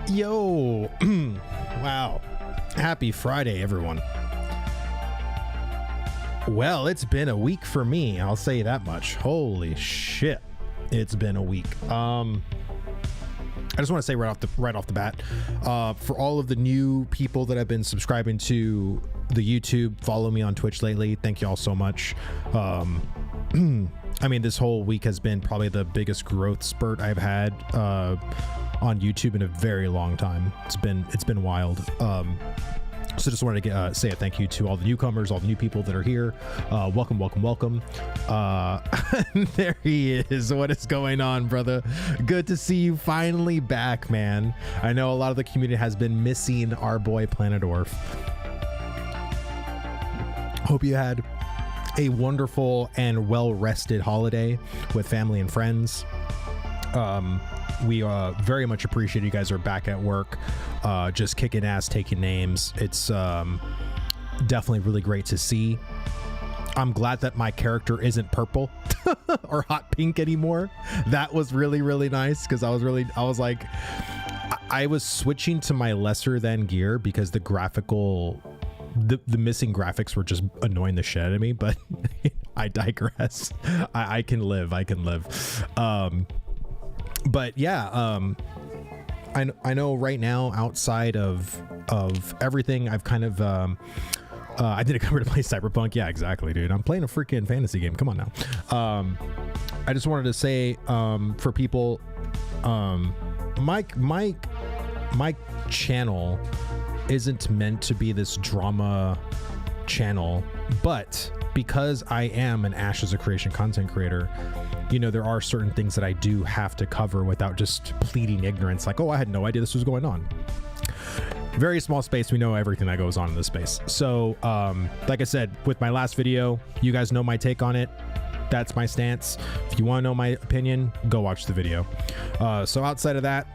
Yo, wow. Happy Friday, everyone. Well, it's been a week for me. I'll say that much. Holy shit. It's been a week. I just want to say right off the bat, for all of the new people that have been subscribing to the YouTube, follow me on Twitch lately. Thank you all so much. I mean, this whole week has been probably the biggest growth spurt I've had on YouTube in a very long time. It's been wild. So just wanted to say a thank you to all the newcomers, all the new people that are here. Welcome. There he is. What is going on, brother? Good to see you finally back, man. I know a lot of the community has been missing our boy Planet Orf. Hope you had a wonderful and well-rested holiday with family and friends. We very much appreciate you guys are back at work, just kicking ass, taking names. It's definitely really great to see. I'm glad that my character isn't purple or hot pink anymore. That was really, really nice, because I was like, I was switching to my lesser than gear because the missing graphics were just annoying the shit out of me, but I digress. I can live. But yeah, I know right now, outside of everything, I've kind of I didn't come here to play Cyberpunk. Yeah, exactly, dude. I'm playing a freaking fantasy game. Come on now. I just wanted to say, for people, my channel isn't meant to be this drama channel, but because I am an Ash as a Creation content creator, you know, there are certain things that I do have to cover without just pleading ignorance, like, oh, I had no idea this was going on. Very small space, we know everything that goes on in this space. So like I said, with my last video, you guys know my take on it. That's my stance. If you want to know my opinion, go watch the video. So outside of that,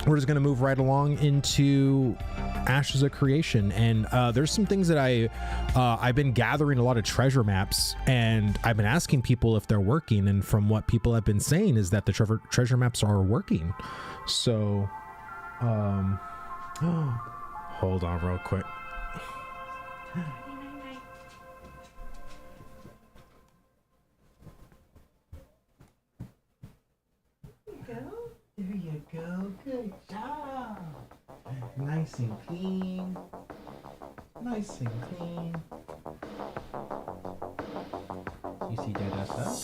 we're just going to move right along into Ash as a Creation, and there's some things that I've been gathering a lot of treasure maps, and I've been asking people if they're working, and from what people have been saying is that the treasure maps are working. So hold on real quick. There you go. Good job. Nice and clean. You see that stuff?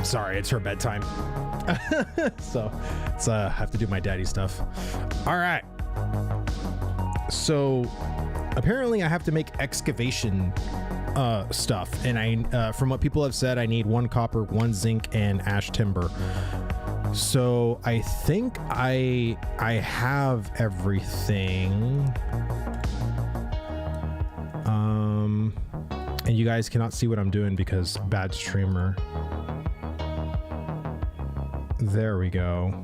Sorry, it's her bedtime. So it's have to do my daddy stuff. All right. So apparently I have to make excavation stuff, and I from what people have said, I need 1 copper, 1 zinc, and ash timber. So I think I have everything. And you guys cannot see what I'm doing because bad streamer. There we go.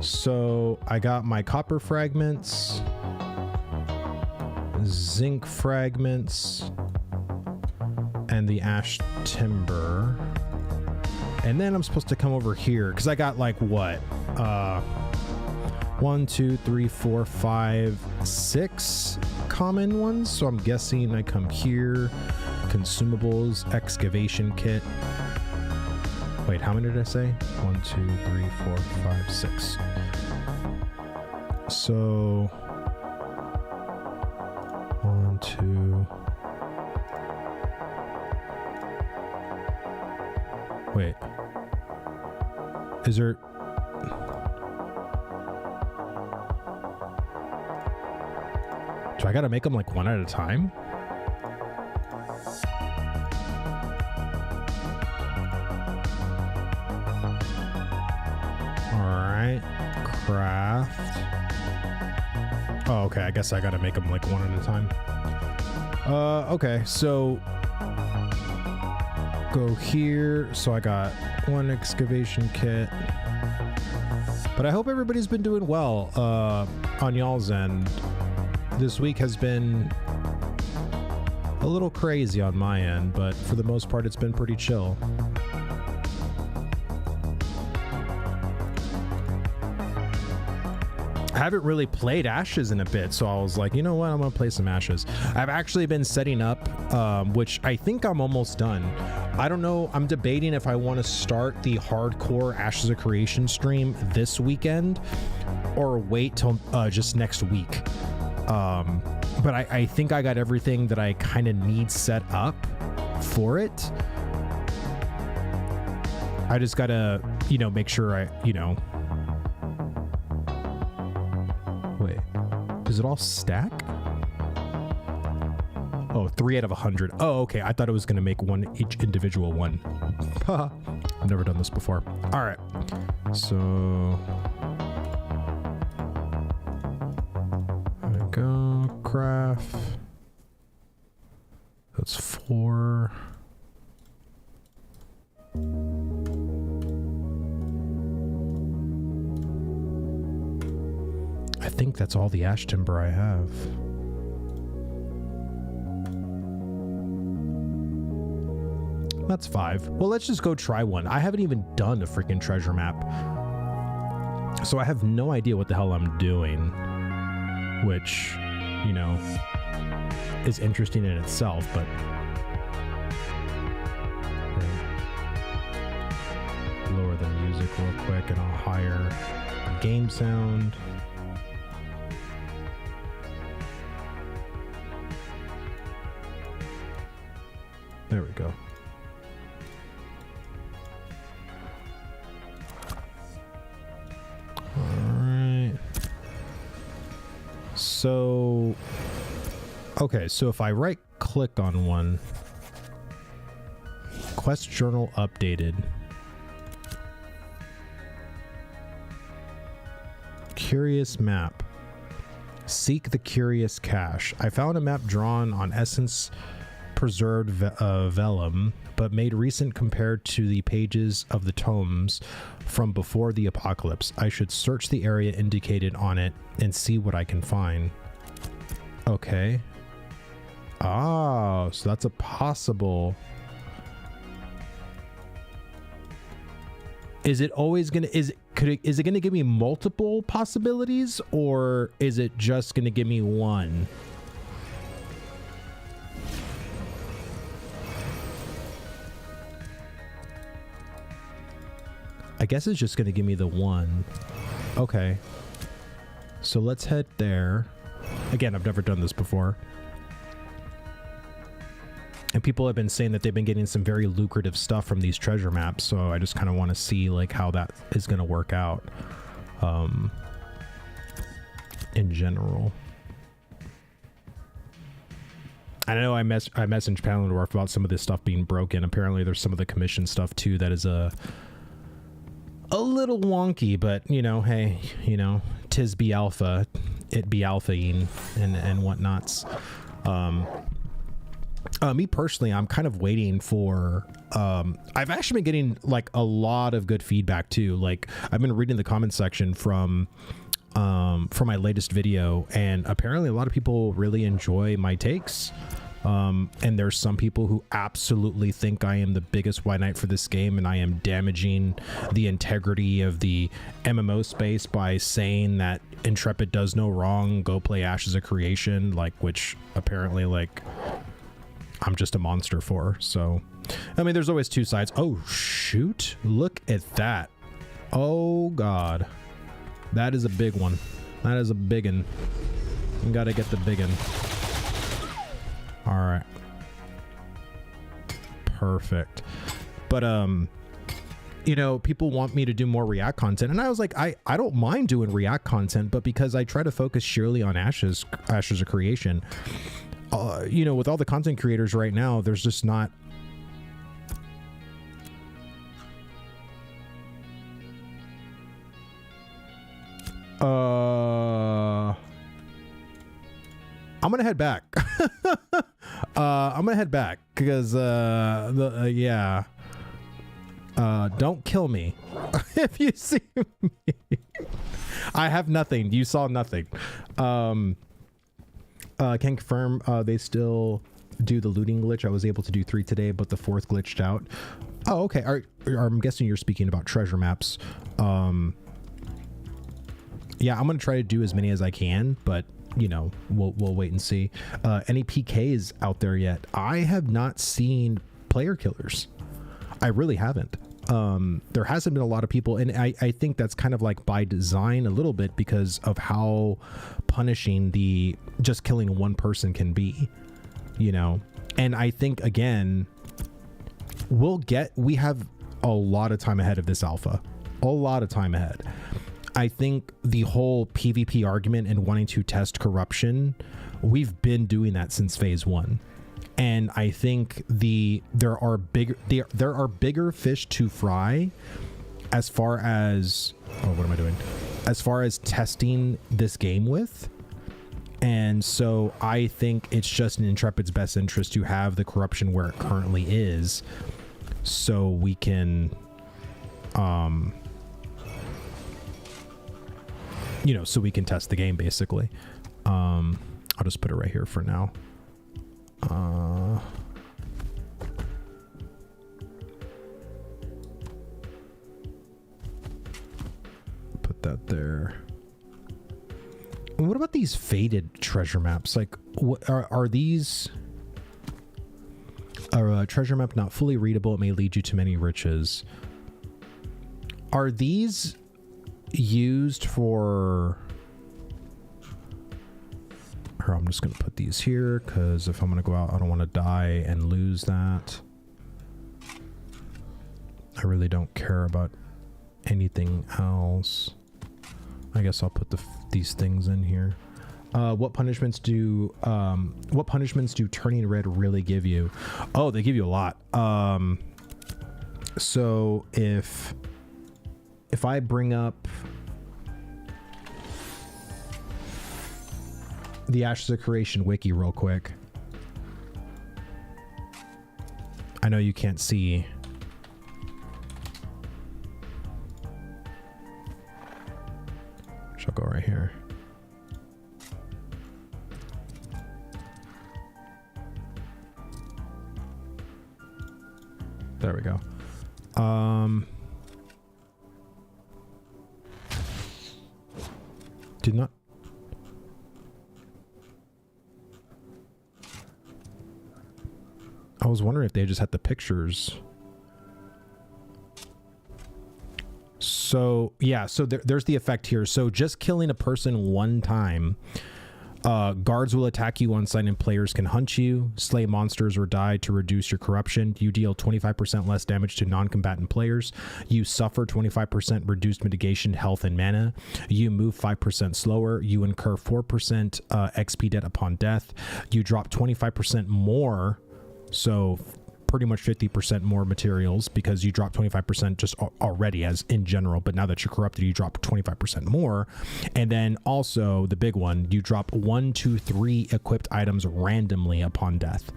So I got my copper fragments, zinc fragments, and the ash timber. And then I'm supposed to come over here because I got like what? 1, 2, 3, 4, 5, 6 common ones. So I'm guessing I come here, consumables, excavation kit. Wait, how many did I say? 1, 2, 3, 4, 5, 6. So 1, 2. Wait. Is there? Do I gotta make them like one at a time? Craft. Oh, okay. I guess I gotta make them like one at a time. Okay, so go here. So I got one excavation kit. But I hope everybody's been doing well on y'all's end. This week has been a little crazy on my end, but for the most part, it's been pretty chill. I haven't really played Ashes in a bit, so I was like, you know what, I'm gonna play some Ashes. I've actually been setting up, which I think I'm almost done. I don't know, I'm debating if I want to start the hardcore Ashes of Creation stream this weekend or wait till just next week. But I think I got everything that I kind of need set up for it. I just gotta, you know, make sure I, you know, wait, does it all stack? Oh, 3 out of 100. Oh, okay. I thought it was going to make one each individual one. I've never done this before. All right. So there we go. Craft. That's 4. I think that's all the ash timber I have. That's 5. Well, let's just go try one. I haven't even done a freaking treasure map, so I have no idea what the hell I'm doing, which, you know, is interesting in itself, but lower the music real quick and I'll hire game sound. There we go. So, okay, so if I right click on one, quest journal updated, curious map, seek the curious cache. I found a map drawn on essence preserved vellum, but made recent compared to the pages of the tomes from before the apocalypse. I should search the area indicated on it and see what I can find. Okay. Oh, so that's a possible. Is it always gonna, is it gonna give me multiple possibilities, or is it just gonna give me one? I guess it's just going to give me the one. Okay. So let's head there. Again, I've never done this before. And people have been saying that they've been getting some very lucrative stuff from these treasure maps, so I just kind of want to see like how that is going to work out in general. I know I messaged Palindorf about some of this stuff being broken. Apparently there's some of the commission stuff too that is a little wonky, but you know, hey, you know, tis be alpha, it be alphaing and whatnots. Me personally, I'm kind of waiting for, I've actually been getting like a lot of good feedback too. Like I've been reading the comment section from my latest video, and apparently a lot of people really enjoy my takes. And there's some people who absolutely think I am the biggest white knight for this game, and I am damaging the integrity of the MMO space by saying that Intrepid does no wrong, go play Ashes of Creation, like, which apparently like I'm just a monster for. So I mean, there's always two sides. Oh shoot, look at that. Oh god, that is a big one. That is a big one. You gotta get the big one. All right. Perfect. But, you know, people want me to do more React content. And I was like, I don't mind doing React content, but because I try to focus sheerly on Ashes of Creation, you know, with all the content creators right now, there's just not. I'm gonna head back. I'm gonna head back. because yeah. Don't kill me if you see me. I have nothing. You saw nothing. Can confirm they still do the looting glitch. I was able to do 3 today, but the 4th glitched out. Oh, okay. I'm guessing you're speaking about treasure maps. Yeah, I'm gonna try to do as many as I can, but you know, we'll wait and see. Any PKs out there yet? I have not seen player killers. I really haven't. There hasn't been a lot of people, and I think that's kind of like by design a little bit because of how punishing the just killing one person can be, you know. And I think again, we have a lot of time ahead of this alpha, a lot of time ahead. I think the whole PvP argument and wanting to test corruption, we've been doing that since phase 1. And I think there are bigger fish to fry as far as what am I doing? As far as testing this game with. And so I think it's just in Intrepid's best interest to have the corruption where it currently is, so we can you know, so we can test the game basically. I'll just put it right here for now. Put that there. And what about these faded treasure maps? Like, what are these? A treasure map not fully readable. It may lead you to many riches. Are these used for? Here, I'm just going to put these here because if I'm going to go out, I don't want to die and lose that. I really don't care about anything else. I guess I'll put these things in here. What punishments do turning red really give you? Oh, they give you a lot. So if I bring up the Ashes of Creation wiki real quick. I know you can't see. Shall go right here. There we go. Did not. I was wondering if they just had the pictures. So yeah, so there's the effect here. So just killing a person one time, guards will attack you on sight and players can hunt you, slay monsters or die to reduce your corruption. You deal 25% less damage to non-combatant players. You suffer 25% reduced mitigation, health, and mana. You move 5% slower. You incur 4% XP debt upon death. You drop 25% more. So pretty much 50% more materials because you drop 25% just already as in general, but now that you're corrupted, you drop 25% more. And then also the big one, you drop 1, 2, 3 equipped items randomly upon death.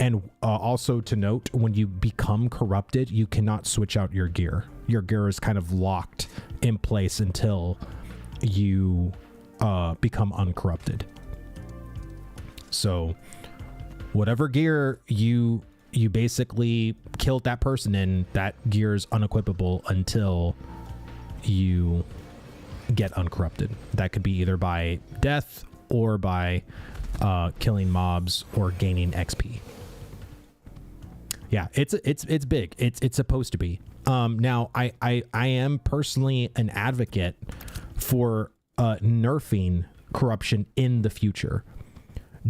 And also to note, when you become corrupted, you cannot switch out your gear. Your gear is kind of locked in place until you become uncorrupted. So whatever gear you basically killed that person in, that gear is unequipable until you get uncorrupted. That could be either by death or by killing mobs or gaining XP. Yeah, it's big. It's supposed to be. Now I am personally an advocate for nerfing corruption in the future.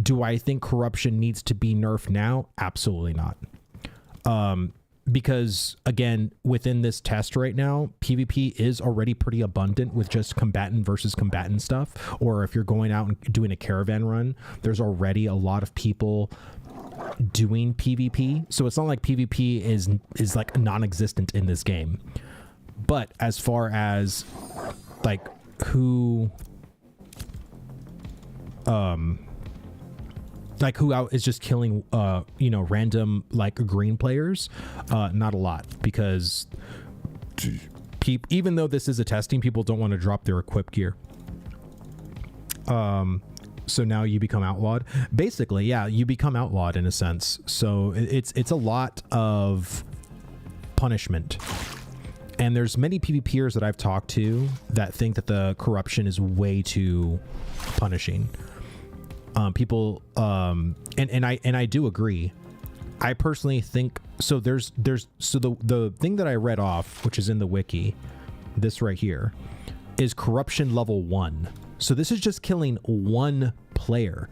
Do I think corruption needs to be nerfed now? Absolutely not. Because again, within this test right now, PvP is already pretty abundant with just combatant versus combatant stuff. Or if you're going out and doing a caravan run, there's already a lot of people doing PvP. So it's not like PvP is like non-existent in this game. But as far as like Like who out is just killing you know, random like green players? Not a lot, because even though this is a testing, people don't want to drop their equip gear. So now you become outlawed. Basically, yeah, you become outlawed in a sense. So it's a lot of punishment. And there's many PvPers that I've talked to that think that the corruption is way too punishing. People and I do agree. I personally think so. So the thing that I read off, which is in the wiki, this right here, is corruption level 1. So this is just killing one player.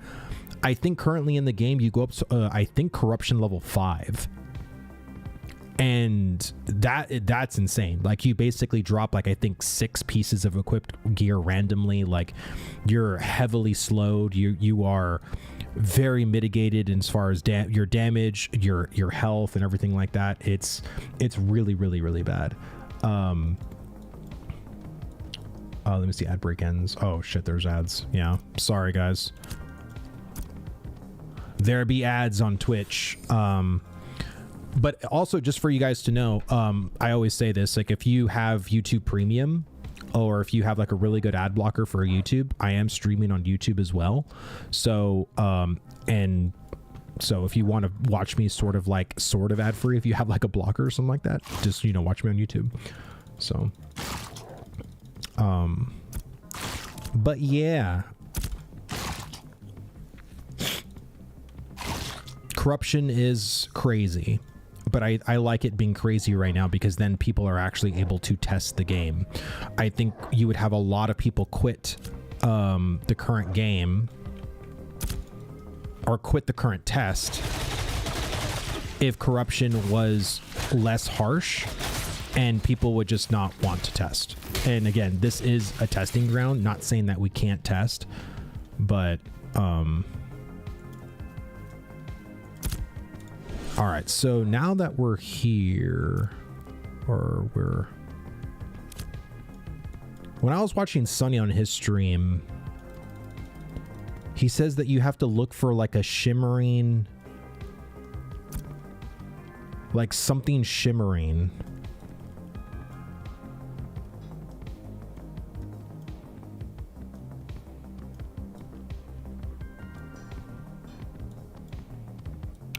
I think currently in the game you go up to I think corruption level 5. And that's insane. Like you basically drop like I think 6 pieces of equipped gear randomly. Like you're heavily slowed. You are very mitigated as far as your damage, your health, and everything like that. It's really bad. Let me see, ad break ends. Oh shit, there's ads. Yeah, sorry guys. There be ads on Twitch. But also, just for you guys to know, I always say this, like if you have YouTube Premium, or if you have like a really good ad blocker for YouTube, I am streaming on YouTube as well. So and so if you want to watch me sort of ad free, if you have like a blocker or something like that, just, you know, watch me on YouTube. So but yeah, corruption is crazy. But I like it being crazy right now, because then people are actually able to test the game. I think you would have a lot of people quit the current game, or quit the current test, if corruption was less harsh and people would just not want to test. And again, this is a testing ground, not saying that we can't test, but all right, so now that we're here, or when I was watching Sunny on his stream, he says that you have to look for like a shimmering, like something shimmering.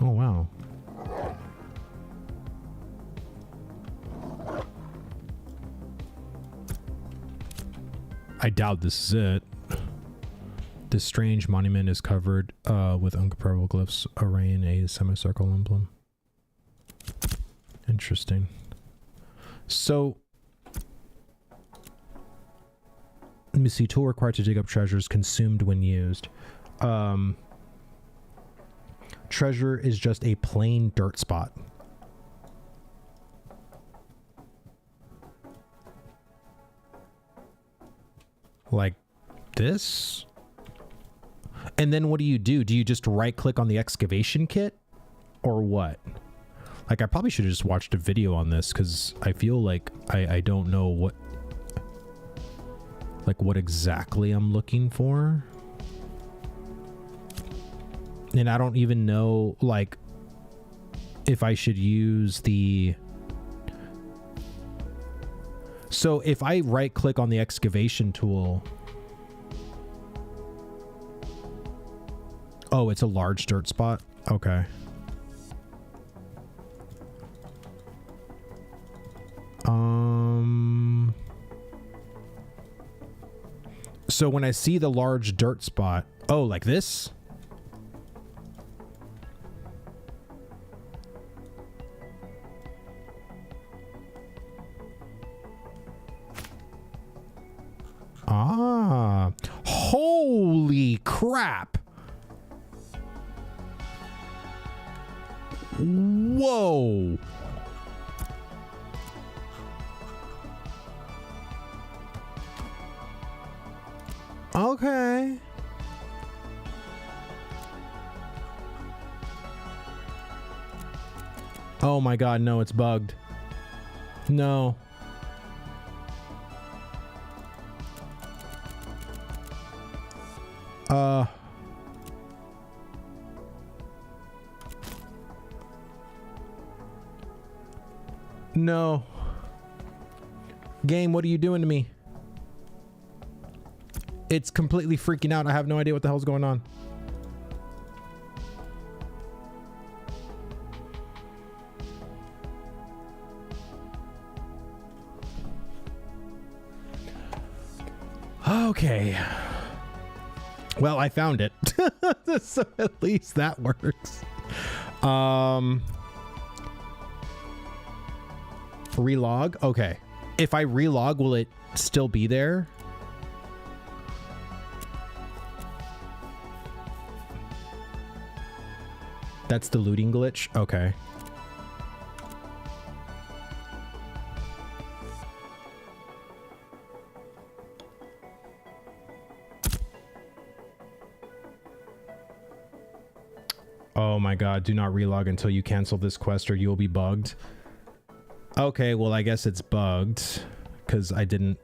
Oh, wow. I doubt this is it. This strange monument is covered with incomparable glyphs arraying a semicircle emblem. Interesting. So, let me see. Tool required to dig up treasures consumed when used. Treasure is just a plain dirt spot. Like this? And then what do you do? Do you just right click on the excavation kit, or what? Like I probably should have just watched a video on this, because I feel like I don't know what exactly I'm looking for. And I don't even know like if I should use the... So if I right click on the excavation tool, oh, it's a large dirt spot. Okay. So when I see the large dirt spot, oh, like this? Ah, holy crap. Whoa. Okay. Oh my God, no, it's bugged. No. No. Game, what are you doing to me? It's completely freaking out. I have no idea what the hell's going on. Okay. Well, I found it. So at least that works. Relog. Okay. If I relog, will it still be there? That's the looting glitch. Okay. Oh my god, do not relog until you cancel this quest or you'll be bugged. Okay, well, I guess it's bugged because I didn't.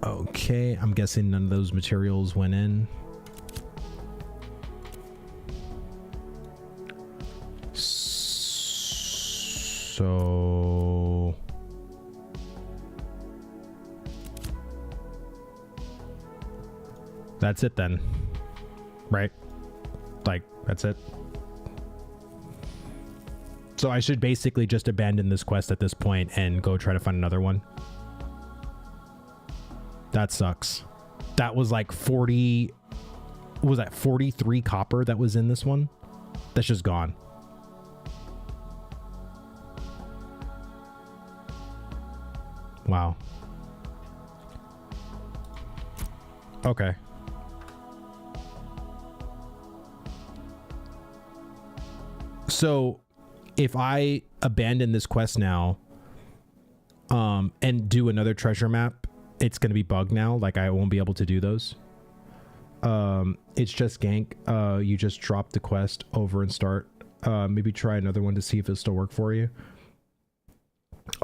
Okay, I'm guessing none of those materials went in. So that's it then, right? Like, that's it. So I should basically just abandon this quest at this point and go try to find another one. That sucks. That was like 40, was that 43 copper that was in this one? That's just gone. Wow. Okay. So if I abandon this quest now, and do another treasure map, it's going to be bugged now. Like, I won't be able to do those. It's just gank. You just drop the quest over and start. Maybe try another one to see if it'll still work for you.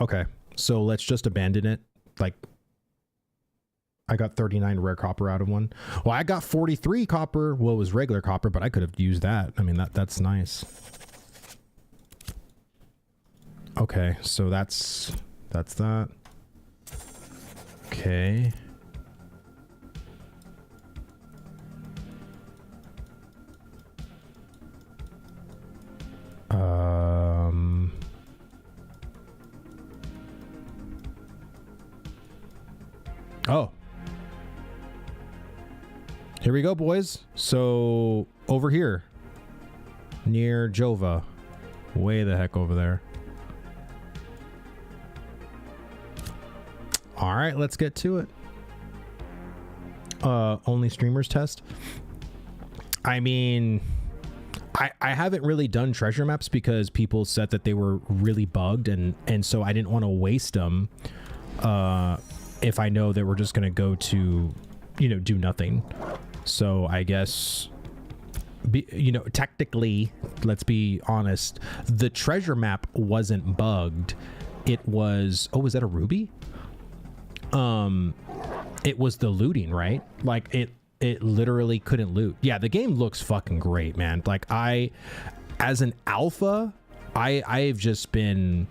Okay. So let's just abandon it. Like, I got 39 rare copper out of one. Well, I got 43 copper. Well, it was regular copper, but I could have used that. I mean, that's nice. Okay, so that's that. Okay. Oh. Here we go, boys. So, over here. Near Jova. Way the heck over there. Alright, let's get to it. Only streamers test. I mean, I haven't really done treasure maps because people said that they were really bugged, and so I didn't want to waste them if I know that we're just going to go to, you know, do nothing. So I guess, you know, technically, let's be honest, the treasure map wasn't bugged. It was, oh, was that a ruby? It was the looting, right? Like, it literally couldn't loot. Yeah, the game looks fucking great, man. Like, as an alpha, I've just been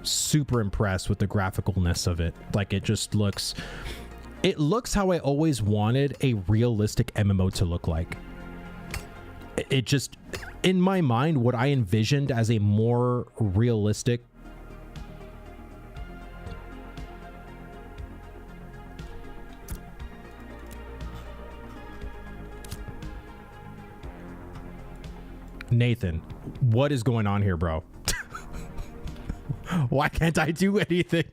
super impressed with the graphicalness of it. Like, it looks how I always wanted a realistic MMO to look like. It just, in my mind, what I envisioned as a more realistic Nathan, what is going on here, bro? Why can't I do anything?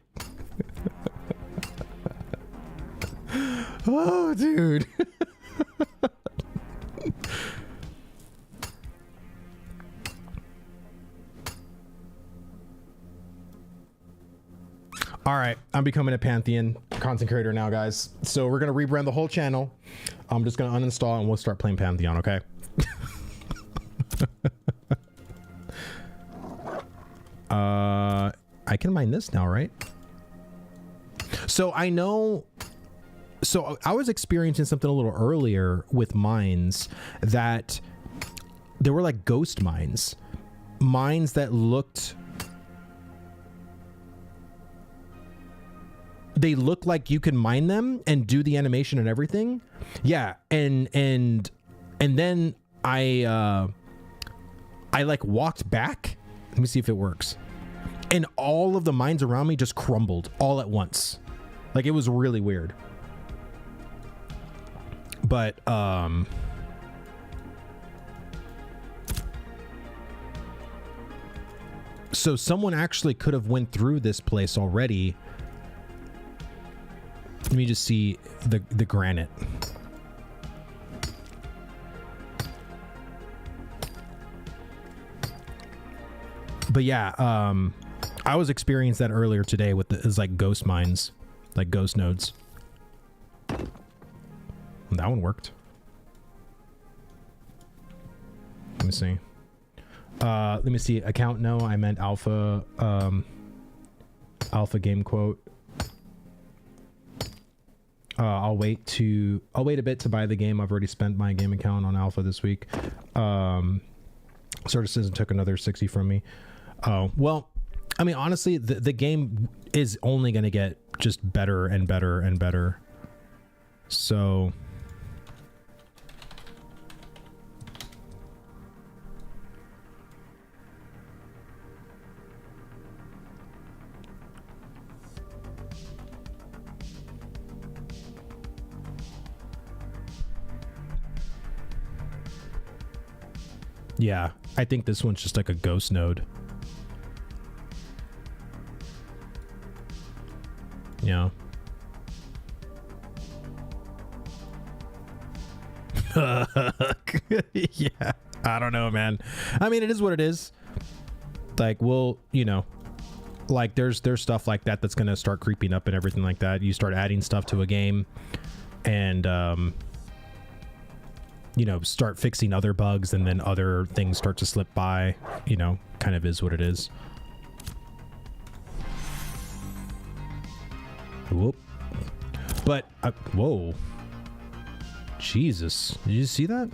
Oh, dude. All right, I'm becoming a Pantheon content creator now, guys. So we're going to rebrand the whole channel. I'm just going to uninstall and we'll start playing Pantheon, okay? I can mine this now, right? So I know. So I was experiencing something a little earlier with mines that there were like ghost mines that looked. They look like you can mine them and do the animation and everything. Yeah, and then I like walked back. Let me see if it works. And all of the mines around me just crumbled all at once. Like, it was really weird. But so someone actually could have went through this place already. Let me just see the granite. But yeah, I was experiencing that earlier today with it's like ghost mines, like ghost nodes. That one worked. Let me see. Let me see. Account, no, I meant alpha. Alpha game quote. I'll wait a bit to buy the game. I've already spent my game account on alpha this week. Certicism took another 60 from me. Well, I mean, honestly, the game is only going to get just better and better and better. So yeah, I think this one's just like a ghost node. Yeah. Yeah, I don't know, man. I mean, it is what it is. Like, we'll, you know, like there's stuff like that that's gonna start creeping up and everything like that. You start adding stuff to a game and you know, start fixing other bugs, and then other things start to slip by. You know, kind of is what it is. Whoop. But whoa, Jesus, did you see that?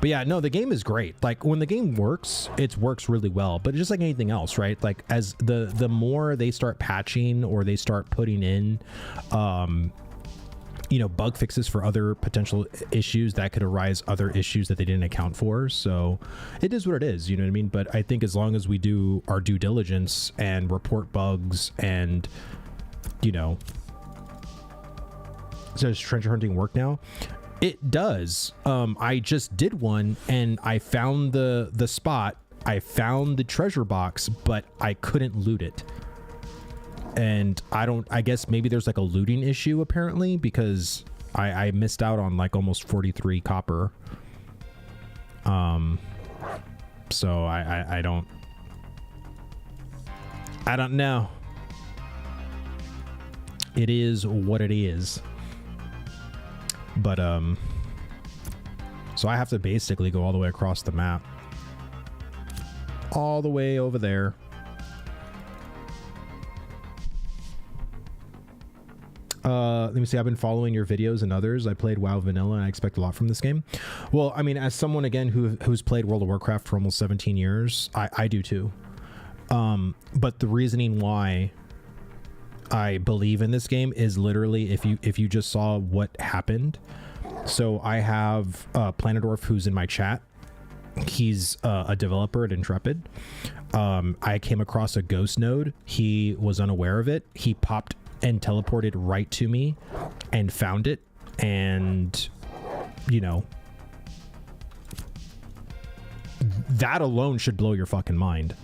But yeah, no, the game is great. Like, when the game works, it works really well. But just like anything else, right? Like, as the more they start patching or they start putting in you know, bug fixes for other potential issues that could arise, other issues that they didn't account for. So it is what it is, you know what I mean? But I think as long as we do our due diligence and report bugs and, you know, does treasure hunting work now? It does. I just did one and I found the spot. I found the treasure box, but I couldn't loot it. And I guess maybe there's like a looting issue apparently, because I missed out on like almost 43 copper. So I don't know. It is what it is. But so I have to basically go all the way across the map, all the way over there. Let me see. I've been following your videos and others. I played WoW Vanilla and I expect a lot from this game. Well, I mean, as someone again who's played World of Warcraft for almost 17 years, I do too. But the reasoning why I believe in this game is literally if you just saw what happened. So I have Planetdorf, who's in my chat. He's a developer at Intrepid. I came across a ghost node. He was unaware of it. He popped and teleported right to me and found it. And, you know, that alone should blow your fucking mind.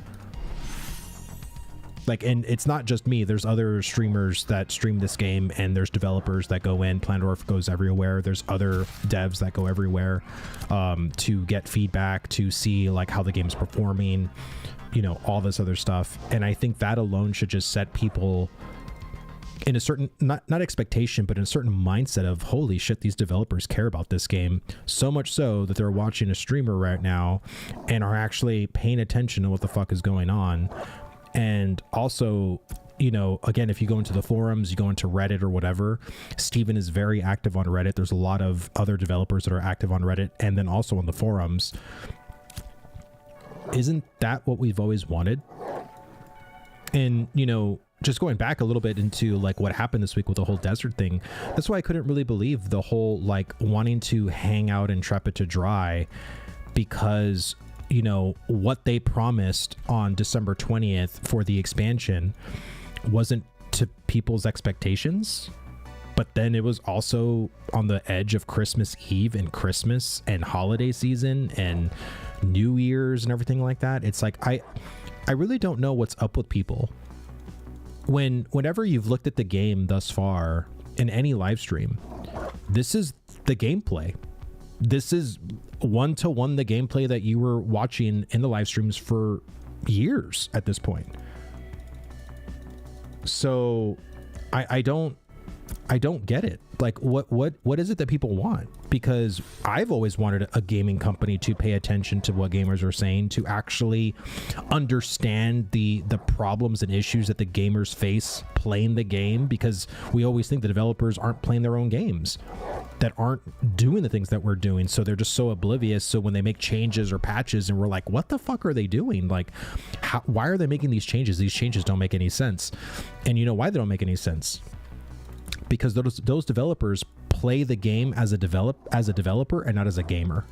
Like, and it's not just me. There's other streamers that stream this game, and there's developers that go in. Planetdorf goes everywhere. There's other devs that go everywhere to get feedback, to see like how the game's performing, you know, all this other stuff. And I think that alone should just set people in a certain, not expectation, but in a certain mindset of, holy shit, these developers care about this game so much so that they're watching a streamer right now and are actually paying attention to what the fuck is going on. And also, you know, again, if you go into the forums, you go into Reddit or whatever, Steven is very active on Reddit. There's a lot of other developers that are active on Reddit and then also on the forums. Isn't that what we've always wanted? And, you know, just going back a little bit into like what happened this week with the whole desert thing, that's why I couldn't really believe the whole like wanting to hang out Intrepid to dry, because, you know, what they promised on December 20th for the expansion wasn't to people's expectations, but then it was also on the edge of Christmas Eve and Christmas and holiday season and New Year's and everything like that. It's like I really don't know what's up with people. Whenever you've looked at the game thus far in any live stream, this is the gameplay. This is one-to-one the gameplay that you were watching in the live streams for years at this point. So I don't get it. Like what is it that people want? Because I've always wanted a gaming company to pay attention to what gamers are saying, to actually understand the problems and issues that the gamers face playing the game, because we always think the developers aren't playing their own games, that aren't doing the things that we're doing, so they're just so oblivious. So when they make changes or patches and we're like, what the fuck are they doing? Like, why are they making these changes? These changes don't make any sense. And you know why they don't make any sense? Because those developers play the game as a developer and not as a gamer.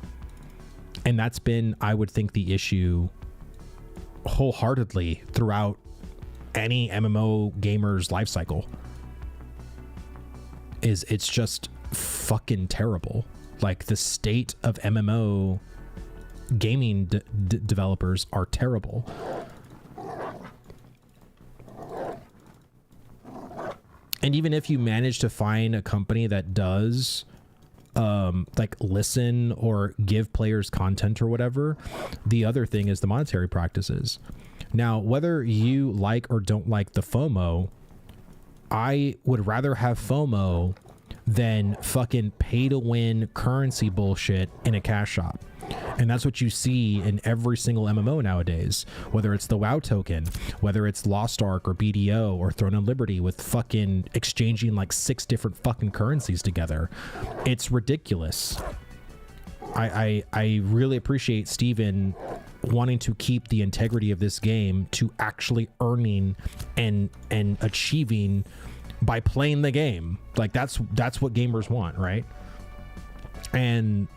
And that's been, I would think, the issue wholeheartedly throughout any MMO gamer's life cycle. It's just fucking terrible. Like, the state of MMO gaming developers are terrible. And even if you manage to find a company that does like listen or give players content or whatever, the other thing is the monetary practices. Now, whether you like or don't like the FOMO, I would rather have FOMO than fucking pay to win currency bullshit in a cash shop. And that's what you see in every single MMO nowadays, whether it's the WoW token, whether it's Lost Ark or BDO or Throne of Liberty, with fucking exchanging like 6 different fucking currencies together. It's ridiculous. I really appreciate Steven wanting to keep the integrity of this game to actually earning and achieving by playing the game. Like, that's what gamers want, right? And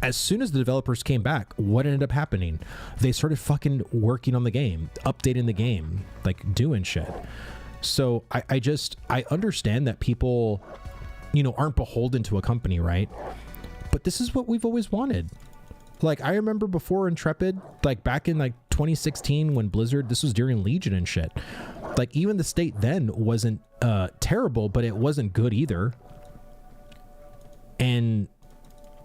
as soon as the developers came back, what ended up happening? They started fucking working on the game, updating the game, like doing shit. So I understand that people, you know, aren't beholden to a company, right? But this is what we've always wanted. Like, I remember before Intrepid, like back in like 2016 when Blizzard, this was during Legion and shit. Like, even the state then wasn't terrible, but it wasn't good either. And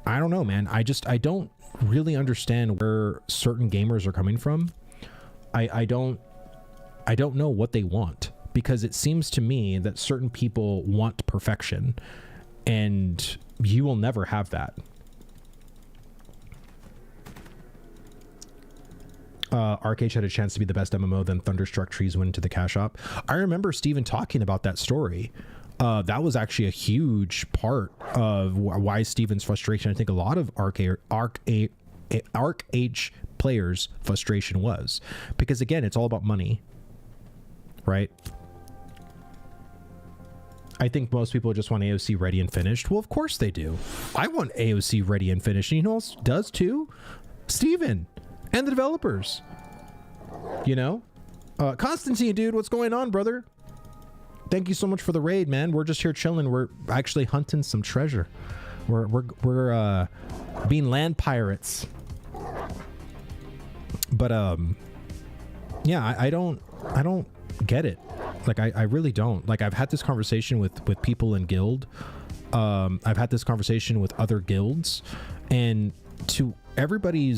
I don't know, man. I don't really understand where certain gamers are coming from. I don't know what they want, because it seems to me that certain people want perfection, and you will never have that. Arcade had a chance to be the best MMO, then Thunderstruck Trees went into the cash shop. I remember Steven talking about that story. That was actually a huge part of why Steven's frustration, I think a lot of ArcH players' frustration was. Because again, it's all about money, right? I think most people just want AOC ready and finished. Well, of course they do. I want AOC ready and finished. And you know who else does too? Steven and the developers. You know? Constantine, dude, what's going on, brother? Thank you so much for the raid, man. We're just here chilling. We're actually hunting some treasure. We're being land pirates. But yeah, I don't get it. Like, I really don't. Like, I've had this conversation with people in guild. I've had this conversation with other guilds, and to everybody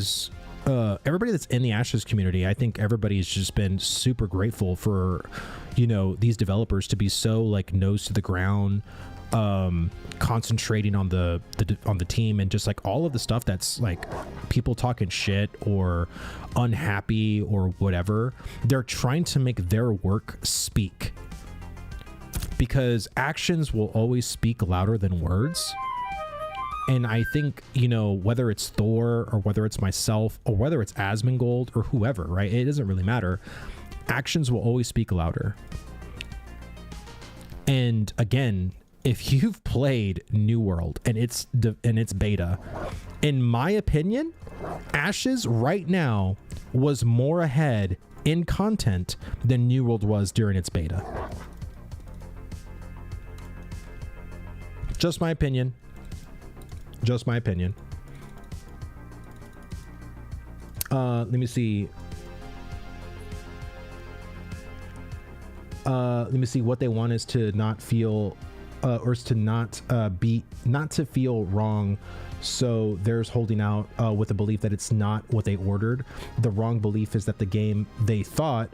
that's in the Ashes community, I think everybody's just been super grateful for, you know, these developers to be so like nose to the ground, concentrating on the team, and just like all of the stuff that's like people talking shit or unhappy or whatever. They're trying to make their work speak, because actions will always speak louder than words. And I think, you know, whether it's Thor or whether it's myself or whether it's Asmongold or whoever, right? It doesn't really matter. Actions will always speak louder. And again, if you've played New World and its beta, in my opinion, Ashes right now was more ahead in content than New World was during its beta. Just my opinion. Just my opinion. Let me see. Let me see. What they want is to not feel, or is to not not to feel wrong. So there's holding out with the belief that it's not what they ordered. The wrong belief is that the game they thought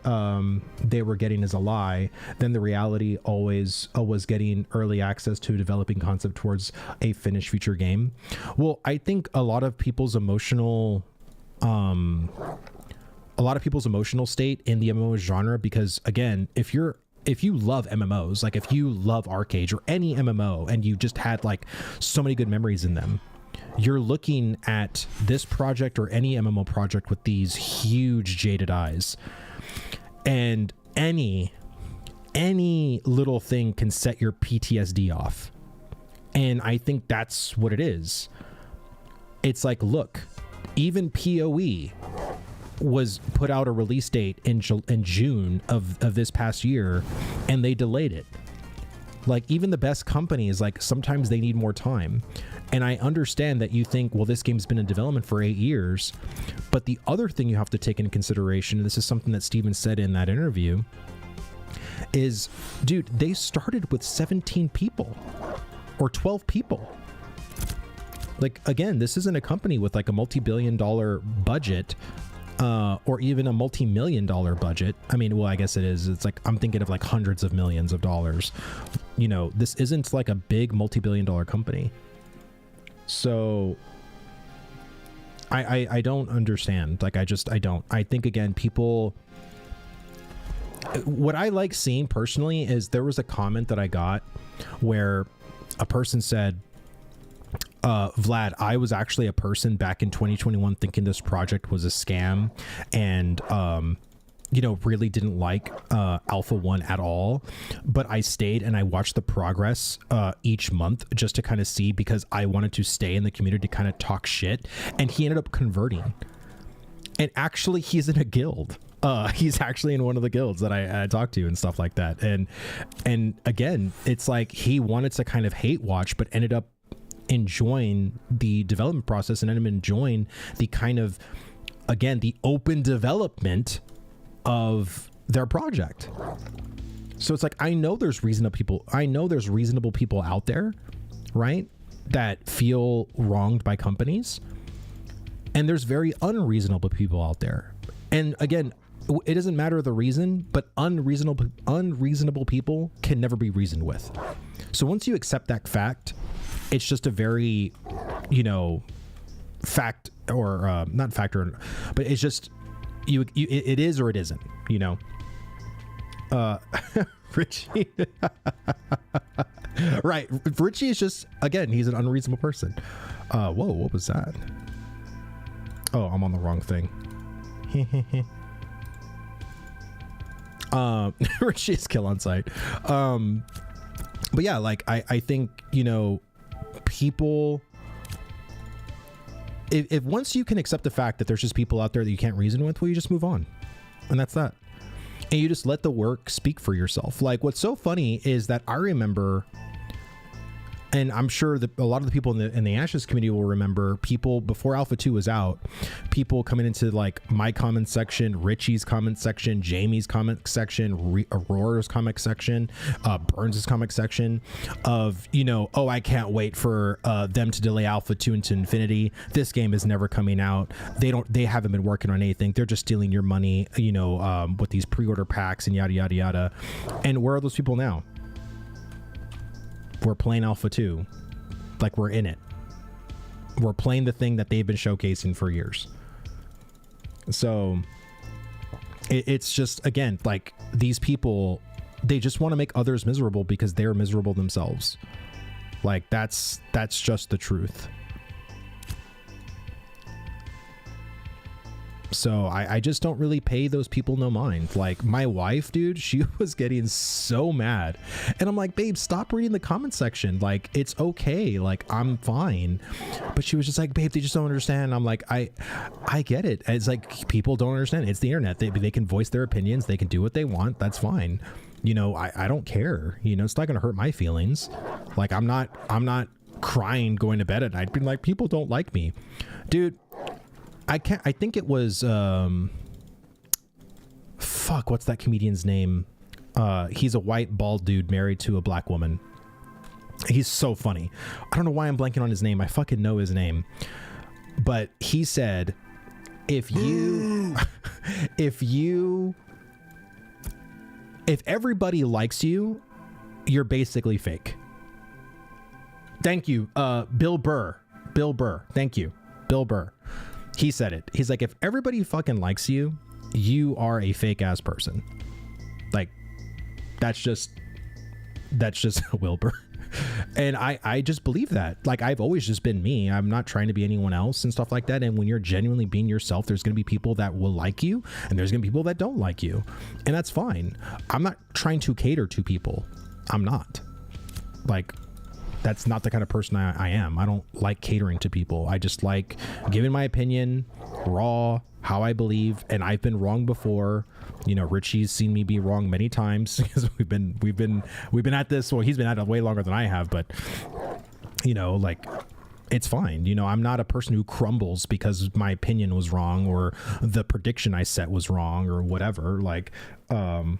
they were getting is a lie. Then the reality always was getting early access to a developing concept towards a finished future game. Well, I think a lot of people's emotional state in the MMO genre, because again, if you love MMOs, like if you love Arcade or any MMO and you just had like so many good memories in them, you're looking at this project or any MMO project with these huge jaded eyes, and any little thing can set your PTSD off. And I think that's what it is. It's like, look, even PoE was put out a release date in June of this past year, and they delayed it. Like, even the best companies, like, sometimes they need more time. And I understand that you think, well, this game's been in development for 8 years. But the other thing you have to take into consideration, and this is something that Steven said in that interview, is, dude, they started with 17 people or 12 people. Like, again, this isn't a company with like a multi-billion-dollar budget, or even a multi-million-dollar budget. I mean, well, I guess it is. It's like, I'm thinking of like hundreds of millions of dollars. You know, this isn't like a big multi-billion-dollar company. So I don't understand. Like, I don't. I think, again, people, what I like seeing personally is there was a comment that I got where a person said, Vlad, I was actually a person back in 2021 thinking this project was a scam, and you know, really didn't like Alpha 1 at all, but I stayed and I watched the progress each month just to kind of see, because I wanted to stay in the community to kind of talk shit. And he ended up converting, and actually he's in a guild. He's actually in one of the guilds that I talked to and stuff like that. And again, it's like he wanted to kind of hate watch, but ended up enjoying the development process and ended up enjoying the kind of, again, the open development of their project. So it's like, I know there's reasonable people out there, right, that feel wronged by companies, and there's very unreasonable people out there. And again, it doesn't matter the reason, but unreasonable people can never be reasoned with. So once you accept that fact, it's just a very, you know, fact, or not factor, but it's just, it is or it isn't, you know. Richie. Right, Richie is just, again, he's an unreasonable person. Whoa, what was that? Oh, I'm on the wrong thing. Richie is kill on sight. But yeah, like, I think, you know, people, if once you can accept the fact that there's just people out there that you can't reason with, well, you just move on, and that's that. And you just let the work speak for yourself. Like, what's so funny is that I remember, and I'm sure that a lot of the people in the Ashes community will remember, people before Alpha 2 was out, people coming into like my comment section, Richie's comment section, Jamie's comment section, Aurora's comment section, Burns's comment section, of, you know, oh, I can't wait for them to delay Alpha 2 into infinity. This game is never coming out. They haven't been working on anything. They're just stealing your money, you know, with these pre-order packs and yada yada yada. And where are those people now? We're playing Alpha 2. Like, we're in it. We're playing the thing that they've been showcasing for years. So it's just, again, like, these people, they just want to make others miserable because they're miserable themselves. Like, that's just the truth. So I just don't really pay those people no mind. Like, my wife, dude, she was getting so mad. And I'm like, babe, stop reading the comment section. Like, it's okay. Like, I'm fine. But she was just like, babe, they just don't understand. I'm like, I get it. It's like, people don't understand. It's the internet. They can voice their opinions. They can do what they want. That's fine. You know, I don't care. You know, it's not going to hurt my feelings. Like, I'm not crying going to bed at night being like, people don't like me. Dude, I think it was fuck, what's that comedian's name? He's a white bald dude married to a black woman. He's so funny. I don't know why I'm blanking on his name. I fucking know his name. But he said, if everybody likes you, you're basically fake. Thank you. Bill Burr. Thank you. Bill Burr. He said it. He's like, if everybody fucking likes you, you are a fake ass person. Like, that's just Wilbur. And I just believe that. Like, I've always just been me. I'm not trying to be anyone else and stuff like that. And when you're genuinely being yourself, there's going to be people that will like you and there's going to be people that don't like you. And that's fine. I'm not trying to cater to people. I'm not. Like, that's not the kind of person I am. I don't like catering to people. I just like giving my opinion, raw, how I believe, and I've been wrong before. You know, Richie's seen me be wrong many times because we've been at this. Well, he's been at it way longer than I have, but you know, like, it's fine. You know, I'm not a person who crumbles because my opinion was wrong or the prediction I set was wrong or whatever. Like, I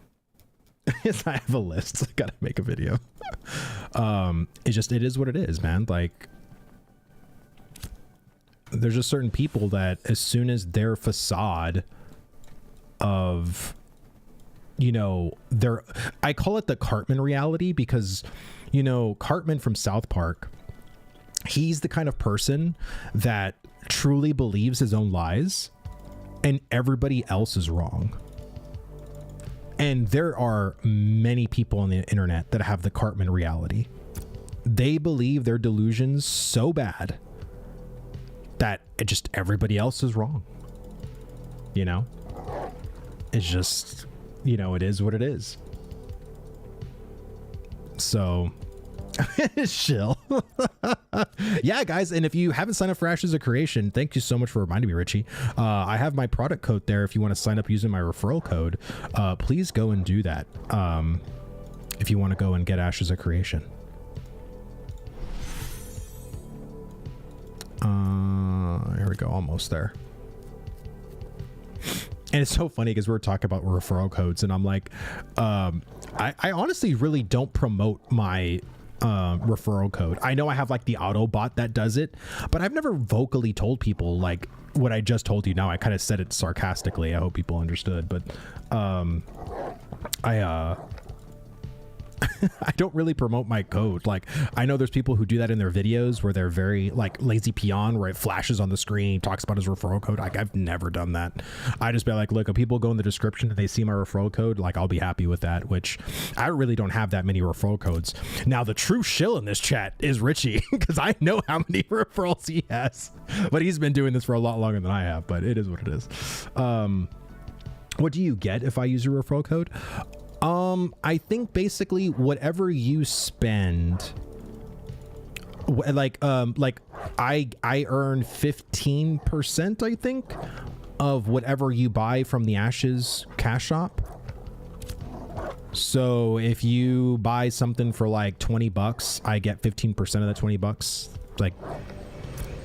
have a list. I gotta make a video. It is what it is, man. Like, there's just certain people that as soon as their facade of, you know, I call it the Cartman reality because, you know, Cartman from South Park, he's the kind of person that truly believes his own lies and everybody else is wrong. And there are many people on the internet that have the Cartman reality. They believe their delusions so bad that everybody else is wrong. You know? It's just, you know, it is what it is. So, chill. Yeah, guys, and if you haven't signed up for Ashes of Creation, thank you so much for reminding me, Richie. I have my product code there. If you want to sign up using my referral code, please go and do that. If you want to go and get Ashes of Creation. Here we go, almost there. And it's so funny because we're talking about referral codes, and I'm like, I honestly really don't promote my referral code. I know I have like the auto bot that does it, but I've never vocally told people like what I just told you now. I kind of said it sarcastically. I hope people understood, but I don't really promote my code. Like, I know there's people who do that in their videos where they're very like lazy peon, where it flashes on the screen, talks about his referral code. Like, I've never done that. I just be like, look, if people go in the description and they see my referral code, like, I'll be happy with that, which I really don't have that many referral codes. Now, the true shill in this chat is Richie, because I know how many referrals he has, but he's been doing this for a lot longer than I have, but it is what it is. What do you get if I use your referral code? I think basically whatever you spend, like I earn 15%, I think, of whatever you buy from the Ashes cash shop. So if you buy something for like $20, I get 15% of that $20. Like,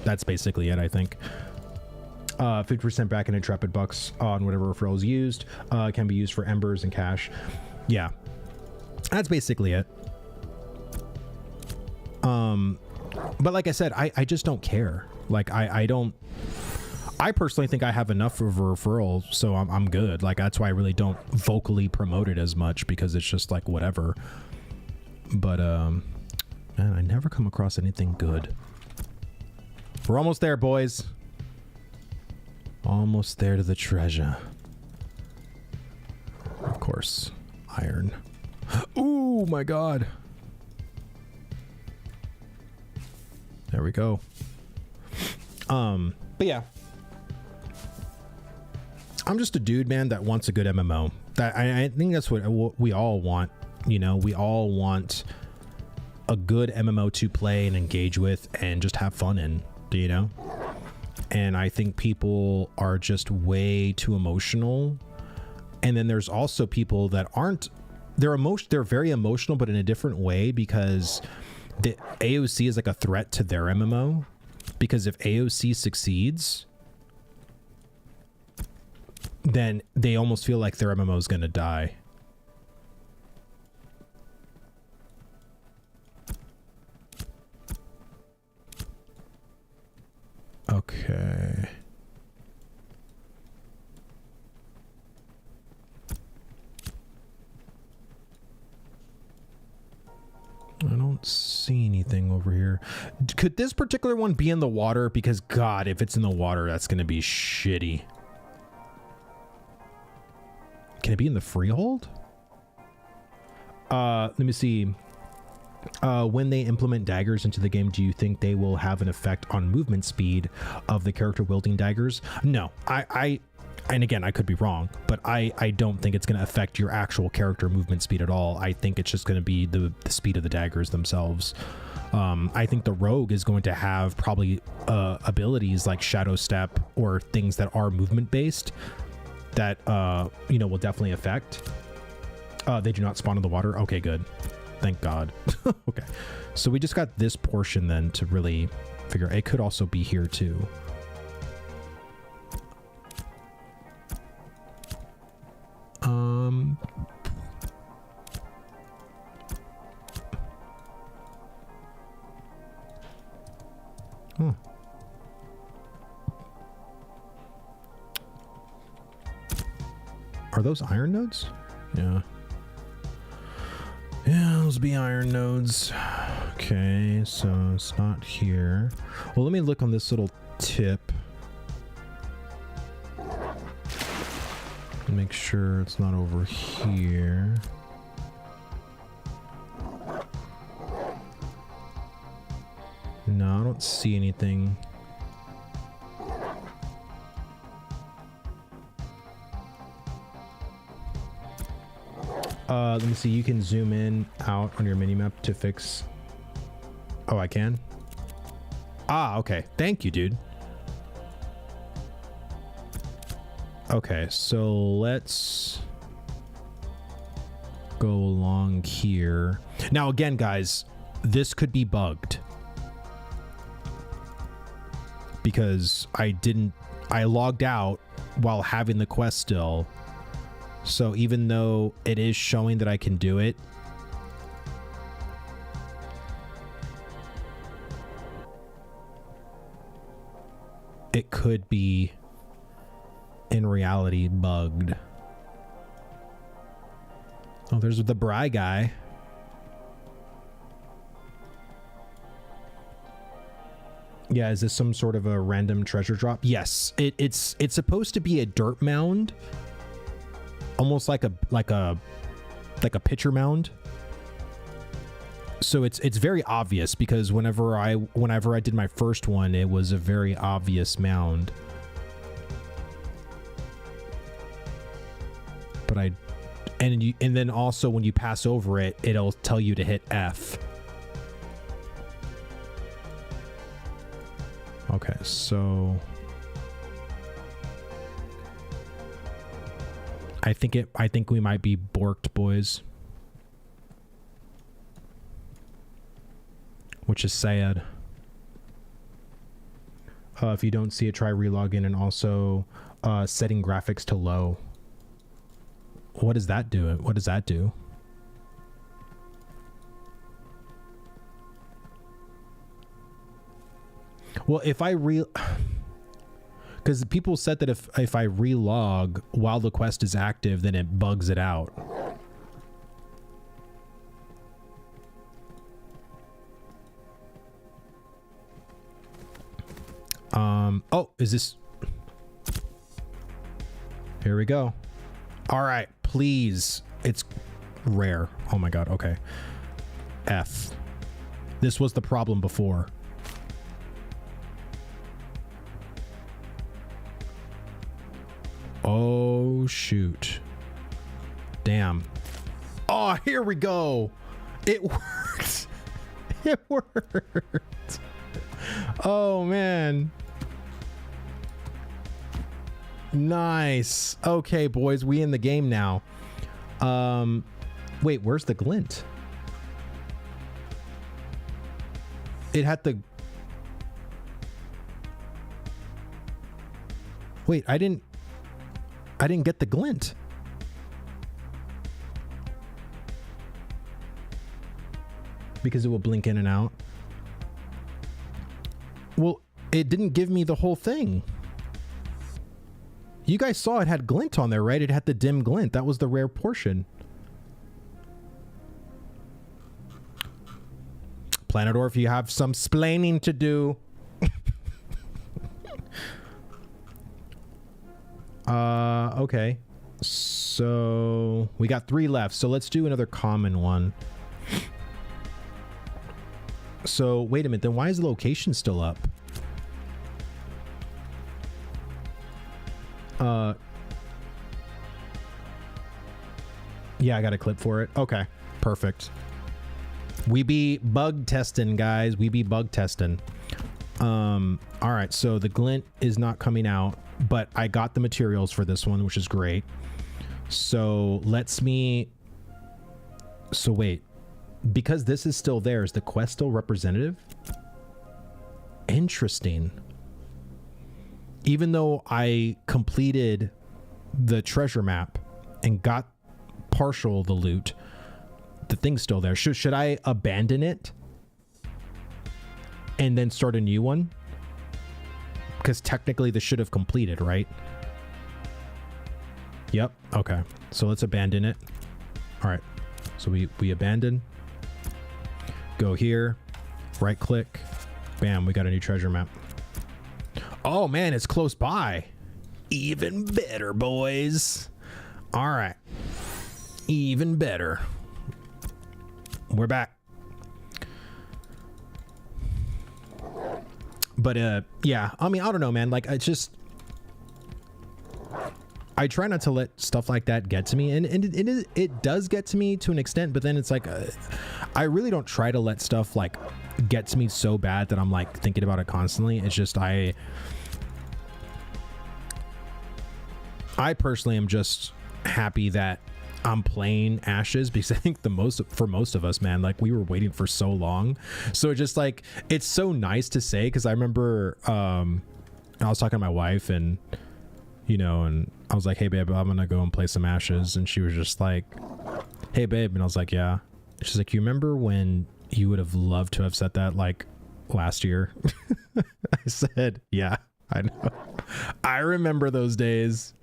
that's basically it, I think. 50% back in Intrepid bucks on whatever referrals used. Can be used for embers and cash. Yeah, that's basically it. But like I said, I just don't care. Like, I personally think I have enough of a referral, so I'm good. Like, that's why I really don't vocally promote it as much, because it's just like whatever. But Man, I never come across anything good. We're almost there, boys. Almost there to the treasure. Of course, iron. Ooh, my God. There we go. But yeah. I'm just a dude, man, that wants a good MMO. That I think that's what we all want. You know, we all want a good MMO to play and engage with and just have fun in, you know? And I think people are just way too emotional. And then there's also people that aren't, they're very emotional, but in a different way, because the AOC is like a threat to their MMO. Because if AOC succeeds, then they almost feel like their MMO is going to die. Okay. I don't see anything over here. Could this particular one be in the water? Because God, if it's in the water, that's going to be shitty. Can it be in the freehold? Let me see. When they implement daggers into the game, do you think they will have an effect on movement speed of the character wielding daggers? No, and again, I could be wrong, but I don't think it's going to affect your actual character movement speed at all. I think it's just going to be the speed of the daggers themselves. I think the rogue is going to have probably abilities like shadow step or things that are movement based that you know, will definitely affect. They do not spawn in the water. Okay, good. Thank God. Okay, so we just got this portion then to really figure. It could also be here too. Huh. Are those iron nodes? Yeah. Yeah, those be iron nodes. Okay, so it's not here. Well, let me look on this little tip. Make sure it's not over here. No, I don't see anything. Let me see. You can zoom in out on your minimap to fix. Oh, I can? Ah, okay. Thank you, dude. Okay, so let's go along here. Now, again, guys, this could be bugged because I logged out while having the quest still. So even though it is showing that I can do it, it could be in reality bugged. Oh, there's the Bry guy. Yeah, is this some sort of a random treasure drop? Yes, it's supposed to be a dirt mound, almost like a pitcher mound. So it's very obvious because whenever I did my first one, it was a very obvious mound. But and then also when you pass over it, it'll tell you to hit F. Okay, so I think we might be borked, boys. Which is sad. If you don't see it, try relogging and also setting graphics to low. What does that do? What does that do? Well, if I because people said that if I relog while the quest is active, then it bugs it out. Oh, is this... Here we go. All right, please. It's rare. Oh my God. Okay. F. This was the problem before. Oh, shoot. Damn. Oh, here we go. It worked. It worked. Oh, man. Nice. Okay, boys, we in the game now. Wait, where's the glint? It had the... Wait, I didn't get the glint. Because it will blink in and out. Well, it didn't give me the whole thing. You guys saw it had glint on there, right? It had the dim glint. That was the rare portion. Planador, if you have some splaining to do. Okay. So we got 3 left. So let's do another common one. So wait a minute, then why is the location still up? Yeah, I got a clip for it. Okay, perfect. We be bug testing, guys. We be bug testing. All right, so the glint is not coming out, but I got the materials for this one, which is great. So so wait, because this is still there, is the quest still representative? Interesting. Even though I completed the treasure map and got partial the loot, the thing's still there. Should I abandon it and then start a new one? Because technically this should have completed, right? Yep. Okay. So let's abandon it. All right. So we abandon. Go here. Right click. Bam. We got a new treasure map. Oh man, it's close by. Even better, boys. All right. Even better. We're back. But yeah, I mean, I don't know, man. Like, I try not to let stuff like that get to me, and it does get to me to an extent, but then it's like I really don't try to let stuff like get to me so bad that I'm like thinking about it constantly. It's just I personally am just happy that I'm playing Ashes, because I think for most of us, man, like we were waiting for so long. So just like, it's so nice to say, because I remember I was talking to my wife, and you know, and I was like, hey babe, I'm gonna go and play some Ashes, and she was just like, hey babe, and I was like, yeah. She's like, you remember when you would have loved to have said that like last year? I said, yeah, I know. I remember those days.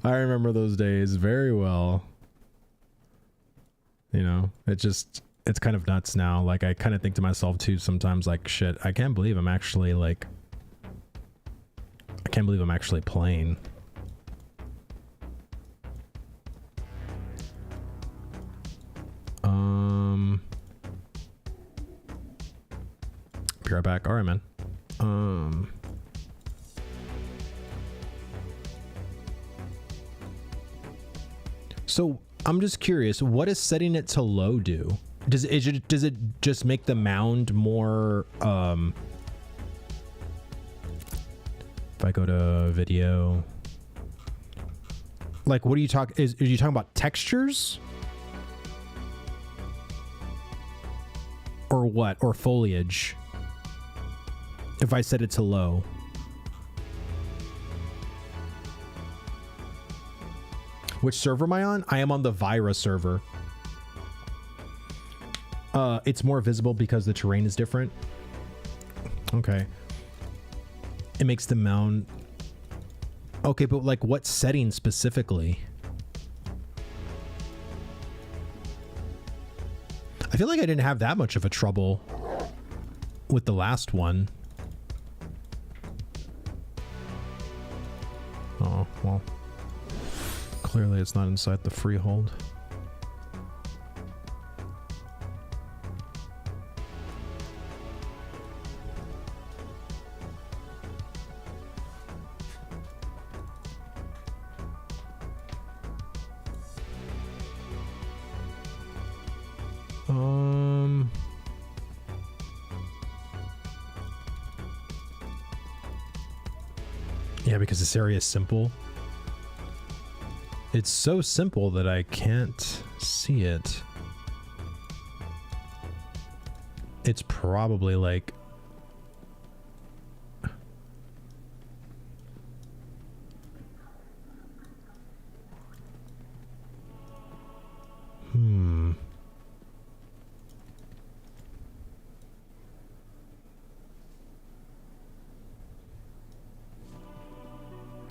I remember those days very well. You know, it's kind of nuts now. Like, I kind of think to myself too sometimes, like, shit, I can't believe I'm actually playing. Be right back. All right, man. So I'm just curious, what does setting it to low do? Does it just make the mound more, if I go to video, like, what are you talking, are you talking about textures? Or what? Or foliage? If I set it to low. Which server am I on? I am on the Vira server. It's more visible because the terrain is different. Okay. It makes the mound... Okay, but like what setting specifically? I feel like I didn't have that much of a trouble with the last one. Oh, well. Clearly it's not inside the freehold. Yeah, because this area is simple. It's so simple that I can't see it. It's probably like...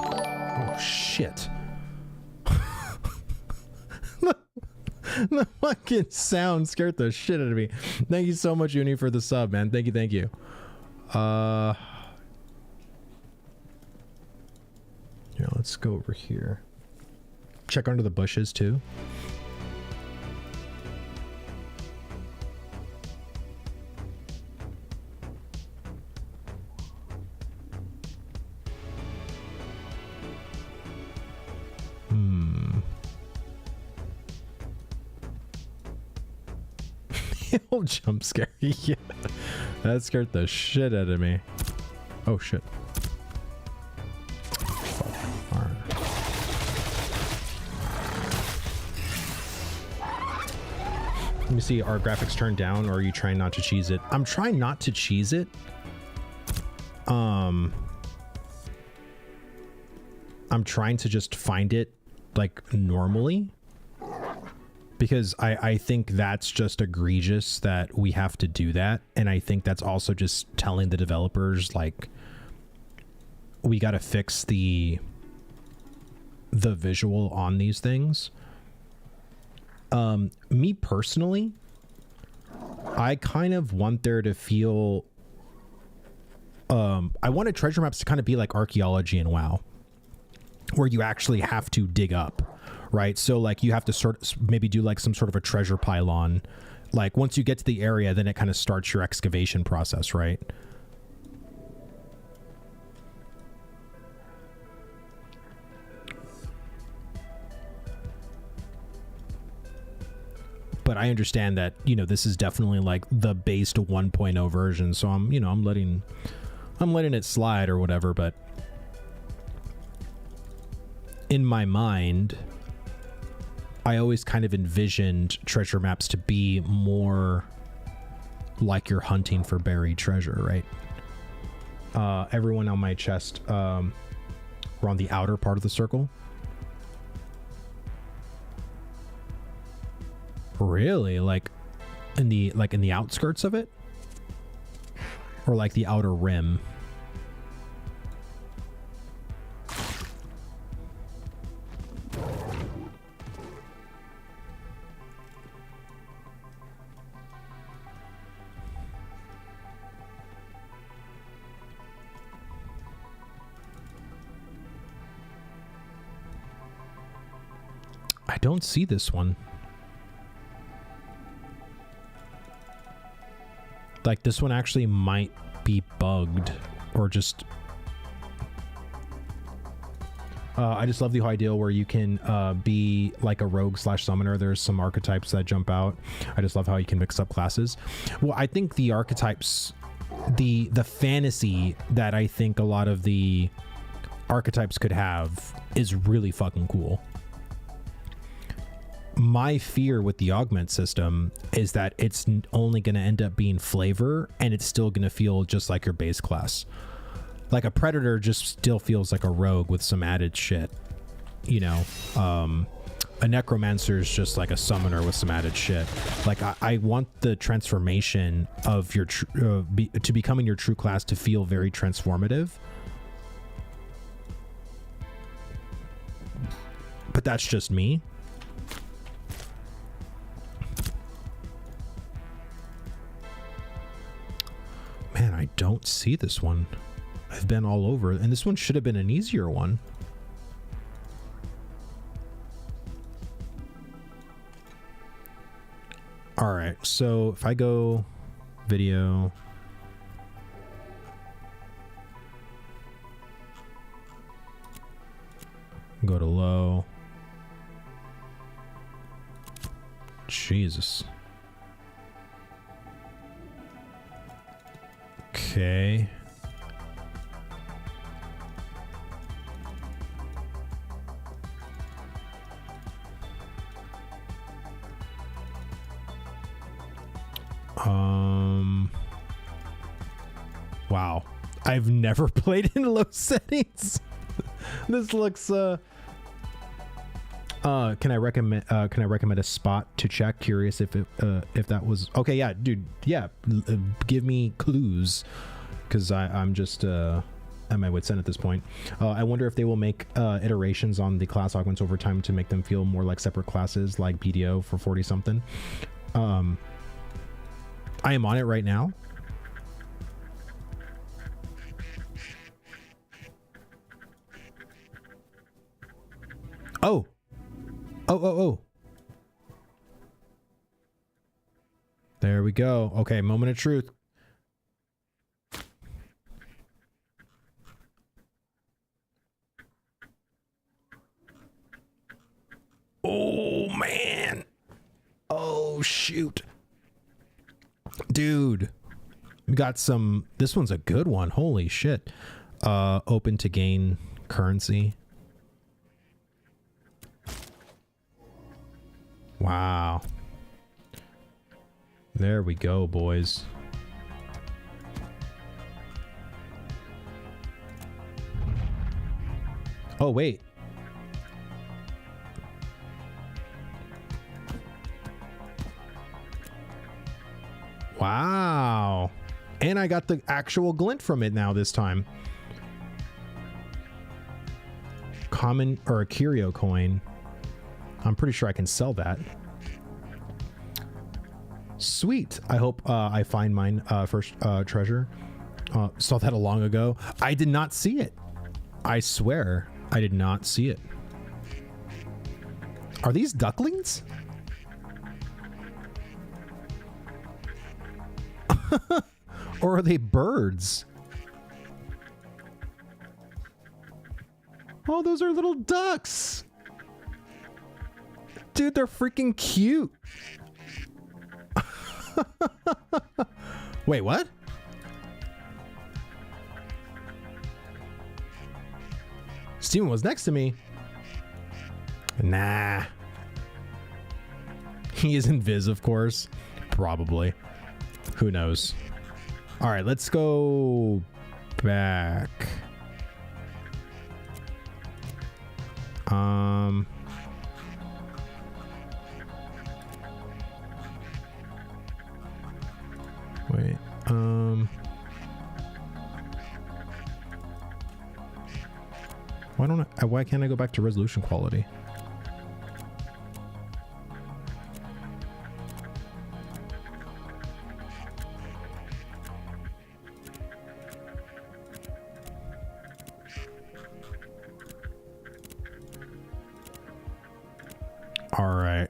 Oh, shit. The fucking sound scared the shit out of me. Thank you so much, Uni, for the sub, man. Thank you, thank you. Yeah, let's go over here. Check under the bushes, too. Old jump scare. Yeah, that scared the shit out of me. Oh shit. Let me see, are graphics turned down or are you trying not to cheese it? I'm trying not to cheese it. I'm trying to just find it like normally. Because I think that's just egregious that we have to do that. And I think that's also just telling the developers, like, we got to fix the visual on these things. Me personally, I kind of want there to feel... I wanted treasure maps to kind of be like archaeology in WoW, where you actually have to dig up. Right, so like you have to maybe do like some sort of a treasure pylon. Like once you get to the area, then it kind of starts your excavation process, right? But I understand that, you know, this is definitely like the base to 1.0 version, so I'm letting it slide or whatever. But in my mind, I always kind of envisioned treasure maps to be more like you're hunting for buried treasure, right? Everyone on my chest, we're on the outer part of the circle. Really? Like in the outskirts of it? Or like the outer rim? I don't see this one. Like this one actually might be bugged or just... I just love the whole idea where you can be like a rogue / summoner. There's some archetypes that jump out. I just love how you can mix up classes. Well, I think the archetypes, the fantasy that I think a lot of the archetypes could have is really fucking cool. My fear with the augment system is that it's only going to end up being flavor and it's still going to feel just like your base class. Like a predator just still feels like a rogue with some added shit, you know. A necromancer is just like a summoner with some added shit. Like I want the transformation of your to becoming your true class to feel very transformative. But that's just me. Man, I don't see this one. I've been all over, and this one should have been an easier one. All right, so if I go video, go to low. Jesus. Okay. Wow. I've never played in low settings. This looks can I recommend a spot to check? Curious if that was okay. Yeah, dude. Yeah, give me clues, because I'm just at my wit's end at this point. I wonder if they will make iterations on the class augments over time to make them feel more like separate classes, like BDO for 40 something. I am on it right now. Oh. Oh. There we go. Okay, moment of truth. Oh, man. Oh, shoot. Dude. We got some... This one's a good one. Holy shit. Open to gain currency. Wow. There we go, boys. Oh, wait. Wow. And I got the actual glint from it now this time. Common or a curio coin. I'm pretty sure I can sell that. Sweet. I hope I find mine first treasure. Saw that a long ago. I did not see it. I swear I did not see it. Are these ducklings? Or are they birds? Oh, those are little ducks. Dude, they're freaking cute. Wait, what? Steven was next to me. Nah. He is invis, of course. Probably. Who knows? All right, let's go back. Wait, why can't I go back to resolution quality? All right.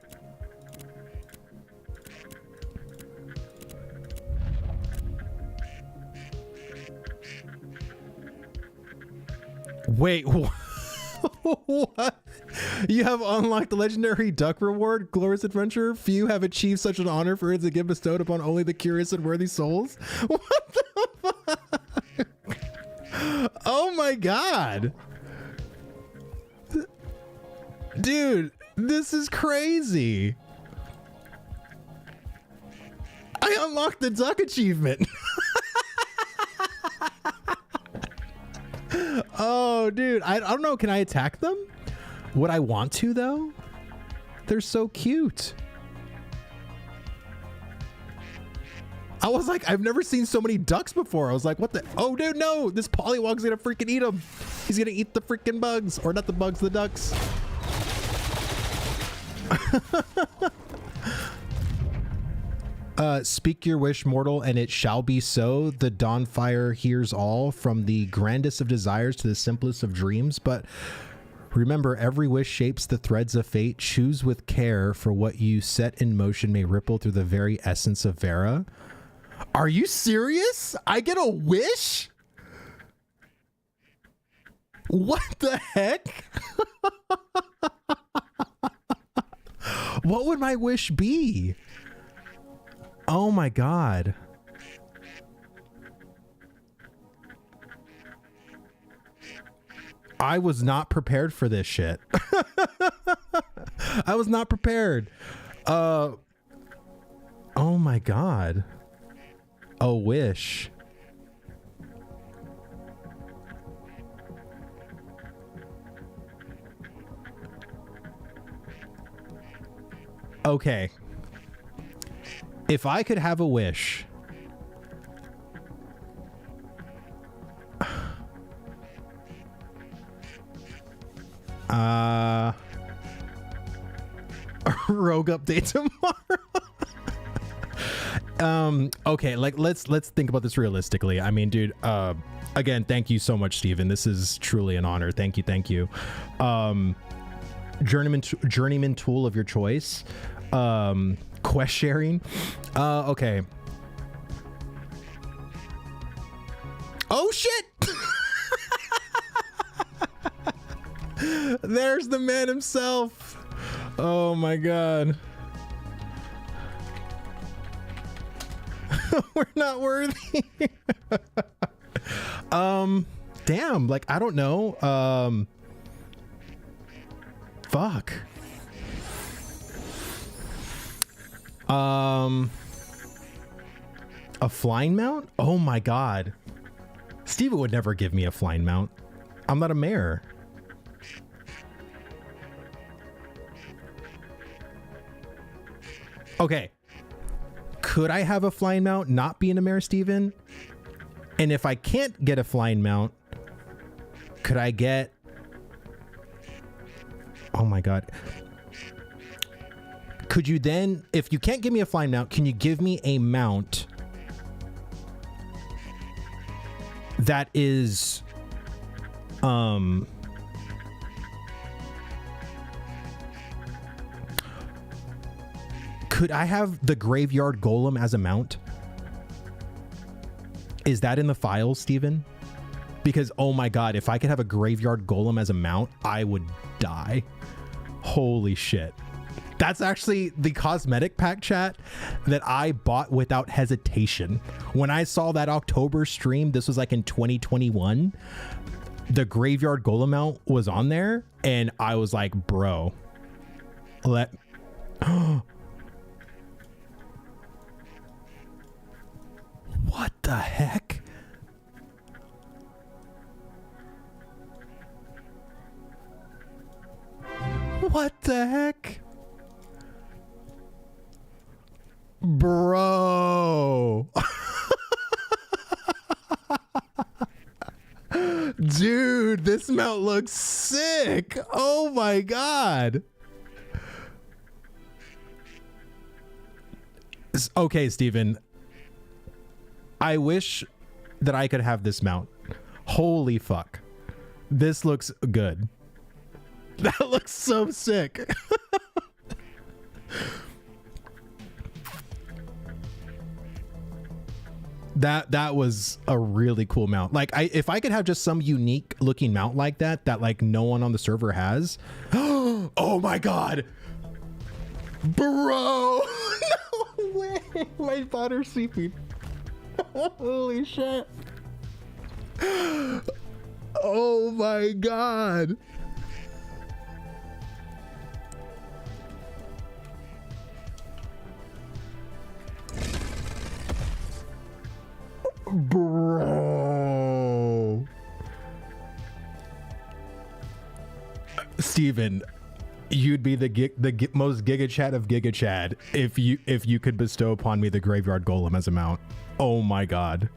Wait, what? You have unlocked the legendary duck reward, glorious adventure. Few have achieved such an honor, for it is a gift bestowed upon only the curious and worthy souls. What the fuck? Oh my god. Dude, this is crazy. I unlocked the duck achievement. Oh, dude. I don't know. Can I attack them? Would I want to, though? They're so cute. I was like, I've never seen so many ducks before. I was like, what the? Oh, dude, no. This pollywog's gonna freaking eat them. He's gonna eat the freaking bugs. Or not the bugs, the ducks. Speak your wish, mortal, and it shall be so. The dawnfire hears all, from the grandest of desires to the simplest of dreams. But Remember, every wish shapes the threads of fate. Choose with care, for what you set in motion may ripple through the very essence of Vera. Are you serious? I get a wish? What the heck? What would my wish be? Oh my God. I was not prepared for this shit. I was not prepared. Oh my God. A wish. Okay. If I could have a wish. Rogue update tomorrow. Okay, like let's think about this realistically. I mean, dude, again, thank you so much, Steven. This is truly an honor. Thank you. Journeyman tool of your choice. Quest sharing. Okay. Oh shit. There's the man himself. Oh my God. We're not worthy. Damn, like I don't know. Fuck. A flying mount? Oh my God. Steven would never give me a flying mount. I'm not a mayor. Okay. Could I have a flying mount not being a mayor, Steven? And if I can't get a flying mount, could I get... Oh my God. Could you then, if you can't give me a flying mount, can you give me a mount that is, could I have the graveyard golem as a mount? Is that in the files, Steven? Because, oh my God, if I could have a graveyard golem as a mount, I would die. Holy shit. That's actually the cosmetic pack, chat, that I bought without hesitation. When I saw that October stream, this was like in 2021, the graveyard golem mount was on there, and I was like, bro, what the heck? What the heck? Bro. Dude, this mount looks sick. Oh my God. Okay, Steven. I wish that I could have this mount. Holy fuck. This looks good. That looks so sick. That was a really cool mount. Like if I could have just some unique looking mount like that like no one on the server has. Oh my God. Bro. No way. My daughter's sleeping. Holy shit. Oh my God. Bro. Steven, you'd be the most Giga Chad of Giga Chad if you could bestow upon me the graveyard golem as a mount. Oh my God.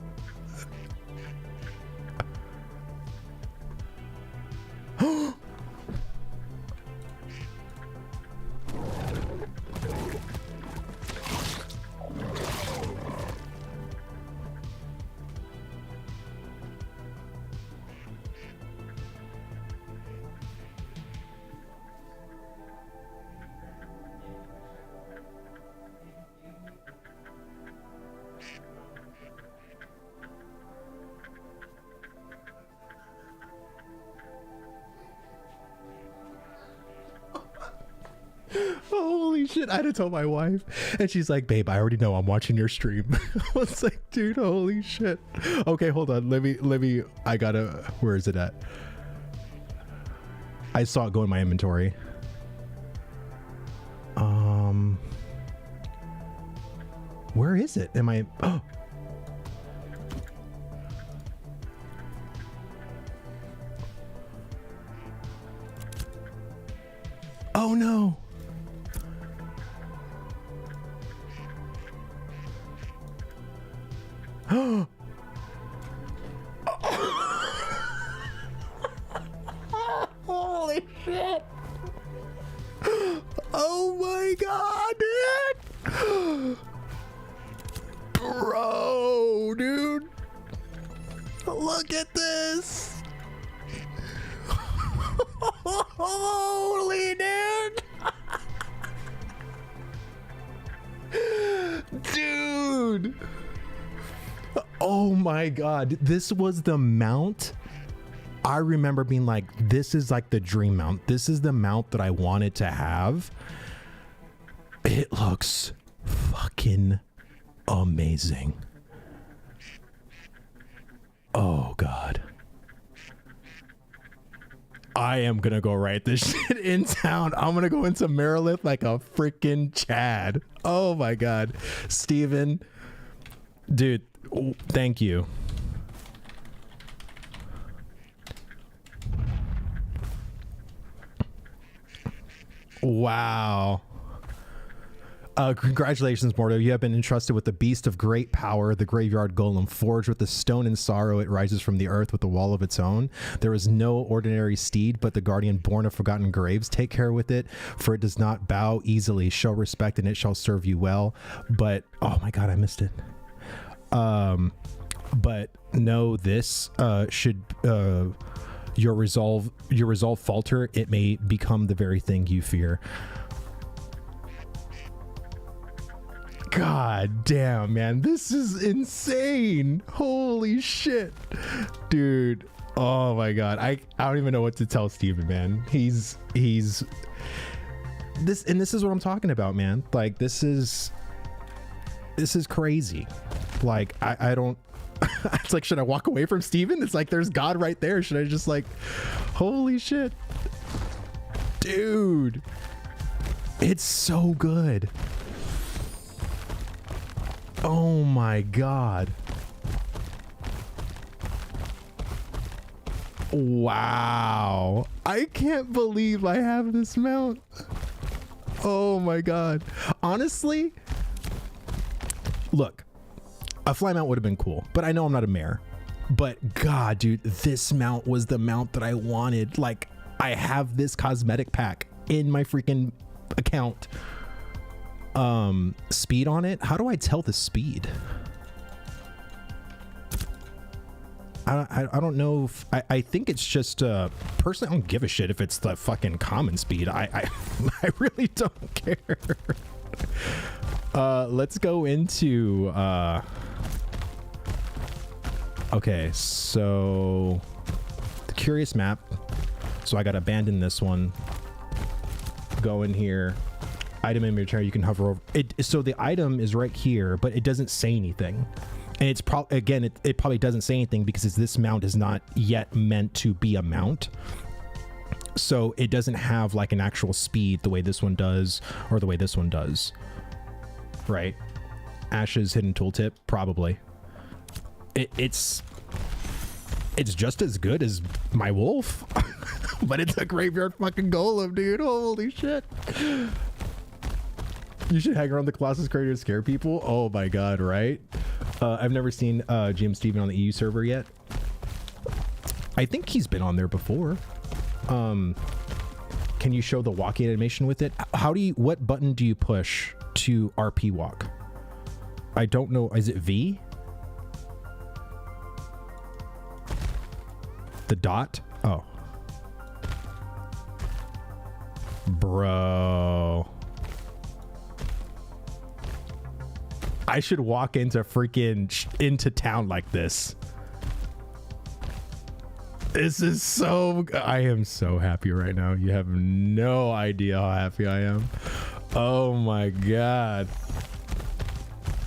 shit. I had to tell my wife, and she's like, babe, I already know I'm watching your stream. I was like, dude, holy shit. Okay, hold on. Let me, I gotta, where is it at? I saw it go in my inventory. Where is it? Am I, oh. Oh no. Holy shit. Oh my god, dude. Bro, dude. Look at this. Holy dude. Dude. Oh my god. This was the mount. I remember being like, this is like the dream mount. This is the mount that I wanted to have. It looks fucking amazing. Oh god. I am gonna go write this shit in town. I'm gonna go into Maryland like a freaking Chad. Oh my god. Steven, dude, thank you. Wow. Congratulations, Mordo. You have been entrusted with the beast of great power, the graveyard golem, forged with the stone and sorrow. It rises from the earth with a wall of its own. There is no ordinary steed, but the guardian born of forgotten graves. Take care with it, for it does not bow easily. Show respect, and it shall serve you well. But, oh my god, I missed it. But no, this should your resolve falter. It may become the very thing you fear. God damn, man, this is insane. Holy shit, dude. Oh my god, I don't even know what to tell Steven, man. He's this, and this is what I'm talking about, man. Like, this is crazy. Like, I don't it's like, should I walk away from Steven? It's like, there's God right there. Should I just, like, holy shit, dude, it's so good. Oh my god. Wow. I can't believe I have this mount. Oh my god. Honestly, look, a fly mount would have been cool, but I know I'm not a mayor. But god, dude, this mount was the mount that I wanted. Like, I have this cosmetic pack in my freaking account. Speed on it. How do I tell the speed? I don't know if I think it's just personally, I don't give a shit if it's the fucking common speed. I really don't care. Let's go into okay, so the curious map. So I gotta abandon this one, go in here. Item inventory, you can hover over it. So the item is right here, but it doesn't say anything. And it's probably, again, it probably doesn't say anything because this mount is not yet meant to be a mount. So it doesn't have like an actual speed the way this one does, or the way this one does. Right? Ash's hidden tooltip, probably. It's just as good as my wolf, but it's a graveyard fucking golem, dude. Holy shit. You should hang around the Colossus crater to scare people. Oh my god, right? I've never seen GM Steven on the EU server yet. I think he's been on there before. Can you show the walking animation with it? How do you, what button do you push to RP walk? I don't know. Is it V? The dot? Oh. Bro. I should walk into into town like this. This is so, I am so happy right now. You have no idea how happy I am. Oh my god.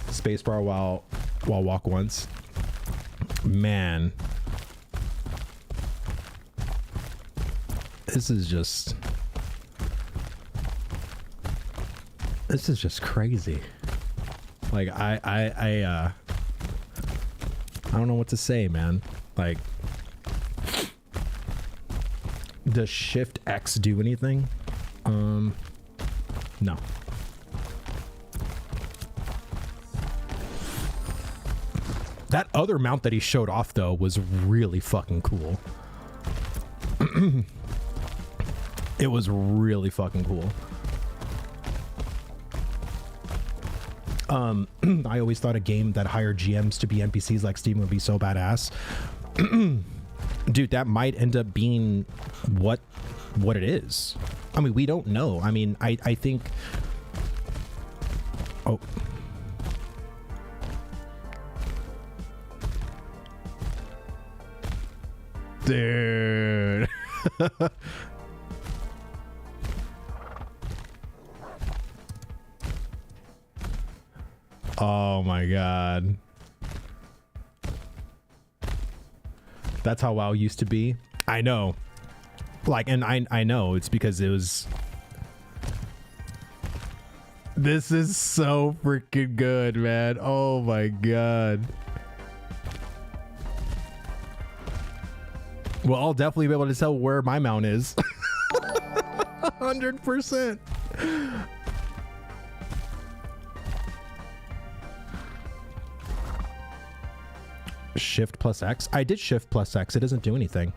Spacebar while walk once. Man. This is just crazy. Like I don't know what to say, man. Like, does Shift X do anything? No. That other mount that he showed off though was really fucking cool. It was really fucking cool. I always thought a game that hired GMs to be NPCs like Steam would be so badass. Dude, that might end up being what it is. I mean, we don't know. I mean, I think... Oh. Dude. Oh my god. That's how WoW used to be. I know. Like, and I know it's because it was... This is so freaking good, man. Oh my god. Well, I'll definitely be able to tell where my mount is. 100%. Shift plus X? I did Shift plus X. It doesn't do anything.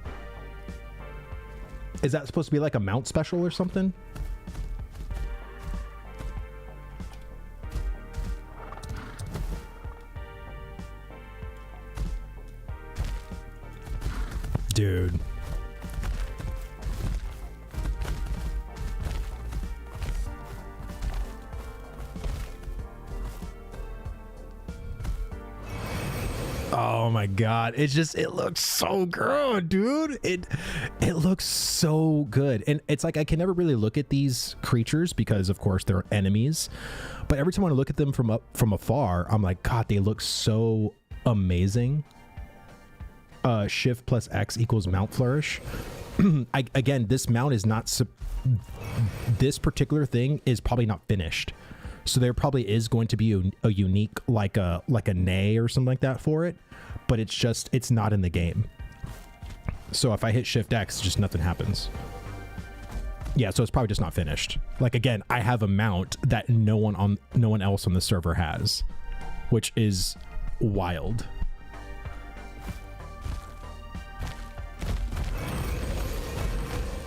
Is that supposed to be like a mount special or something? Dude. Oh my god, it looks so good, dude. It looks so good. And it's like I can never really look at these creatures because of course they're enemies, but every time I look at them from afar, I'm like, god, they look so amazing. Shift plus X equals mount flourish. Again, this mount is not this particular thing is probably not finished, so there probably is going to be a unique like a nay or something like that for it, but it's not in the game. So if I hit Shift X, just nothing happens. Yeah, so it's probably just not finished. Like, again, I have a mount that no one else on the server has, which is wild.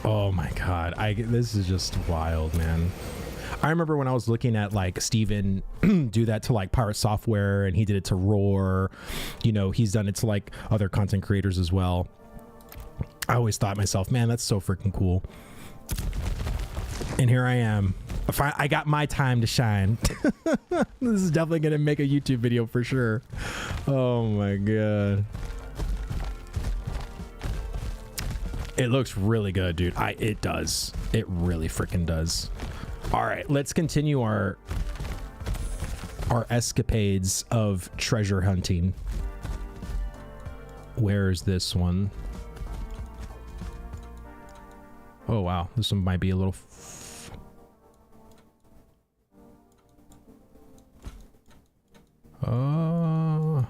Oh my god, this is just wild, man. I remember when I was looking at like Steven do that to like Pirate Software, and he did it to Roar. You know, he's done it to like other content creators as well. I always thought to myself, man, that's so freaking cool. And here I am. I got my time to shine. This is definitely gonna make a YouTube video for sure. Oh my god. It looks really good, dude. It does. It really freaking does. All right, let's continue our escapades of treasure hunting. Where's this one? Oh wow, this one might be a little oh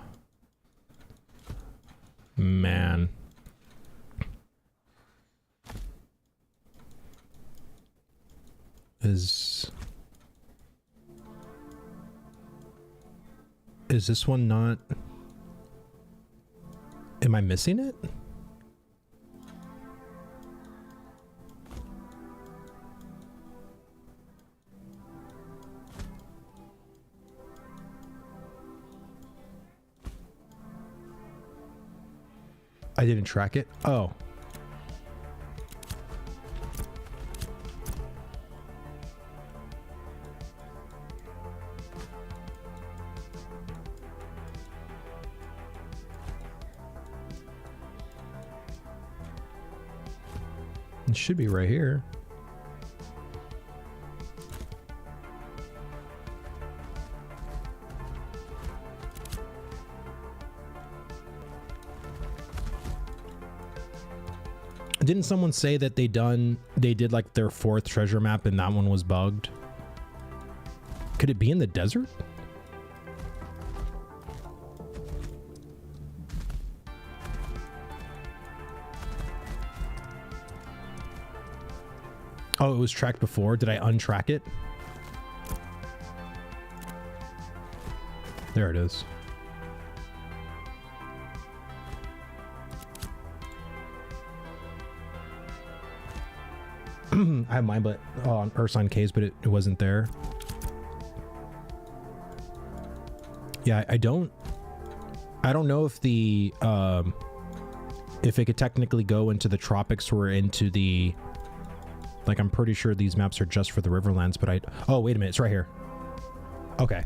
man. Is this one not? Am I missing it? I didn't track it. Oh. It should be right here. Didn't someone say that they did like their 4th treasure map and that one was bugged? Could it be in the desert? Oh, it was tracked before. Did I untrack it? There it is. I have mine, but on Urson Caves, but it wasn't there. Yeah, I don't know if the if it could technically go into the tropics or into the, like, I'm pretty sure these maps are just for the Riverlands, but oh, wait a minute, it's right here. Okay.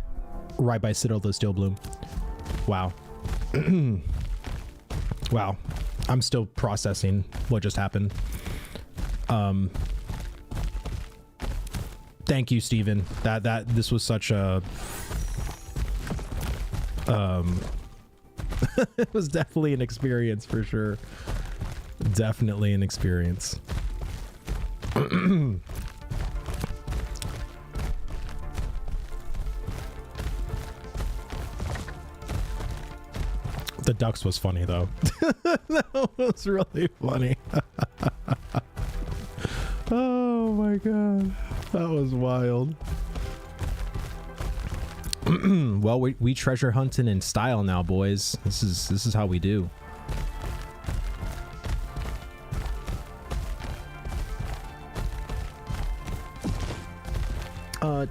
Right by Citadel of Steel Bloom. Wow. Wow. I'm still processing what just happened. Thank you, Steven. This was such a it was definitely an experience for sure. Definitely an experience. The ducks was funny though. That was really funny. Oh my god, that was wild. Well, we treasure hunting in style now, boys. This is how we do.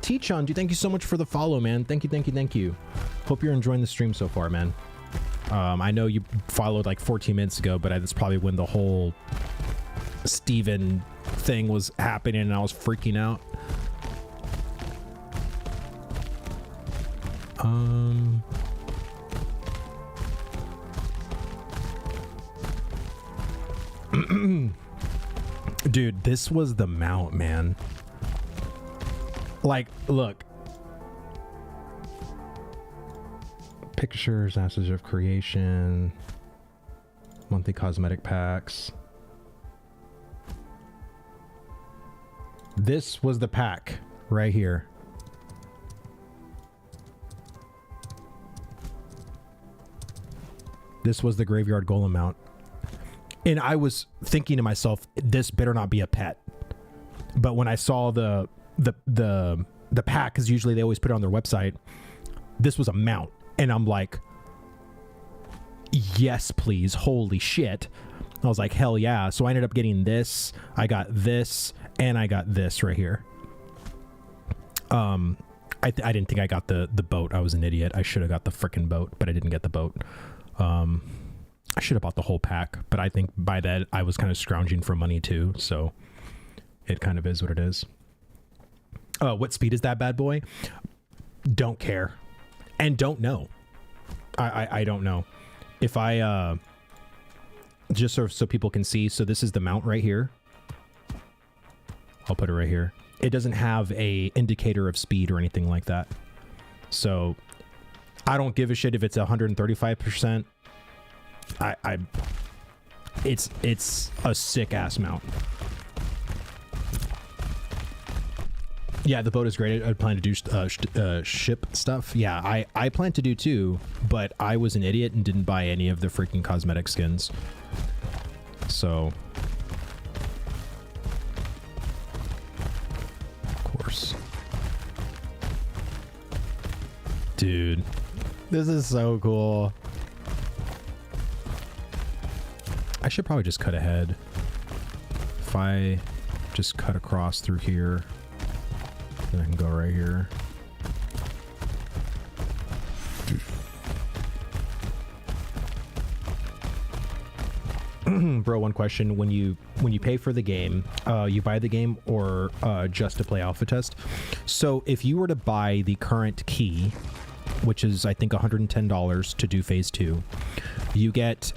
T-Chun, thank you so much for the follow, man. Thank you. Hope you're enjoying the stream so far, man. I know you followed like 14 minutes ago, but that's probably when the whole Steven thing was happening and I was freaking out. Dude, this was the mount, man. Like, look. Pictures, Ashes of Creation, monthly cosmetic packs. This was the pack right here. This was the Graveyard Golem mount. And I was thinking to myself, this better not be a pet. But when I saw the pack, because usually they always put it on their website, this was a mount. And I'm like, yes, please. Holy shit. I was like, hell yeah. So I ended up getting this. I got this, and I got this right here. I didn't think I got the boat. I was an idiot. I should have got the frickin' boat, but I didn't get the boat. I should have bought the whole pack, but I think by that I was kind of scrounging for money too. So it kind of is what it is. What speed is that bad boy? Don't care. And don't know. I don't know. If I just so people can see, so this is the mount right here. I'll put it right here. It doesn't have a indicator of speed or anything like that. So I don't give a shit if it's 135%. It's a sick ass mount. Yeah, the boat is great. I plan to do ship stuff. Yeah, I plan to do too, but I was an idiot and didn't buy any of the freaking cosmetic skins. So, of course. Dude, this is so cool. I should probably just cut ahead. If I just cut across through here, then I can go right here. Bro, one question. When you pay for the game, you buy the game or just to play alpha test? So if you were to buy the current key, which is I think $110 to do phase 2, you get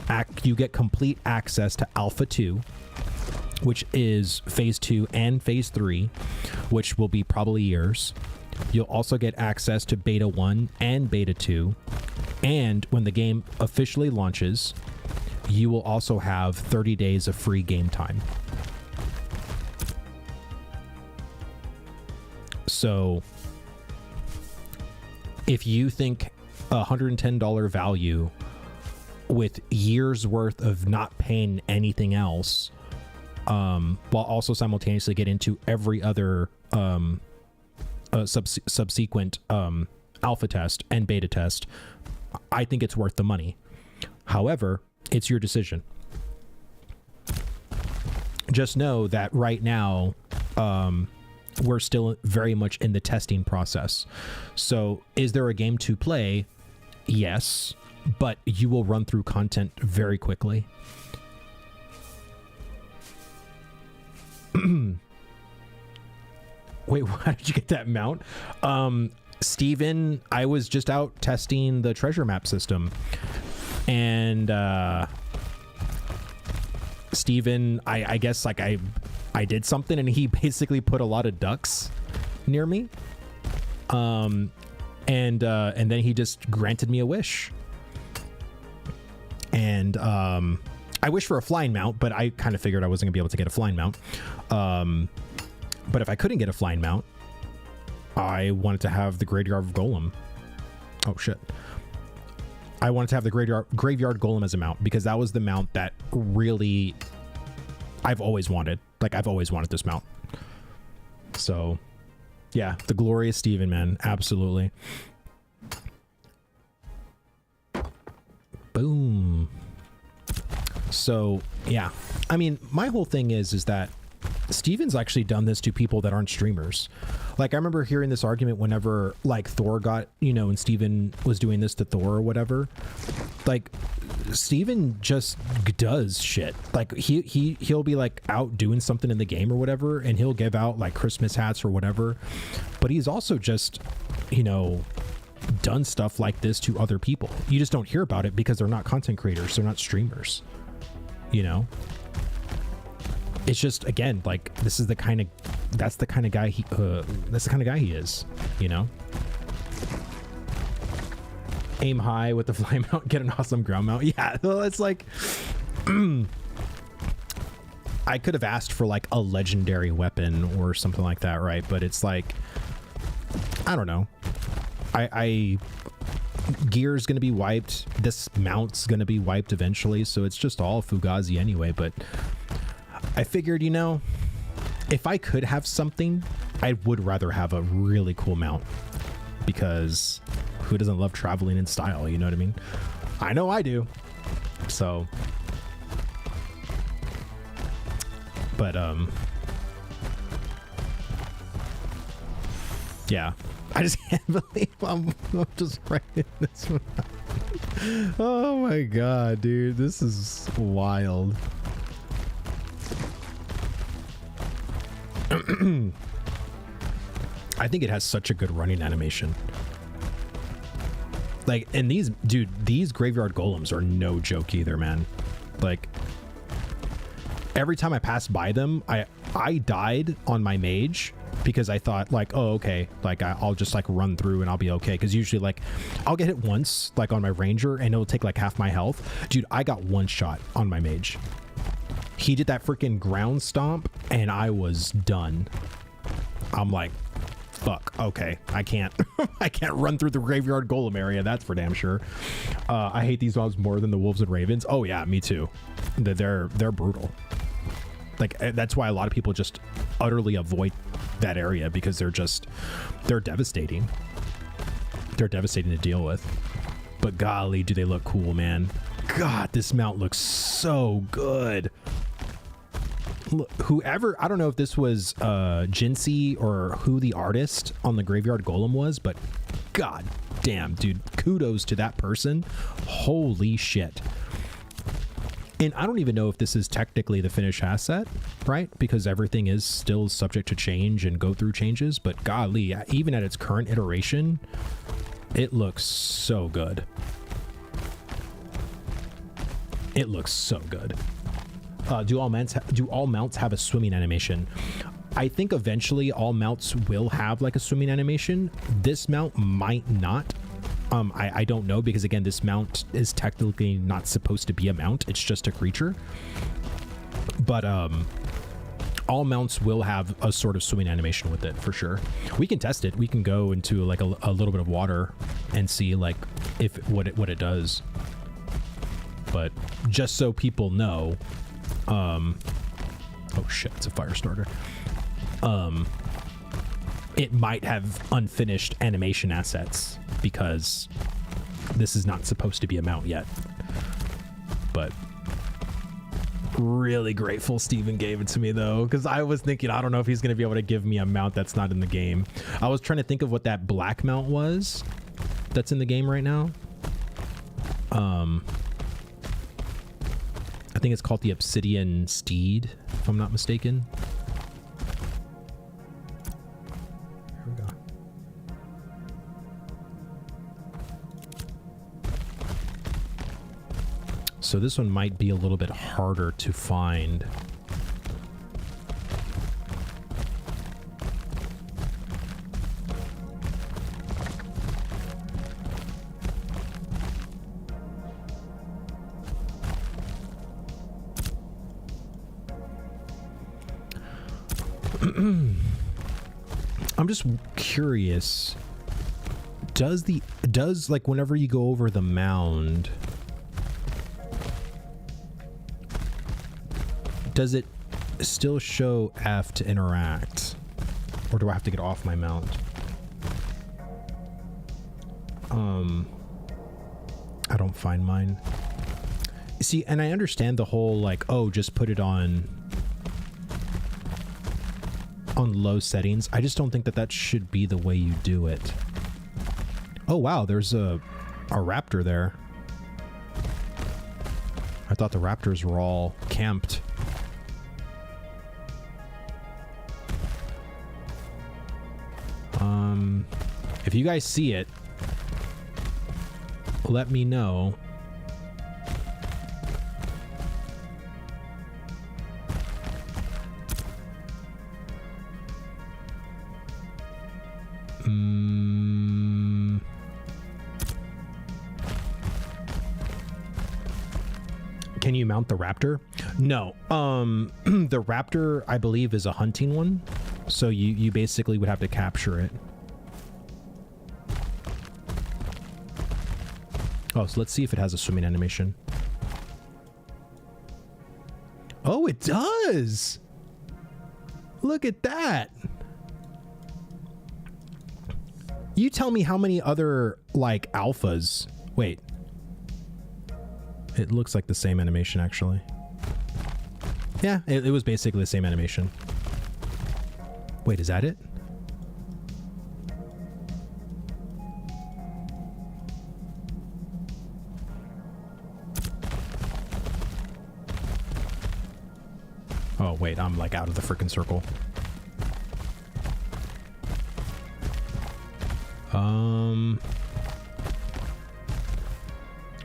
complete access to alpha 2, which is phase 2 and phase 3, which will be probably years. You'll also get access to beta 1 and beta 2, and when the game officially launches, you will also have 30 days of free game time. So if you think $110 value with years worth of not paying anything else, while also simultaneously get into every other subsequent alpha test and beta test, I think it's worth the money. However, it's your decision. Just know that right now, we're still very much in the testing process. So is there a game to play? Yes, but you will run through content very quickly. Wait, how did you get that mount? Steven, I was just out testing the treasure map system, and Steven, I guess like I did something and he basically put a lot of ducks near me. And then he just granted me a wish. And I wished for a flying mount, but I kind of figured I wasn't gonna be able to get a flying mount. But if I couldn't get a flying mount, I wanted to have the graveyard golem. Oh shit. I wanted to have the graveyard golem as a mount because that was the mount that really I've always wanted. Like, I've always wanted this mount. So yeah, the glorious Steven, man. Absolutely. Boom. So yeah, I mean, my whole thing is that Steven's actually done this to people that aren't streamers. Like, I remember hearing this argument whenever like Thor got, you know, and Steven was doing this to Thor or whatever. Like, Steven just does shit. Like, he'll be like out doing something in the game or whatever, and he'll give out like Christmas hats or whatever. But he's also just, you know, done stuff like this to other people. You just don't hear about it because they're not content creators, they're not streamers, you know. It's just, again, like, this is the kind of, that's the kind of guy he is, you know. Aim high with the fly mount, get an awesome ground mount. Yeah, well, it's like I could have asked for like a legendary weapon or something like that, right? But it's like, I don't know. I gear's gonna be wiped. This mount's gonna be wiped eventually, so it's just all Fugazi anyway. But I figured, you know, if I could have something, I would rather have a really cool mount, because who doesn't love traveling in style? You know what I mean? I know I do. So, but yeah, I just can't believe I'm just writing this one. Oh my god, dude, this is wild. I think it has such a good running animation. Like, and these, dude, these graveyard golems are no joke either, man. Like, every time I passed by them, I died on my mage because I thought like, oh, okay, like I'll just like run through and I'll be okay. Because usually like I'll get hit once like on my ranger and it'll take like half my health. Dude, I got one shot on my mage. He did that freaking ground stomp and I was done. I'm like, fuck, okay, I can't I can't run through the graveyard golem area, that's for damn sure. I hate these mobs more than the wolves and ravens. Oh yeah, me too. They're brutal. Like, that's why a lot of people just utterly avoid that area, because they're devastating. They're devastating to deal with. But golly, do they look cool, man. God, this mount looks so good. Look, whoever, I don't know if this was Jinsey or who the artist on the graveyard golem was, but god damn, dude, kudos to that person. Holy shit. And I don't even know if this is technically the finished asset, right? Because everything is still subject to change and go through changes, but golly, even at its current iteration, it looks so good. It looks so good. Do all mounts have a swimming animation? I think eventually all mounts will have like a swimming animation. This mount might not. I don't know, because again, this mount is technically not supposed to be a mount. It's just a creature. But all mounts will have a sort of swimming animation with it for sure. We can test it. We can go into like a little bit of water and see like if what it does. But just so people know, oh shit, it's a fire starter. It might have unfinished animation assets because this is not supposed to be a mount yet. But really grateful Steven gave it to me though, because I was thinking, I don't know if he's going to be able to give me a mount that's not in the game. I was trying to think of what that black mount was that's in the game right now. I think it's called the Obsidian Steed, if I'm not mistaken. Here we go. So this one might be a little bit harder to find. I'm just curious, does like whenever you go over the mound, does it still show F to interact, or do I have to get off my mount? I don't find mine. See, and I understand the whole like, oh, just put it on low settings. I just don't think that should be the way you do it. Oh wow, there's a raptor there. I thought the raptors were all camped. If you guys see it, let me know. Can you mount the raptor? No. The raptor, I believe, is a hunting one. So you basically would have to capture it. Oh, so let's see if it has a swimming animation. Oh, it does! Look at that! You tell me how many other, like, alphas... Wait. It looks like the same animation, actually. Yeah, it was basically the same animation. Wait, is that it? Oh, wait, I'm, like, out of the frickin' circle.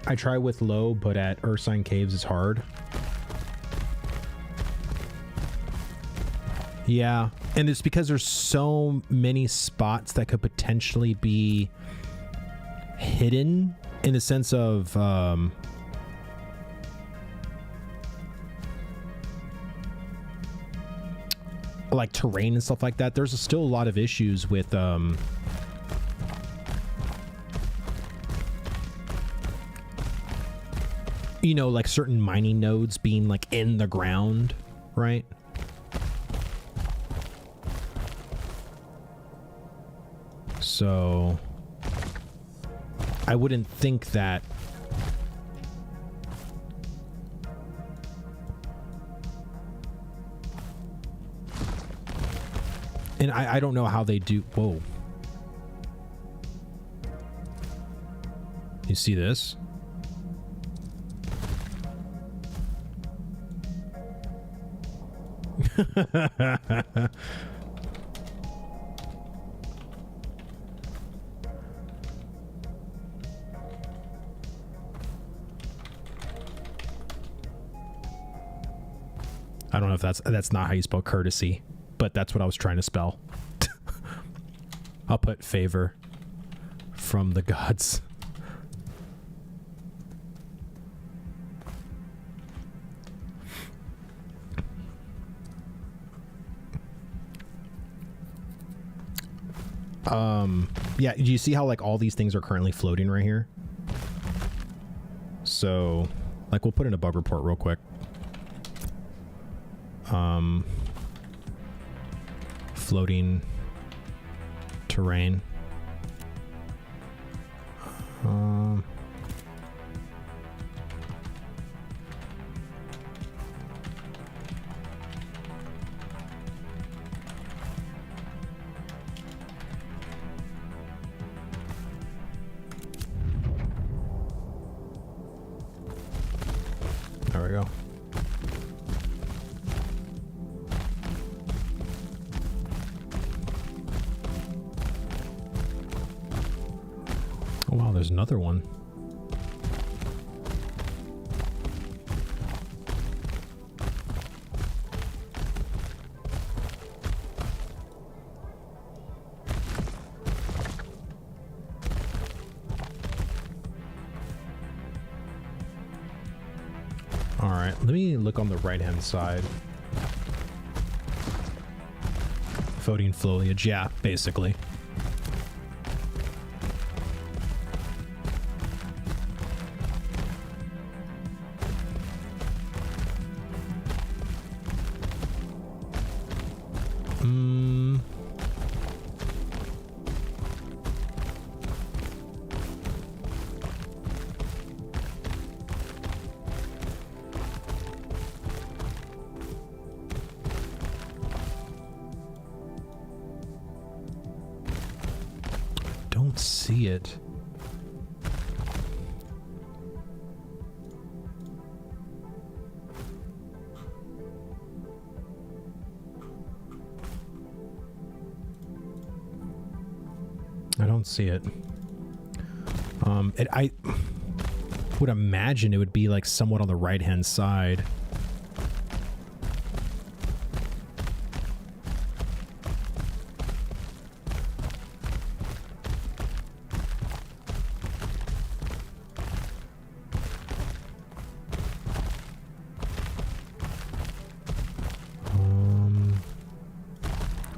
I try with low, but at Ursine Caves it's hard. Yeah, and it's because there's so many spots that could potentially be hidden in the sense of like terrain and stuff like that. There's still a lot of issues with you know, like certain mining nodes being like in the ground, right? So I wouldn't think that and I don't know how they do. Whoa. You see this? I don't know if that's not how you spell courtesy, but that's what I was trying to spell. I'll put favor from the gods. Yeah, do you see how like all these things are currently floating right here? So like we'll put in a bug report real quick. Floating terrain. There we go. Oh wow, there's another one. All right, let me look on the right-hand side. Floating foliage, yeah, basically. Don't see it. I don't see it. I would imagine it would be like somewhat on the right-hand side.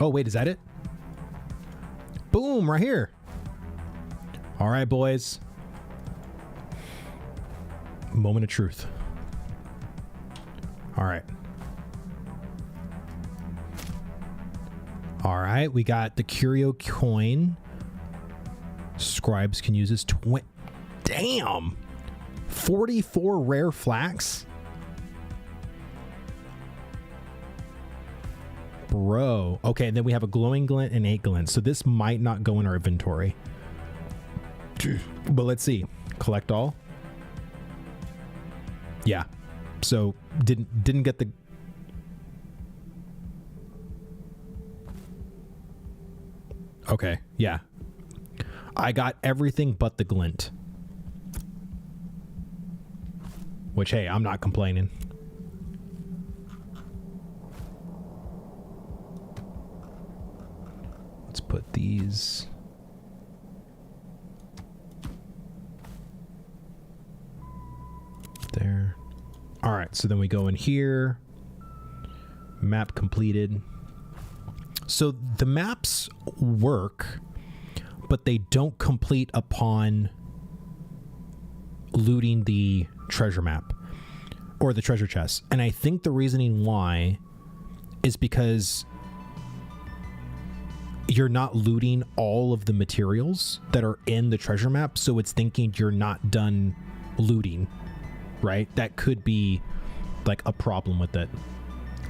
Oh, wait, is that it? Boom, right here. All right, boys. Moment of truth. All right. All right, we got the curio coin. Scribes can use this. Damn. 44 rare flax. Bro. Okay, and then we have a glowing glint and 8 glint. So this might not go in our inventory. But let's see. Collect all. Yeah. So didn't get the... Okay, yeah. I got everything but the glint. Which, hey, I'm not complaining. Let's put these... there. All right, so then we go in here. Map completed. So the maps work, but they don't complete upon looting the treasure map or the treasure chest. And I think the reasoning why is because you're not looting all of the materials that are in the treasure map, so it's thinking you're not done looting, right? That could be like a problem with it.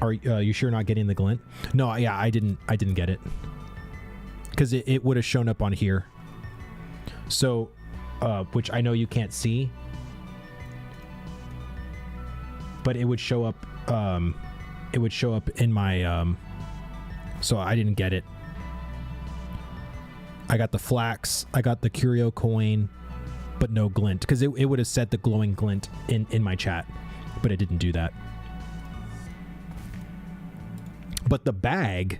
Are you sure not getting the glint? No, yeah, I didn't get it because it would have shown up on here. So, which I know you can't see, but it would show up. It would show up in my. So I didn't get it. I got the flax. I got the curio coin, but no glint because it would have said the glowing glint in my chat, but it didn't do that. But the bag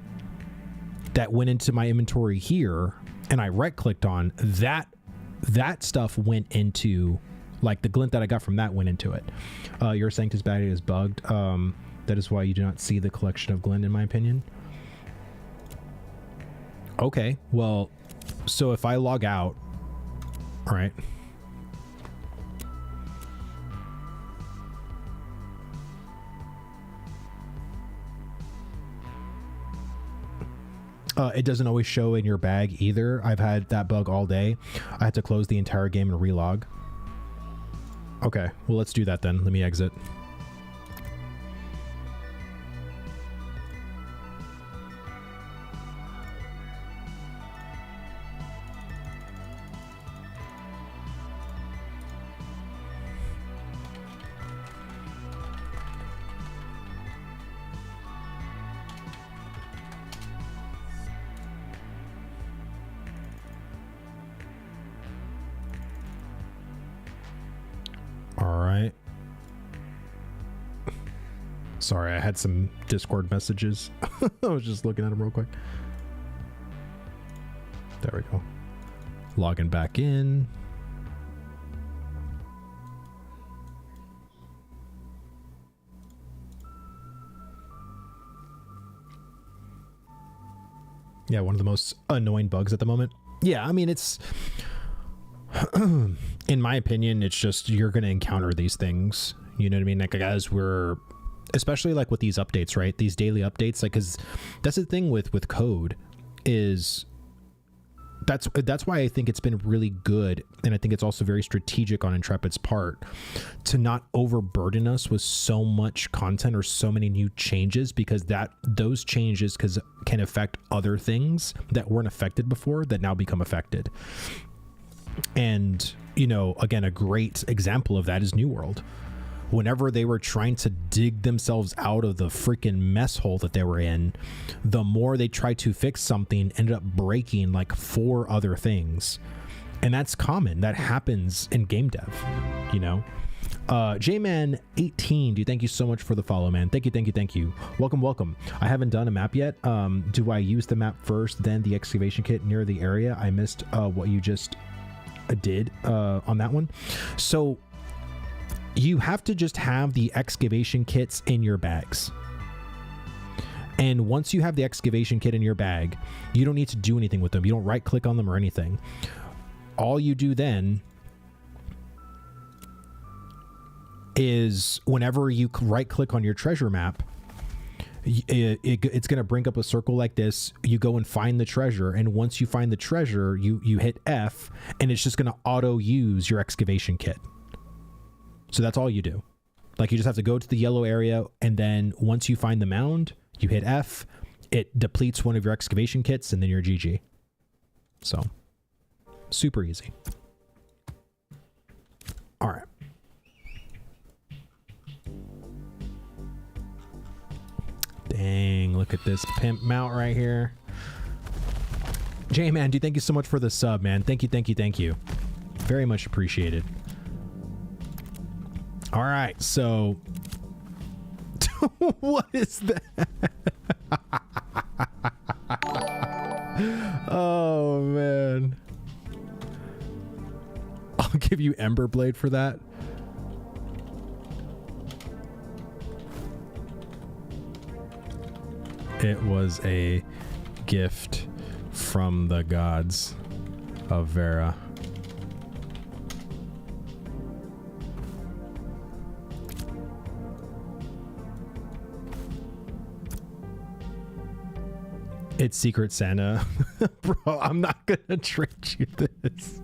that went into my inventory here and I right-clicked on, that stuff went into, like the glint that I got from that went into it. Your Sanctus bag is bugged. That is why you do not see the collection of glint, in my opinion. Okay, well, So if I log out, right? It doesn't always show in your bag either. I've had that bug all day. I had to close the entire game and relog. Okay, well, let's do that then. Let me exit. Sorry, I had some Discord messages. I was just looking at them real quick. There we go. Logging back in. Yeah, one of the most annoying bugs at the moment. Yeah, I mean, it's... in my opinion, it's just you're going to encounter these things. You know what I mean? Like, guys, we're... especially like with these updates, right? These daily updates, like, because that's the thing with code is that's why I think it's been really good, and I think it's also very strategic on Intrepid's part to not overburden us with so much content or so many new changes, because those changes can affect other things that weren't affected before that now become affected. And, you know, again, a great example of that is New World. Whenever they were trying to dig themselves out of the freaking mess hole that they were in, the more they tried to fix something, ended up breaking like 4 other things. And that's common. That happens in game dev, you know? Jman18, dude, thank you so much for the follow, man. Thank you. Welcome. I haven't done a map yet. Do I use the map first, then the excavation kit near the area? I missed what you just did on that one. So you have to just have the excavation kits in your bags. And once you have the excavation kit in your bag, you don't need to do anything with them. You don't right click on them or anything. All you do then is whenever you right click on your treasure map, it's going to bring up a circle like this. You go and find the treasure, and once you find the treasure, you hit F, and it's just going to auto use your excavation kit. So that's all you do. Like, you just have to go to the yellow area, and then once you find the mound, you hit F, it depletes one of your excavation kits, and then you're GG. So, super easy. All right. Dang, look at this pimp mount right here. J-Man, dude, thank you so much for the sub, man. Thank you. Very much appreciated. All right, so what is that? Oh man, I'll give you Ember Blade for that. It was a gift from the gods of Vera. It's Secret Santa. Bro, I'm not gonna trade you this.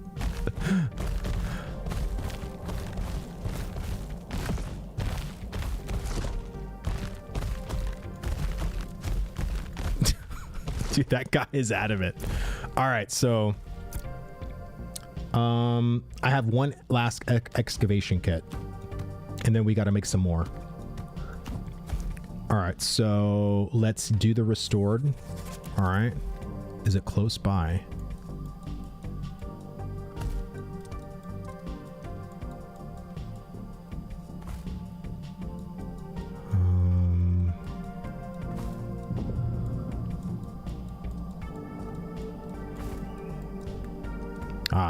Dude, that guy is adamant. All right, so I have one last excavation kit, and then we got to make some more. All right, so let's do the restored. All right, is it close by?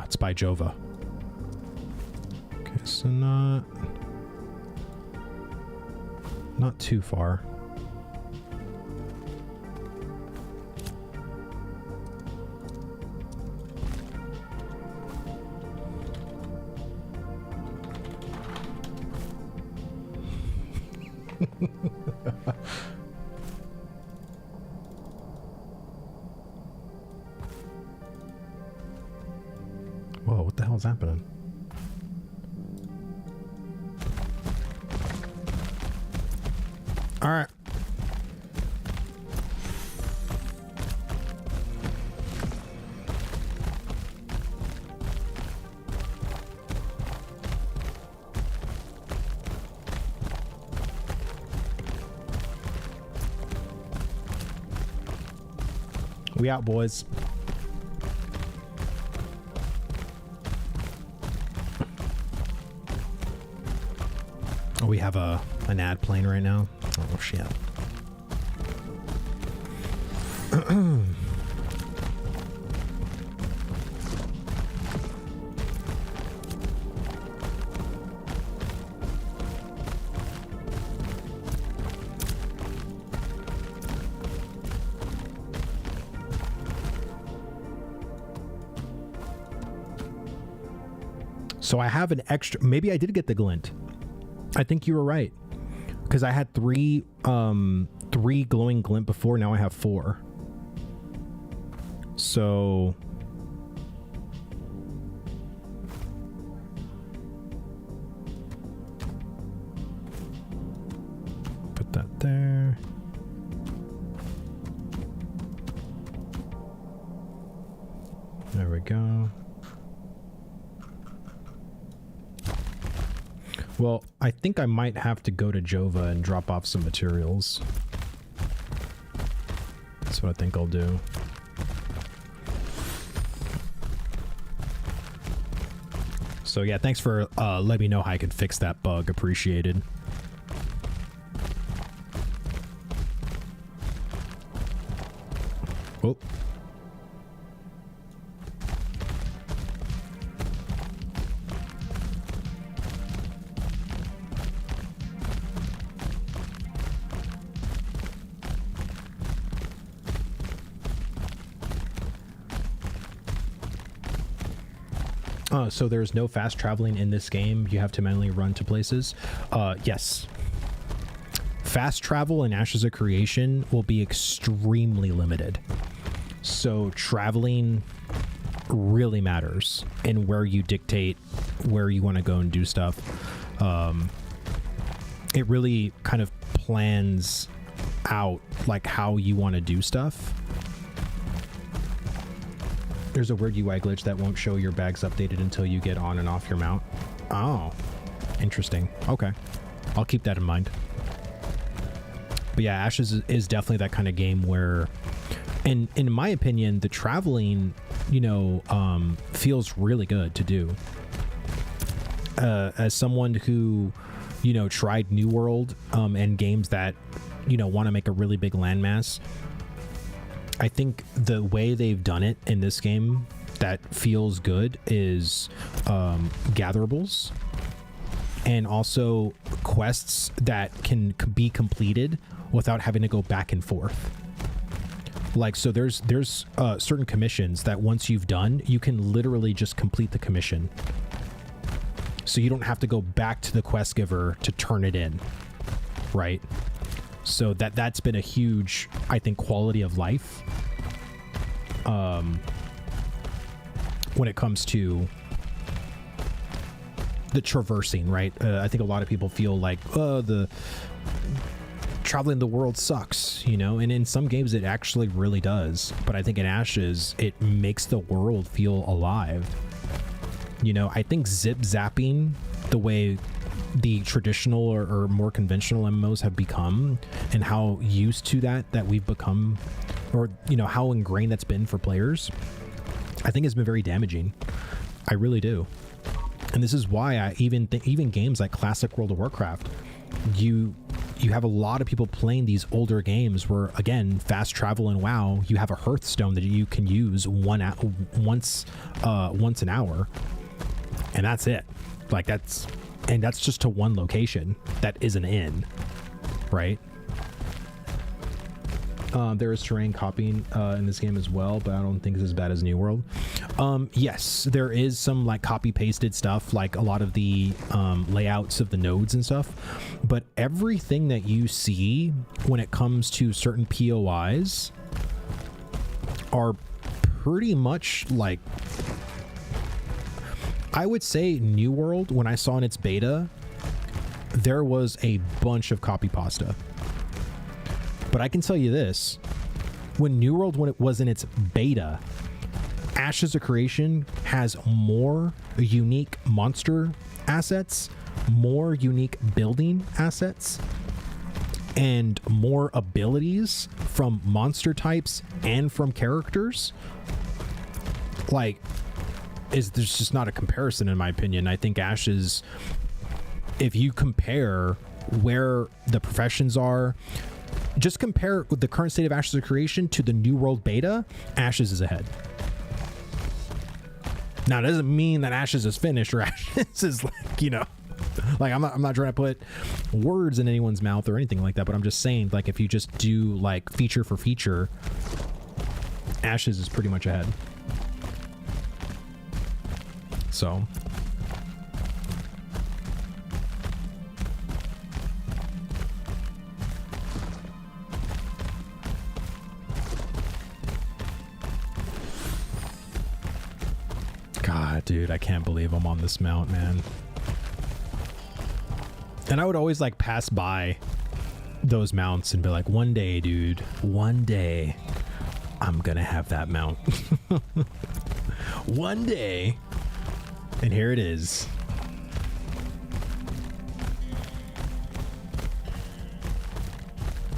It's by Jova. Okay, so not too far. Whoa, what the hell's happening? All right. We out, boys. Oh, we have an ad playing right now. Oh shit. So I have an extra, maybe I did get the glint. I think you were right. Because I had three glowing glint before, now I have 4. So put that there. There we go. Well, I think I might have to go to Jova and drop off some materials. That's what I think I'll do. So yeah, thanks for letting me know how I could fix that bug. Appreciated. Oh. So there's no fast traveling in this game. You have to manually run to places. Yes. Fast travel in Ashes of Creation will be extremely limited. So traveling really matters in where you dictate where you want to go and do stuff. It really kind of plans out like how you want to do stuff. There's a weird UI glitch that won't show your bags updated until you get on and off your mount. Oh, interesting. Okay. I'll keep that in mind. But yeah, Ashes is definitely that kind of game where, in my opinion, the traveling, you know, feels really good to do. As someone who, you know, tried New World and games that, you know, want to make a really big landmass, I think the way they've done it in this game that feels good is gatherables and also quests that can be completed without having to go back and forth. Like, so there's certain commissions that once you've done, you can literally just complete the commission. So you don't have to go back to the quest giver to turn it in, right? So that's been a huge, I think, quality of life when it comes to the traversing, right? I think a lot of people feel like, oh, the traveling the world sucks, you know, and in some games it actually really does. But I think in Ashes, it makes the world feel alive. You know, I think zip zapping the way the traditional or more conventional MMOs have become, and how used to that we've become, or, you know, how ingrained that's been for players, I think has been very damaging. I really do. And this is why I even games like classic World of Warcraft, you have a lot of people playing these older games where, again, fast travel and WoW, you have a Hearthstone that you can use once an hour, and that's it. Like, that's just to one location that is an inn, right? There is terrain copying in this game as well, but I don't think it's as bad as New World. Yes, there is some like copy pasted stuff, like a lot of the layouts of the nodes and stuff, but everything that you see when it comes to certain POIs are pretty much like, I would say New World, when I saw in its beta, there was a bunch of copy pasta. But I can tell you this, when New World, when it was in its beta, Ashes of Creation has more unique monster assets, more unique building assets, and more abilities from monster types and from characters. Like, there's just not a comparison in my opinion. I think Ashes, if you compare where the professions are, just compare the current state of Ashes of Creation to the New World beta, Ashes is ahead. Now, it doesn't mean that Ashes is finished or Ashes is like, you know, like I'm not trying to put words in anyone's mouth or anything like that, but I'm just saying, like, if you just do like feature for feature, Ashes is pretty much ahead. So God, dude, I can't believe I'm on this mount, man. And I would always like pass by those mounts and be like, one day, dude, one day I'm gonna have that mount. One day. And here it is.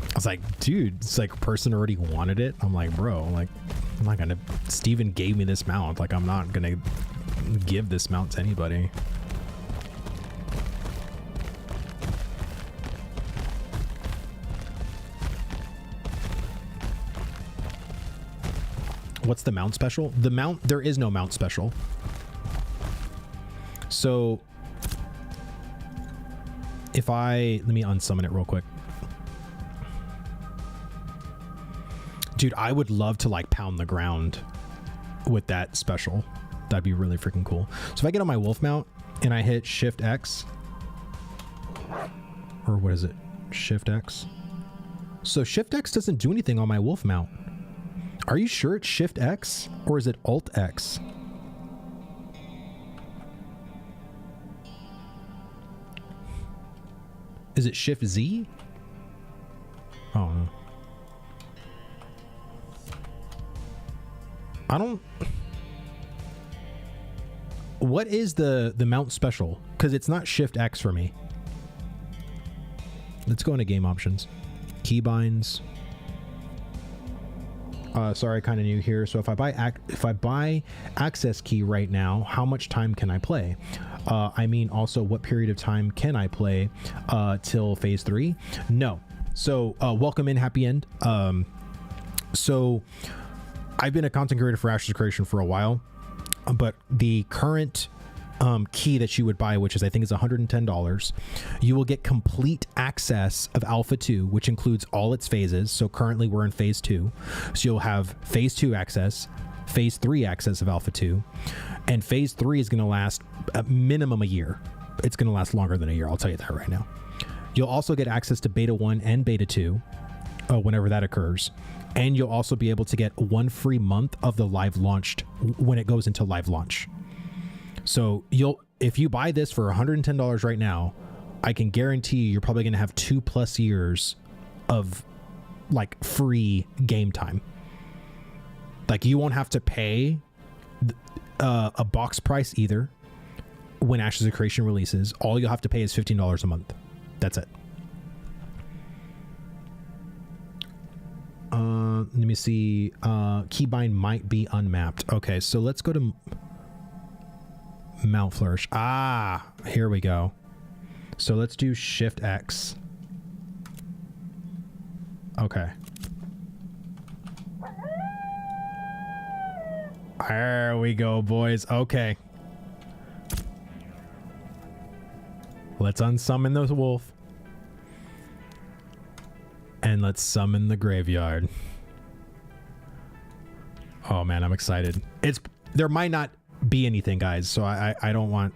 I was like, dude, it's like a person already wanted it. I'm like, bro, like, I'm not gonna, Steven gave me this mount. Like, I'm not gonna give this mount to anybody. What's the mount special? The mount, there is no mount special. So if let me unsummon it real quick. Dude, I would love to like pound the ground with that special. That'd be really freaking cool. So if I get on my wolf mount and I hit Shift X, or what is it? Shift X. So Shift X doesn't do anything on my wolf mount. Are you sure it's Shift X or is it Alt X? Is it Shift Z? Oh no. I don't. What is the mount special? Because it's not Shift X for me. Let's go into game options. Keybinds. Sorry, kind of new here. So if I buy access key right now, how much time can I play? I mean, also, what period of time can I play till phase 3? No. So welcome in, happy end. So I've been a content creator for Ashes of Creation for a while, but the current key that you would buy, which is I think is $110, you will get complete access of Alpha 2, which includes all its phases. So currently we're in phase 2. So you'll have phase 2 access, phase 3 access of Alpha 2, and phase 3 is going to last a minimum a year. It's going to last longer than a year. I'll tell you that right now. You'll also get access to beta 1 and beta 2 whenever that occurs. And you'll also be able to get 1 free month of the live launched when it goes into live launch. So if you buy this for $110 right now, I can guarantee you're probably going to have 2+ years of like free game time. Like, you won't have to pay a box price either when Ashes of Creation releases. All you'll have to pay is $15 a month. That's it. Let me see. Keybind might be unmapped. Okay, so let's go to Mount Flourish. Ah, here we go. So let's do Shift X. Okay. There we go, boys. Okay. Let's unsummon the wolf. And let's summon the graveyard. Oh man, I'm excited. There might not be anything, guys, so I don't want...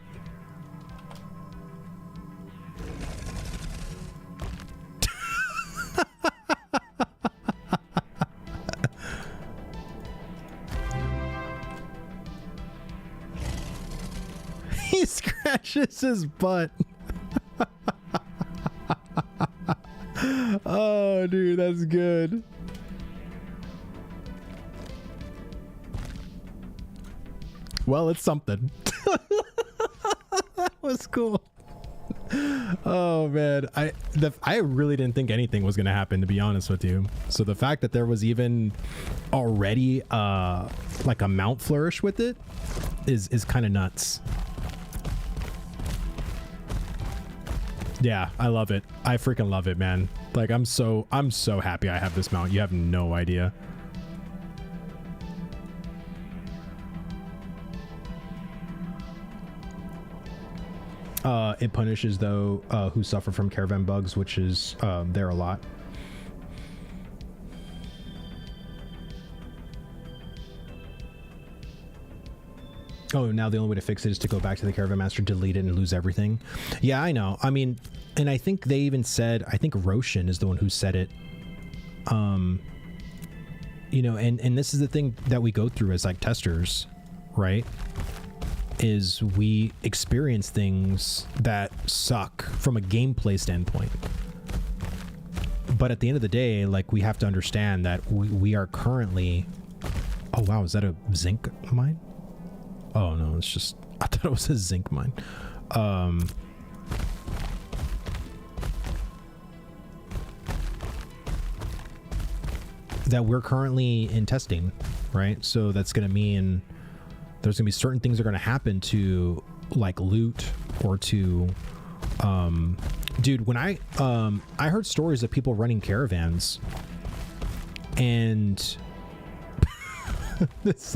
He scratches his butt. Oh, dude, that's good. Well, it's something. That was cool. Oh man, I really didn't think anything was gonna happen, to be honest with you. So the fact that there was even already like a mount flourish with it is kind of nuts. Yeah, I love it. I freaking love it, man. Like I'm so happy I have this mount. You have no idea. It punishes though who suffer from caravan bugs, which is there a lot. Oh, now the only way to fix it is to go back to the caravan master, delete it, and lose everything. Yeah, I know. I mean, and I think they even said, I think Roshan is the one who said it. You know, and this is the thing that we go through as like testers, right? Is we experience things that suck from a gameplay standpoint. But at the end of the day, like, we have to understand that we are currently... Oh, wow. Is that a zinc mine? Oh, no. It's just... I thought it was a zinc mine. That we're currently in testing, right? So that's going to mean there's going to be certain things that are going to happen to, like, loot or to... dude, when I heard stories of people running caravans and it's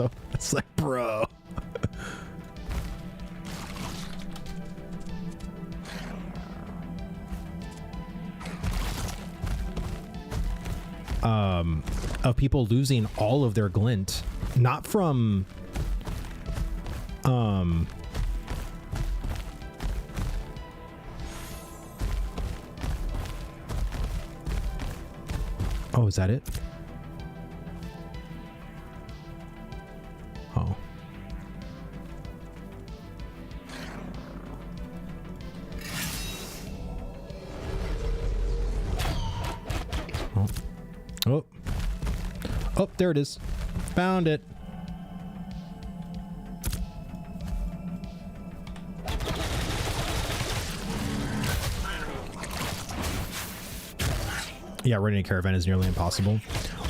like, bro. Of people losing all of their glint, not from oh, is that it? Oh. Oh. Oh. Oh, there it is. Found it. Yeah, running a caravan is nearly impossible.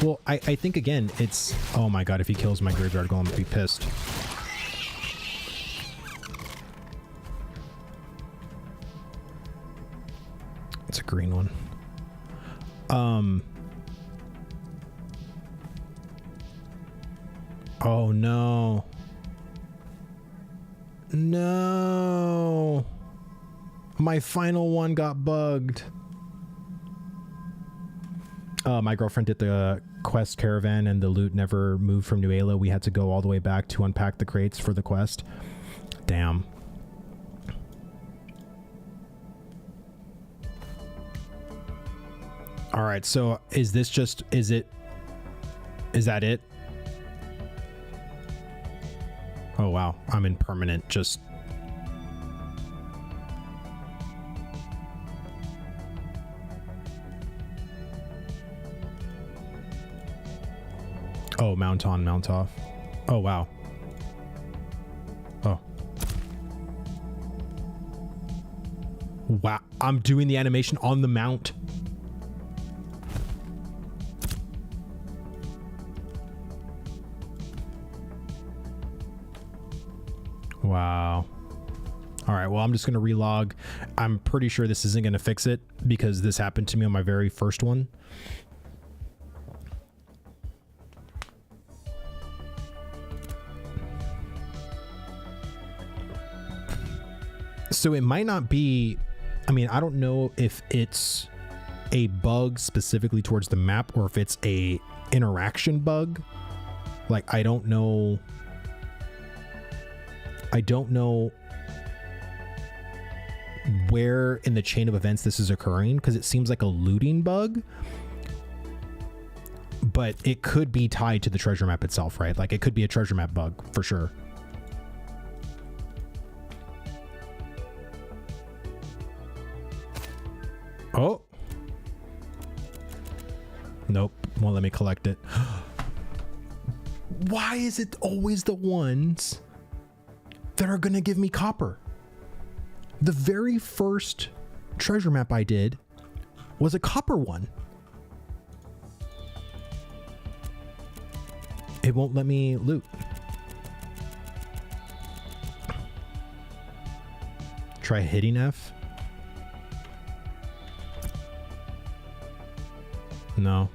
Well, I think, again, it's... Oh my god, if he kills my graveyard golem, I'm gonna be pissed. It's a green one. Oh, no. No. My final one got bugged. My girlfriend did the quest caravan and the loot never moved from New Ayla. We had to go all the way back to unpack the crates for the quest. Damn. All right, so is this just... Is that it? Oh, wow. I'm in permanent just... Oh, mount on, mount off. Oh, wow. Oh. Wow. I'm doing the animation on the mount. Wow. All right, well, I'm just going to relog. I'm pretty sure this isn't going to fix it because this happened to me on my very first one. So it might not be... I mean, I don't know if it's a bug specifically towards the map or if it's a interaction bug. Like, I don't know where in the chain of events this is occurring, because it seems like a looting bug, but it could be tied to the treasure map itself, right? Like, it could be a treasure map bug for sure. Oh, nope, won't let me collect it. Why is it always the ones that are gonna give me copper? The very first treasure map I did was a copper one. It won't let me loot. Try hitting F. No.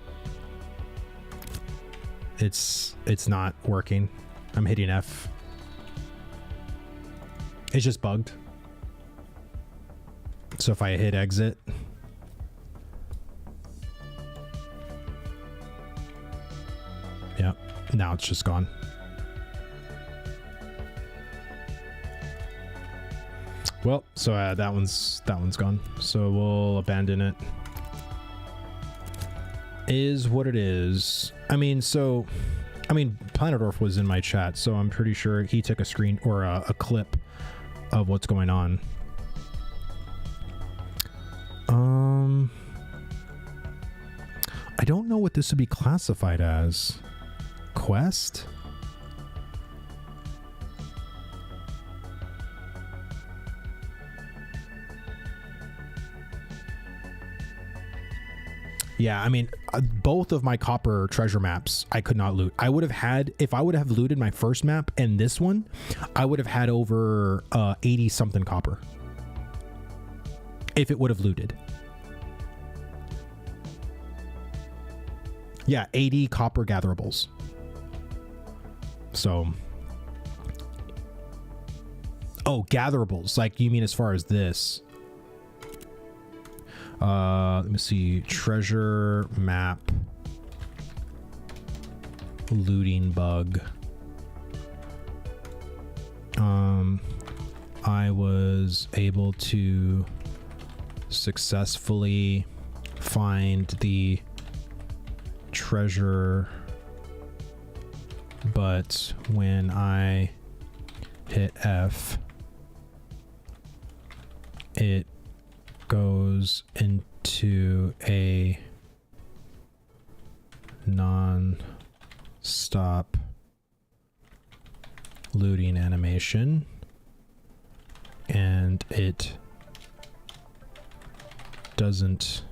It's not working. I'm hitting F. It's just bugged. So if I hit exit, yeah, now it's just gone. Well, so that one's gone. So we'll abandon it. Is what it is. I mean, Planet Orf was in my chat, so I'm pretty sure he took a screen or a clip of what's going on. I don't know what this would be classified as. Quest? Yeah, I mean, both of my copper treasure maps, I could not loot. I would have had, if I would have looted my first map and this one, I would have had over 80 something copper. If it would have looted. Yeah, 80 copper gatherables. So. Oh, gatherables. Like, you mean as far as this? Let me see. Treasure map. Looting bug. I was able to successfully find the treasure, but when I hit F, it goes into a non-stop looting animation, and it doesn't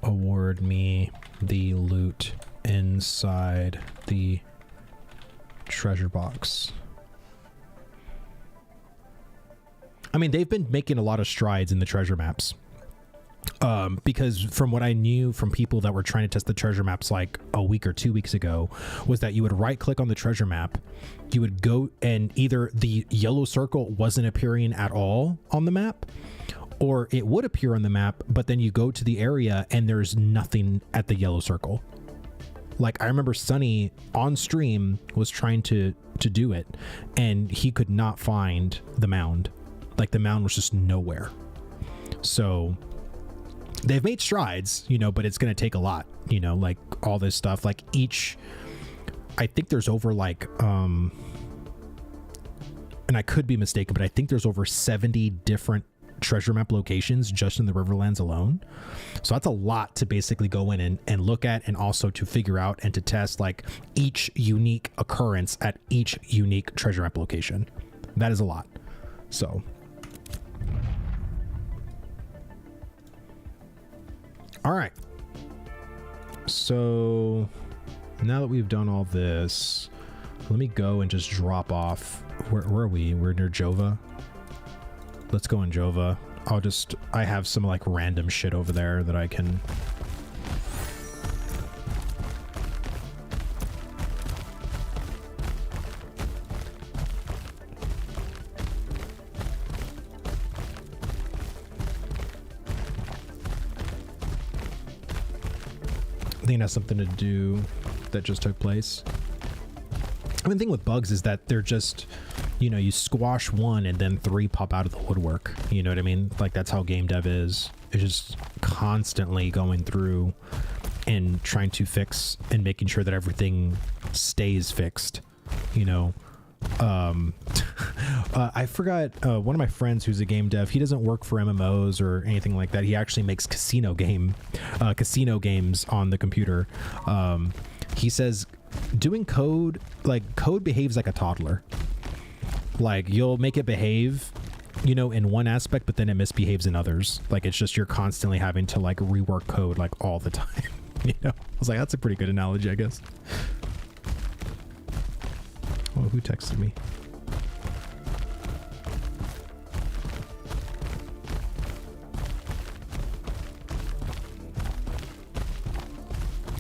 award me the loot inside the treasure box. I mean, they've been making a lot of strides in the treasure maps. Because from what I knew from people that were trying to test the treasure maps like a week or 2 weeks ago, was that you would right click on the treasure map, you would go, and either the yellow circle wasn't appearing at all on the map, or it would appear on the map, but then you go to the area and there's nothing at the yellow circle. Like, I remember Sunny on stream was trying to do it, and he could not find the mound. Like, the mound was just nowhere. So they've made strides, you know, but it's going to take a lot, you know, like all this stuff, like I think there's over like, and I could be mistaken, but I think there's over 70 different treasure map locations just in the Riverlands alone. So that's a lot to basically go in and look at, and also to figure out and to test like each unique occurrence at each unique treasure map location. That is a lot. So all right, so now that we've done all this, let me go and just drop off. Where are we? We're near Jova. Let's go in Jova. I have some like random shit over there that I can. think it has something to do that just took place. I mean, the thing with bugs is that they're just, you know, you squash one and then 3 pop out of the woodwork. You know what I mean? Like, that's how game dev is. It's just constantly going through and trying to fix and making sure that everything stays fixed, you know. I forgot, one of my friends who's a game dev, he doesn't work for MMOs or anything like that. He actually makes casino games on the computer. He says doing code, like, code behaves like a toddler. Like, you'll make it behave, you know, in one aspect, but then it misbehaves in others. Like, it's just you're constantly having to, like, rework code, like, all the time. You know, I was like, that's a pretty good analogy, I guess. Oh, who texted me?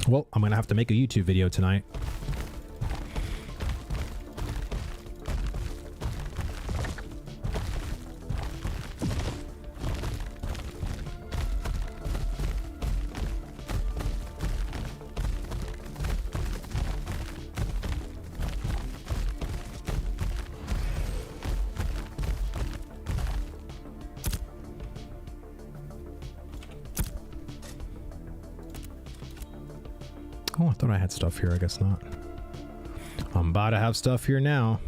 Well, I'm gonna have to make a YouTube video tonight. Oh, I thought I had stuff here. I guess not. I'm about to have stuff here now.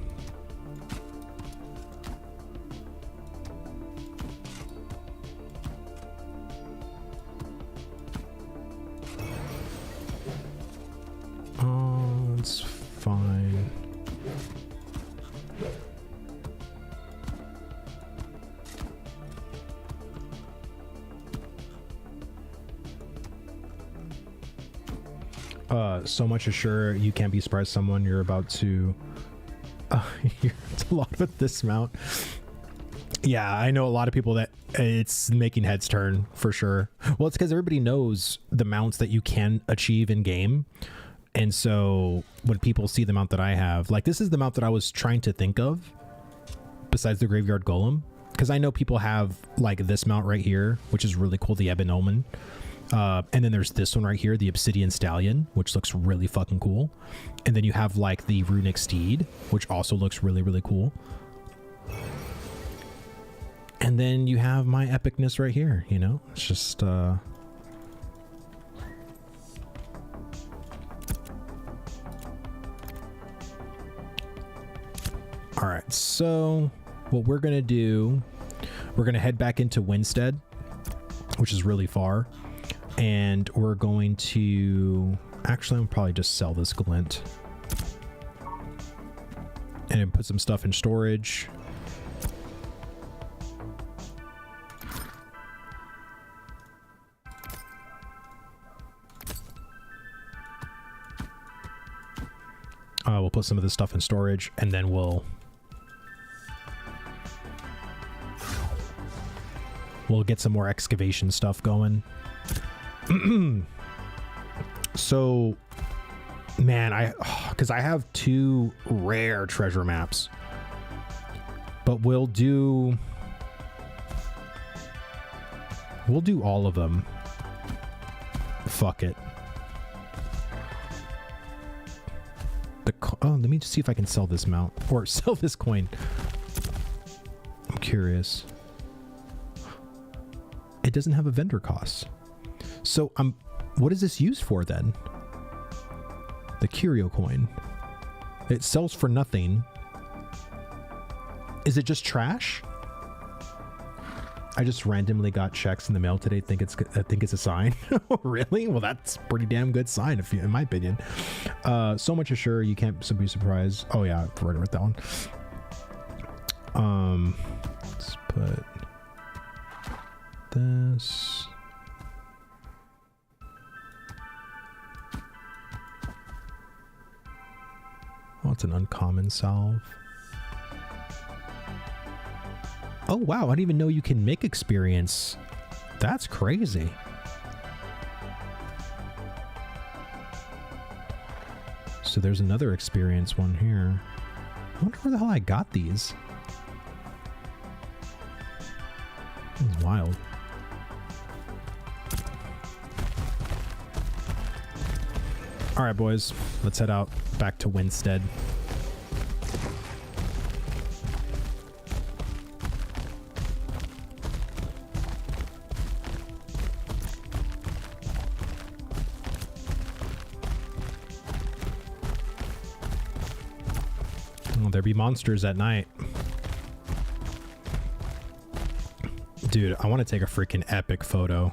Oh, it's fine. So much as sure you can't be surprised someone you're about to it's a lot of this mount. Yeah, I know a lot of people that it's making heads turn for sure. Well, it's because everybody knows the mounts that you can achieve in game. And so when people see the mount that I have, like, this is the mount that I was trying to think of besides the Graveyard Golem, because I know people have like this mount right here, which is really cool, the Ebon Omen. And then there's this one right here, the Obsidian Stallion, which looks really fucking cool. And then you have like the Runic Steed, which also looks really, really cool. And then you have my epicness right here, you know? It's just, all right, so what we're gonna do, we're gonna head back into Winstead, which is really far. And we're going to, actually, I'll probably just sell this glint and then put some stuff in storage. We'll put some of this stuff in storage, and then we'll get some more excavation stuff going. So, man, because I have 2 rare treasure maps, but we'll do all of them. Fuck it. Oh, let me just see if I can sell this mount or sell this coin. I'm curious. It doesn't have a vendor cost. So what is this used for then? The curio coin. It sells for nothing. Is it just trash? I just randomly got checks in the mail today. I think it's a sign. Really? Well, that's a pretty damn good sign, in my opinion. So much assure you can't be surprised. Oh yeah, I've already read that one. Let's put this. Oh, it's an uncommon salve. Oh wow, I didn't even know you can make experience. That's crazy. So there's another experience one here. I wonder where the hell I got these. It's wild. All right, boys, let's head out back to Winstead. Oh, there be monsters at night. Dude, I want to take a freaking epic photo.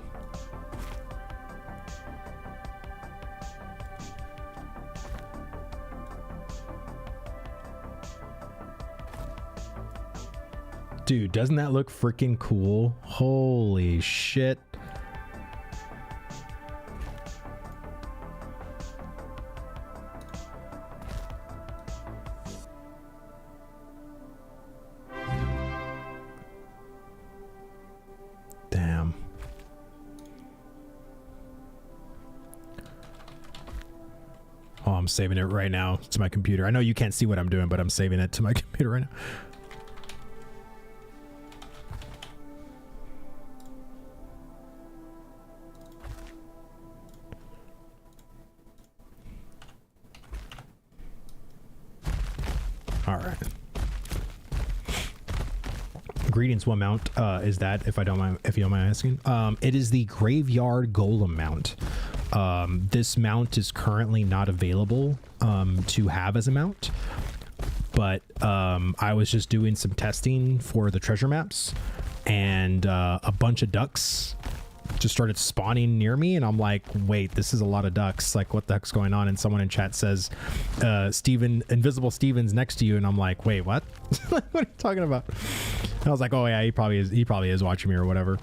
Dude, doesn't that look freaking cool? Holy shit. Damn. Oh, I'm saving it right now to my computer. I know you can't see what I'm doing, but I'm saving it to my computer right now. All right. Greetings. What mount is that? If you don't mind asking, it is the Graveyard Golem mount. This mount is currently not available to have as a mount, but I was just doing some testing for the treasure maps, and a bunch of ducks just started spawning near me, and I'm like, wait, this is a lot of ducks, like what the heck's going on? And someone in chat says Invisible Steven's next to you, and I'm like, wait, what? What are you talking about? And I was like, oh yeah, he probably is watching me or whatever,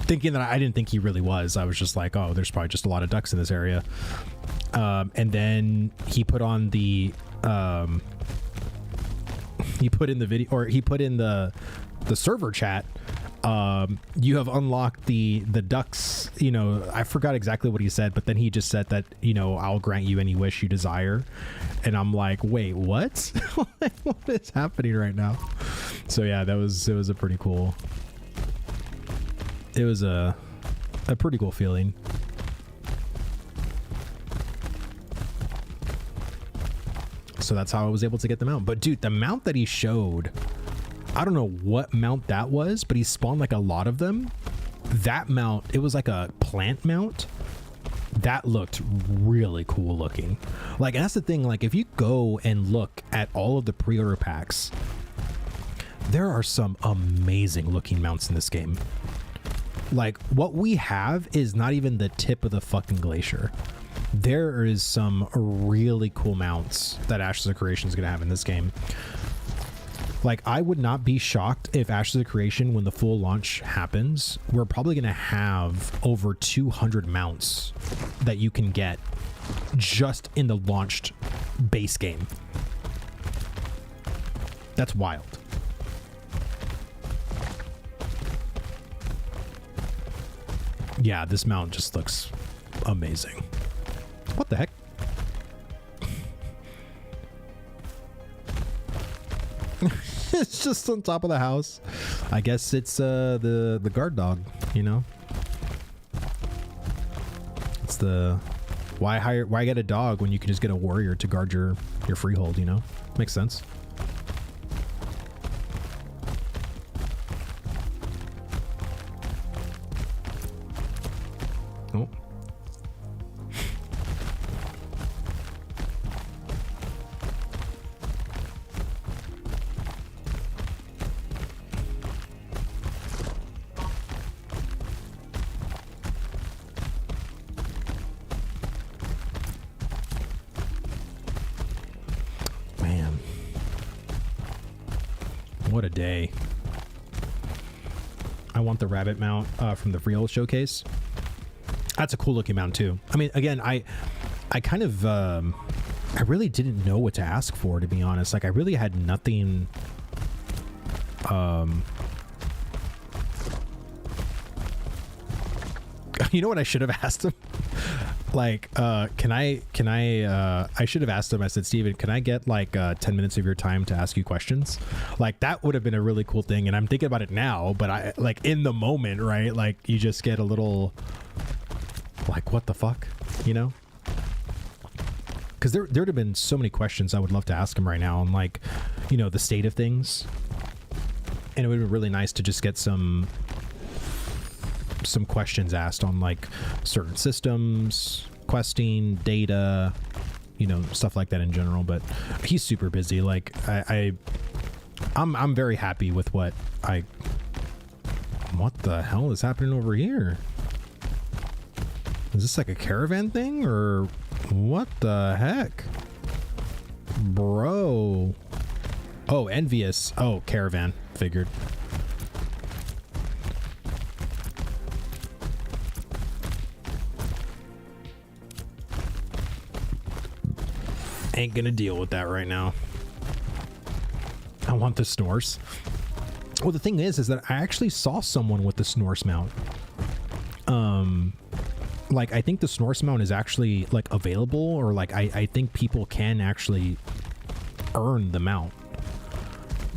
thinking that I didn't think he really was. I was just like, oh, there's probably just a lot of ducks in this area. And then he put on the he put in the server chat, you have unlocked the ducks, you know, I forgot exactly what he said, but then he just said that, you know, I'll grant you any wish you desire. And I'm like, wait, what? What is happening right now? So yeah, it was a pretty cool, it was a pretty cool feeling. So that's how I was able to get the mount. But dude, the mount that he showed, I don't know what mount that was, but he spawned like a lot of them. That mount, it was like a plant mount. That looked really cool looking. Like, and that's the thing, like if you go and look at all of the pre-order packs, there are some amazing looking mounts in this game. Like what we have is not even the tip of the fucking glacier. There is some really cool mounts that Ashes of Creation is going to have in this game. Like, I would not be shocked if Ashes of Creation, when the full launch happens, we're probably going to have over 200 mounts that you can get just in the launched base game. That's wild. Yeah, this mount just looks amazing. What the heck? It's just on top of the house. I guess it's the guard dog, you know. It's the why get a dog when you can just get a warrior to guard your freehold, you know? Makes sense. Oh. What a day. I want the rabbit mount from the Freehold showcase. That's a cool looking mount too. I mean, again, I kind of I really didn't know what to ask for, to be honest. Like, I really had nothing you know what I should have asked him? Like, I should have asked him, I said, Steven, can I get like 10 minutes of your time to ask you questions? Like, that would have been a really cool thing. And I'm thinking about it now, but I, like, in the moment, right? Like, you just get a little like, what the fuck, you know? because there'd have been so many questions I would love to ask him right now on, like, you know, the state of things, and it would be really nice to just get some questions asked on, like, certain systems, questing, data, you know, stuff like that in general. But he's super busy. Like, I'm very happy with what the hell is happening over here? Is this like a caravan thing, or what the heck? Bro. Oh, envious. Oh, caravan. Figured. Ain't gonna deal with that right now. I want the snores. Well, the thing is that I actually saw someone with the Snorse mount. Like, I think the Snorse mount is actually, like, available, or, like, I think people can actually earn the mount.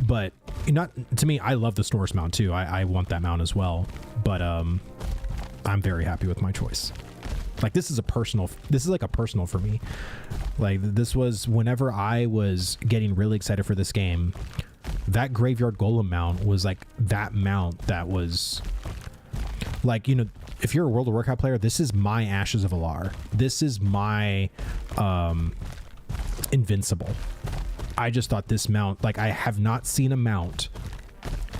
But, not, to me, I love the Snorse mount, too. I want that mount as well. But, I'm very happy with my choice. Like, this is like a personal for me. Like, this was, whenever I was getting really excited for this game, that Graveyard Golem mount was, like, that mount that was, like, you know, if you're a World of Warcraft player, this is my Ashes of Alar. This is my Invincible. I just thought this mount, like, I have not seen a mount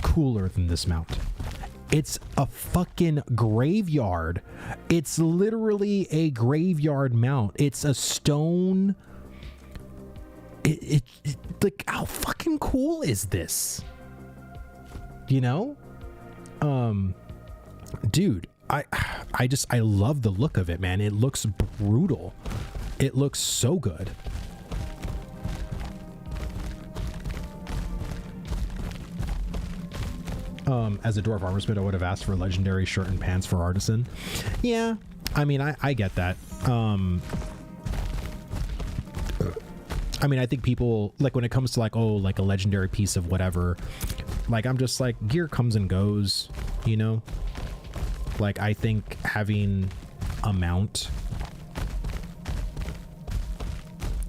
cooler than this mount. It's a fucking graveyard. It's literally a graveyard mount. It's a stone. It like, how fucking cool is this? You know? Dude, I love the look of it, man. It looks brutal. It looks so good. As a Dwarf Armorsmith, I would have asked for a legendary shirt and pants for Artisan. Yeah, I mean, I get that. I mean, I think people, like, when it comes to, like, oh, like a legendary piece of whatever, like, I'm just like, gear comes and goes, you know? Like, I think having a mount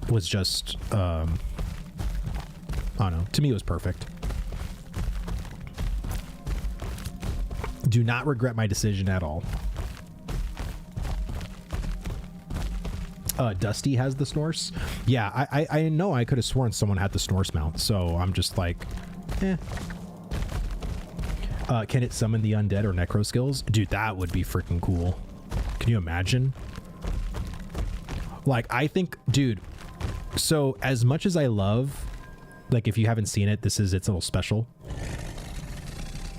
was just, I don't know, to me it was perfect. Do not regret my decision at all. Dusty has the Snorse. Yeah, I know. I could have sworn someone had the Snorse mount, so I'm just like, eh. Can it summon the undead or necro skills? Dude, that would be freaking cool. Can you imagine? Like, I think, dude, so as much as I love, like, if you haven't seen it, this is its little special.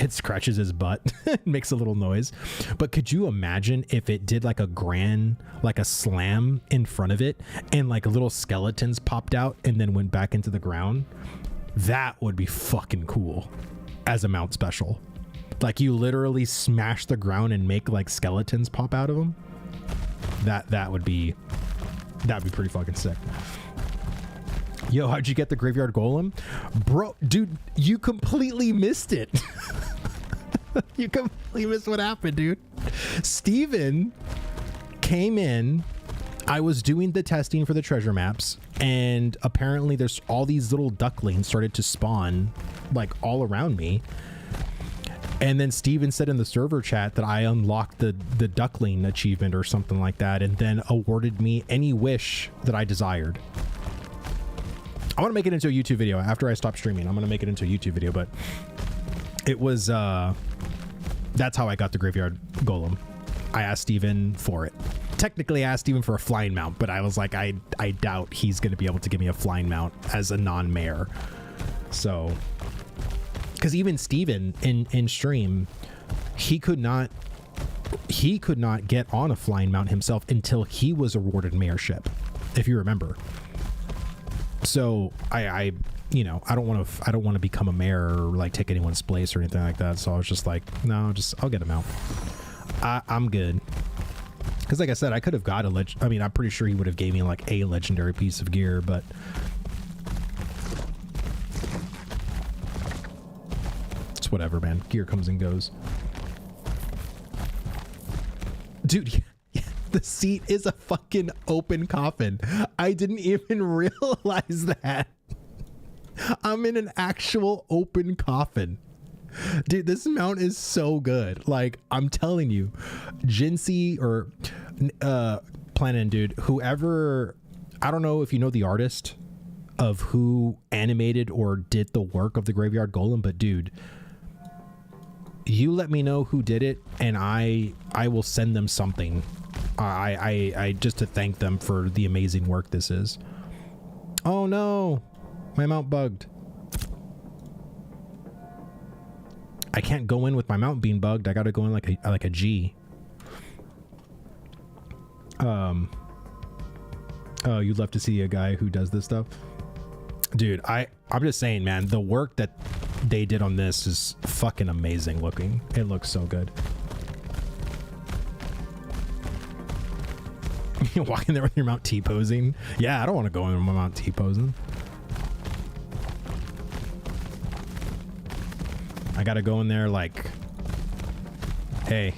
It scratches his butt. It makes a little noise. But could you imagine if it did like a slam in front of it, and like little skeletons popped out and then went back into the ground? That would be fucking cool as a mount special. Like, you literally smash the ground and make like skeletons pop out of them. That'd be pretty fucking sick. Yo, how'd you get the Graveyard Golem? Bro, dude, you completely missed it. You completely missed what happened, dude. Steven came in. I was doing the testing for the treasure maps, and apparently there's all these little ducklings started to spawn, like, all around me. And then Steven said in the server chat that I unlocked the duckling achievement or something like that, and then awarded me any wish that I desired. I want to make it into a YouTube video after I stop streaming. I'm going to make it into a YouTube video, but it was, that's how I got the Graveyard Golem. I asked Steven for it. Technically, I asked Steven for a flying mount, but I was like, I doubt he's going to be able to give me a flying mount as a non-mare. So, because even Steven in stream, he could not get on a flying mount himself until he was awarded mayorship, if you remember. So I you know, I don't want to become a mayor or like take anyone's place or anything like that. So I was just like, no, I'll get him out. I'm good. Because like I said, I could have got I mean, I'm pretty sure he would have gave me like a legendary piece of gear, but it's whatever, man. Gear comes and goes. Dude, yeah, The seat is a fucking open coffin. I didn't even realize that. I'm in an actual open coffin. Dude, this mount is so good. Like, I'm telling you, Jinsey or Planet Dude, whoever, I don't know if you know the artist of who animated or did the work of the Graveyard Golem, but dude, you let me know who did it and I will send them something. I just to thank them for the amazing work this is. Oh no, my mount bugged. I can't go in with my mount being bugged. I gotta go in like a G. Oh, you'd love to see a guy who does this stuff, dude. I'm just saying, man, the work that they did on this is fucking amazing looking. It looks so good. You're walking there with your mount T-posing. Yeah, I don't want to go in with my mount T-posing. I gotta go in there like, hey.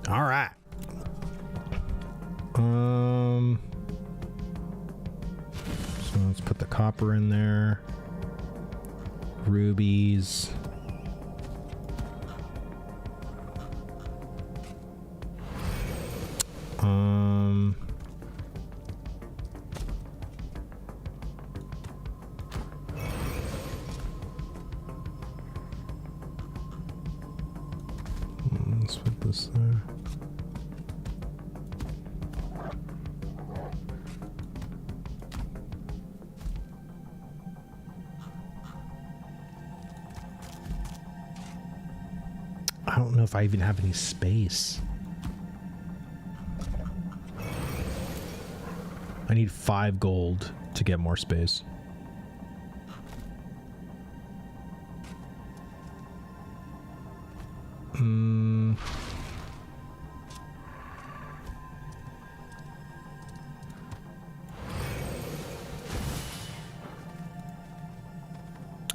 All right. So let's put the copper in there. Rubies. Let's put this there. I don't know if I even have any space. I need 5 gold to get more space.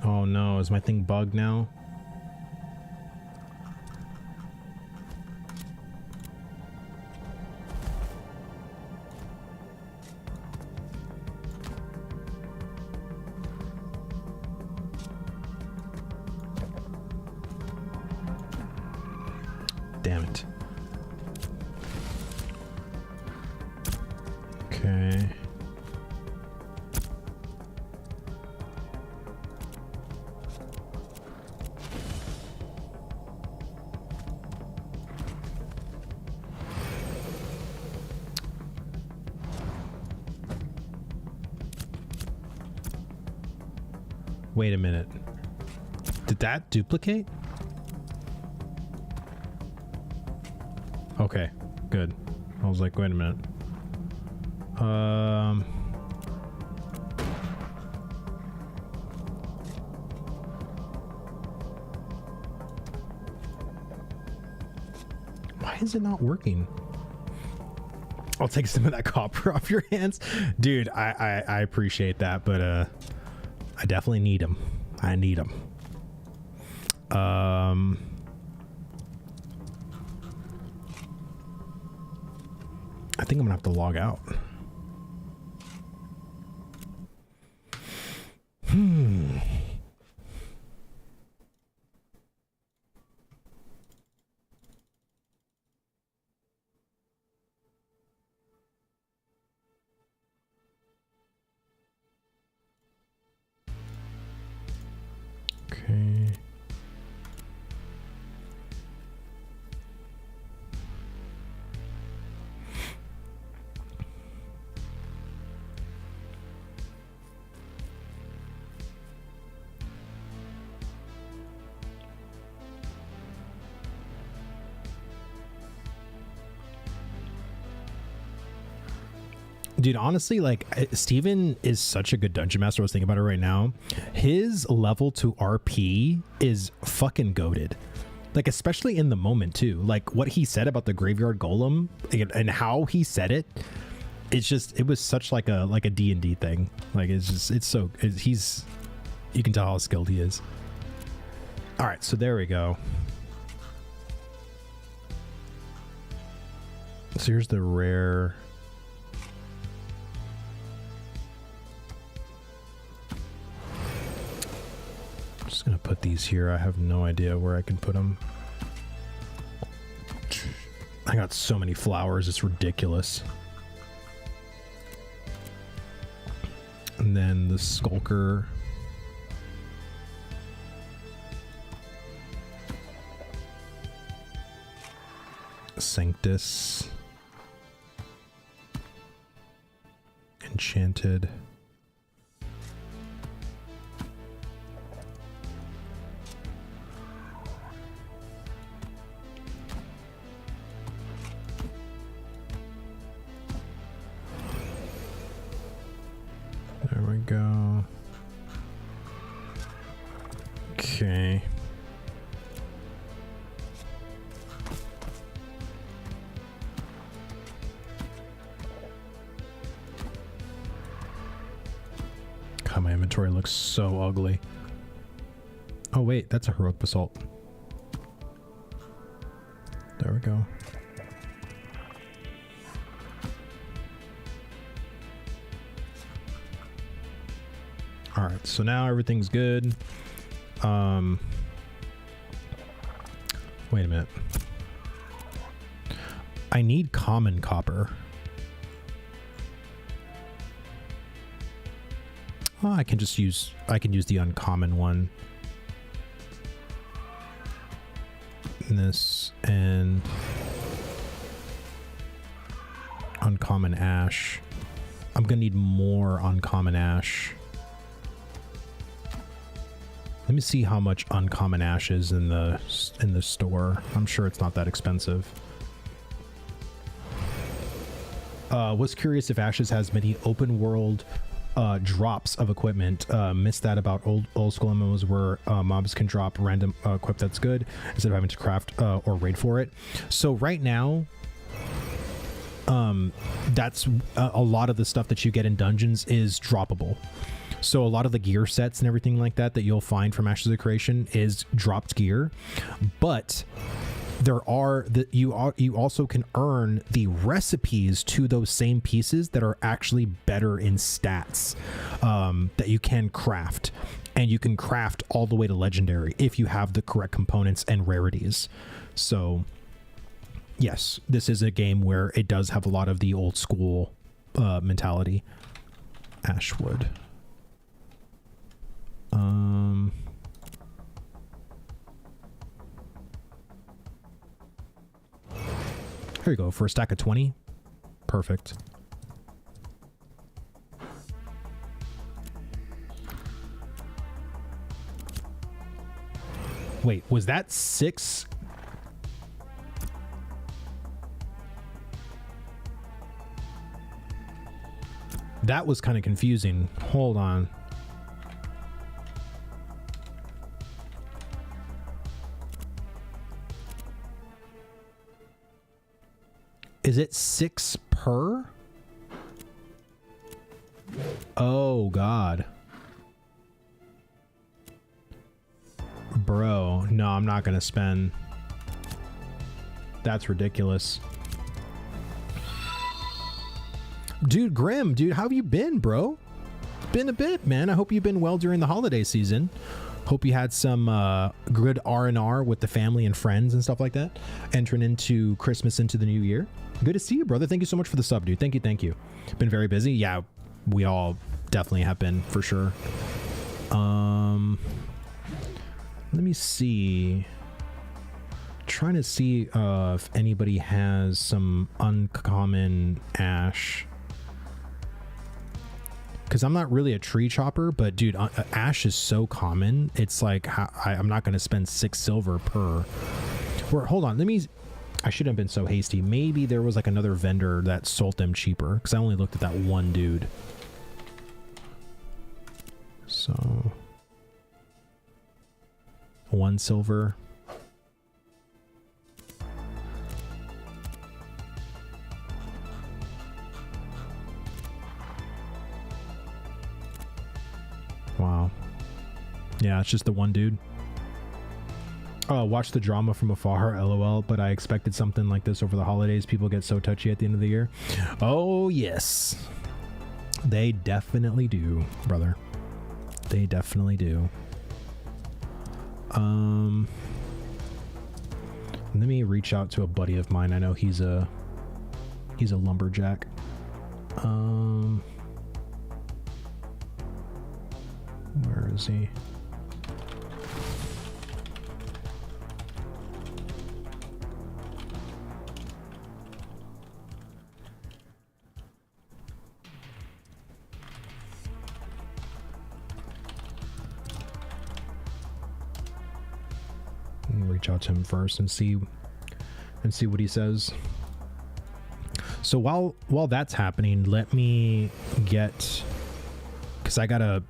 Oh no, is my thing bugged now? Damn it. Okay. Wait a minute. Did that duplicate? Okay, good. I was like, wait a minute. Why is it not working? I'll take some of that copper off your hands. Dude, I appreciate that, but I definitely need them. I need them. I think I'm gonna have to log out. Okay. Dude, honestly, like Steven is such a good dungeon master. I was thinking about it right now. His level to RP is fucking goated. Like, especially in the moment too. Like what he said about the graveyard golem and how he said it. It's just, it was such like a D&D thing. Like it's just, you can tell how skilled he is. All right, so there we go. So here's the rare. I'm just gonna put these here. I have no idea where I can put them. I got so many flowers, it's ridiculous. And then the Skulker. Sanctus. Enchanted. There we go. Okay. God, my inventory looks so ugly. Oh wait, that's a heroic basalt. There we go. All right, so now everything's good. Wait a minute. I need common copper. Oh, I can use the uncommon one. This and uncommon ash. I'm gonna need more uncommon ash. Let me see how much uncommon ash is in the store. I'm sure it's not that expensive. Was curious if Ashes has many open world drops of equipment. Missed that about old school MMOs where mobs can drop random equip that's good instead of having to craft or raid for it. So right now, that's a lot of the stuff that you get in dungeons is droppable. So a lot of the gear sets and everything like that you'll find from Ashes of Creation is dropped gear, but there are you also can earn the recipes to those same pieces that are actually better in stats, that you can craft, and you can craft all the way to legendary if you have the correct components and rarities. So yes, this is a game where it does have a lot of the old school mentality. Ashwood. Here you go, for a stack of 20. Perfect. Wait, was that 6? That was kind of confusing. Hold on. Is it 6 per? Oh, God. Bro, no, I'm not going to spend. That's ridiculous. Dude, Grim, dude, how have you been, bro? Been a bit, man. I hope you've been well during the holiday season. Hope you had some good R&R with the family and friends and stuff like that. Entering into Christmas, into the new year. Good to see you, brother. Thank you so much for the sub, dude. Thank you, thank you. Been very busy. Yeah, we all definitely have been, for sure. Let me see. Trying to see if anybody has some uncommon ash. Because I'm not really a tree chopper, but dude, ash is so common. It's like I'm not going to spend 6 silver per. Or hold on, let me. I shouldn't have been so hasty. Maybe there was like another vendor that sold them cheaper, because I only looked at that one dude. So 1 silver. Wow. Yeah, it's just the one dude. Oh, watch the drama from afar, lol, but I expected something like this over the holidays. People get so touchy at the end of the year. Oh, yes. They definitely do, brother. They definitely do. Let me reach out to a buddy of mine. I know he's a lumberjack. Where is he? Reach out to him first and see what he says. So while that's happening, let me get, because I gotta.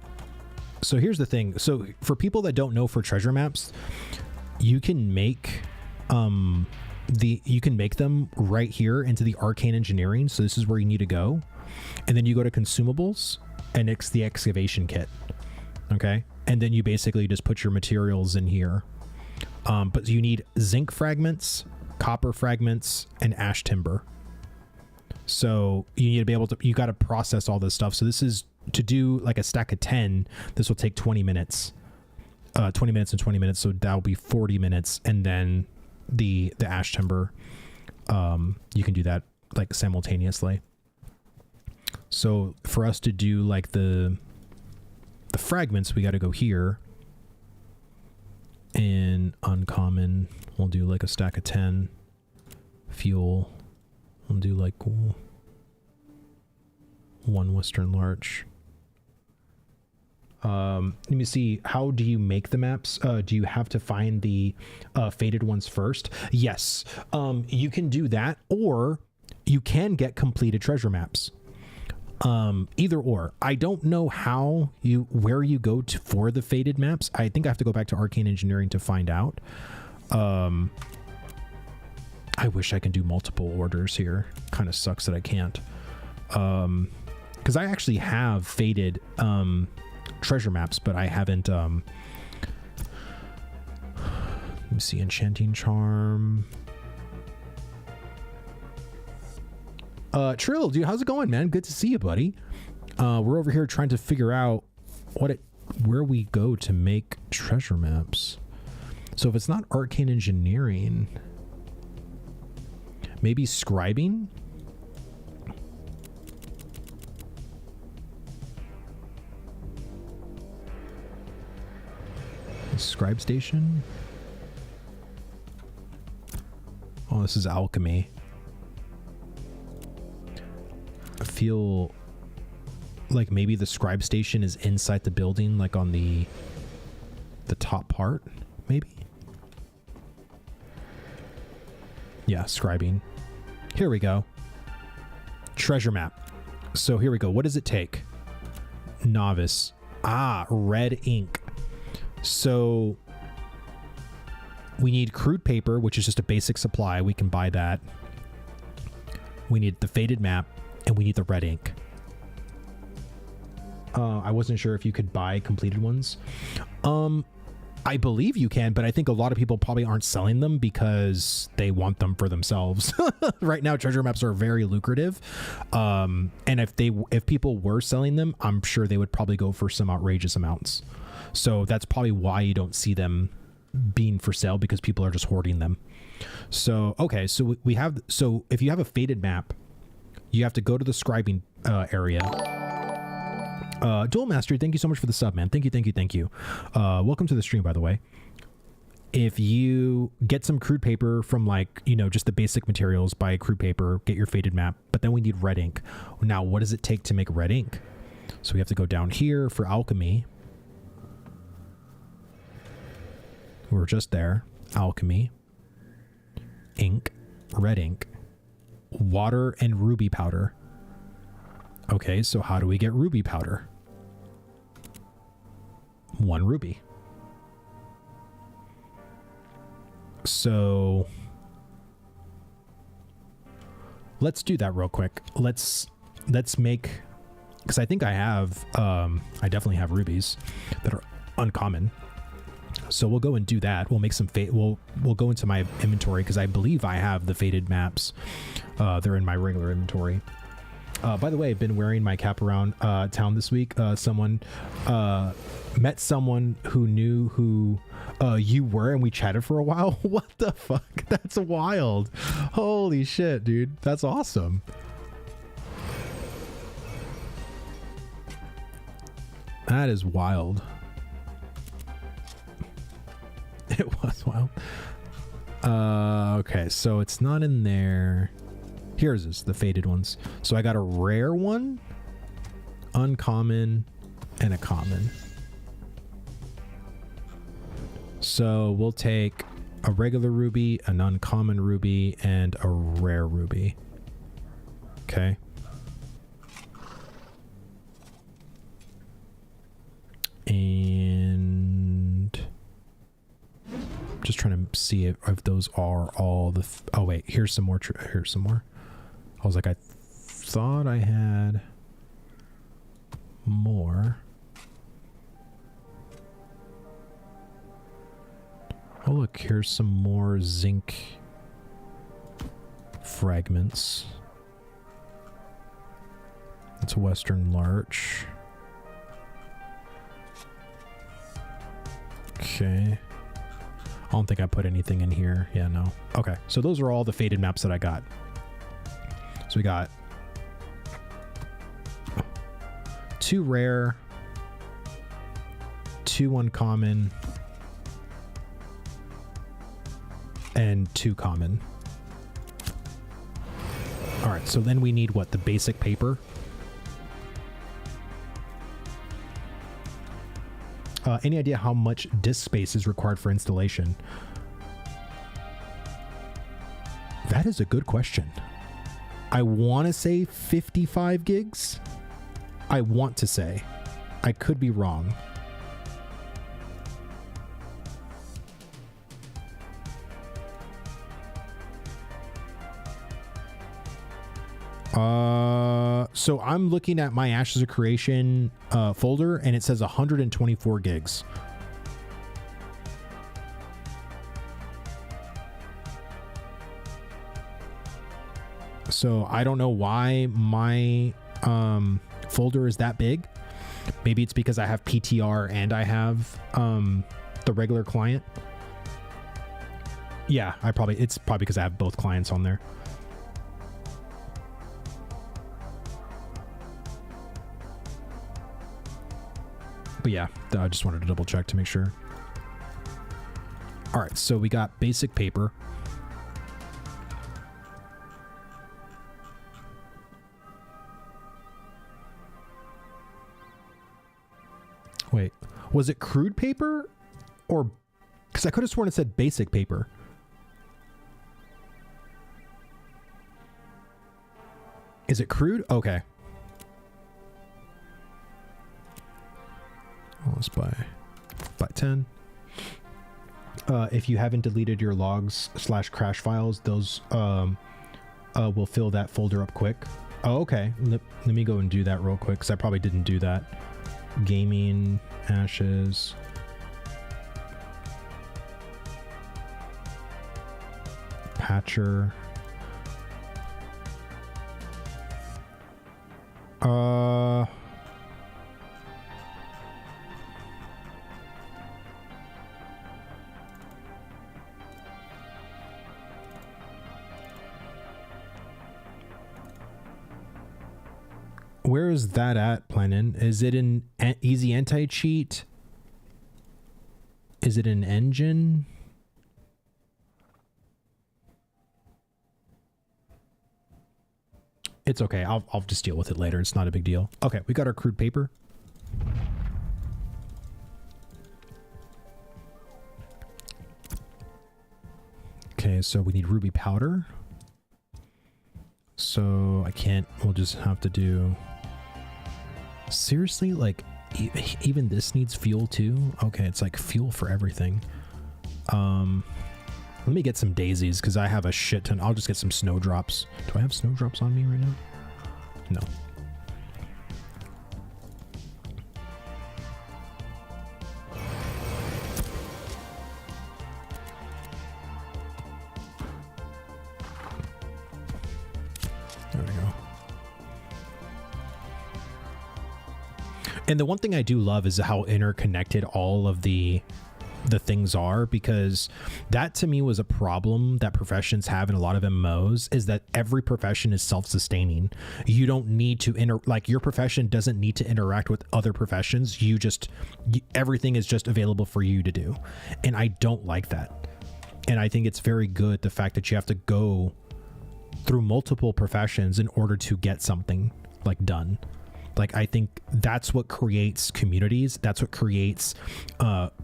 So here's the thing. So for people that don't know, for treasure maps, you can make you can make them right here into the arcane engineering. So this is where you need to go, and then you go to consumables and it's the excavation kit. Okay, and then you basically just put your materials in here. But you need zinc fragments, copper fragments, and ash timber. So you need to be able to, you got to process all this stuff. So this is to do like a stack of 10. This will take 20 minutes, 20 minutes and 20 minutes. So that'll be 40 minutes. And then the ash timber, you can do that like simultaneously. So for us to do like the fragments, we got to go here. In uncommon, we'll do like a stack of 10. Fuel, we'll do like 1 Western Larch. Let me see. How do you make the maps? Do you have to find the faded ones first? Yes. You can do that, or you can get completed treasure maps. Either or. I don't know where you go to for the faded maps. I think I have to go back to arcane engineering to find out. I wish I can do multiple orders here. Kind of sucks that I can't. Because I actually have faded treasure maps, but I haven't. Let me see. Enchanting Charm. Trill, dude, how's it going, man? Good to see you, buddy. We're over here trying to figure out where we go to make treasure maps. So if it's not arcane engineering, maybe scribing? Scribe station? Oh, this is alchemy. I feel like maybe the scribe station is inside the building, like on the top part, maybe? Yeah, scribing. Here we go. Treasure map. So here we go. What does it take? Novice. Ah, red ink. So we need crude paper, which is just a basic supply. We can buy that. We need the faded map, and we need the red ink. I wasn't sure if you could buy completed ones. I believe you can, but I think a lot of people probably aren't selling them because they want them for themselves. Right now, treasure maps are very lucrative. And if people were selling them, I'm sure they would probably go for some outrageous amounts. So that's probably why you don't see them being for sale, because people are just hoarding them. So, okay, so so if you have a faded map, you have to go to the scribing area. Dual Mastery, thank you so much for the sub, man. Thank you. Welcome to the stream, by the way. If you get some crude paper from, like, just the basic materials, buy crude paper, get your faded map, but then we need red ink. Now, what does it take to make red ink? So we have to go down here for alchemy. We're just there. Alchemy. Ink. red ink, water, and ruby powder. Okay, so how do we get ruby powder? 1 ruby. So let's do that real quick. Let's make, because I think I have, I definitely have rubies that are uncommon. So we'll go and do that. We'll make some fade. We'll go into my inventory because I believe I have the faded maps. They're in my regular inventory. By the way, I've been wearing my cap around town this week. Someone met someone who knew who you were, and we chatted for a while. What the fuck? That's wild. Holy shit, dude. That's awesome. That is wild. It was wild. Okay, so it's not in there. Here's this, the faded ones. So I got a rare one, uncommon, and a common. So we'll take a regular ruby, an uncommon ruby, and a rare ruby. Okay. And just trying to see if those are all the... oh, wait. Here's some more. Here's some more. I was like, I thought I had more. Oh, look. Here's some more zinc fragments. It's Western Larch. Okay. I don't think I put anything in here. Yeah, no. Okay, so those are all the faded maps that I got. So we got 2 rare, 2 uncommon, and 2 common. All right, so then we need what? The basic paper. Any idea how much disk space is required for installation? That is a good question. I want to say 55 gigs. I want to say. I could be wrong. So I'm looking at my Ashes of Creation folder, and it says 124 gigs. So I don't know why my folder is that big. Maybe it's because I have PTR and I have the regular client. Yeah, it's probably because I have both clients on there. But yeah, I just wanted to double check to make sure. All right, so we got basic paper. Wait, was it crude paper? Or, because I could have sworn it said basic paper. Is it crude? Okay. Let's buy 10. If you haven't deleted your logs / crash files, those will fill that folder up quick. Oh, okay. Let me go and do that real quick, because I probably didn't do that. Gaming, Ashes. Patcher. Where is that at, Planin? Is it in easy anti-cheat? Is it in engine? It's okay. I'll just deal with it later. It's not a big deal. Okay, we got our crude paper. Okay, so we need ruby powder. So I can't, we'll just have to do, seriously, like even this needs fuel too? Okay, it's like fuel for everything. Let me get some daisies because I have a shit ton. I'll just get some snowdrops. Do I have snowdrops on me right now? No. There we go. And the one thing I do love is how interconnected all of the things are, because that to me was a problem that professions have in a lot of MMOs, is that every profession is self-sustaining. You don't need to like your profession doesn't need to interact with other professions. Everything is just available for you to do. And I don't like that. And I think it's very good, the fact that you have to go through multiple professions in order to get something like done. Like, I think that's what creates communities. That's what creates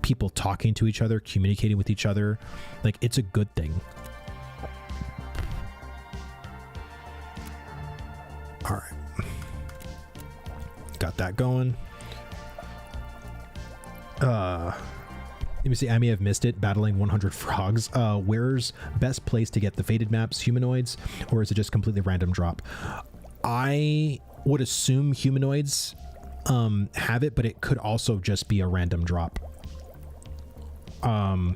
people talking to each other, communicating with each other. Like, it's a good thing. All right. Got that going. Let me see. I may have missed it. Battling 100 frogs. Where's best place to get the faded maps? Humanoids? Or is it just completely random drop? I would assume humanoids have it, but it could also just be a random drop. I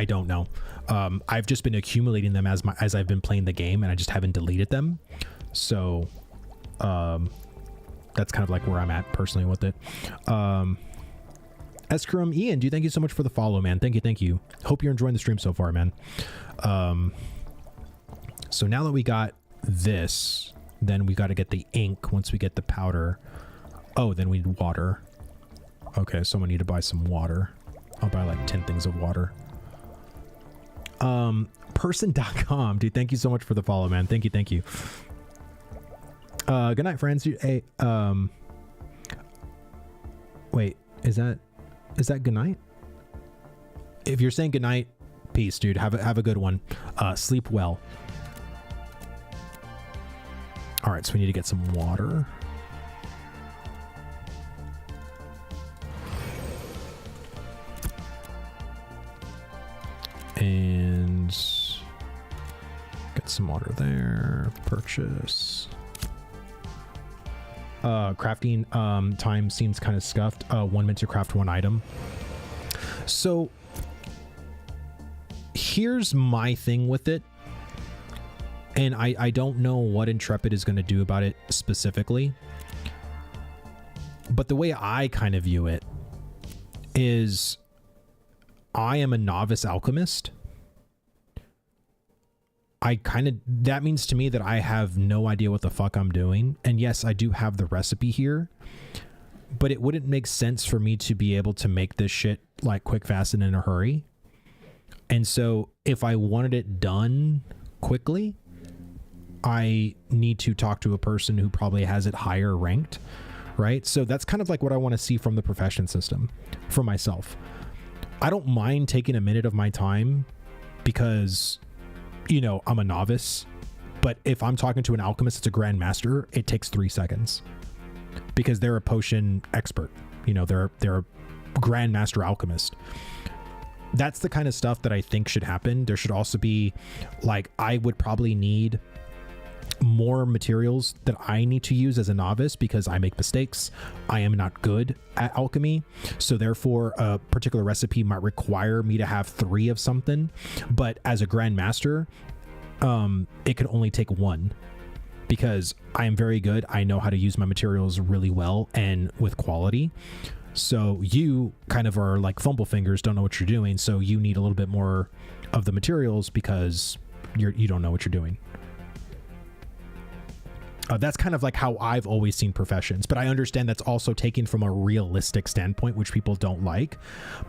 don't know. I've just been accumulating them as I've been playing the game, and I just haven't deleted them. So that's kind of like where I'm at personally with it. Escrum Ian, thank you so much for the follow, man. Thank you. Hope you're enjoying the stream so far, man. So now that we got this, then we got to get the ink. Once we get the powder, oh, then we need water. Okay, so I need to buy some water. I'll buy like 10 things of water. Person.com, dude, thank you so much for the follow, man. Thank you. Good night, friends. Hey, wait, is that good night? If you're saying good night, peace, dude. Have a good one. Sleep well. All right, so we need to get some water. And get some water there. Purchase. Crafting time seems kind of scuffed. 1 minute to craft one item. So here's my thing with it. And I don't know what Intrepid is going to do about it specifically. But the way I kind of view it is I am a novice alchemist. That means to me that I have no idea what the fuck I'm doing. And yes, I do have the recipe here, but it wouldn't make sense for me to be able to make this shit like quick, fast, and in a hurry. And so if I wanted it done quickly, I need to talk to a person who probably has it higher ranked, right? So that's kind of like what I want to see from the profession system for myself. I don't mind taking a minute of my time because, I'm a novice, but if I'm talking to an alchemist that's a grandmaster, it takes 3 seconds because they're a potion expert. They're a grandmaster alchemist. That's the kind of stuff that I think should happen. There should also be, like, I would probably need more materials that I need to use as a novice because I make mistakes. I am not good at alchemy. So therefore a particular recipe might require me to have 3 of something, but as a grandmaster, it can only take 1 because I am very good. I know how to use my materials really well and with quality. So you kind of are like fumble fingers, don't know what you're doing. So you need a little bit more of the materials because you don't know what you're doing. That's kind of like how I've always seen professions, but I understand that's also taken from a realistic standpoint, which people don't like,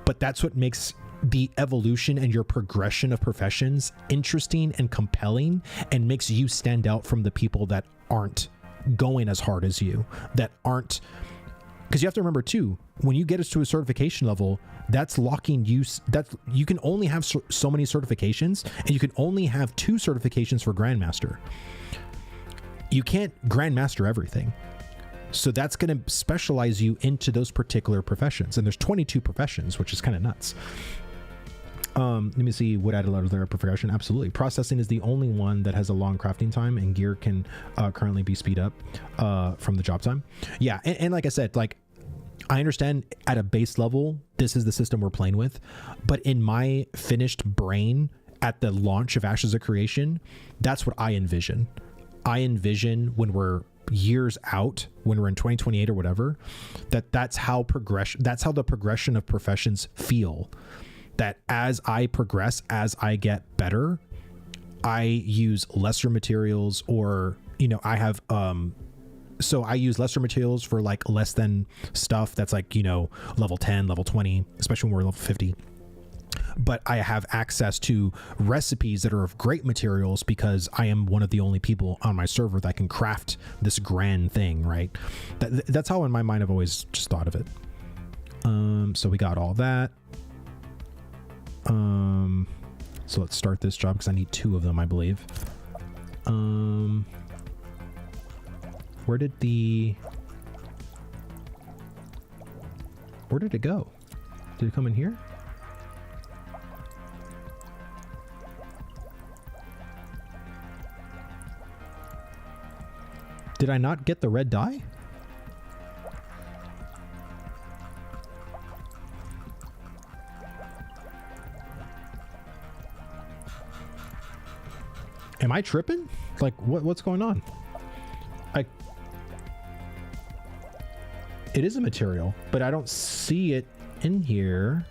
but that's what makes the evolution and your progression of professions interesting and compelling and makes you stand out from the people that aren't going as hard as you, that aren't because you have to remember too, when you get us to a certification level, that's locking you. That's, you can only have so many certifications, and you can only have 2 certifications for Grandmaster. You can't Grandmaster everything. So that's going to specialize you into those particular professions. And there's 22 professions, which is kind of nuts. Let me see. Would add a lot of their profession. Absolutely. Processing is the only one that has a long crafting time, and gear can currently be speed up from the job time. Yeah. And like I said, like, I understand at a base level, this is the system we're playing with. But in my finished brain at the launch of Ashes of Creation, that's what I envision. I envision when we're years out, when we're in 2028 or whatever, that's how the progression of professions feel. That as I progress, as I get better, I use lesser materials, or, you know, I have so I use lesser materials for like less than stuff that's like, you know, level 10, level 20, especially when we're level 50. But I have access to recipes that are of great materials because I am one of the only people on my server that can craft this grand thing, right? That's how in my mind I've always just thought of it. So we got all that. So let's start this job because I need 2 of them, I believe. Where did it go? Did it come in here? Did I not get the red dye? Am I tripping? Like, what's going on? It is a material, but I don't see it in here.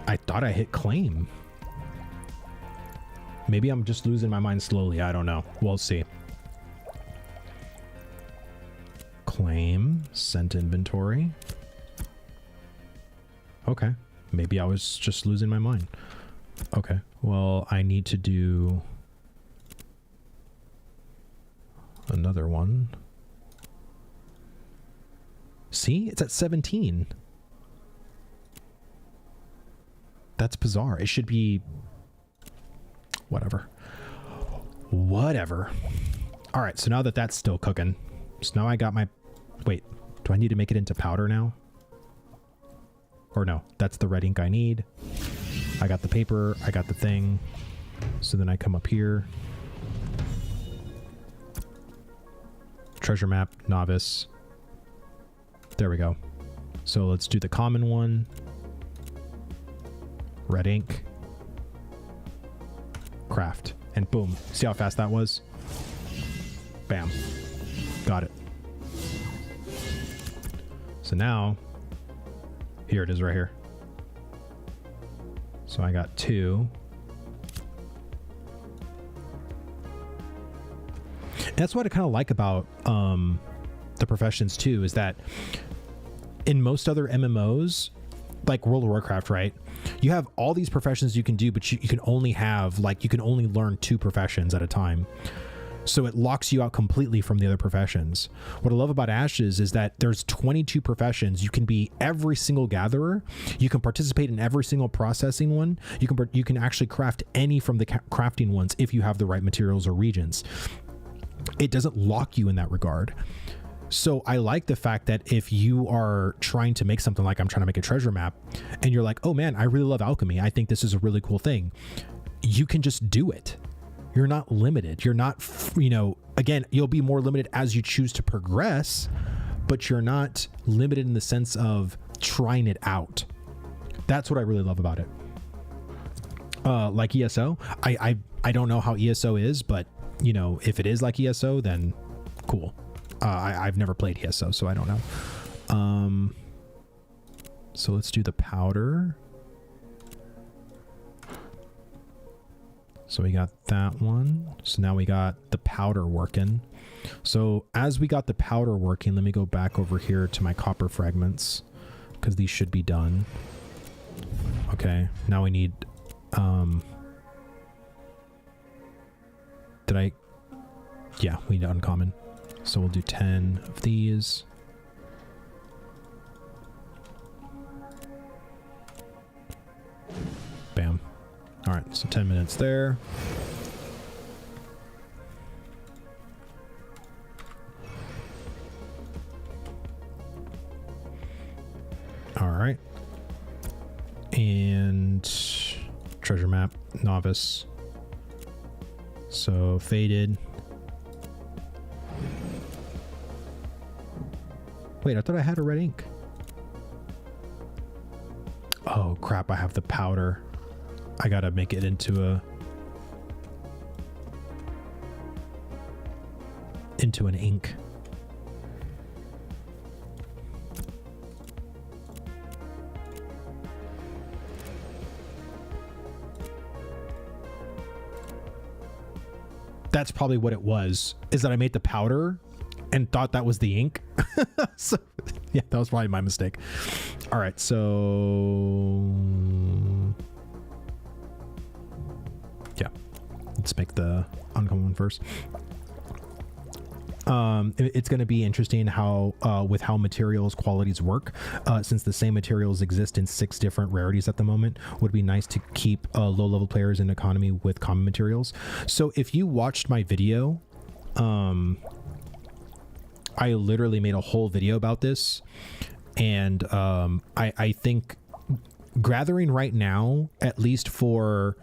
I thought I hit claim. Maybe I'm just losing my mind slowly. I don't know. We'll see. Claim, sent inventory. Okay. Maybe I was just losing my mind. Okay. Well, I need to do another one. See? It's at 17. That's bizarre. It should be whatever. Whatever. All right. So now that that's still cooking. So now I got my... Wait. Do I need to make it into powder now? Or no. That's the red ink I need. I got the paper. I got the thing. So then I come up here. Treasure map. Novice. There we go. So let's do the common one. Red ink. Craft. And boom. See how fast that was? Bam. Got it. So now, here it is right here. So I got 2. And that's what I kind of like about the professions too, is that in most other MMOs, like World of Warcraft, right? You have all these professions you can do, but you can only have, like, you can only learn 2 professions at a time. So it locks you out completely from the other professions. What I love about Ashes is that there's 22 professions. You can be every single gatherer. You can participate in every single processing one. You can actually craft any from the crafting ones if you have the right materials or regions. It doesn't lock you in that regard. So I like the fact that if you are trying to make something, like I'm trying to make a treasure map, and you're like, oh man, I really love alchemy, I think this is a really cool thing, you can just do it. You're not limited. You're not, you know, again, you'll be more limited as you choose to progress, but you're not limited in the sense of trying it out. That's what I really love about it. Like ESO, I don't know how ESO is, but you know, if it is like ESO, then cool. I've never played ESO, so I don't know. So let's do the powder. So we got that one. So now we got the powder working. So as we got the powder working, let me go back over here to my copper fragments, because these should be done. Okay, now we need Did I? Yeah, we need uncommon. So we'll do 10 of these. Bam. All right, so 10 minutes there. All right. And treasure map, novice. So faded. Wait, I thought I had a red ink. Oh crap, I have the powder. I gotta make it into an ink. That's probably what it was, is that I made the powder and thought that was the ink. So yeah, that was probably my mistake. All right, so yeah, let's make the uncommon one first. It's going to be interesting how with how materials qualities work, since the same materials exist in 6 different rarities at the moment. Would be nice to keep low level players in economy with common materials. So if you watched my video, I literally made a whole video about this, and I think gathering right now, at least for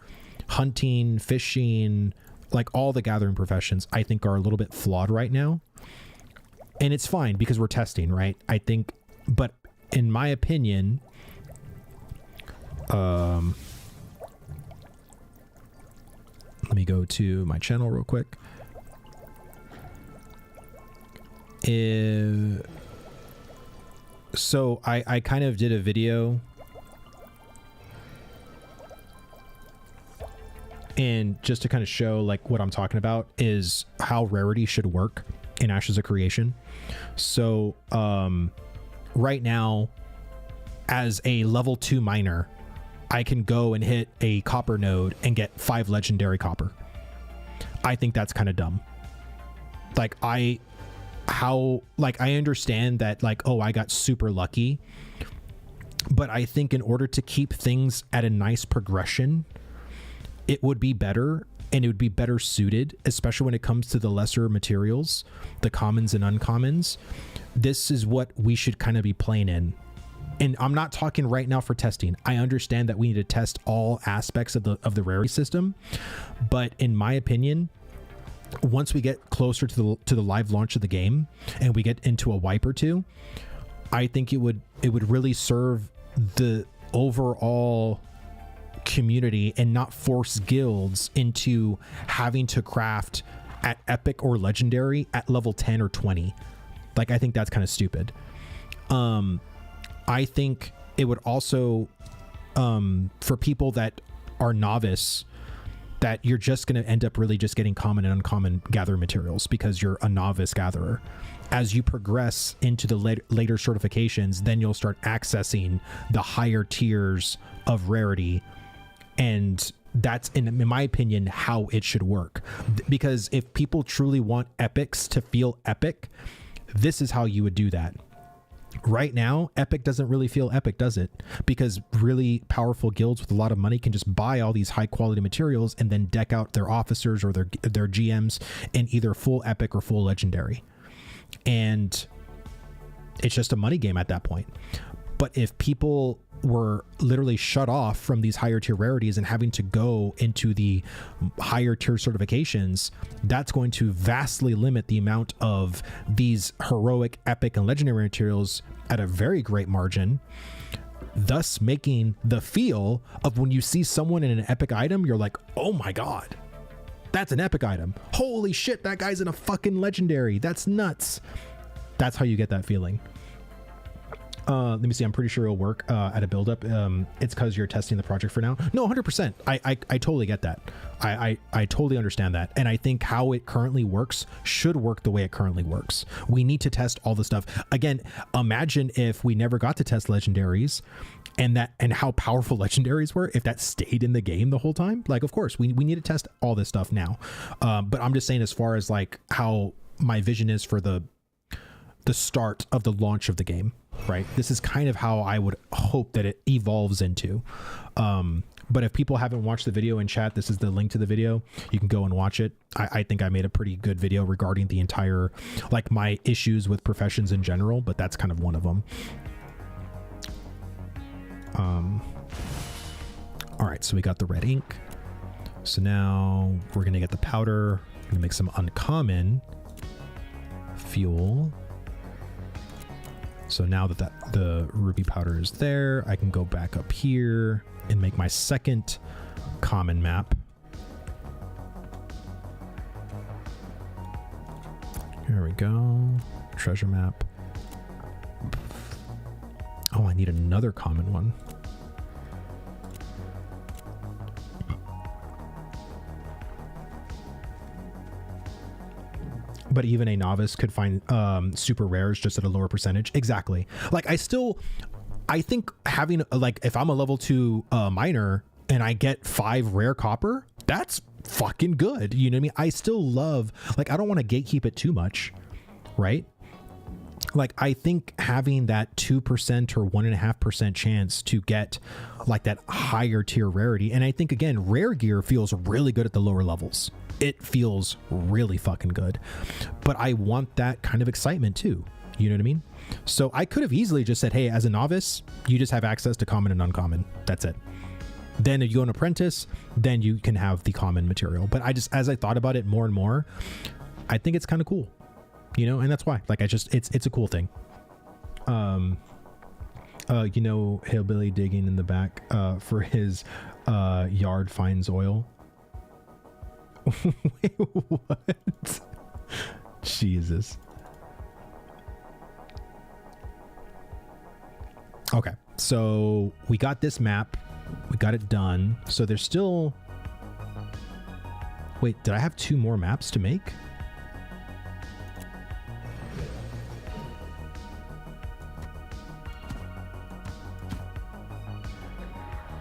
hunting, fishing, like all the gathering professions, I think are a little bit flawed right now. And it's fine because we're testing, right? I think, but in my opinion, let me go to my channel real quick. So I kind of did a video, and just to kind of show like what I'm talking about is how rarity should work in Ashes of Creation. So right now, as a level 2 miner, I can go and hit a copper node and get 5 legendary copper. I think that's kind of dumb. Like I understand that, like, oh, I got super lucky, but I think in order to keep things at a nice progression, it would be better, and it would be better suited, especially when it comes to the lesser materials, the commons and uncommons. This is what we should kind of be playing in. And I'm not talking right now for testing. I understand that we need to test all aspects of the rarity system, but in my opinion, once we get closer to the live launch of the game and we get into a wipe or two, I think it would really serve the overall community and not force guilds into having to craft at epic or legendary at level 10 or 20. Like, I think that's kind of stupid. I think it would also, for people that are novice, that you're just going to end up really just getting common and uncommon gather materials because you're a novice gatherer. As you progress into the later certifications, then you'll start accessing the higher tiers of rarity. And that's, in my opinion, how it should work. Because if people truly want epics to feel epic, this is how you would do that. Right now, epic doesn't really feel epic, does it? Because really powerful guilds with a lot of money can just buy all these high quality materials and then deck out their officers or their GMs in either full epic or full legendary. And it's just a money game at that point. But if people were literally shut off from these higher tier rarities and having to go into the higher tier certifications, that's going to vastly limit the amount of these heroic, epic, and legendary materials at a very great margin, thus making the feel of when you see someone in an epic item, you're like, oh my god, that's an epic item. Holy shit, that guy's in a fucking legendary. That's nuts. That's how you get that feeling. Let me see. I'm pretty sure it'll work at a buildup. It's because you're testing the project for now. No, 100%. I totally get that. I totally understand that. And I think how it currently works should work the way it currently works. We need to test all the stuff. Again, imagine if we never got to test legendaries and how powerful legendaries were if that stayed in the game the whole time. Like, of course we need to test all this stuff now, but I'm just saying, as far as like how my vision is for the start of the launch of the game, right? This is kind of how I would hope that it evolves into. But if people haven't watched the video in chat, this is the link to the video. You can go and watch it. I think I made a pretty good video regarding the entire, like, my issues with professions in general, but that's kind of one of them. All right, so we got the red ink. So now we're gonna get the powder. We're gonna make some uncommon fuel. So now that the ruby powder is there, I can go back up here and make my second common map. Here we go. Treasure map. Oh, I need another common one. But even a novice could find super rares just at a lower percentage. Exactly. Like, I think having, like, if I'm a level 2 miner and I get 5 rare copper, that's fucking good. You know what I mean? I still love, like, I don't want to gatekeep it too much, right? Like, I think having that 2% or 1.5% chance to get like that higher tier rarity, and I think, again, rare gear feels really good at the lower levels. It feels really fucking good, but I want that kind of excitement too. You know what I mean? So I could have easily just said, hey, as a novice, you just have access to common and uncommon. That's it. Then if you go an apprentice, then you can have the common material. But I just, as I thought about it more and more, I think it's kind of cool, you know, and that's why, like, it's a cool thing. You know, Hillbilly digging in the back for his yard finds oil. Wait, what? Jesus. Okay, so we got this map. We got it done. So there's still... Wait, did I have 2 more maps to make?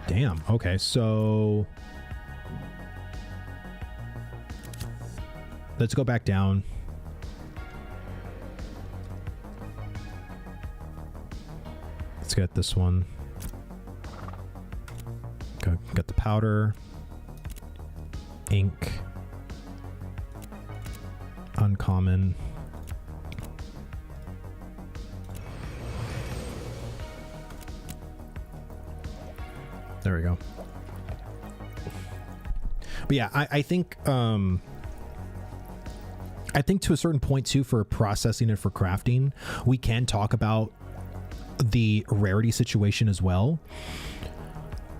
Damn. Okay, so... Let's go back down. Let's get this one. Got the powder, ink, uncommon. There we go. But yeah, I think to a certain point too, for processing and for crafting, we can talk about the rarity situation as well.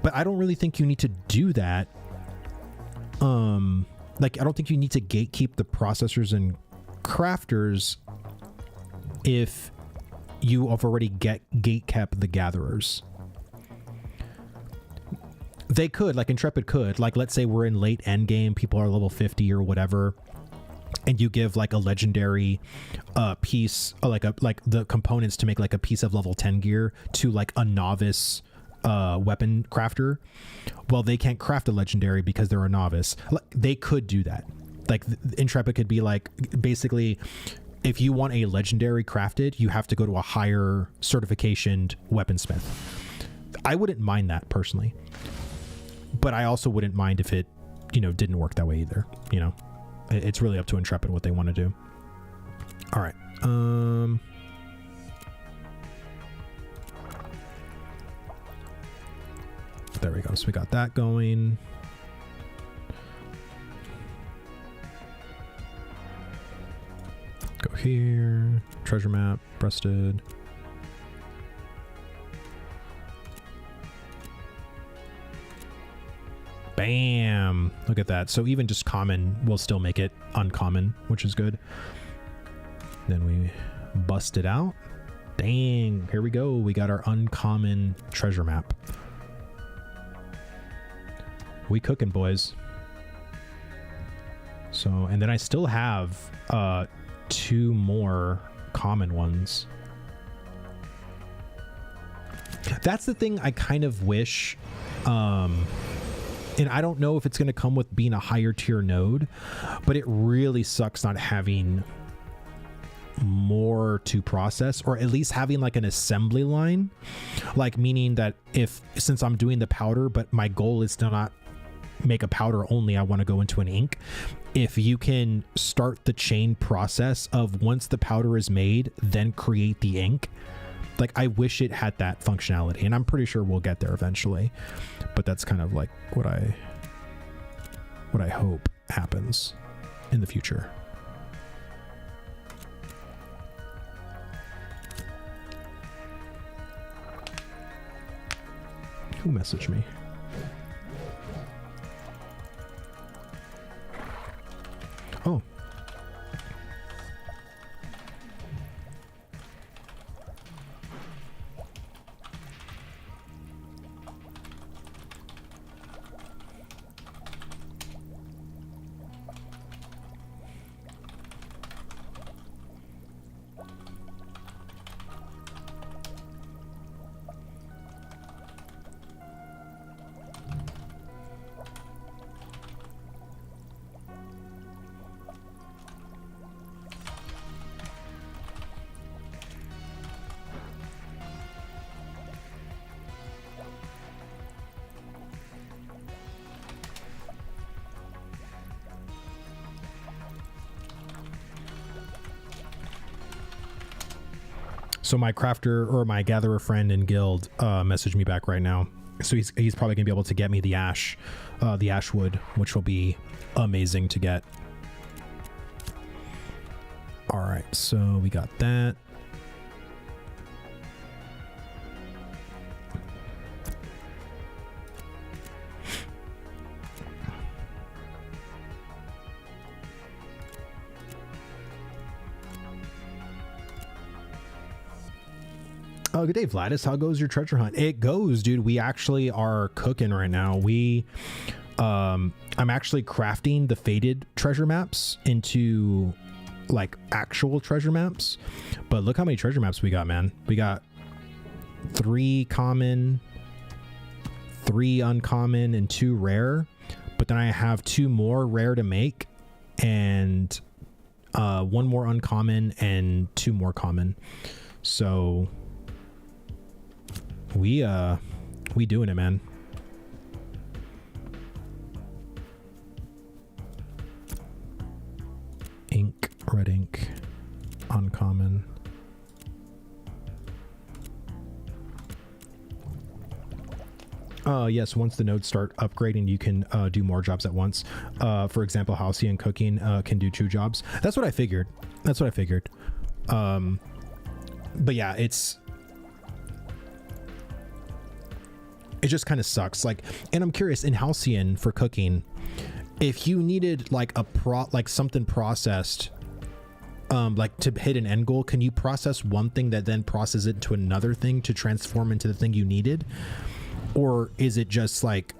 But I don't really think you need to do that. Like, I don't think you need to gatekeep the processors and crafters if you have already gatekept the gatherers. They could, like Intrepid could, like, let's say we're in late end game, people are level 50 or whatever, and you give like a legendary piece, like the components to make like a piece of level 10 gear to like a novice weapon crafter. Well, they can't craft a legendary because they're a novice. They could do that. Like, Intrepid could be like, basically, if you want a legendary crafted, you have to go to a higher certificationed weaponsmith. I wouldn't mind that personally, but I also wouldn't mind if it, you know, didn't work that way either. You know, it's really up to Intrepid what they want to do. All right. There we go. So we got that going. Go here. Treasure map. Breasted. Bam. Look at that. So even just common will still make it uncommon, which is good. Then we bust it out. Dang. Here we go. We got our uncommon treasure map. We cooking, boys. So, and then I still have 2 more common ones. That's the thing I kind of wish, and I don't know if it's going to come with being a higher tier node, but it really sucks not having more to process, or at least having like an assembly line, like meaning that since I'm doing the powder, but my goal is to not make a powder only, I want to go into an ink. If you can start the chain process of once the powder is made, then create the ink. Like, I wish it had that functionality, and I'm pretty sure we'll get there eventually, but that's kind of like what I hope happens in the future. Who messaged me? Oh. So my crafter or my gatherer friend in guild messaged me back right now. So he's probably gonna be able to get me the ash wood, which will be amazing to get. All right, so we got that. Oh, good day, Vladis. How goes your treasure hunt? It goes, dude. We actually are cooking right now. I'm actually crafting the faded treasure maps into like actual treasure maps. But look how many treasure maps we got, man. We got 3 common, 3 uncommon, and 2 rare. But then I have 2 more rare to make, and 1 more uncommon and 2 more common. So we doing it, man. Ink, red ink, uncommon. Yes, once the nodes start upgrading, you can do more jobs at once. For example, Halcyon cooking can do 2 jobs. That's what I figured. But yeah, it just kind of sucks. Like, and I'm curious, in Halcyon for cooking, if you needed like something processed, like to hit an end goal, can you process one thing that then processes it into another thing to transform into the thing you needed? Or is it just like,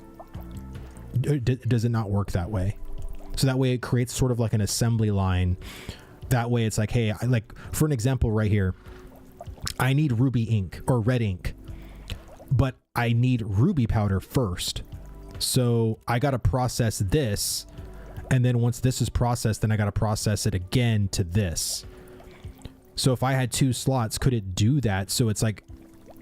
does it not work that way? So that way it creates sort of like an assembly line. That way it's like, hey, like for an example right here, I need ruby ink or red ink, but I need ruby powder first. So I got to process this. And then once this is processed, then I got to process it again to this. So if I had 2 slots, could it do that? So it's like,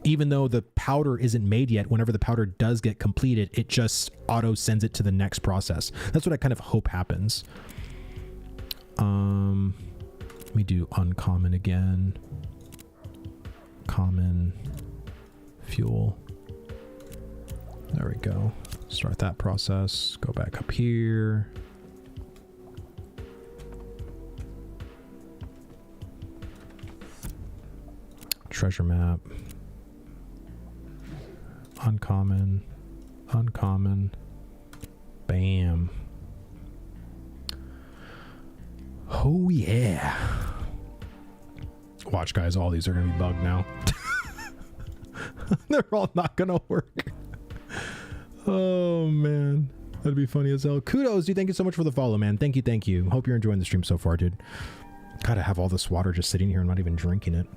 even though the powder isn't made yet, whenever the powder does get completed, it just auto sends it to the next process. That's what I kind of hope happens. Let me do uncommon again. Common, fuel. There we go. Start that process. Go back up here. Treasure map. Uncommon. Uncommon. Bam. Oh yeah. Watch, guys. All these are going to be bugged now. They're all not going to work. Oh man, that'd be funny as hell. Kudos, dude. Thank you so much for the follow, man. Thank you. Hope you're enjoying the stream so far, dude. Gotta have all this water just sitting here and not even drinking it.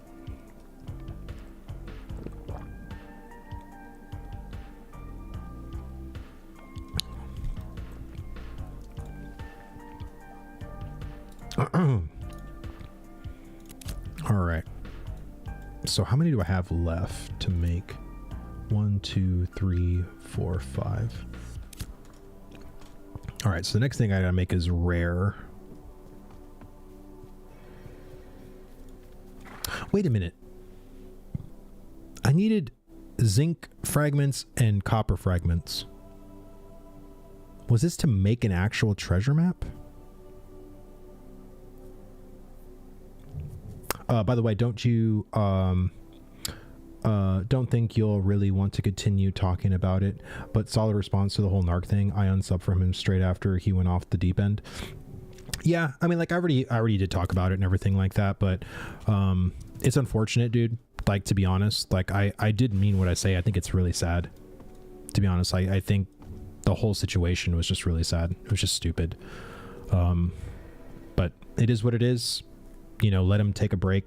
All right. So how many do I have left to make? 1, 2, 3, 4, 5. All right, so the next thing I gotta make is rare. Wait a minute. I needed zinc fragments and copper fragments. Was this to make an actual treasure map? By the way, don't think you'll really want to continue talking about it, but solid response to the whole narc thing. I unsub from him straight after he went off the deep end. Yeah, I mean, like I already did talk about it and everything like that, but it's unfortunate, dude. Like, to be honest, like I didn't mean what I say. I think it's really sad. To be honest, I think the whole situation was just really sad. It was just stupid. But it is what it is. You know, let him take a break.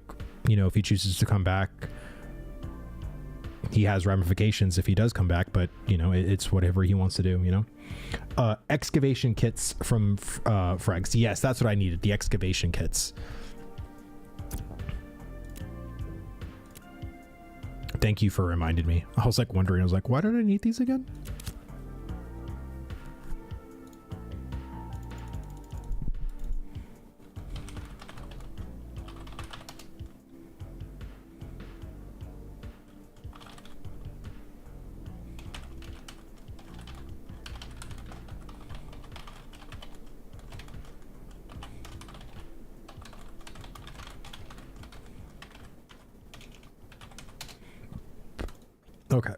You know, if he chooses to come back, he has ramifications if he does come back, but you know, it's whatever he wants to do, you know. Excavation kits from Frags. Yes, that's what I needed, the excavation kits. Thank you for reminding me. I was like wondering, I was like, why did I need these again? Okay.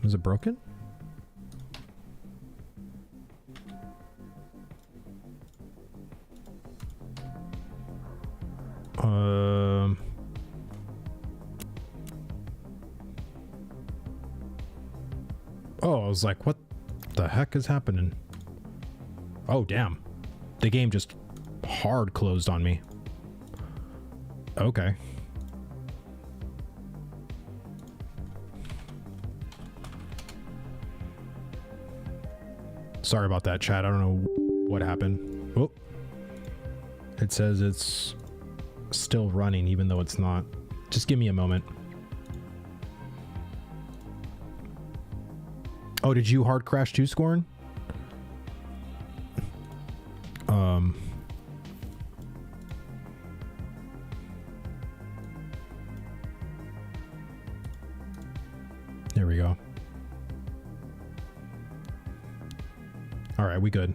Is it broken? Oh, I was like, what the heck is happening? Oh, damn. The game just hard closed on me. Okay. Sorry about that, chat. I don't know what happened. Oh. It says it's still running even though it's not. Just give me a moment. Oh, did you hard crash too, Scorn? There we go. All right, we good.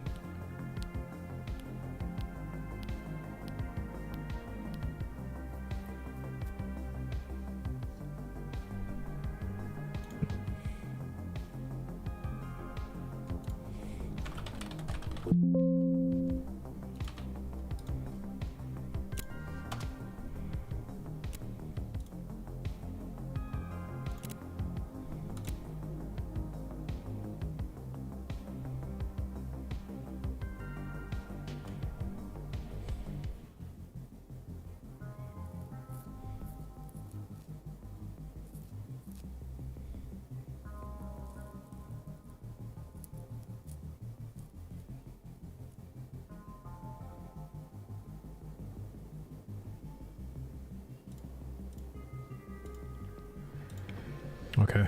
Okay.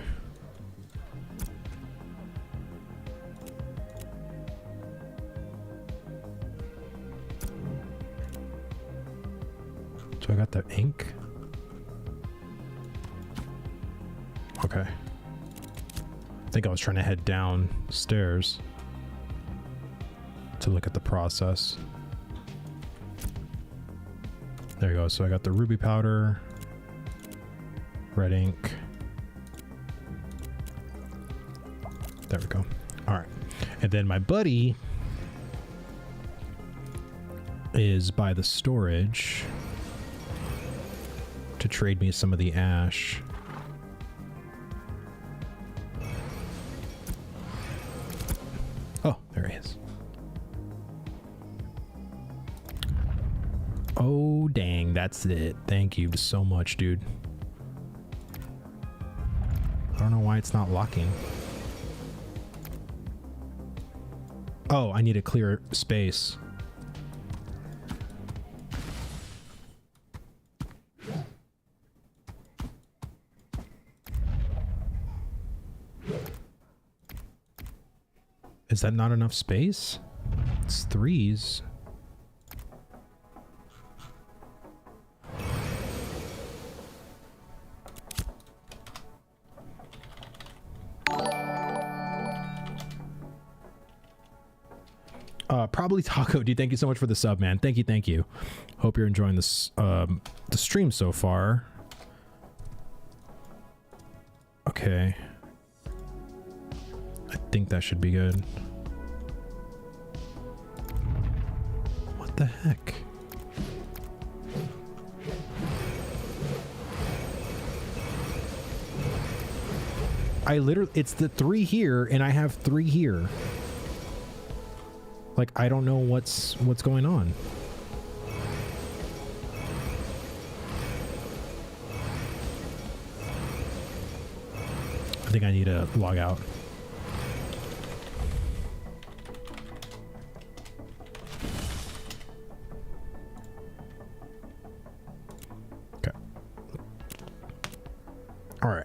So I got the ink. Okay. I think I was trying to head downstairs to look at the process. There you go. So I got the ruby powder, red ink. There we go. All right. And then my buddy is by the storage to trade me some of the ash. Oh, there he is. Oh, dang. That's it. Thank you so much, dude. I don't know why it's not locking. Oh, I need a clear space. Is that not enough space? It's 3s. Probably Taco, dude. Thank you so much for the sub, man. Thank you, thank you. Hope you're enjoying this the stream so far. Okay. I think that should be good. What the heck? I literally, it's the 3 here and I have 3 here. Like, I don't know what's going on. I think I need to log out. Okay. All right.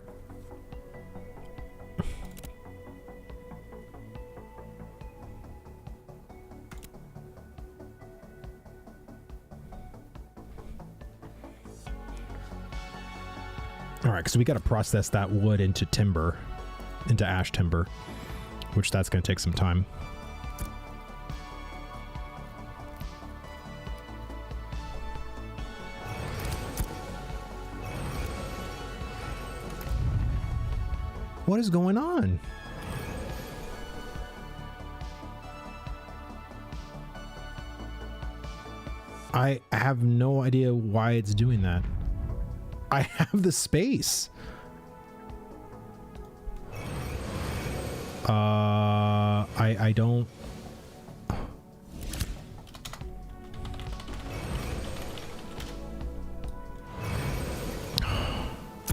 All right, because we got to process that wood into timber, into ash timber, which that's going to take some time. What is going on? I have no idea why it's doing that. I have the space. I don't.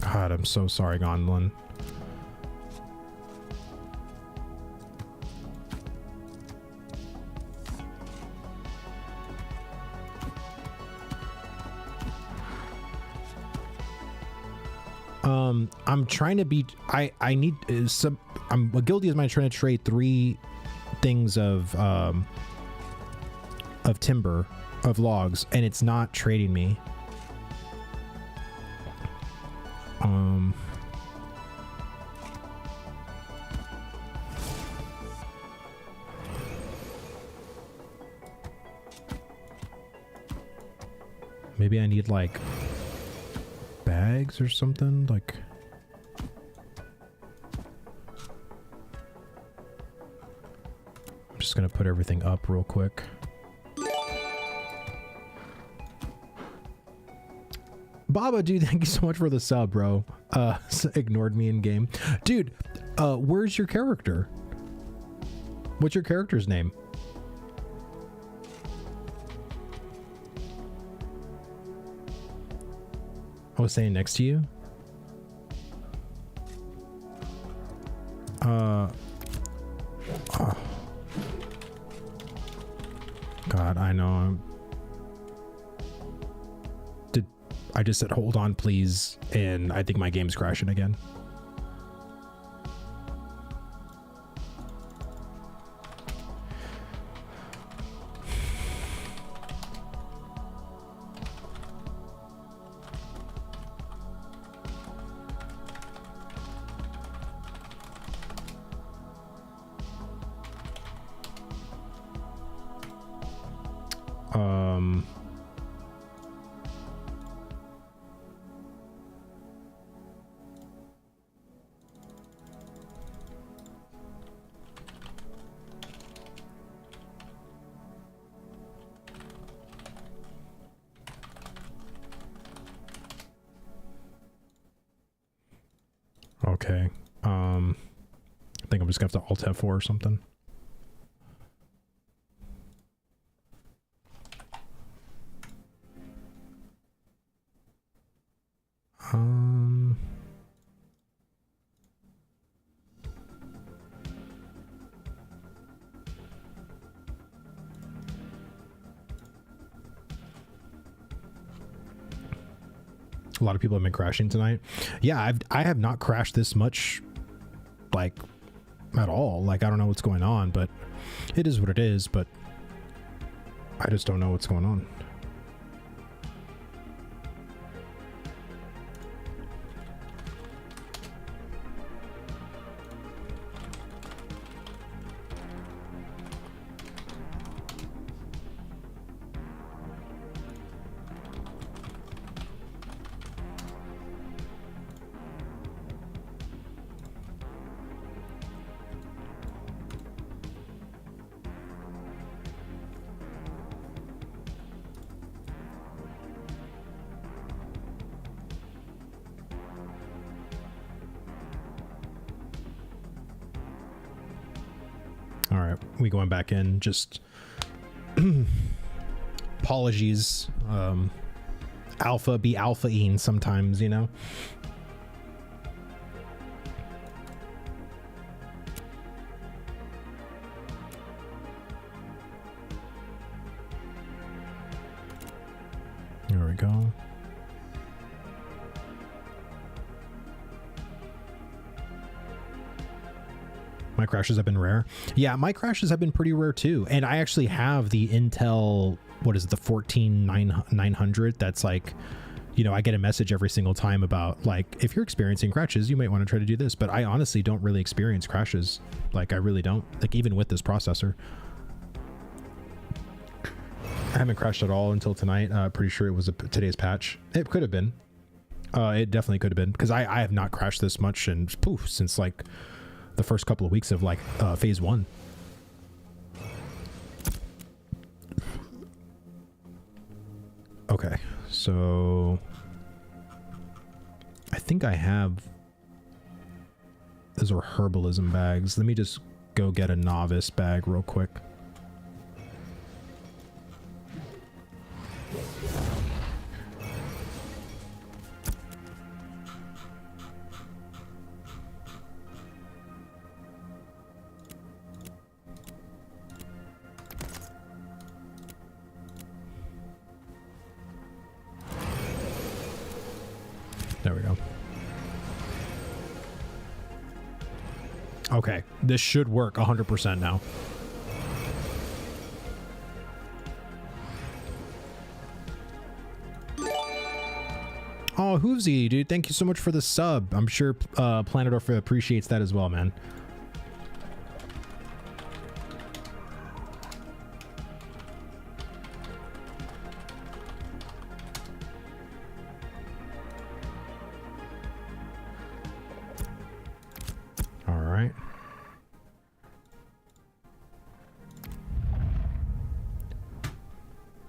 God, I'm so sorry, Gondlin. I'm trying to be, I need some, I'm guilty as mine trying to trade 3 things of timber, of logs, and it's not trading me. Maybe I need like bags or something, like. I'm just gonna put everything up real quick. Baba, dude, thank you so much for the sub, bro. Ignored me in game. Dude, where's your character? What's your character's name? I was saying next to you. Oh. God, I know. I just said hold on please, and I think my game's crashing again. Okay. I think I'm just gonna have to Alt F4 or something. A lot of people have been crashing tonight. Yeah, I have not crashed this much, like, at all. Like, I don't know what's going on, but it is what it is, but I just don't know what's going on. All right, we going back in. Just apologies. Alpha be alpha-ing sometimes, you know. There we go. My crashes have been rare. Yeah, my crashes have been pretty rare too. And I actually have the Intel, what is it, the 14900. That's like, you know, I get a message every single time about like, if you're experiencing crashes, you might want to try to do this. But I honestly don't really experience crashes. Like, I really don't. Like, even with this processor. I haven't crashed at all until tonight. Pretty sure it was today's patch. It could have been. It definitely could have been. Because I have not crashed this much and poof, since like the first couple of weeks of like phase 1. Okay, so I think I have, those are herbalism bags. Let me just go get a novice bag real quick. There we go. Okay, this should work 100% now. Oh, Hoovsy, dude, thank you so much for the sub. I'm sure Planet Orpha appreciates that as well, man.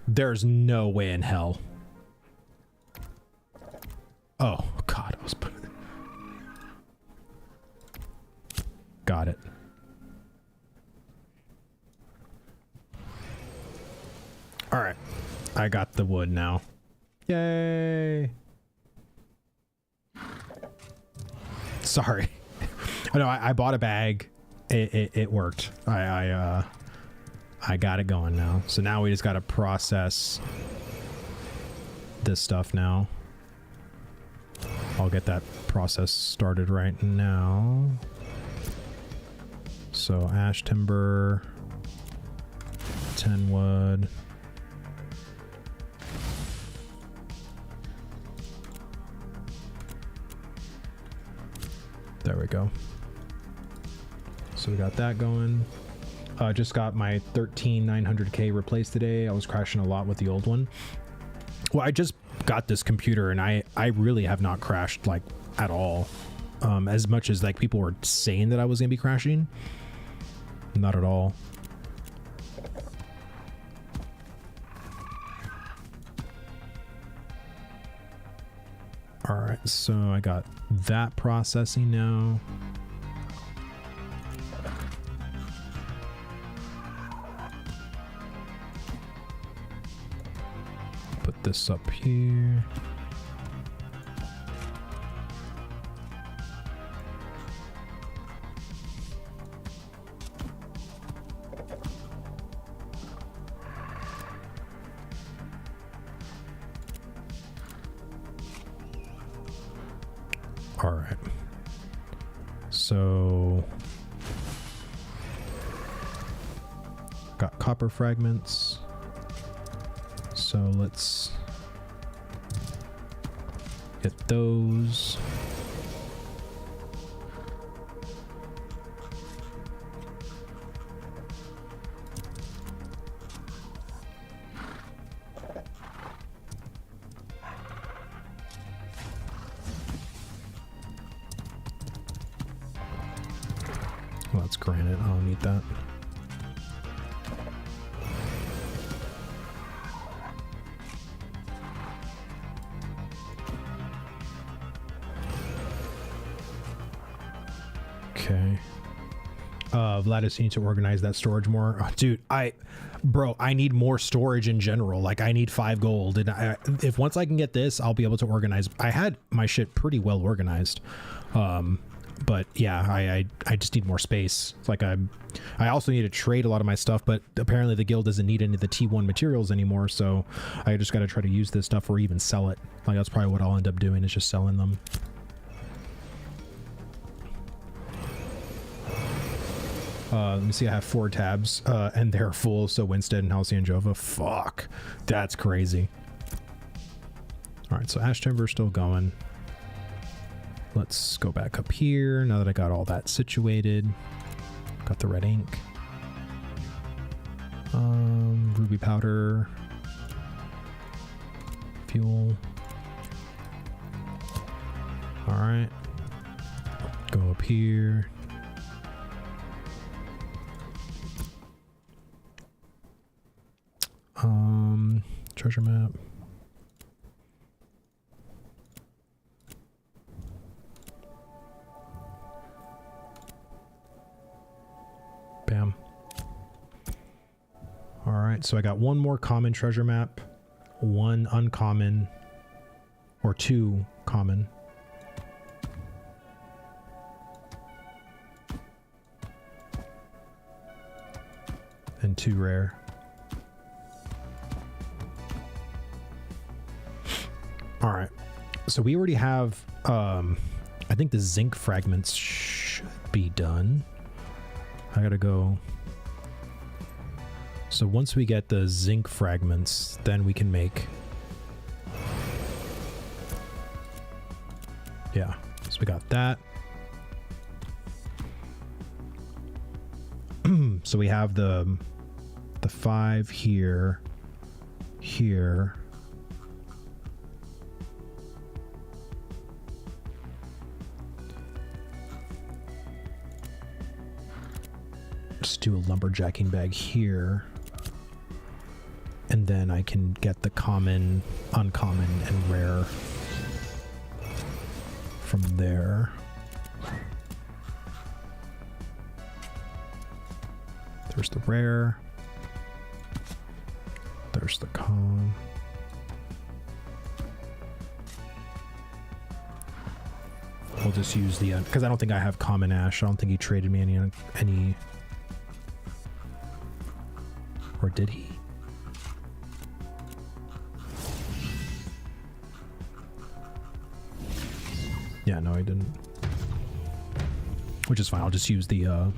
There's no way in hell. Oh, God. I was got it. All right. I got the wood now. Yay. Sorry. No, I bought a bag. It worked. I got it going now. So now we just got to process this stuff now. I'll get that process started right now. So ash timber, 10 wood. There we go. So we got that going. Just got my 13900K replaced today. I was crashing a lot with the old one. Well, I just got this computer and I really have not crashed like at all. As much as like people were saying that I was gonna be crashing. Not at all. All right, so I got that processing now. Put this up here. All right. So got copper fragments. So let's get those. Well, that's granite. I don't need that. Okay. Vladis, you need to organize that storage more. Oh, dude, bro, I need more storage in general. Like, I need 5 gold. And if once I can get this, I'll be able to organize. I had my shit pretty well organized. But yeah, I just need more space. It's like I also need to trade a lot of my stuff, but apparently the guild doesn't need any of the T1 materials anymore. So I just got to try to use this stuff or even sell it. Like, that's probably what I'll end up doing, is just selling them. Let me see, I have 4 tabs, and they're full, so Winstead and Halcyon Jova. Fuck. That's crazy. Alright, so Ash Timber still going. Let's go back up here, now that I got all that situated. Got the red ink. Ruby powder. Fuel. Alright. Go up here. Treasure map. Bam. All right, so I got 1 more common treasure map, 1 uncommon, or 2 common. And 2 rare. All right, so we already have, I think the zinc fragments should be done. I gotta go. So once we get the zinc fragments, then we can make, yeah, so we got that. So we have the 5 here, here. Just do a lumberjacking bag here, and then I can get the common, uncommon, and rare from there. There's the rare. There's the common. We'll just use the, because I don't think I have common ash. I don't think he traded me any. Or did he? Yeah, no, I didn't. Which is fine. I'll just use the All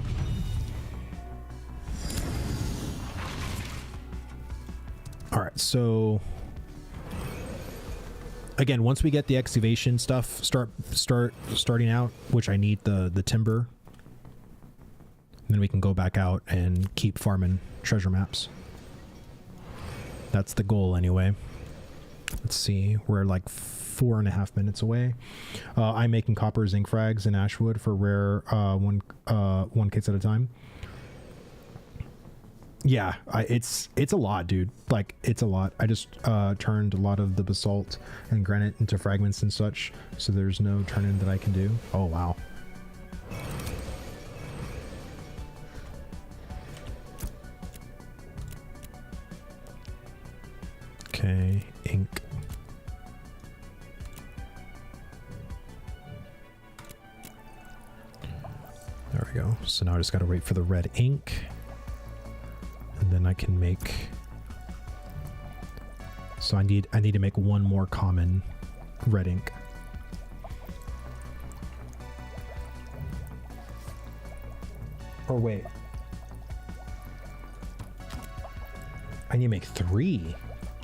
right, so again, once we get the excavation stuff starting out, which I need the timber, then we can go back out and keep farming treasure maps. That's the goal anyway. Let's see, we're like 4.5 minutes away. I'm making copper, zinc frags, and ashwood for rare one case at a time. Yeah, it's a lot, dude. Like, it's a lot. I just turned a lot of the basalt and granite into fragments and such, so there's no turn-in that I can do. Oh, wow. Okay, ink. There we go. So now I just gotta wait for the red ink. And then I can make... So I need to make 1 more common red ink. Or wait. I need to make 3.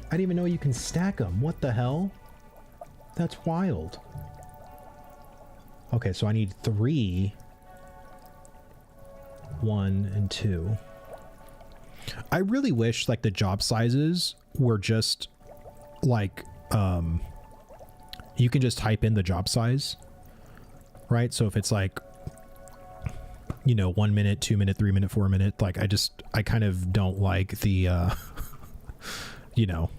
I didn't even know you can stack them. What the hell? That's wild. Okay, so I need 3. 1 and 2. I really wish like the job sizes were just like you can just type in the job size, right? So if it's like, you know, 1 minute, 2 minute, 3 minute, 4 minute, like I kind of don't like the you know,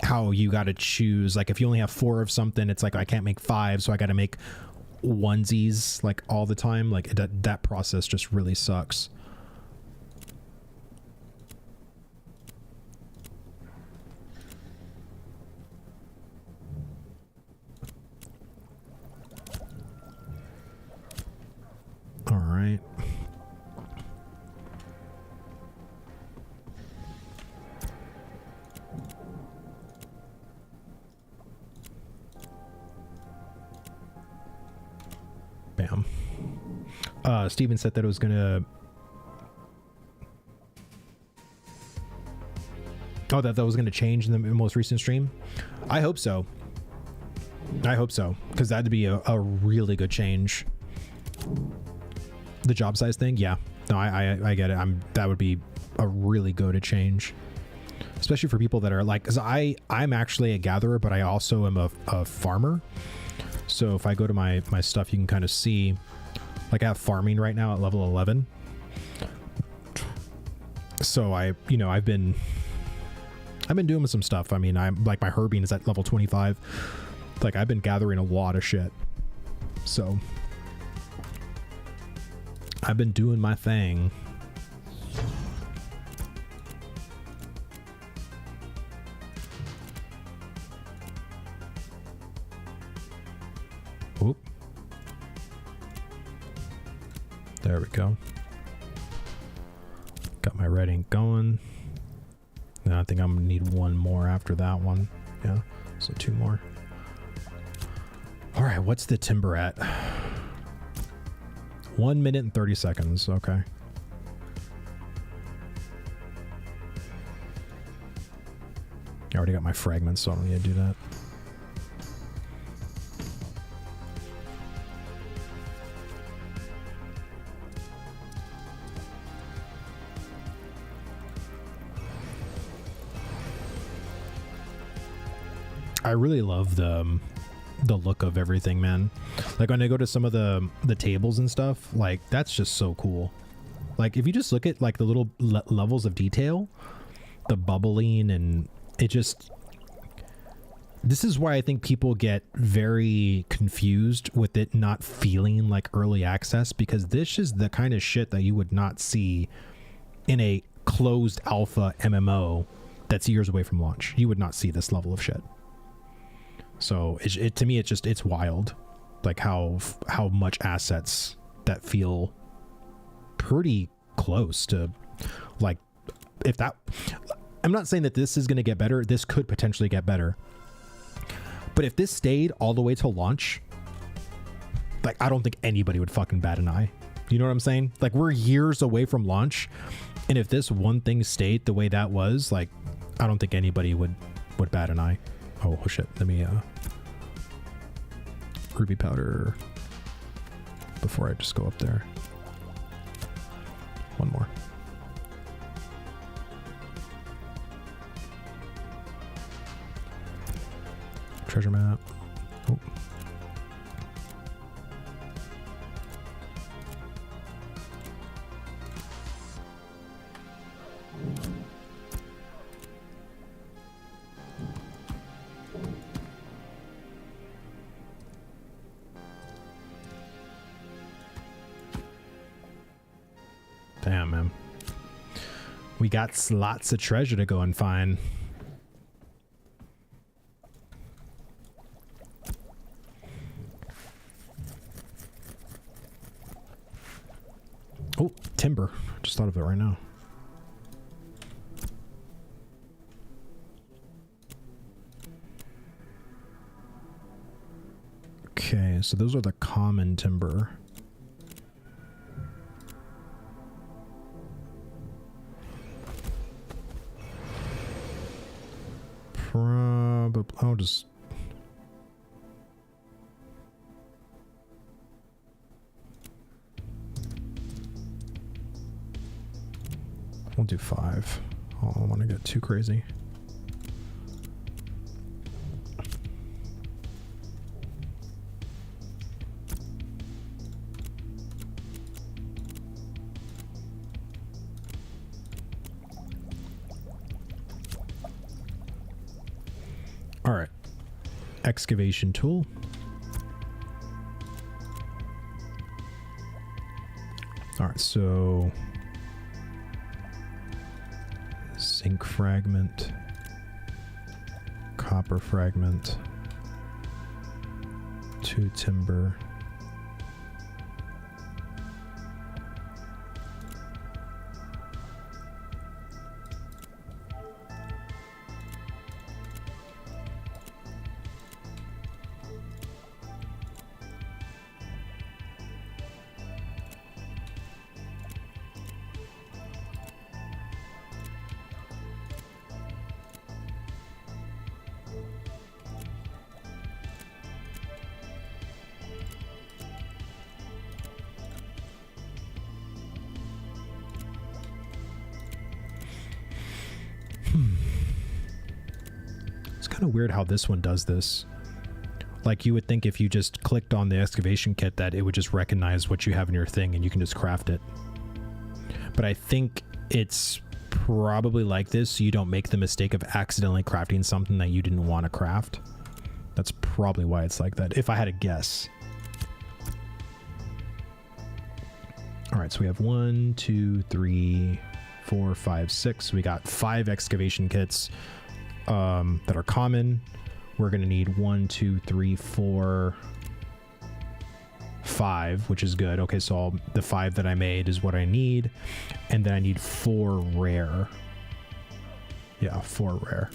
how you got to choose, like if you only have 4 of something, it's like I can't make 5, so I got to make onesies like all the time. Like that process just really sucks. All right. Bam. Steven said that it was gonna... Oh, that was gonna change in the most recent stream? I hope so. I hope so, because that'd be a really good change. The job size thing, yeah. No, I get it. That would be a really good change, especially for people that are like, because I'm actually a gatherer, but I also am a farmer. So if I go to my stuff, you can kind of see, like I have farming right now at level 11. So I've been doing some stuff. I mean, I'm like, my herbing is at level 25. Like I've been gathering a lot of shit. So I've been doing my thing. Oop. There we go. Got my red ink going. Now I think I'm gonna need 1 more after that one. Yeah, so 2 more. All right, what's the timber at? 1 minute and 30 seconds. Okay. I already got my fragments, so I don't need to do that. I really love the look of everything, man. Like when I go to some of the tables and stuff, like that's just so cool. Like if you just look at like the little levels of detail, the bubbling, and it just, this is why I think people get very confused with it not feeling like early access, because this is the kind of shit that you would not see in a closed alpha MMO that's years away from launch. You would not see this level of shit. So it to me, it's wild, like how much assets that feel pretty close to, like, if that, I'm not saying that this is going to get better. This could potentially get better, but if this stayed all the way till launch, like, I don't think anybody would fucking bat an eye. You know what I'm saying? Like, we're years away from launch, and if this one thing stayed the way that was, like, I don't think anybody would bat an eye. Oh shit, let me ruby powder before I just go up there. 1 more. Treasure map. Oh. Damn, man. We got lots of treasure to go and find. Oh, timber. Just thought of it right now. Okay, so those are the common timber. probably, I'll just, we'll do 5. I don't want to get too crazy. All right, excavation tool. All right, so zinc fragment, copper fragment, 2 timber, kind of weird how this one does this. Like, you would think if you just clicked on the excavation kit that it would just recognize what you have in your thing and you can just craft it. But I think it's probably like this so you don't make the mistake of accidentally crafting something that you didn't want to craft. That's probably why it's like that, if I had to guess. All right, so we have 1, 2, 3, 4, 5, 6. We got 5 excavation kits that are common. We're going to need 1, 2, 3, 4, 5, which is good. Okay, so the 5 that I made is what I need. And then I need 4 rare. Yeah, 4 rare.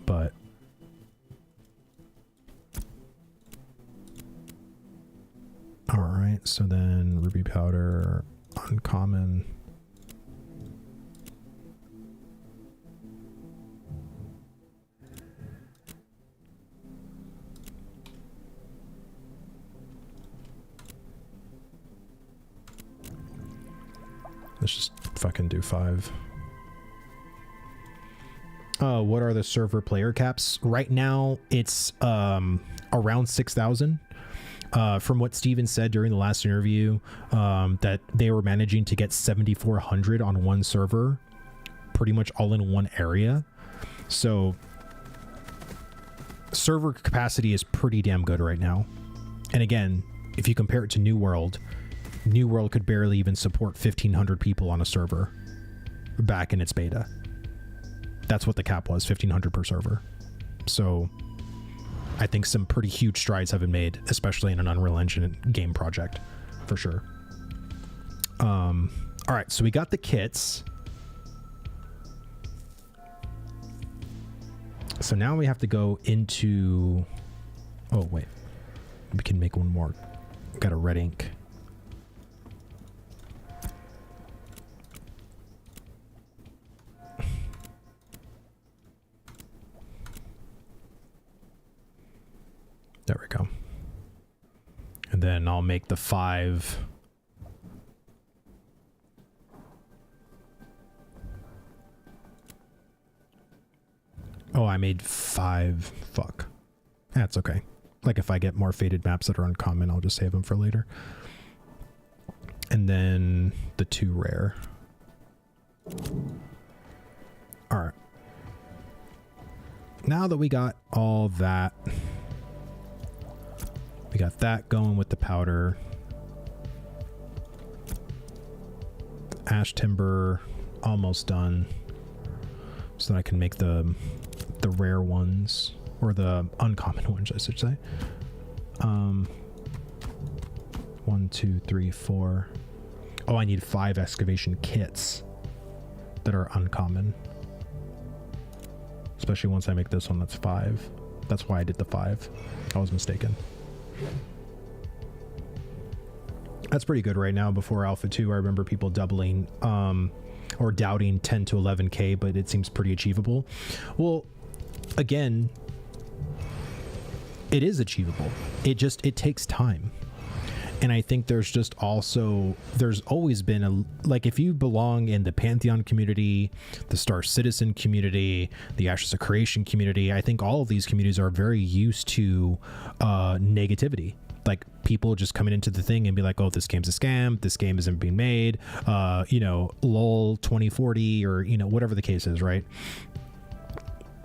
But all right, so then ruby powder, uncommon. Let's just fucking do 5. What are the server player caps? Right now, it's around 6,000. From what Steven said during the last interview, that they were managing to get 7,400 on one server, pretty much all in one area. So server capacity is pretty damn good right now. And again, if you compare it to New World, New World could barely even support 1,500 people on a server back in its beta. That's what the cap was, 1,500 per server. So I think some pretty huge strides have been made, especially in an Unreal Engine game project, for sure. All right, so we got the kits. So now we have to go into... Oh, wait. We can make one more. Got a red ink. There we go. And then I'll make the 5. Oh, I made 5. Fuck. That's okay. Like, if I get more faded maps that are uncommon, I'll just save them for later. And then the 2 rare. All right. Now that we got all that... We got that going with the powder. Ash timber almost done. So that I can make the rare ones, or the uncommon ones, I should say. 1, 2, 3, 4. Oh, I need 5 excavation kits that are uncommon. Especially once I make this one, that's 5. That's why I did the 5. I was mistaken. That's pretty good right now. Before Alpha 2, I remember people doubling. or doubting 10 to 11K, but it seems pretty achievable. Well, again, it is achievable. It takes time. And I think there's always been like, if you belong in the Pantheon community, the Star Citizen community, the Ashes of Creation community, I think all of these communities are very used to negativity. Like, people just coming into the thing and be like, oh, this game's a scam, this game isn't being made, lol 2040, or, whatever the case is, right?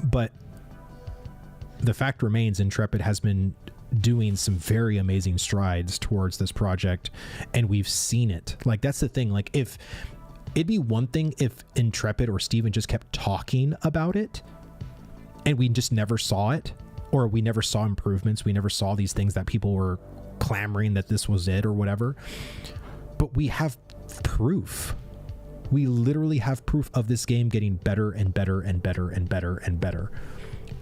But the fact remains, Intrepid has been doing some very amazing strides towards this project, and we've seen it. Like, that's the thing. Like, if it'd be one thing if Intrepid or Steven just kept talking about it and we just never saw it, or we never saw improvements, we never saw these things that people were clamoring that this was it or whatever. But we have proof. We literally have proof of this game getting better and better and better and better and better.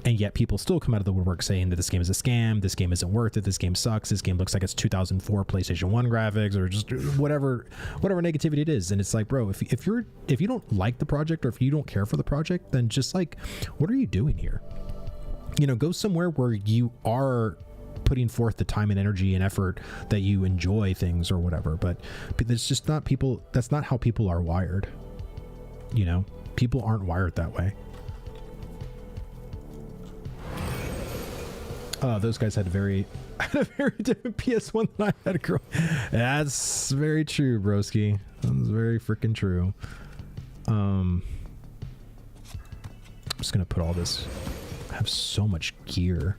And yet people still come out of the woodwork saying that this game is a scam, this game isn't worth it, this game sucks, this game looks like it's 2004 PlayStation 1 graphics, or just whatever negativity it is. And it's like, bro, if you don't like the project, or if you don't care for the project, then just like, what are you doing here? Go somewhere where you are putting forth the time and energy and effort that you enjoy things or whatever. But it's just not people. That's not how people are wired. People aren't wired that way. Those guys had a very different PS1 than I had, girl. That's very true, broski. That's very freaking true. I'm just gonna put all this. I have so much gear.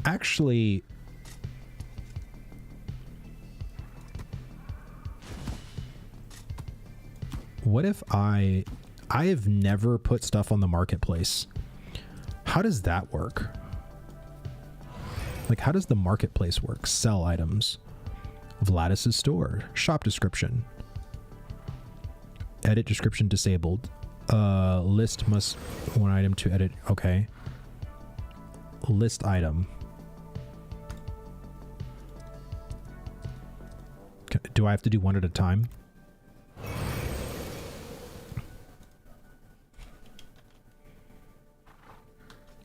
Actually, what if I have never put stuff on the marketplace. How does that work? Like, how does the marketplace work? Sell items. Vladis's store. Shop description. Edit description disabled. List must one item to edit. Okay. List item. Do I have to do one at a time?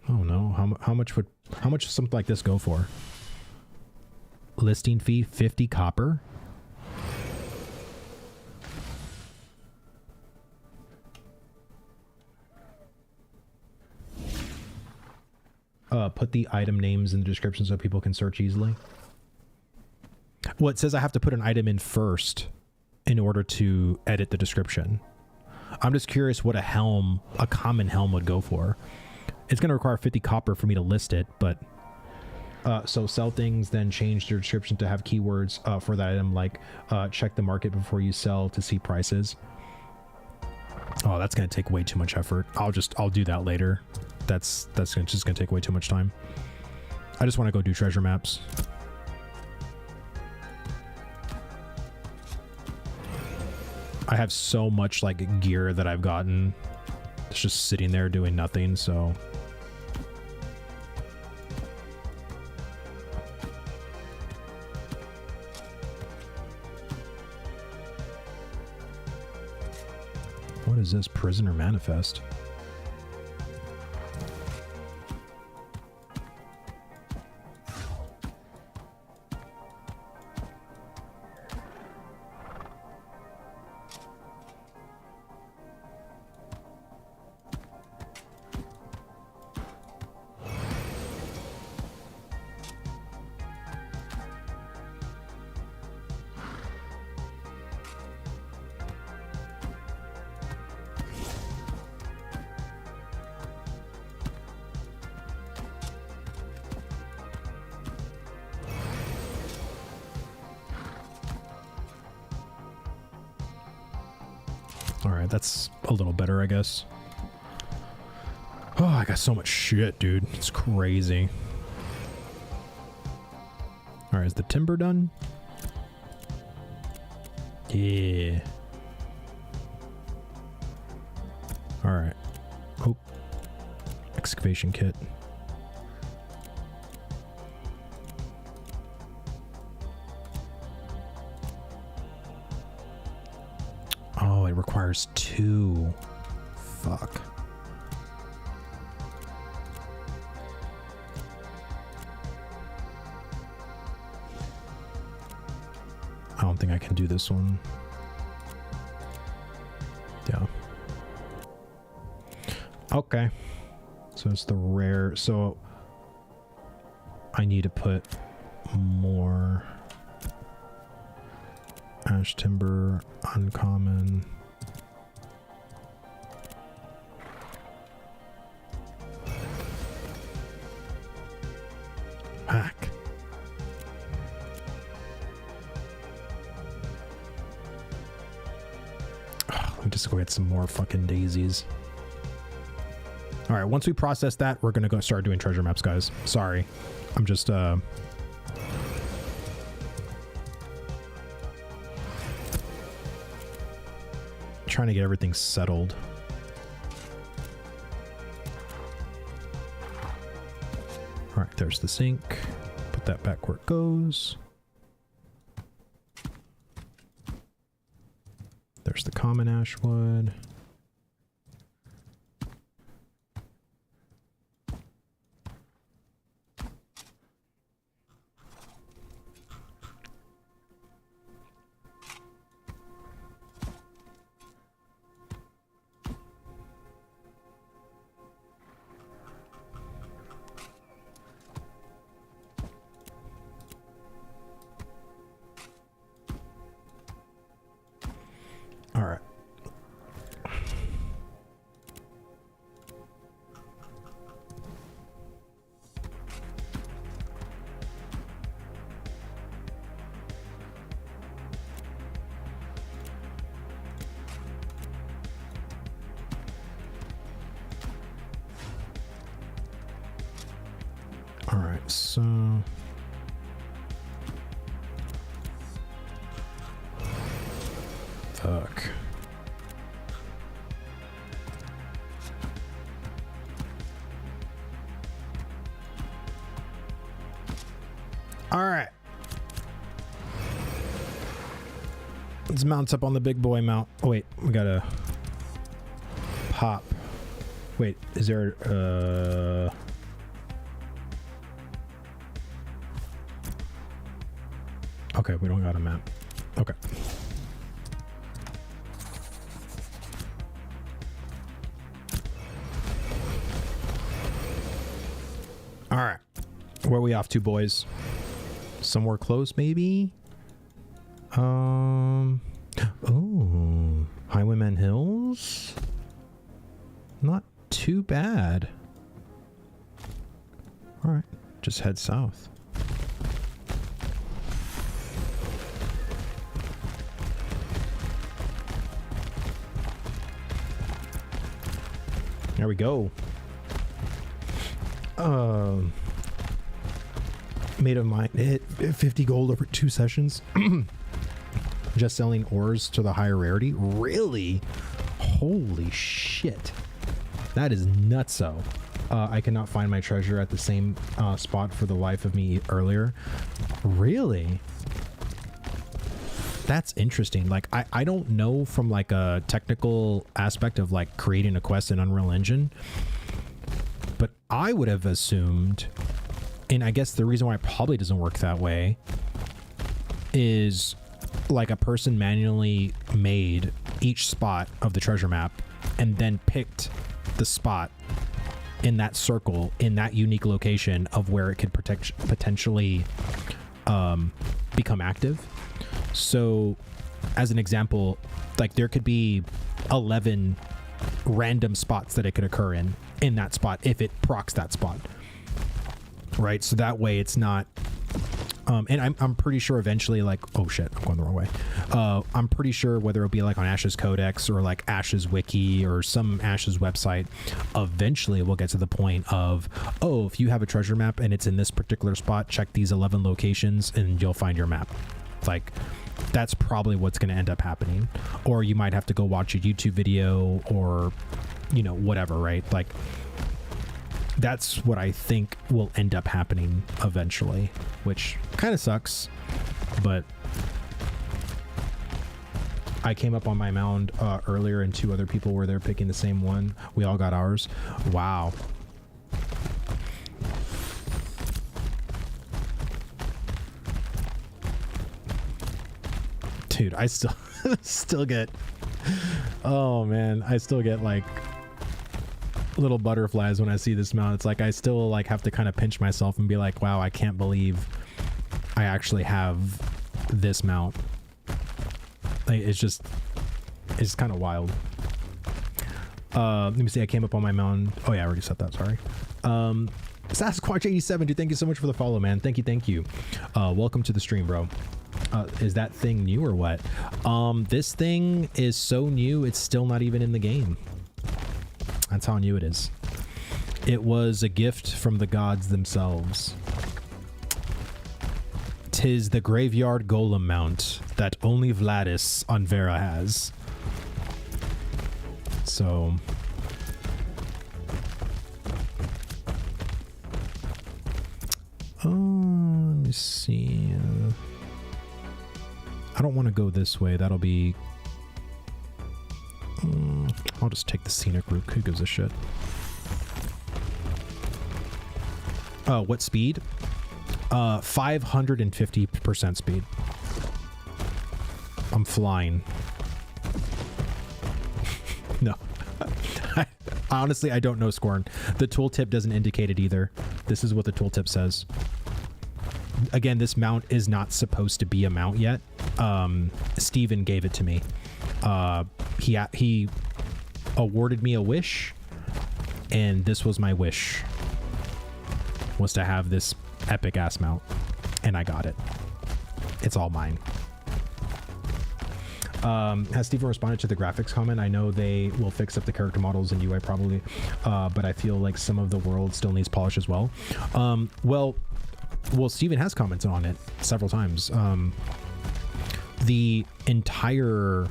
Oh no. How much would something like this go for? Listing fee 50 copper. Put the item names in the description so people can search easily. Well, it says I have to put an item in first in order to edit the description. I'm just curious what a common helm would go for. It's going to require 50 copper for me to list it, but so sell things, then change your description to have keywords for that item, like check the market before you sell to see prices. Oh, that's going to take way too much effort. I'll do that later. That's just going to take way too much time. I just want to go do treasure maps. I have so much like gear that I've gotten. It's just sitting there doing nothing, so. What is this? Prisoner manifest. Alright, that's a little better, I guess. Oh, I got so much shit, dude. It's crazy. Alright, is the timber done? Yeah. Alright. Oh. Excavation kit. it requires 2. Fuck. I don't think I can do this one. Yeah. Okay. So it's the rare. So I need to put more ash timber, uncommon. Hack. Let me just go get some more fucking daisies. All right, once we process that, we're gonna go start doing treasure maps, guys. Sorry, I'm just trying to get everything settled. All right, there's the sink. Put that back where it goes. There's the common ash wood. All right. All right, so fuck. All right. Let's mount up on the big boy mount. Oh wait, we gotta pop. Wait, is there okay, we don't got a map. Okay. All right. Where are we off to, boys? Somewhere close, maybe? Oh, Highwayman Hills? Not too bad. All right, just head south. There we go. Made of mine hit 50 gold over 2 sessions. Just selling ores to the higher rarity. Really? Holy shit. That is nutso. I cannot find my treasure at the same spot for the life of me earlier. Really? That's interesting. Like, I don't know from like a technical aspect of like creating a quest in Unreal Engine, but I would have assumed, and I guess the reason why it probably doesn't work that way is like a person manually made each spot of the treasure map and then picked the spot in that circle in that unique location of where it could potentially become active. So as an example, like there could be 11 random spots that it could occur in that spot if it procs that spot, right? So that way it's not and I'm pretty sure eventually, like, oh shit, I'm going the wrong way. I'm pretty sure whether it'll be like on Ash's Codex or like Ash's Wiki or some Ash's website, eventually we'll get to the point of, oh, if you have a treasure map and it's in this particular spot, check these 11 locations and you'll find your map. Like, that's probably what's going to end up happening. Or you might have to go watch a YouTube video or, you know, whatever, right? Like, that's what I think will end up happening eventually, which kind of sucks, but I came up on my mound earlier and 2 other people were there picking the same one. We all got ours. Wow. Dude, I still get, oh man, I still get like little butterflies when I see this mount. It's like I still like have to kind of pinch myself and be like, wow, I can't believe I actually have this mount. Like, it's kind of wild. Let me see. I came up on my mound. Oh yeah, I already said that. Sorry. Sasquatch 87, dude. Thank you so much for the follow, man. Thank you. Welcome to the stream, bro. Is that thing new or what? This thing is so new, it's still not even in the game. That's how new it is. It was a gift from the gods themselves. 'Tis the graveyard golem mount that only Vladis on Vera has. So... let me see. I don't want to go this way. That'll be... I'll just take the scenic route. Who gives a shit? What speed? 550% speed. I'm flying. No. Honestly, I don't know, Scorn. The tooltip doesn't indicate it either. This is what the tooltip says. Again, this mount is not supposed to be a mount yet. Steven gave it to me. He awarded me a wish, and this was my wish, was to have this epic ass mount, and I got it. It's all mine. Has Steven responded to the graphics comment? I know they will fix up the character models in UI probably, but I feel like some of the world still needs polish as well. Well, Steven has commented on it several times. The entire,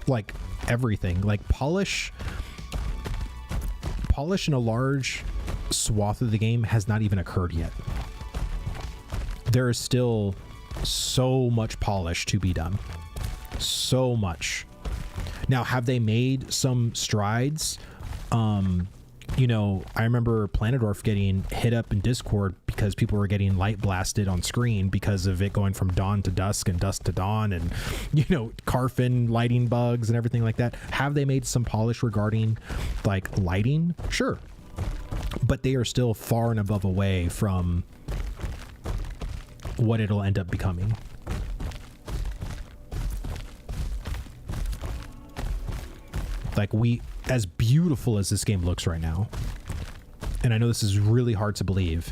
like, everything, like polish in a large swath of the game has not even occurred yet. There is still so much polish to be done. So much. Now, have they made some strides? You know, I remember Planetdorf getting hit up in Discord because people were getting light blasted on screen because of it going from dawn to dusk and dusk to dawn, and, you know, Carfin lighting bugs and everything like that. Have they made some polish regarding, like, lighting? Sure. But they are still far and above away from what it'll end up becoming. Like, as beautiful as this game looks right now, and I know this is really hard to believe,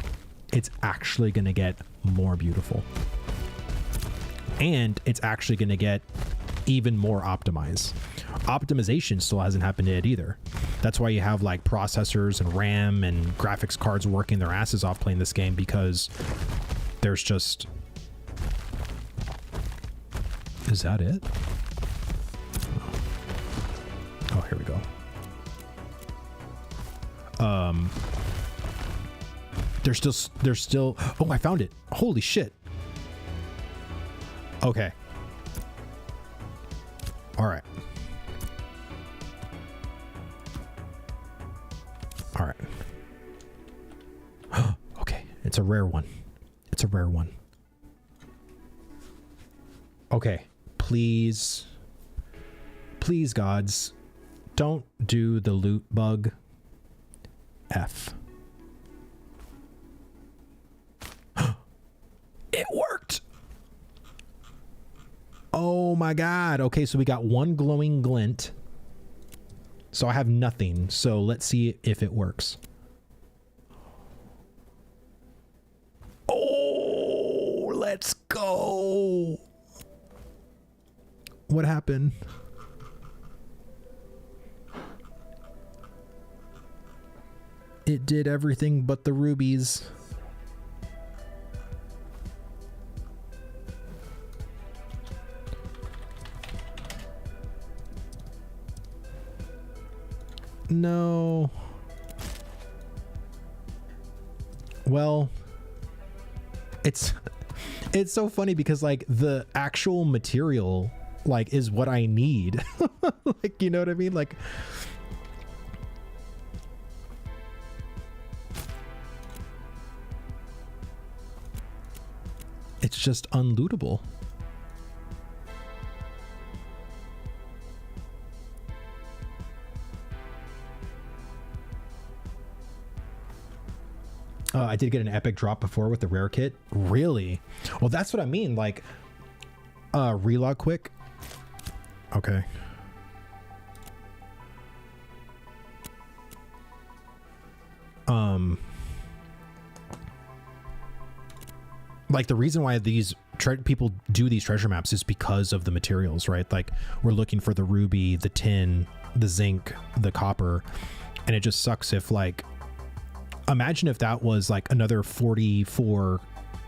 it's actually going to get more beautiful. And it's actually going to get even more optimized. Optimization still hasn't happened yet either. That's why you have, like, processors and RAM and graphics cards working their asses off playing this game, because there's just... Is that it? Oh, here we go. There's still, oh, I found it. Holy shit. Okay. All right. All right. Okay. It's a rare one. It's a rare one. Okay. Please, gods, don't do the loot bug. F. It worked. Oh my god. Okay, so we got one glowing glint. So I have nothing. So let's see if it works. Oh, let's go. What happened? It did everything but the rubies. No. Well, it's so funny because, like, the actual material like is what I need. Like, you know what I mean? Like, it's just unlootable. I did get an epic drop before with the rare kit. Really? Well, that's what I mean. Like, relog quick. Okay. Like the reason why these people do these treasure maps is because of the materials, right? Like we're looking for the ruby, the tin, the zinc, the copper, and it just sucks if like, imagine if that was like another 44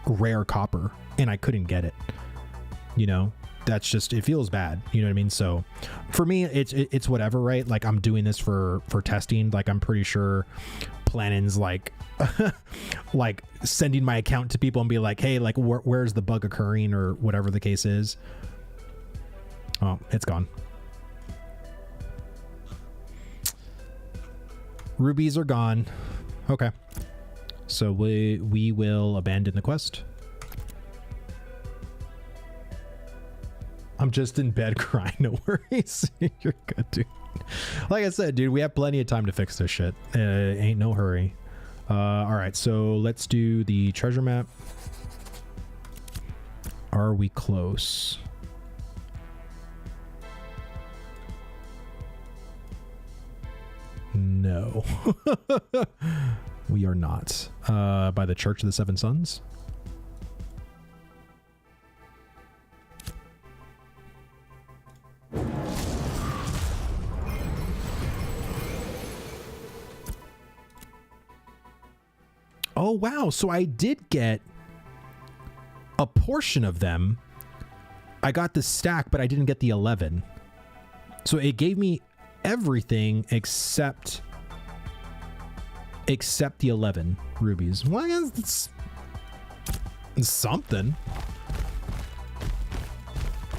rare copper and I couldn't get it, you know? That's just, it feels bad, you know what I mean? So for me, it's whatever, right? Like I'm doing this for testing. Like I'm pretty sure Planning's like like sending my account to people and be like, hey, like where's the bug occurring or whatever the case is. Oh, it's gone. Rubies are gone. Okay, so we will abandon the quest. I'm just in bed crying. No worries. You're good, dude. Like I said, dude, we have plenty of time to fix this shit. Ain't no hurry. All right, so let's do the treasure map. Are we close? No. We are not. By the Church of the Seven Sons. Oh, wow. So I did get a portion of them. I got the stack, but I didn't get the 11. So it gave me everything except the 11 rubies. Well, it's something.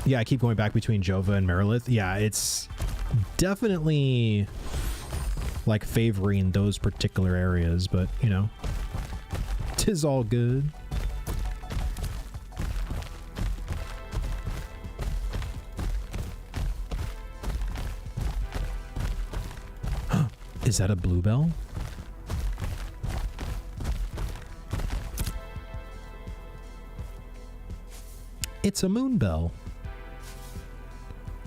Yeah, I keep going back between Jova and Merilith. Yeah, it's definitely like favoring those particular areas, but you know, 'tis all good. Is that a bluebell? It's a moonbell.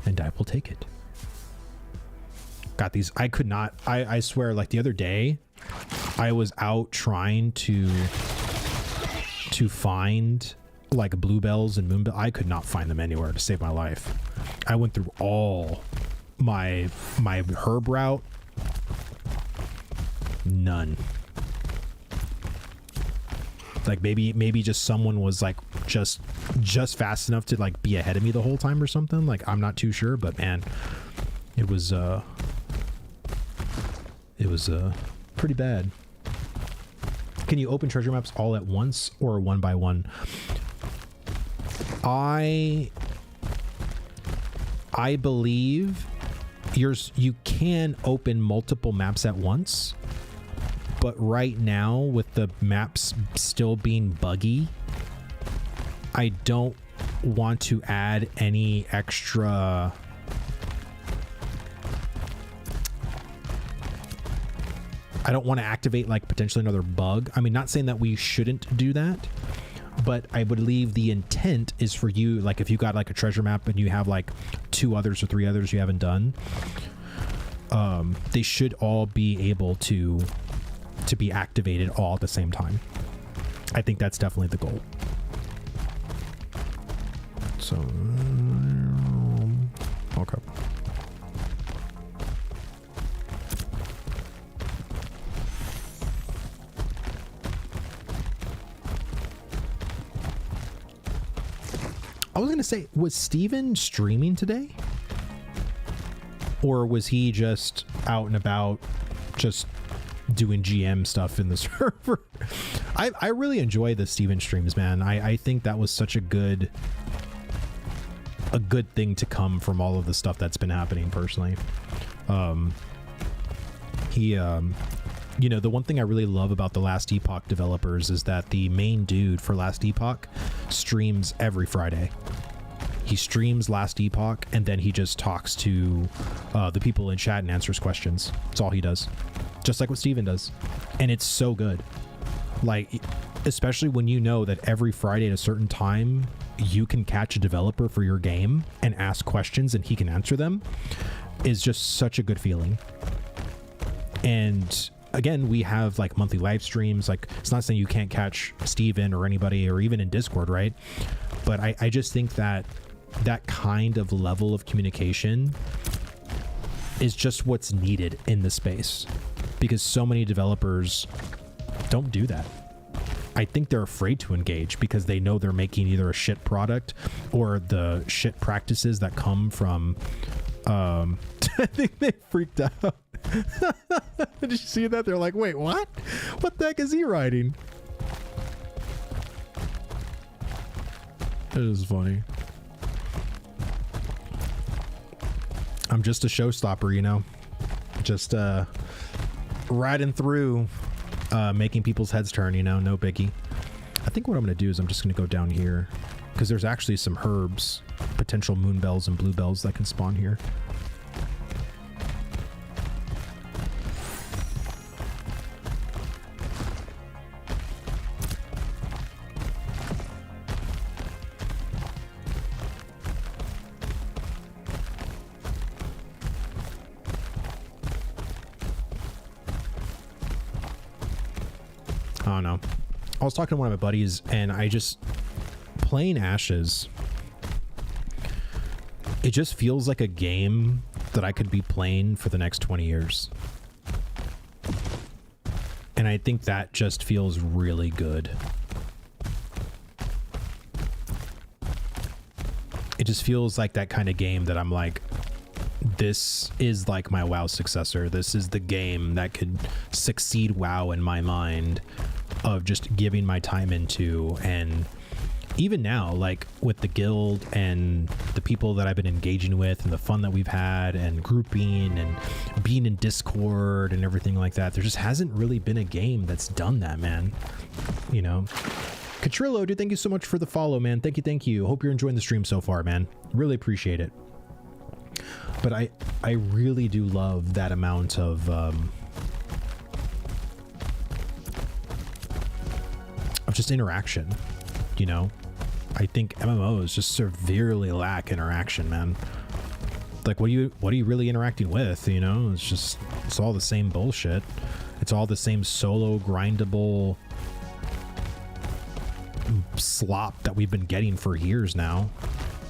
And I will take it. Got these. I could not. I swear, like the other day, I was out trying to find like bluebells and moonbell. I could not find them anywhere to save my life. I went through all my herb route. None. Like maybe just someone was like just fast enough to like be ahead of me the whole time or something. Like I'm not too sure, but man, it was pretty bad. Can you open treasure maps all at once or one by one? I believe you can open multiple maps at once. But right now, with the maps still being buggy, I don't want to add any extra... I don't want to activate like potentially another bug. I mean, not saying that we shouldn't do that, but I believe the intent is for you, like if you got like a treasure map and you have like 2 others or 3 others you haven't done, they should all be able to be activated all at the same time. I think that's definitely the goal. So, okay. I was gonna say, was Steven streaming today? Or was he just out and about, just doing GM stuff in the server? I really enjoy the Steven streams, man. I think that was such a good a good thing to come from all of the stuff that's been happening personally. You know, the one thing I really love about the Last Epoch developers is that the main dude for Last Epoch streams every Friday. He streams Last Epoch, and then he just talks to the people in chat and answers questions. That's all he does. Just like what Steven does. And it's so good. Like, especially when you know that every Friday at a certain time, you can catch a developer for your game and ask questions and he can answer them, is just such a good feeling. And again, we have like monthly live streams. Like, it's not saying you can't catch Steven or anybody, or even in Discord, right? But I just think that that kind of level of communication is just what's needed in the space, because so many developers don't do that. I think they're afraid to engage because they know they're making either a shit product or the shit practices that come from I think they freaked out. Did you see that? They're like, wait, what the heck is he writing? It is funny. I'm just a showstopper, you know, just riding through, making people's heads turn, you know, no biggie. I think what I'm going to do is I'm just going to go down here because there's actually some herbs, potential moon bells and blue bells that can spawn here. I don't know. I was talking to one of my buddies and I just, playing Ashes, it just feels like a game that I could be playing for the next 20 years. And I think that just feels really good. It just feels like that kind of game that I'm like, this is like my WoW successor. This is the game that could succeed WoW in my mind, of just giving my time into. And even now, like with the guild and the people that I've been engaging with and the fun that we've had and grouping and being in Discord and everything like that, there just hasn't really been a game that's done that, man. You know, Catrillo, dude, thank you so much for the follow, man. Thank you. Hope you're enjoying the stream so far, man. Really appreciate it. But I really do love that amount of just interaction, you know. I think MMOs just severely lack interaction, man. Like, what are you really interacting with, you know? It's all the same bullshit. It's all the same solo grindable slop that we've been getting for years now,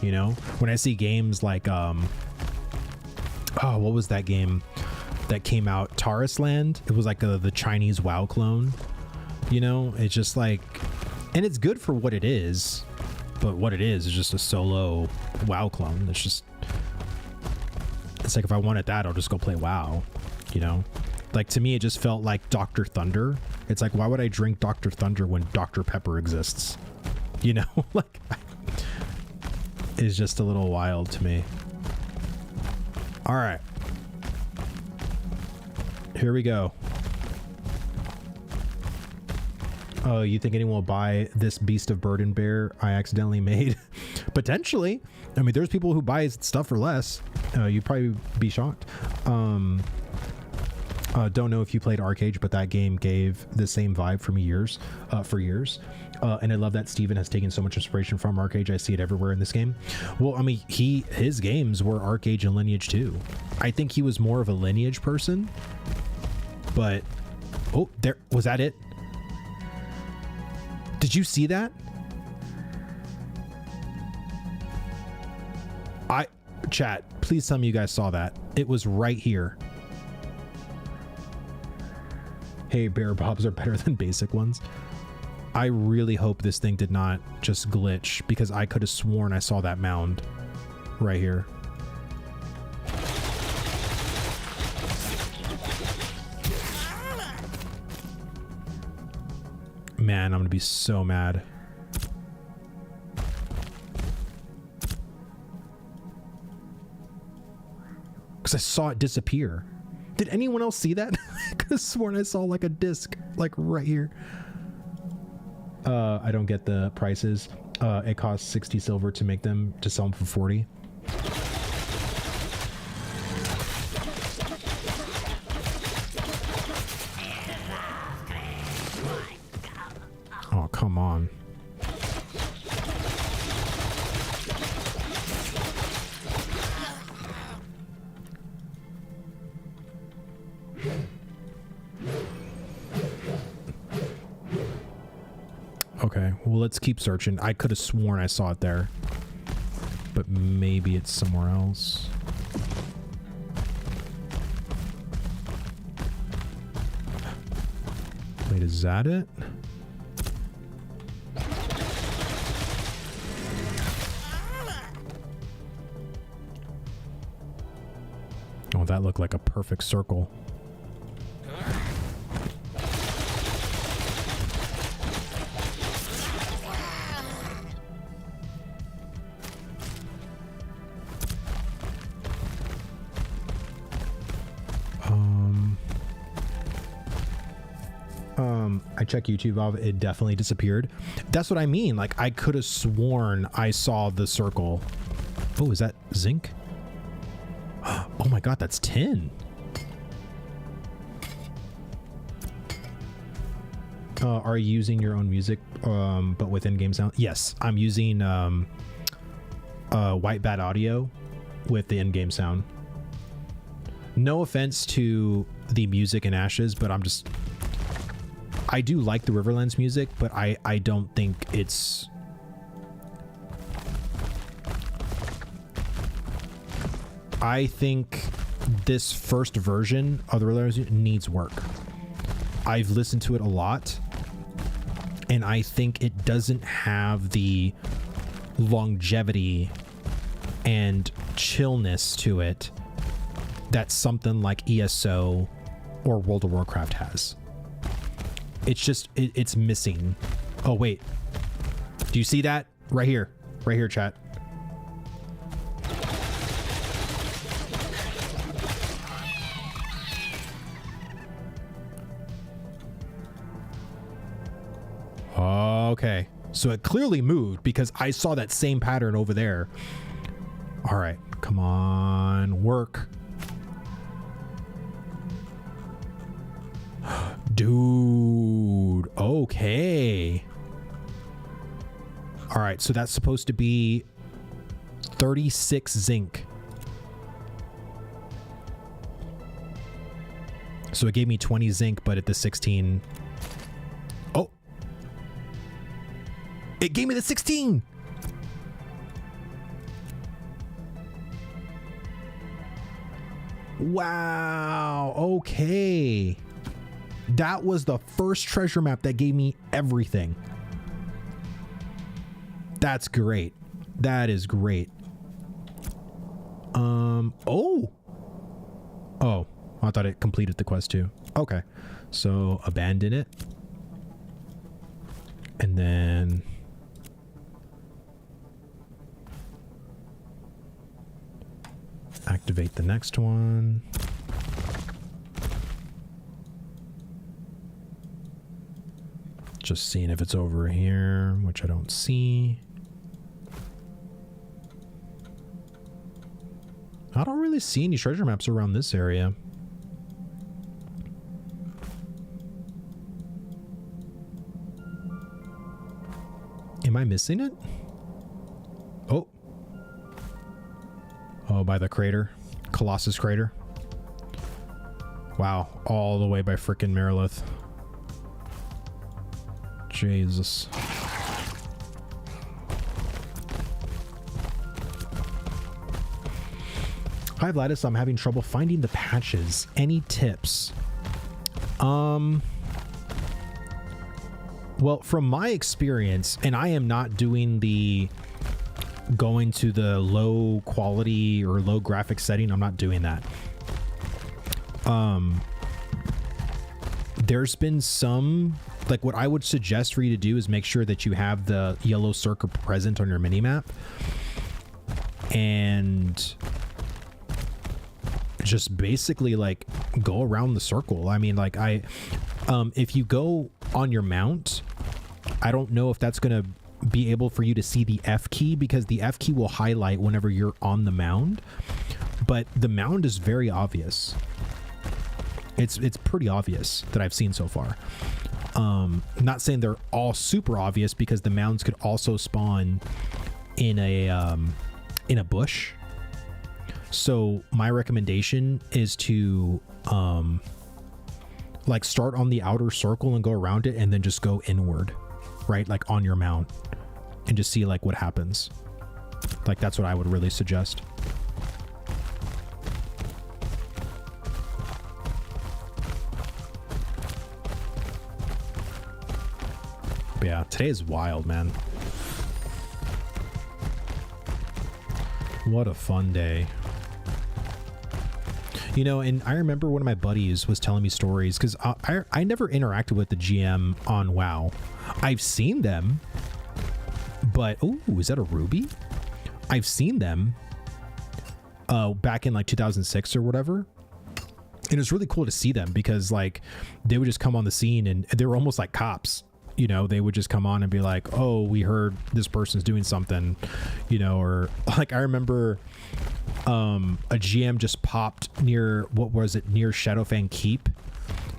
you know. When I see games like oh, what was that game that came out, Taurus Land? It was like the Chinese WoW clone, you know. It's just like, and it's good for what it is, but what it is just a solo WoW clone. It's like, if I wanted that, I'll just go play WoW, you know. Like, to me, it just felt like Dr. Thunder. It's like, why would I drink Dr. Thunder when Dr. Pepper exists, you know? Like, it's just a little wild to me. All right, here we go. Oh, you think anyone will buy this Beast of Burden Bear I accidentally made? Potentially. I mean, there's people who buy stuff for less. You'd probably be shocked. Don't know if you played Arcade, but that game gave the same vibe for me for years. And I love that Steven has taken so much inspiration from Arcade. I see it everywhere in this game. Well, I mean, his games were Arcade and Lineage too. I think he was more of a Lineage person, but oh, there was that it. Did you see that? Chat, please tell me you guys saw that. It was right here. Hey, bear bobs are better than basic ones. I really hope this thing did not just glitch, because I could have sworn I saw that mound right here. Man, I'm gonna be so mad. because I saw it disappear. Did anyone else see that? I could have sworn I saw like a disc like right here. I don't get the prices. It costs 60 silver to make them, to sell them for 40. Oh, come on. Okay, well, let's keep searching. I could have sworn I saw it there, but maybe it's somewhere else. Wait, is that it? Oh, that looked like a perfect circle. I check YouTube, it definitely disappeared. That's what I mean. Like, I could have sworn I saw the circle. Oh, is that zinc? Oh my god, that's tin. Are you using your own music, but with in-game sound? Yes, I'm using White Bat Audio with the in-game sound. No offense to the music in Ashes, but I do like the Riverlands music, but I don't think it's... I think this first version of the Riverlands needs work. I've listened to it a lot, and I think it doesn't have the longevity and chillness to it that something like ESO or World of Warcraft has. It's just, it's missing. Oh, wait. Do you see that? Right here. Right here, chat. Okay. So it clearly moved because I saw that same pattern over there. All right. Come on. Work. Dude, okay. All right, so that's supposed to be 36 zinc. So it gave me 20 zinc, but at the 16... Oh! It gave me the 16! Wow, okay. That was the first treasure map that gave me everything. That's great. That is great. Oh, I thought it completed the quest too. Okay. So abandon it. And then activate the next one. Just seeing if it's over here, which I don't see. I don't really see any treasure maps around this area. Am I missing it? Oh. Oh, by the crater. Colossus crater. Wow. All the way by frickin' Marilith. Jesus. Hi Vladis, I'm having trouble finding the patches. Any tips? Well, from my experience, and I am not doing the going to the low quality or low graphic setting. I'm not doing that. There's been some, like, what I would suggest for you to do is make sure that you have the yellow circle present on your minimap. And just basically like go around the circle. I mean, like if you go on your mount, I don't know if that's gonna be able for you to see the F key, because the F key will highlight whenever you're on the mound, but the mound is very obvious. It's pretty obvious that I've seen so far. Not saying they're all super obvious, because the mounds could also spawn in a bush. So my recommendation is to like start on the outer circle and go around it, and then just go inward, right? Like on your mount, and just see like what happens. Like that's what I would really suggest. But yeah, today is wild, man. What a fun day. You know, and I remember one of my buddies was telling me stories, because I never interacted with the GM on WoW. I've seen them, but oh, is that a ruby? I've seen them back in like 2006 or whatever. And it was really cool to see them, because like they would just come on the scene and they were almost like cops. You know, they would just come on and be like, oh, we heard this person's doing something, you know, or like I remember a GM just popped near, what was it, near Shadowfang Keep,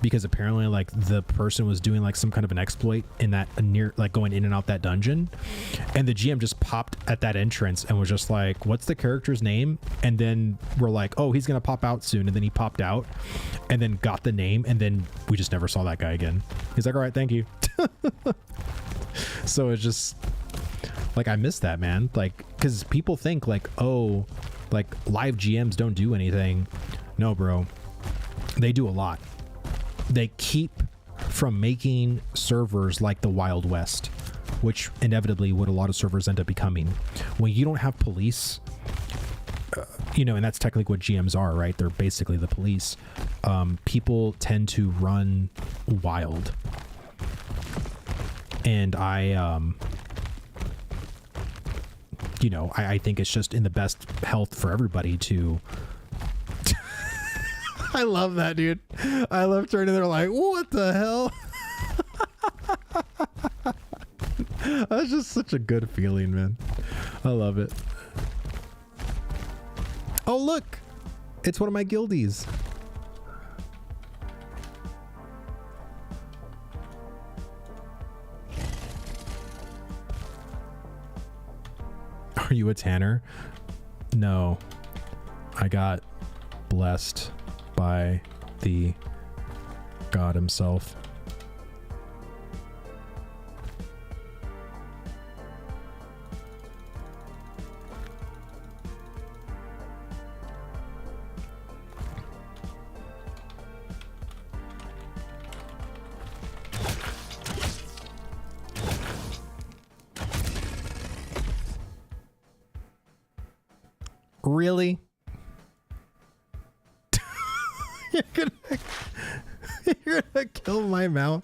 because apparently like the person was doing like some kind of an exploit in that near, like going in and out that dungeon, and the GM just popped at that entrance and was just like, what's the character's name? And then we're like, oh, he's gonna pop out soon. And then he popped out and then got the name, and then we just never saw that guy again. He's like, all right, thank you. So it's just like, I miss that, man. Like, because people think like, oh, like live GMs don't do anything. No, bro, they do a lot. They keep from making servers like the Wild West, which inevitably what a lot of servers end up becoming. When you don't have police, you know, and that's technically what GMs are, right? They're basically the police. People tend to run wild. And you know, I think it's just in the best health for everybody to... I love that, dude. I love turning there like, what the hell? That's just such a good feeling, man. I love it. Oh, look. It's one of my guildies. Are you a tanner? No. I got blessed by the God himself. Really? You're gonna kill my mount?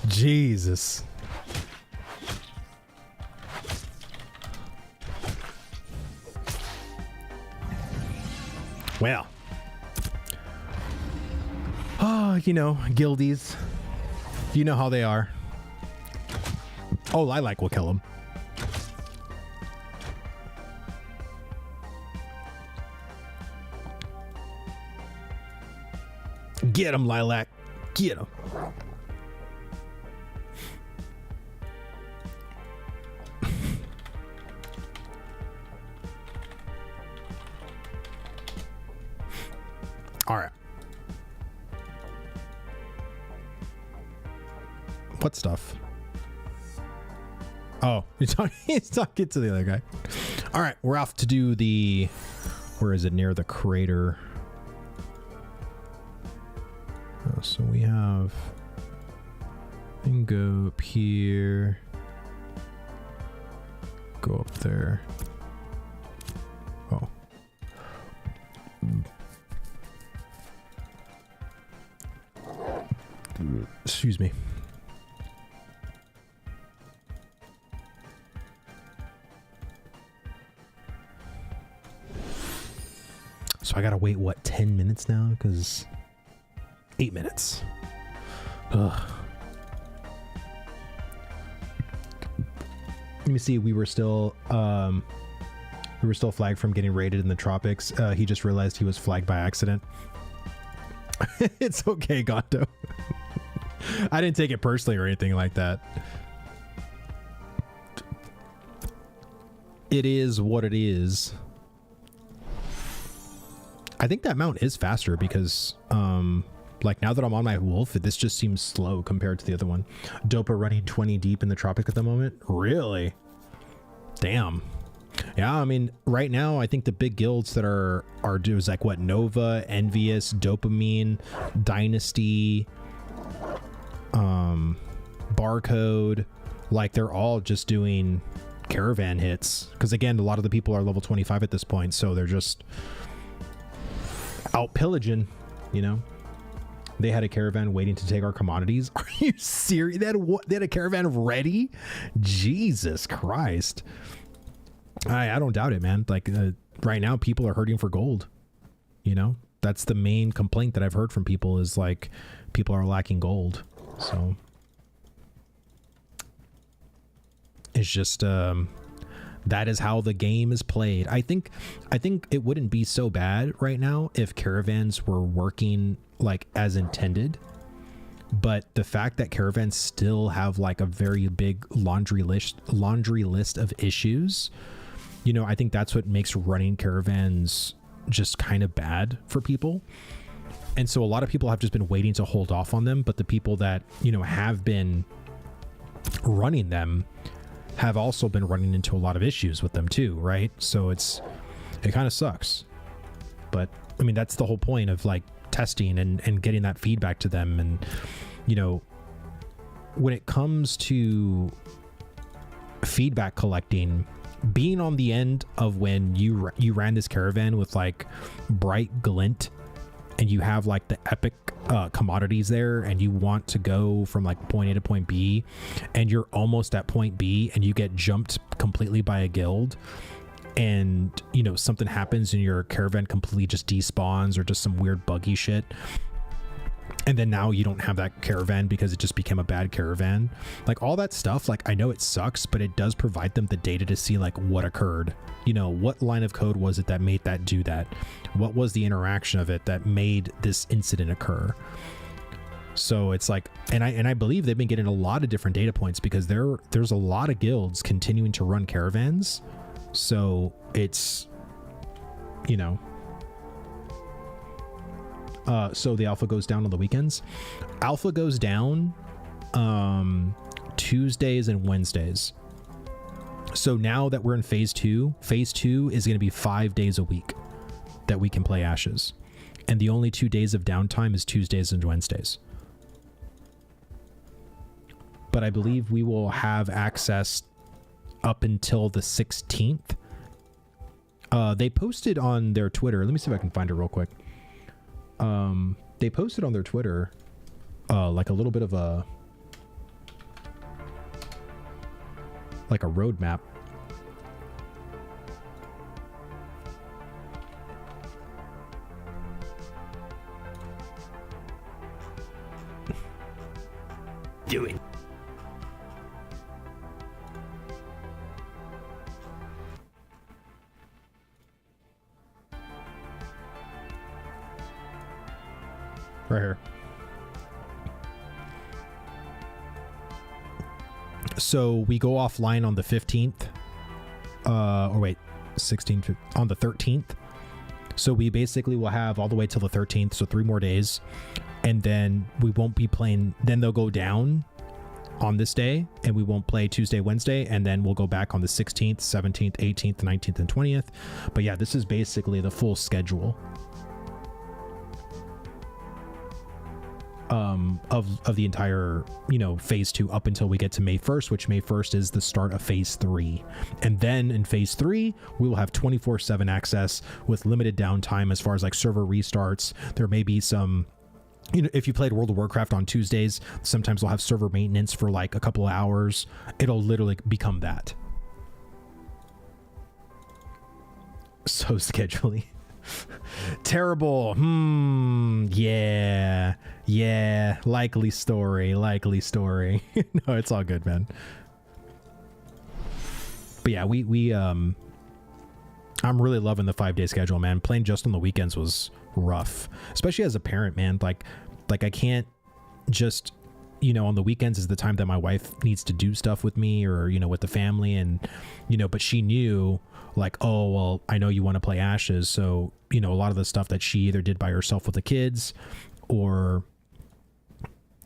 Jesus. Well. Oh, you know, guildies. You know how they are. Oh, Lilac will kill him. Get him, Lilac. Get him. All right. What stuff? Oh, he's talking to the other guy. All right, we're off to do the... Where is it? Near the crater. So we have, we can go up here, go up there. Oh. Excuse me. So I gotta wait, what, 10 minutes now? Because 8 minutes. Ugh. Let me see. We were still flagged from getting raided in the tropics. He just realized he was flagged by accident. It's okay, Gonto. I didn't take it personally or anything like that. It is what it is. I think that mount is faster because, like, now that I'm on my wolf, this just seems slow compared to the other one. Dopa running 20 deep in the tropic at the moment. Really? Damn. Yeah, I mean, right now, I think the big guilds that are due is like, what, Nova, Envious, Dopamine, Dynasty, Barcode. Like, they're all just doing caravan hits. Because, again, a lot of the people are level 25 at this point, so they're just out pillaging, you know? They had a caravan waiting to take our commodities. Are you serious? They had a caravan ready? Jesus Christ. I don't doubt it, man. Like, right now, people are hurting for gold. You know? That's the main complaint that I've heard from people is, like, people are lacking gold. So it's just, that is how the game is played. I think it wouldn't be so bad right now if caravans were working like as intended, but the fact that caravans still have like a very big laundry list of issues, you know, I think that's what makes running caravans just kind of bad for people. And so a lot of people have just been waiting to hold off on them, but the people that, you know, have been running them have also been running into a lot of issues with them too, right? So it kind of sucks. But I mean, that's the whole point of like testing and getting that feedback to them. And, you know, when it comes to feedback collecting, being on the end of when you ran this caravan with like bright glint and you have like the epic commodities there and you want to go from like point A to point B and you're almost at point B and you get jumped completely by a guild and, you know, something happens and your caravan completely just despawns or just some weird buggy shit. And then now you don't have that caravan because it just became a bad caravan. Like all that stuff, like I know it sucks, but it does provide them the data to see like what occurred. You know, what line of code was it that made that do that? What was the interaction of it that made this incident occur? So it's like, and I believe they've been getting a lot of different data points because there's a lot of guilds continuing to run caravans. So it's, you know, so the alpha goes down on the weekends. Alpha goes down Tuesdays and Wednesdays. So now that we're in phase 2 is going to be 5 days a week that we can play Ashes. And the only 2 days of downtime is Tuesdays and Wednesdays. But I believe we will have access up until the 16th. They posted on their Twitter. Let me see if I can find it real quick. They posted on their Twitter like a little bit of a roadmap. Do it. Right here. So we go offline on the 15th, or wait, 16th, on the 13th. So we basically will have all the way till the 13th, so 3 more days. And then we won't be playing, then they'll go down on this day, and we won't play Tuesday, Wednesday, and then we'll go back on the 16th, 17th, 18th, 19th, and 20th. But yeah, this is basically the full schedule of the entire, you know, phase 2 up until we get to May 1st, which May 1st is the start of phase 3. And then in phase 3, we will have 24/7 access with limited downtime as far as like server restarts. There may be some, you know, if you played World of Warcraft on Tuesdays, sometimes we'll have server maintenance for like a couple of hours. It'll literally become that. So scheduling. Terrible. Yeah. Likely story. No, it's all good, man. But yeah, I'm really loving the 5-day schedule, man. Playing just on the weekends was rough, especially as a parent, man. Like I can't just, on the weekends is the time that my wife needs to do stuff with me or, with the family. And, but she knew like, oh, well, I know you want to play Ashes. So, a lot of the stuff that she either did by herself with the kids or,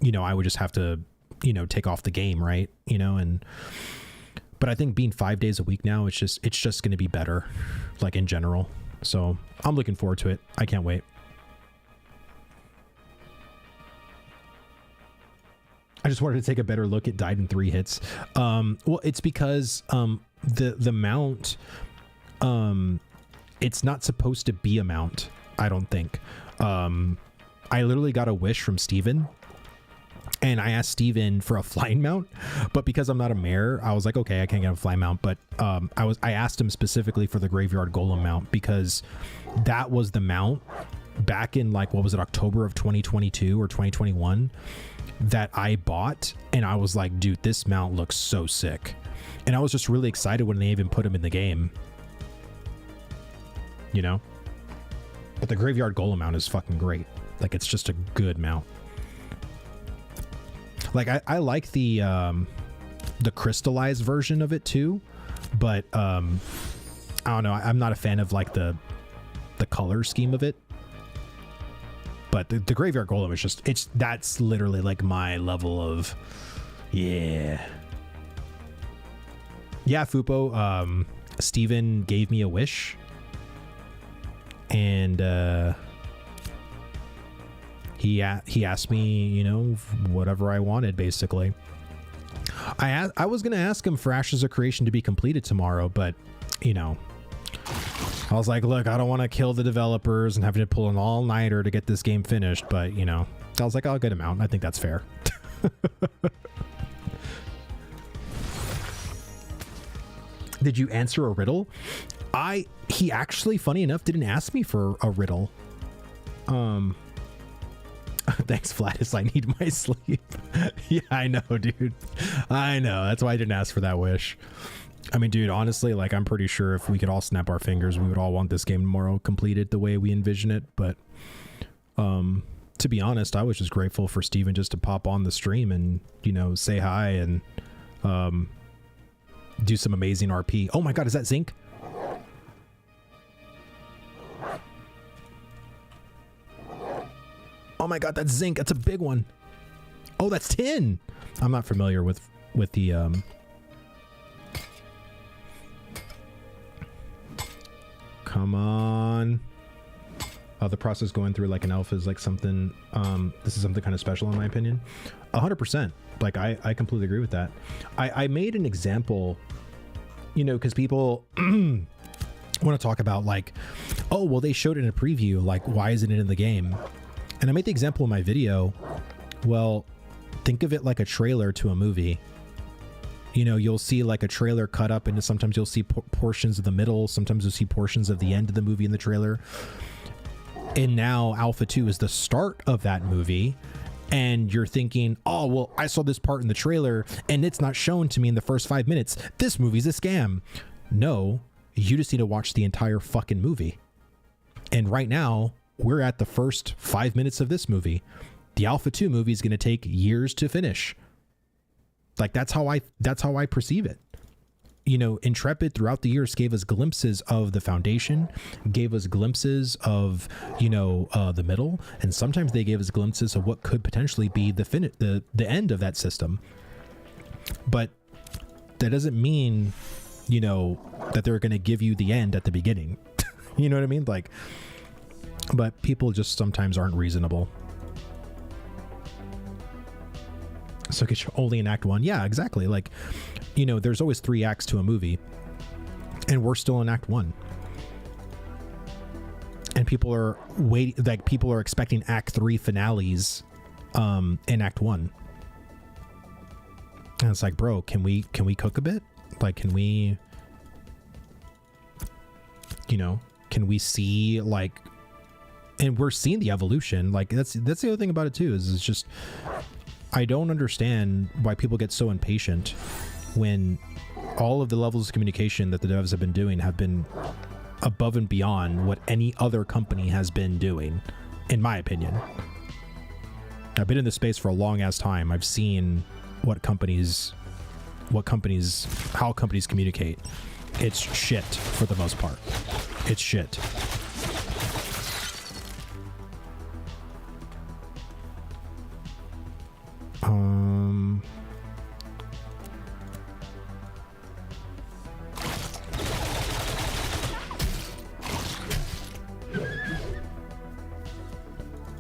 I would just have to, take off the game. Right. But I think being 5 days a week now, it's just going to be better, like in general. So I'm looking forward to it. I can't wait. I just wanted to take a better look at died in 3 hits. Well, it's because the mount, it's not supposed to be a mount, I don't think. I literally got a wish from Steven. And I asked Steven for a flying mount, but because I'm not a mayor, I was like, okay, I can't get a flying mount. But I asked him specifically for the graveyard golem mount because that was the mount back in like, what was it, October of 2022 or 2021 that I bought. And I was like, dude, this mount looks so sick. And I was just really excited when they even put him in the game, But the graveyard golem mount is fucking great. Like, it's just a good mount. Like I like the crystallized version of it too, but I don't know. I'm not a fan of like the color scheme of it. But the graveyard golem is that's literally like my level of Fupo. Steven gave me a wish, and he asked me, whatever I wanted, basically. I was going to ask him for Ashes of Creation to be completed tomorrow, but, I was like, look, I don't want to kill the developers and having to pull an all-nighter to get this game finished, but, I was like, I'll get him out, and I think that's fair. Did you answer a riddle? He actually, funny enough, didn't ask me for a riddle. Thanks, Flatus. I need my sleep. Yeah, I know, dude. I know. That's why I didn't ask for that wish. I mean, dude, honestly, like, I'm pretty sure if we could all snap our fingers, we would all want this game tomorrow completed the way we envision it. But to be honest, I was just grateful for Steven just to pop on the stream and, say hi and do some amazing RP. Oh my God, is that Zinc? Oh my God, that's zinc. That's a big one. Oh, that's tin. I'm not familiar with the come on. The process going through like an alpha is like something, this is something kind of special in my opinion. 100%. Like I completely agree with that. I made an example, because people want to talk about like, oh, well, they showed it in a preview. Like, why isn't it in the game? And I made the example in my video. Well, think of it like a trailer to a movie. You'll see like a trailer cut up into, sometimes you'll see portions of the middle, sometimes you'll see portions of the end of the movie in the trailer. And now Alpha 2 is the start of that movie. And you're thinking, oh, well, I saw this part in the trailer and it's not shown to me in the first 5 minutes. This movie's a scam. No, you just need to watch the entire fucking movie. And right now, we're at the first 5 minutes of this movie. The Alpha 2 movie is going to take years to finish. Like, that's how I perceive it. Intrepid throughout the years gave us glimpses of the foundation, gave us glimpses of, the middle, and sometimes they gave us glimpses of what could potentially be the end of that system. But that doesn't mean, that they're going to give you the end at the beginning. You know what I mean? Like, but people just sometimes aren't reasonable. So it's only in Act 1. Yeah, exactly. Like, there's always 3 acts to a movie, and we're still in Act 1. And people are waiting, like, people are expecting Act 3 finales in Act 1. And it's like, bro, can we cook a bit? Like, can we see, like, and we're seeing the evolution. Like that's the other thing about it too, is it's just, I don't understand why people get so impatient when all of the levels of communication that the devs have been doing have been above and beyond what any other company has been doing, in my opinion. I've been in this space for a long ass time. I've seen how companies communicate. It's shit for the most part. It's shit.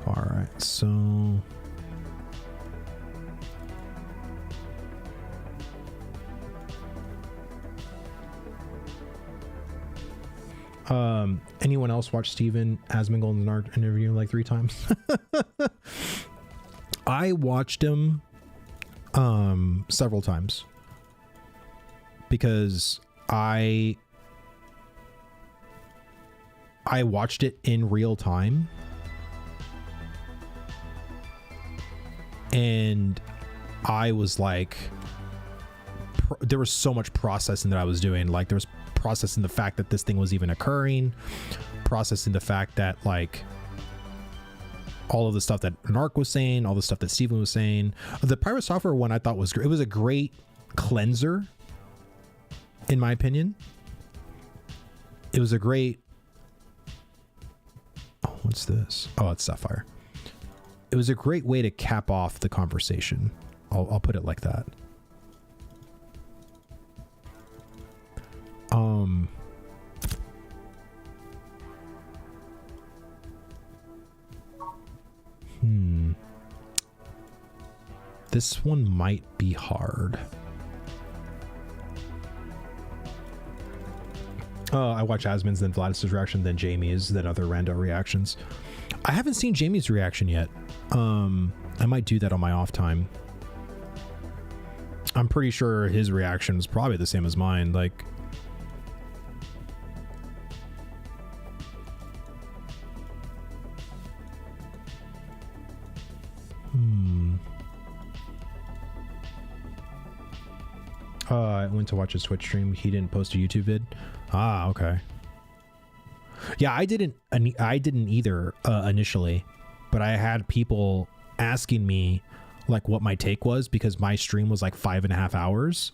All right, so anyone else watch Steven Asmongold's interview like 3 times? I watched him several times because I watched it in real time, and I was like, there was so much processing that I was doing. Like there was processing the fact that this thing was even occurring, processing the fact that like all of the stuff that Narc was saying, all the stuff that Steven was saying. The Pirate Software one I thought was great. It was a great cleanser, in my opinion. It was a great, oh, what's this? Oh, it's Sapphire. It was a great way to cap off the conversation. I'll put it like that. This one might be hard. I watch Asmon's, then Vladis's reaction, then Jamie's, then other rando reactions. I haven't seen Jamie's reaction yet. I might do that on my off time. I'm pretty sure his reaction is probably the same as mine. Like, I went to watch his Twitch stream. He didn't post a YouTube vid. Ah, okay. Yeah, I didn't either initially, but I had people asking me like what my take was because my stream was like 5.5 hours.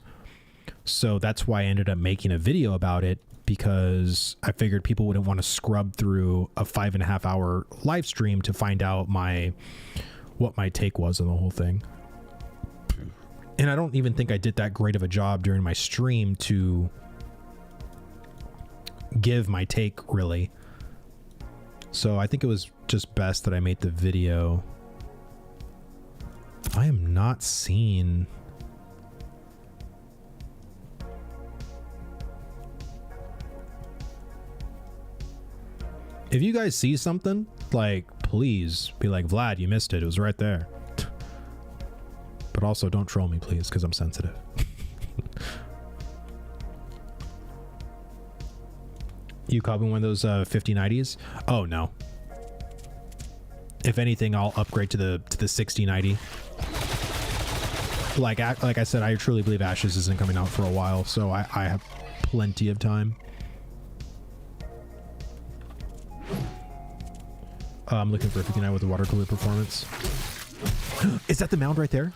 So that's why I ended up making a video about it, because I figured people wouldn't want to scrub through a 5.5 hour live stream to find out what my take was on the whole thing. And I don't even think I did that great of a job during my stream to give my take, really. So I think it was just best that I made the video. I am not seeing... If you guys see something, like, please be like, Vlad, you missed it. It was right there. But also don't troll me, please, because I'm sensitive. You copping one of those 5090s? Oh no. If anything, I'll upgrade to the 6090. Like I said, I truly believe Ashes isn't coming out for a while, so I have plenty of time. I'm looking for a 59 with the water cooler performance. Is that the mound right there?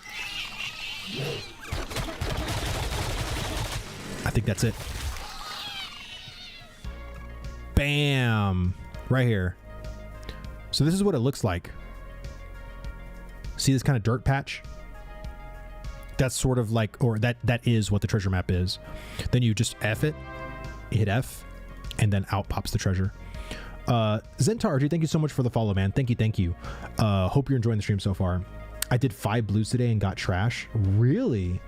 I think that's it. Bam! Right here. So this is what it looks like. See this kind of dirt patch? That's sort of like, or that is what the treasure map is. Then you just F it, you hit F, and then out pops the treasure. Zentarji, thank you so much for the follow, man. Thank you. Hope you're enjoying the stream so far. I did 5 blues today and got trash. Really?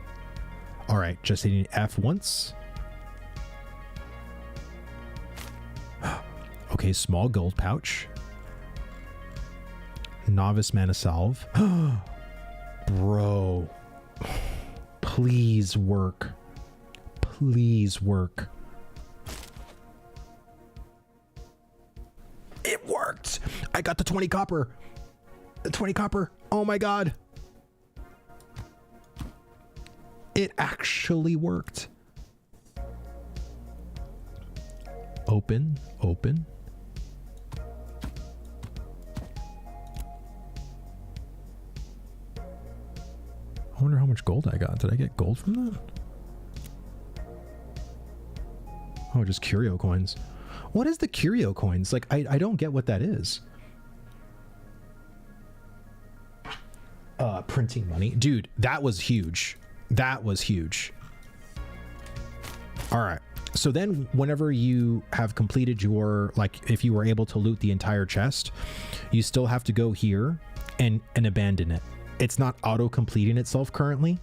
All right, just hitting F once. Okay, small gold pouch. Novice mana salve. Bro. Please work. Please work. It worked. I got the 20 copper. The 20 copper. Oh my God. It actually worked. Open, open. I wonder how much gold I got. Did I get gold from that? Oh, just curio coins. What is the curio coins? Like, I don't get what that is. Printing money. Dude, that was huge. That was huge. All right. So then whenever you have completed your, like, if you were able to loot the entire chest, you still have to go here and abandon it. It's not auto completing itself currently.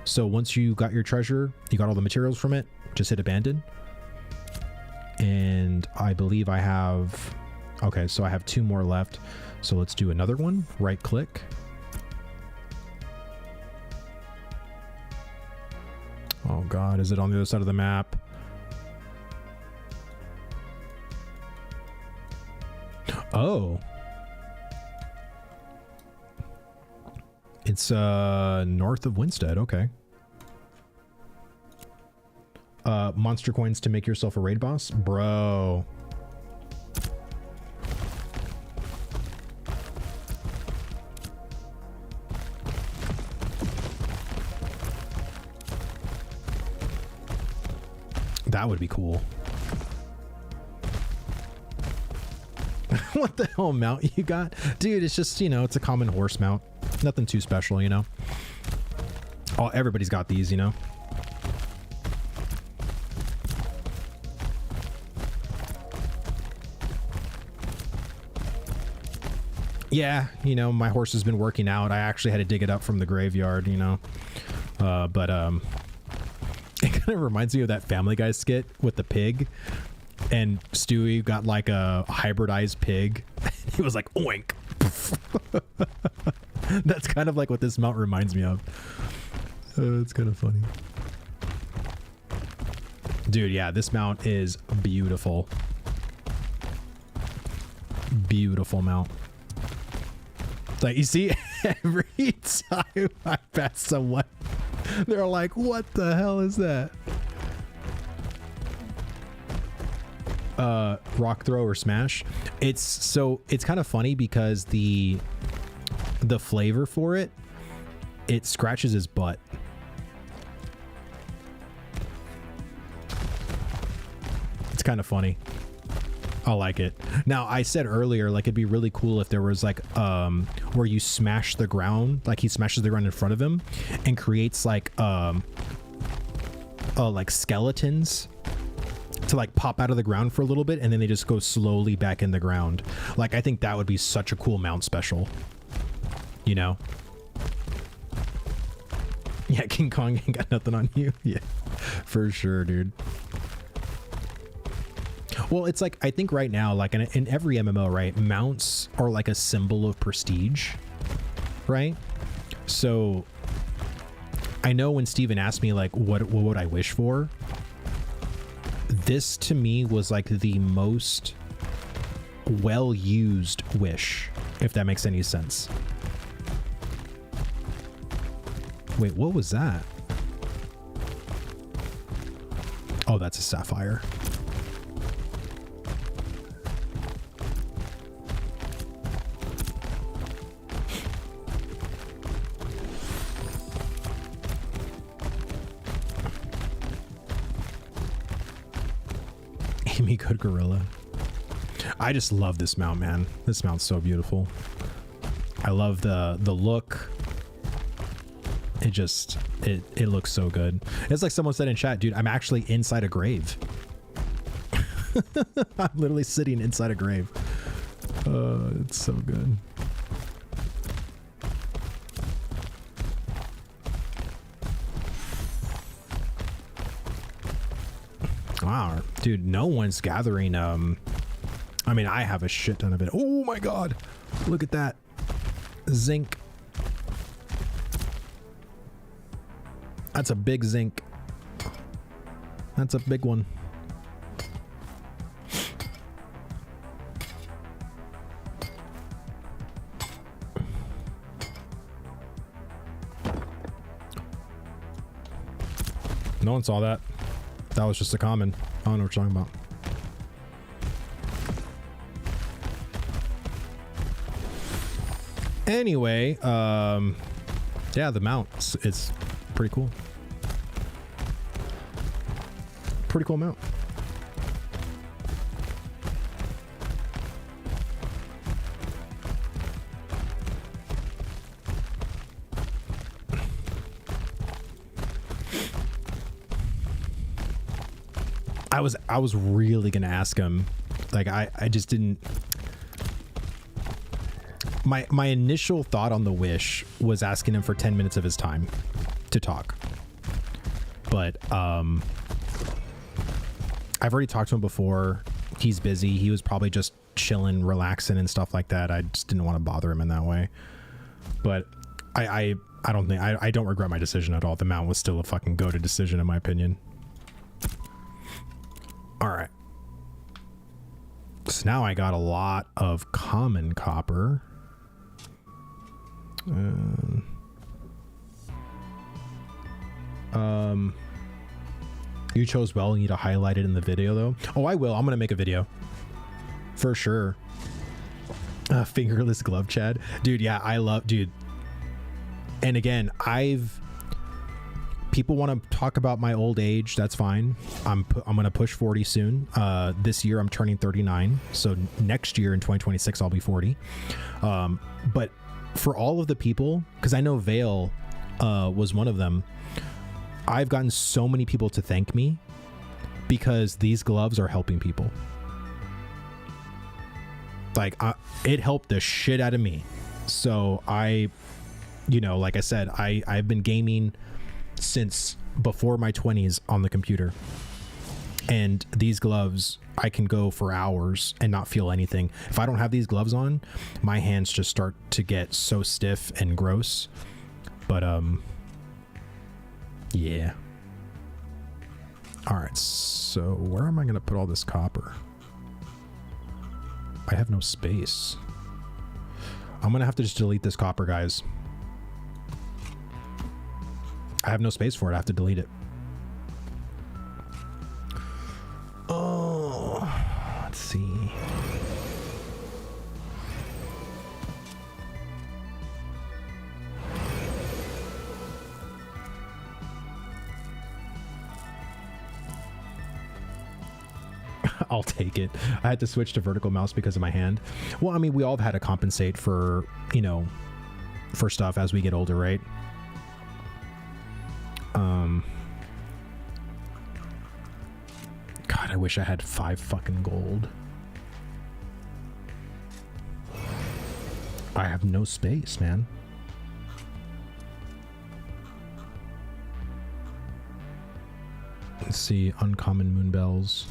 So once you got your treasure, you got all the materials from it, just hit abandon. And I believe I have, okay, so I have 2 more left. So let's do another one. Right click. Oh God, is it on the other side of the map? Oh. It's north of Winstead, okay. Monster coins to make yourself a raid boss? Bro. That would be cool. What the hell mount you got? Dude, it's just, you know, it's a common horse mount. Nothing too special, you know? Oh, everybody's got these, you know? Yeah, you know, my horse has been working out. I actually had to dig it up from the graveyard, you know? But it kind of reminds me of that Family Guy skit with the pig. And Stewie got like a hybridized pig. He was like, oink. That's kind of like what this mount reminds me of. It's kind of funny. Dude, yeah, this mount is beautiful. Beautiful mount. Like, you see, every time I pass someone, they're like, what the hell is that? Rock throw or smash. It's kind of funny because the flavor for it, it scratches his butt. It's kind of funny. I like it. Now, I said earlier, like, it'd be really cool if there was like where you smash the ground, like he smashes the ground in front of him and creates like skeletons to like pop out of the ground for a little bit and then they just go slowly back in the ground. Like, I think that would be such a cool mount special, you know? Yeah, King Kong ain't got nothing on you. Yeah, for sure, dude. Well, it's like, I think right now, like in every MMO, right, mounts are like a symbol of prestige, right? So I know when Steven asked me like what would I wish for, this to me was like the most well-used wish, if that makes any sense. Wait, what was that? Oh, that's a sapphire. Amy Good Gorilla. I just love this mount, man. This mount's so beautiful. I love the look. It just, it looks so good. It's like someone said in chat, dude, I'm actually inside a grave. I'm literally sitting inside a grave. It's so good. Wow, dude, no one's gathering. I mean, I have a shit ton of it. Oh my God, look at that zinc. That's a big zinc. That's a big one. No one saw that. That was just a common. I don't know what you're talking about. Anyway, yeah, the mount, it's pretty cool. Pretty cool mount. I was really gonna ask him, like I just didn't. My initial thought on the wish was asking him for 10 minutes of his time to talk, but I've already talked to him before. He's busy. He was probably just chilling, relaxing and stuff like that. I just didn't want to bother him in that way. But I don't think I don't regret my decision at all. The mount was still a fucking go-to decision in my opinion. All right. So now I got a lot of common copper. You chose well. You need to highlight it in the video though. Oh, I will. I'm gonna make a video for sure. Fingerless glove, Chad, dude. Yeah, I love, dude. And again, people want to talk about my old age. That's fine. I'm gonna push 40 soon. This year I'm turning 39, so next year in 2026 I'll be 40. But for all of the people, because I know Vale was one of them, I've gotten so many people to thank me because these gloves are helping people. Like it helped the shit out of me. So you know, like I said, I've been gaming since before my 20s on the computer, and these gloves I can go for hours and not feel anything. If I don't have these gloves on, my hands just start to get so stiff and gross. But yeah. All right, so where am I gonna put all this copper? I have no space. I'm gonna have to just delete this copper, guys. I have no space for it. I have to delete it. Oh, let's see. I'll take it. I had to switch to vertical mouse because of my hand. Well, I mean, we all have had to compensate for, you know, for stuff as we get older, right? God, I wish I had 5 fucking gold. I have no space, man. Let's see, uncommon moon bells.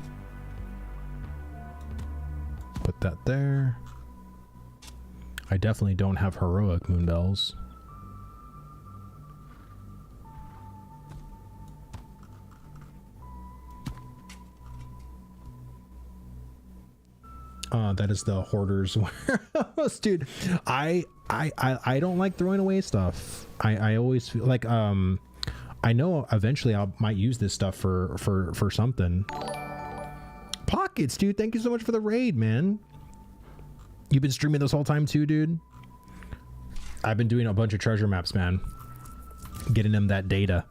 Put that there. I definitely don't have heroic moon bells. That is the hoarder's warehouse, dude. I don't like throwing away stuff. I always feel like I know eventually I might use this stuff for something. Pockets, dude. Thank you so much for the raid, man. You've been streaming this whole time too, dude. I've been doing a bunch of treasure maps, man. Getting them that data.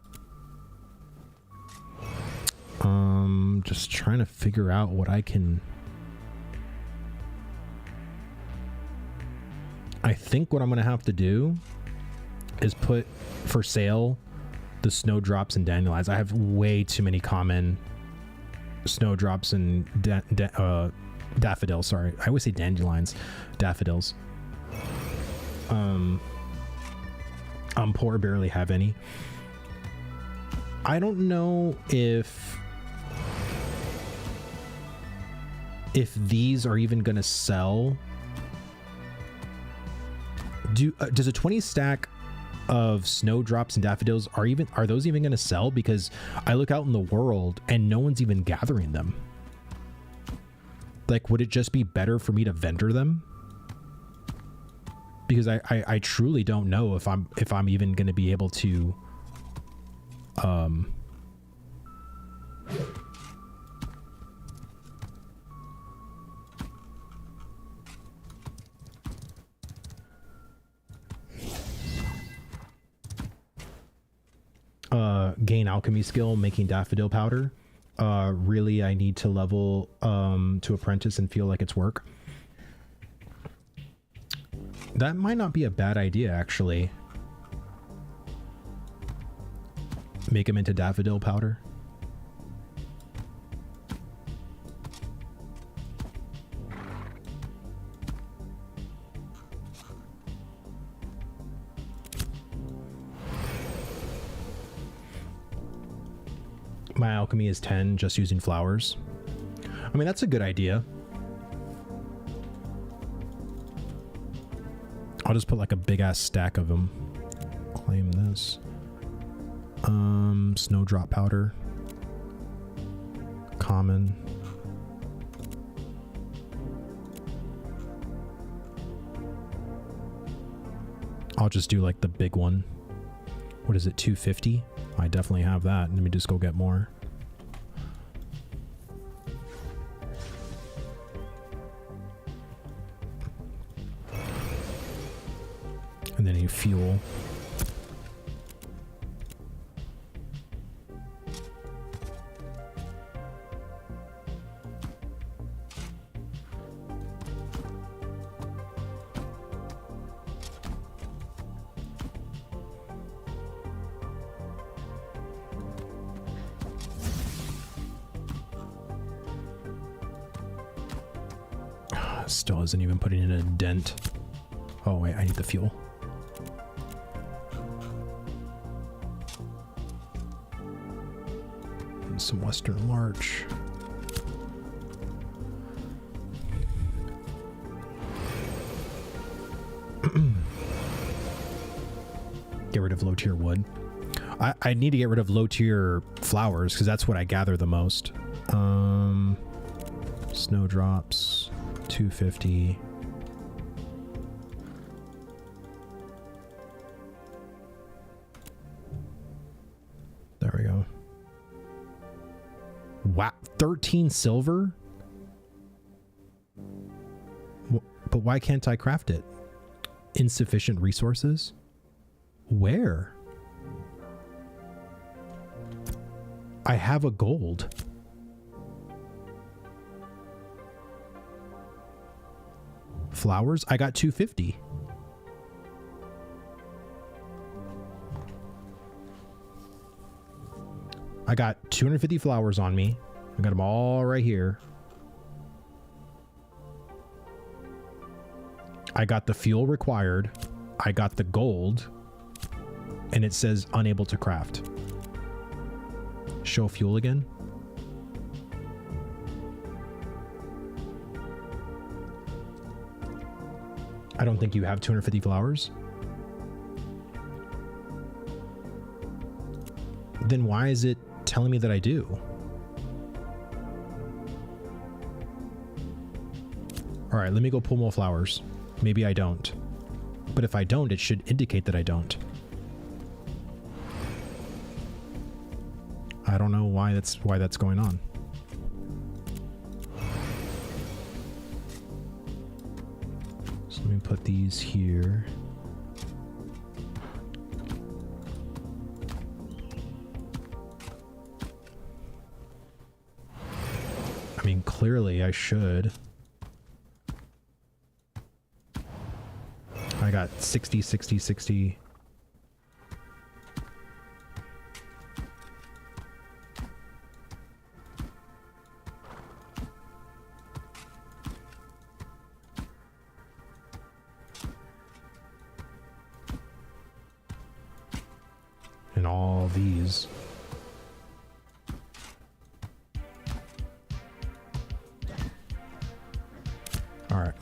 Just trying to figure out what I can. I think what I'm gonna have to do is put for sale the snowdrops and dandelions. I have way too many common snowdrops and daffodils. Sorry, I always say dandelions, daffodils. I'm poor, barely have any. I don't know if these are even gonna sell. Does a 20 stack of snowdrops and daffodils are those even going to sell? Because I look out in the world and no one's even gathering them. Like, would it just be better for me to vendor them? Because I truly don't know if I'm even going to be able to Gain alchemy skill, making daffodil powder. Really, I need to level to apprentice and feel like it's work. That might not be a bad idea, actually. Make them into daffodil powder. My alchemy is 10 just using flowers. I mean, that's a good idea. I'll just put like a big ass stack of them. Claim this. Snowdrop powder. Common. I'll just do like the big one. What is it, 250? I definitely have that. Let me just go get more. And then you fuel. Still isn't even putting in a dent. Oh wait, I need the fuel. And some Western Larch. Get rid of low tier wood. I need to get rid of low tier flowers because that's what I gather the most. Snowdrops. 250. There we go. Wow, 13 silver? But why can't I craft it? Insufficient resources? Where? I have a gold. Flowers? I got 250. I got 250 flowers on me. I got them all right here. I got the fuel required. I got the gold. And it says unable to craft. Show fuel again. I don't think you have 250 flowers. Then why is it telling me that I do? All right, let me go pull more flowers. Maybe I don't. But if I don't, it should indicate that I don't. I don't know why that's going on. So let me put these here. I mean, clearly I should. I got 60, 60, 60. And all these. All right.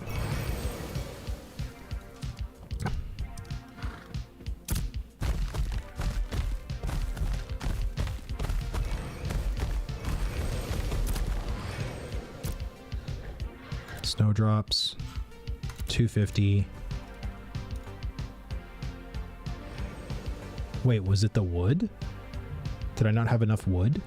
Snowdrops, 250. Wait, was it the wood? Did I not have enough wood?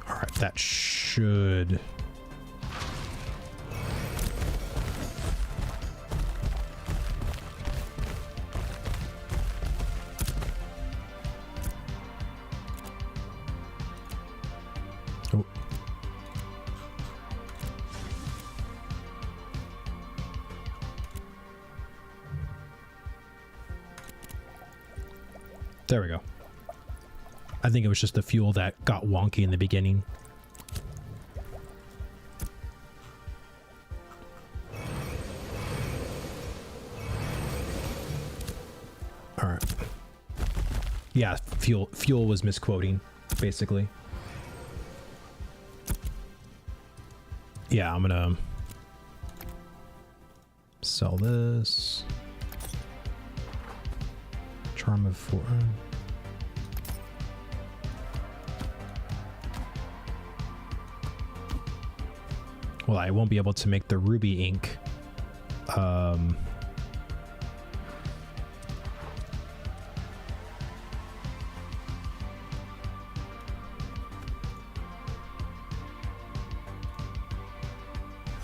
All right, that should... Oh. There we go. I think it was just the fuel that got wonky in the beginning. All right. Yeah, fuel was misquoting, basically. Yeah, I'm gonna sell this. Charm of 4. Well, I won't be able to make the ruby ink. All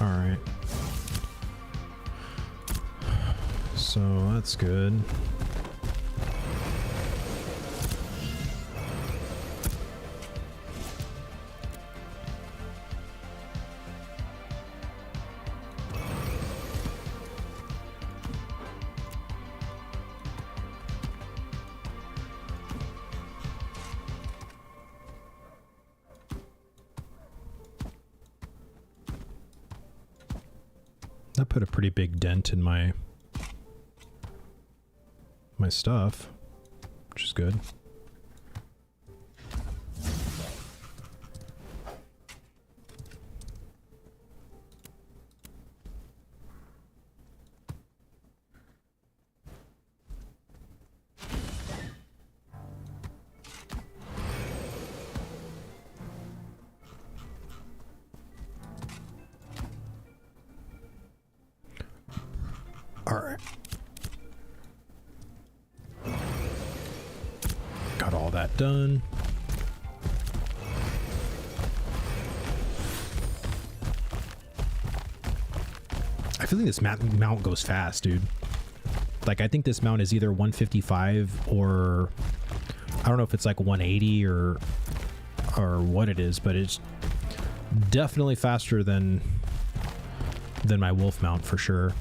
right. So that's good. That put a pretty big dent in my stuff, which is good. All right. Got all that done. I feel like this mount goes fast, dude. Like, I think this mount is either 155 or I don't know if it's like 180 or what it is, but it's definitely faster than my wolf mount for sure.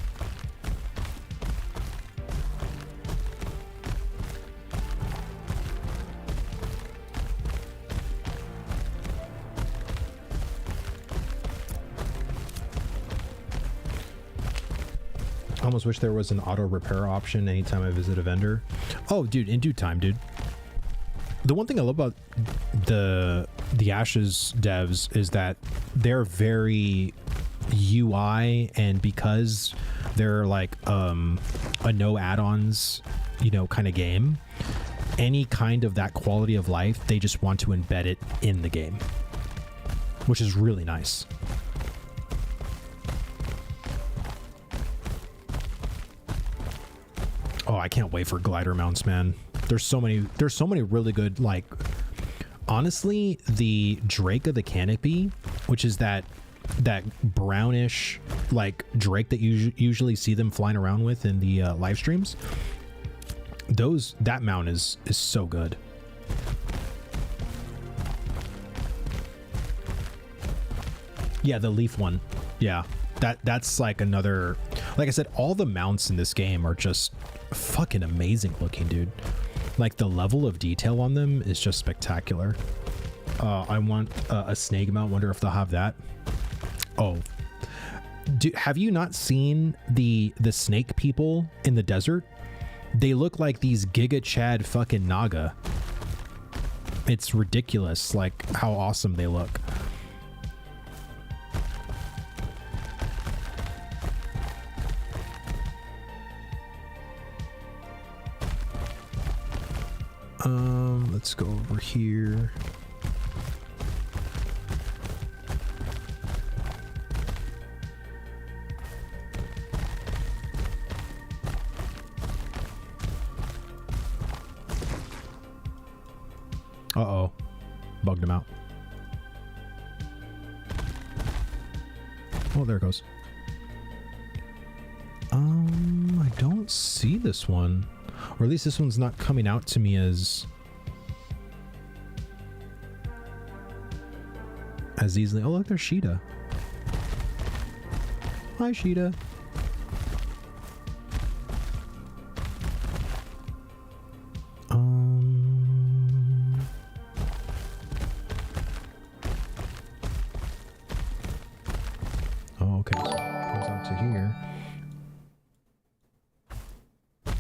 I almost wish there was an auto repair option anytime I visit a vendor. Oh, dude, in due time, dude. The one thing I love about the Ashes devs is that they're very UI, and because they're like a no add-ons, you know, kind of game, any kind of that quality of life, they just want to embed it in the game, which is really nice. Oh, I can't wait for glider mounts, man. There's so many really good, like, honestly, the Drake of the Canopy, which is that brownish, like, Drake that you usually see them flying around with in the live streams. That mount is so good. Yeah, the leaf one. Yeah, that's like another, like I said, all the mounts in this game are just fucking amazing looking, dude. Like, the level of detail on them is just spectacular. I want a snake mount. Wonder if they'll have that. Oh, have you not seen the snake people in the desert? They look like these Giga Chad fucking Naga. It's ridiculous, like, how awesome they look. Let's go over here. Uh-oh. Bugged him out. Oh, there it goes. I don't see this one. Or at least this one's not coming out to me as easily. Oh, look, there's Sheeta. Hi, Sheeta. Oh, okay. So it comes out to here.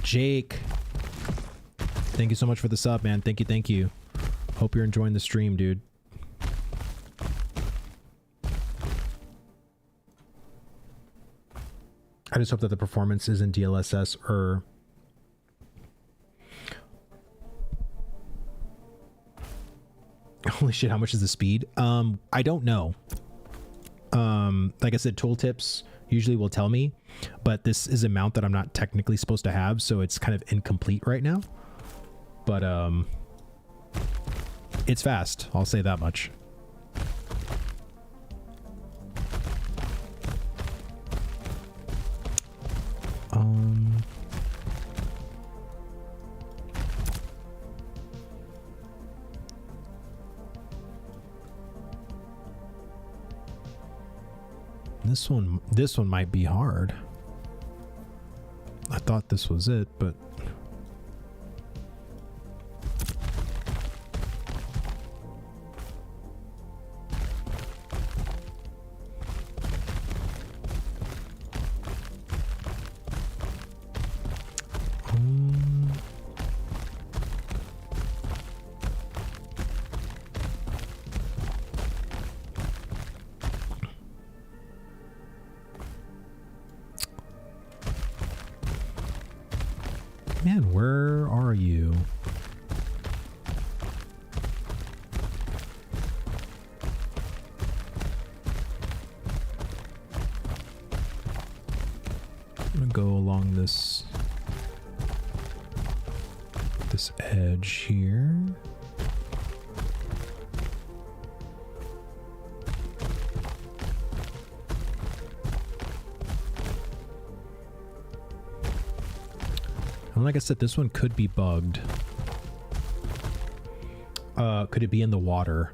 Jake, thank you so much for the sub, man. Thank you, thank you. Hope you're enjoying the stream, dude. I just hope that the performance isn't DLSS or... Holy shit, how much is the speed? I don't know. Like I said, tooltips usually will tell me, but this is a mount that I'm not technically supposed to have, so it's kind of incomplete right now. But it's fast, I'll say that much. This one might be hard. I thought this was it, but man, where are you? I'm gonna go along this edge here. And like I said, this one could be bugged. Could it be in the water?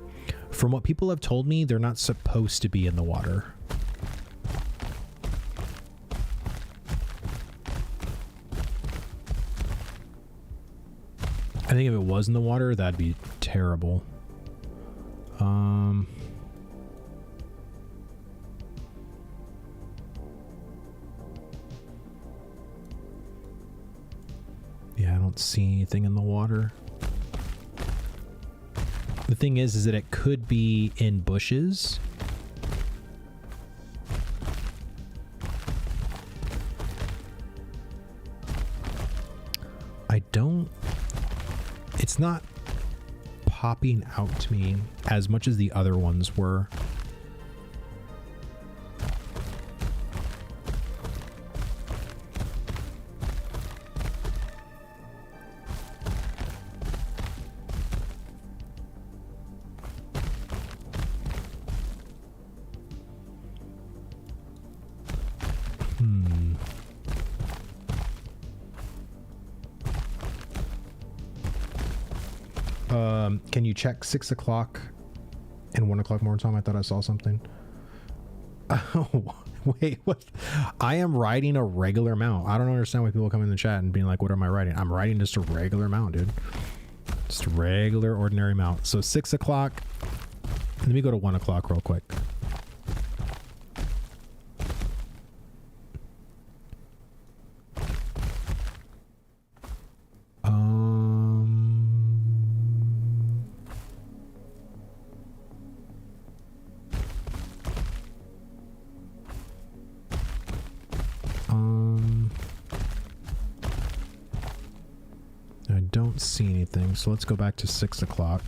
From what people have told me, they're not supposed to be in the water. I think if it was in the water, that'd be terrible. Yeah, I don't see anything in the water. The thing is that it could be in bushes. It's not popping out to me as much as the other ones were. Can you check 6 o'clock and 1 o'clock more time? I thought I saw something. Oh, wait, what? I am riding a regular mount. I don't understand why people come in the chat and being like, what am I riding? I'm riding just a regular mount, dude. Just a regular, ordinary mount. So 6 o'clock. Let me go to 1 o'clock real quick. I don't see anything, so let's go back to 6 o'clock.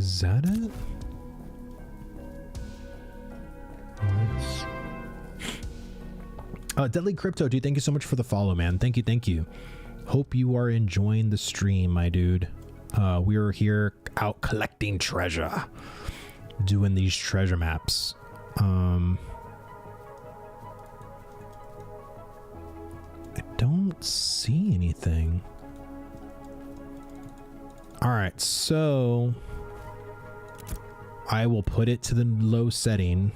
Is that it? Deadly Crypto, dude, thank you so much for the follow, man. Thank you, thank you. Hope you are enjoying the stream, my dude. We are here out collecting treasure, doing these treasure maps. I don't see anything. All right, so I will put it to the low setting,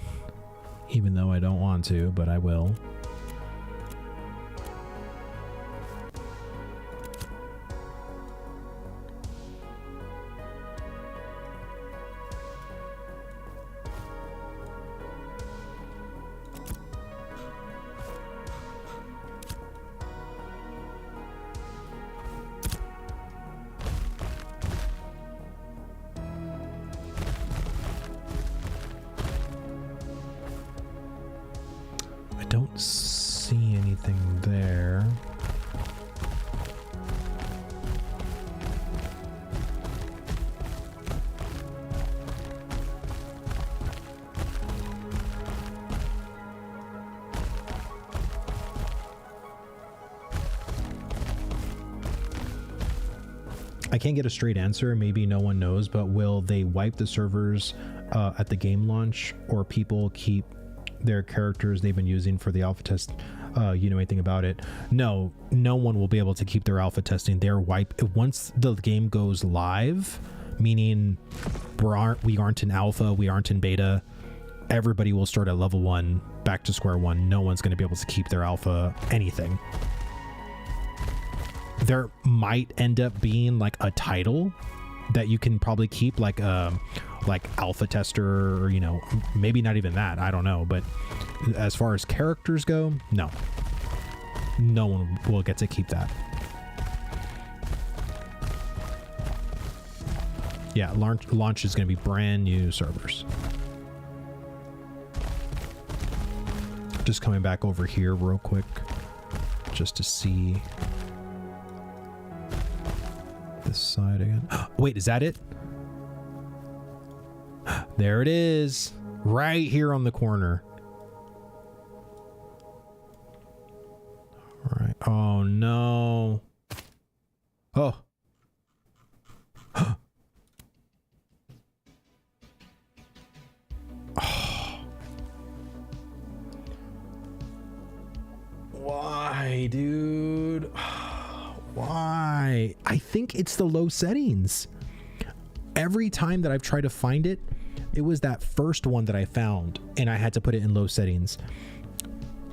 even though I don't want to, but I will. Don't see anything there. I can't get a straight answer. Maybe no one knows, but will they wipe the servers at the game launch, or people keep their characters they've been using for the alpha test? You know anything about it? No, no one will be able to keep their alpha testing. They're wiped once the game goes live, meaning we aren't in alpha, we aren't in beta. Everybody will start at level 1, back to square one. No one's going to be able to keep their alpha anything. There might end up being like a title that you can probably keep, like alpha tester, or, you know, maybe not even that, I don't know. But as far as characters go, no one will get to keep that. Yeah, launch is going to be brand new servers. Just coming back over here real quick just to see this side again. Wait, is that it? There it is, right here on the corner. All right. Oh no. Oh. Why, dude? Why? I think it's the low settings. Every time that I've tried to find it, it was that first one that I found, and I had to put it in low settings,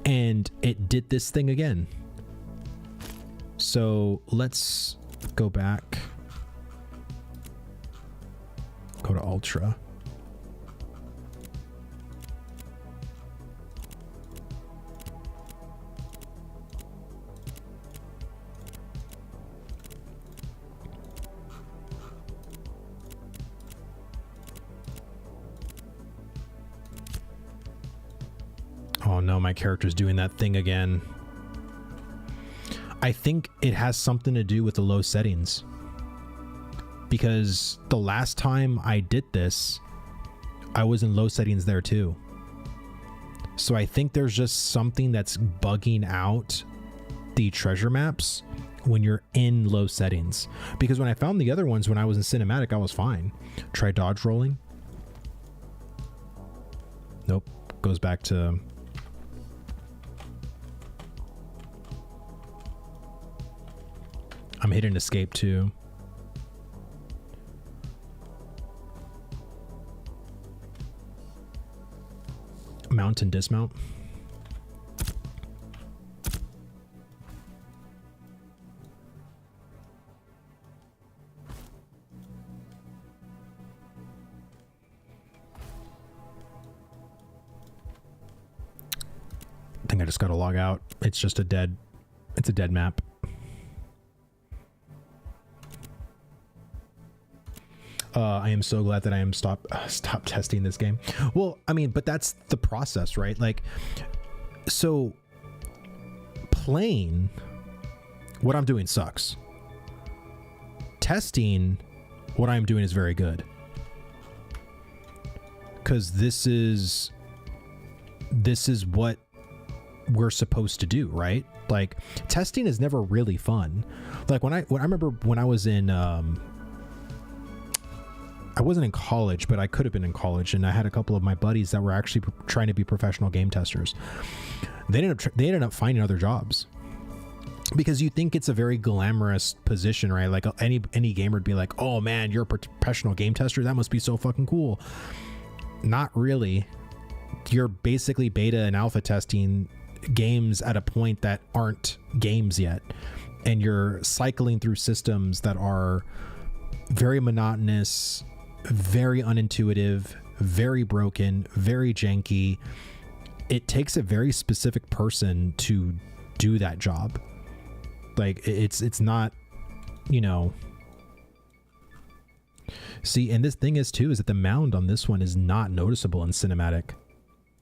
and it did this thing again. So let's go back, go to ultra. Oh no, my character's doing that thing again. I think it has something to do with the low settings, because the last time I did this, I was in low settings there too. So I think there's just something that's bugging out the treasure maps when you're in low settings. Because when I found the other ones, when I was in cinematic, I was fine. Try dodge rolling. Nope. Goes back to... I'm hitting escape too. Mount and dismount. I think I just got to log out. It's just a dead map. I am so glad that I am stop testing this game. Well, I mean, but that's the process, right? Like, so playing what I'm doing sucks. Testing what I'm doing is very good. because this is what we're supposed to do, right? Like, testing is never really fun. Like when I remember when I was in I wasn't in college, but I could have been in college, and I had a couple of my buddies that were actually trying to be professional game testers. They ended up finding other jobs, because you think it's a very glamorous position, right? Like any gamer would be like, oh man, you're a professional game tester, that must be so fucking cool. Not really. You're basically beta and alpha testing games at a point that aren't games yet, and you're cycling through systems that are very monotonous, very unintuitive, very broken, very janky. It takes a very specific person to do that job. Like, it's not, you know. See, and this thing is too, is that the mound on this one is not noticeable in cinematic.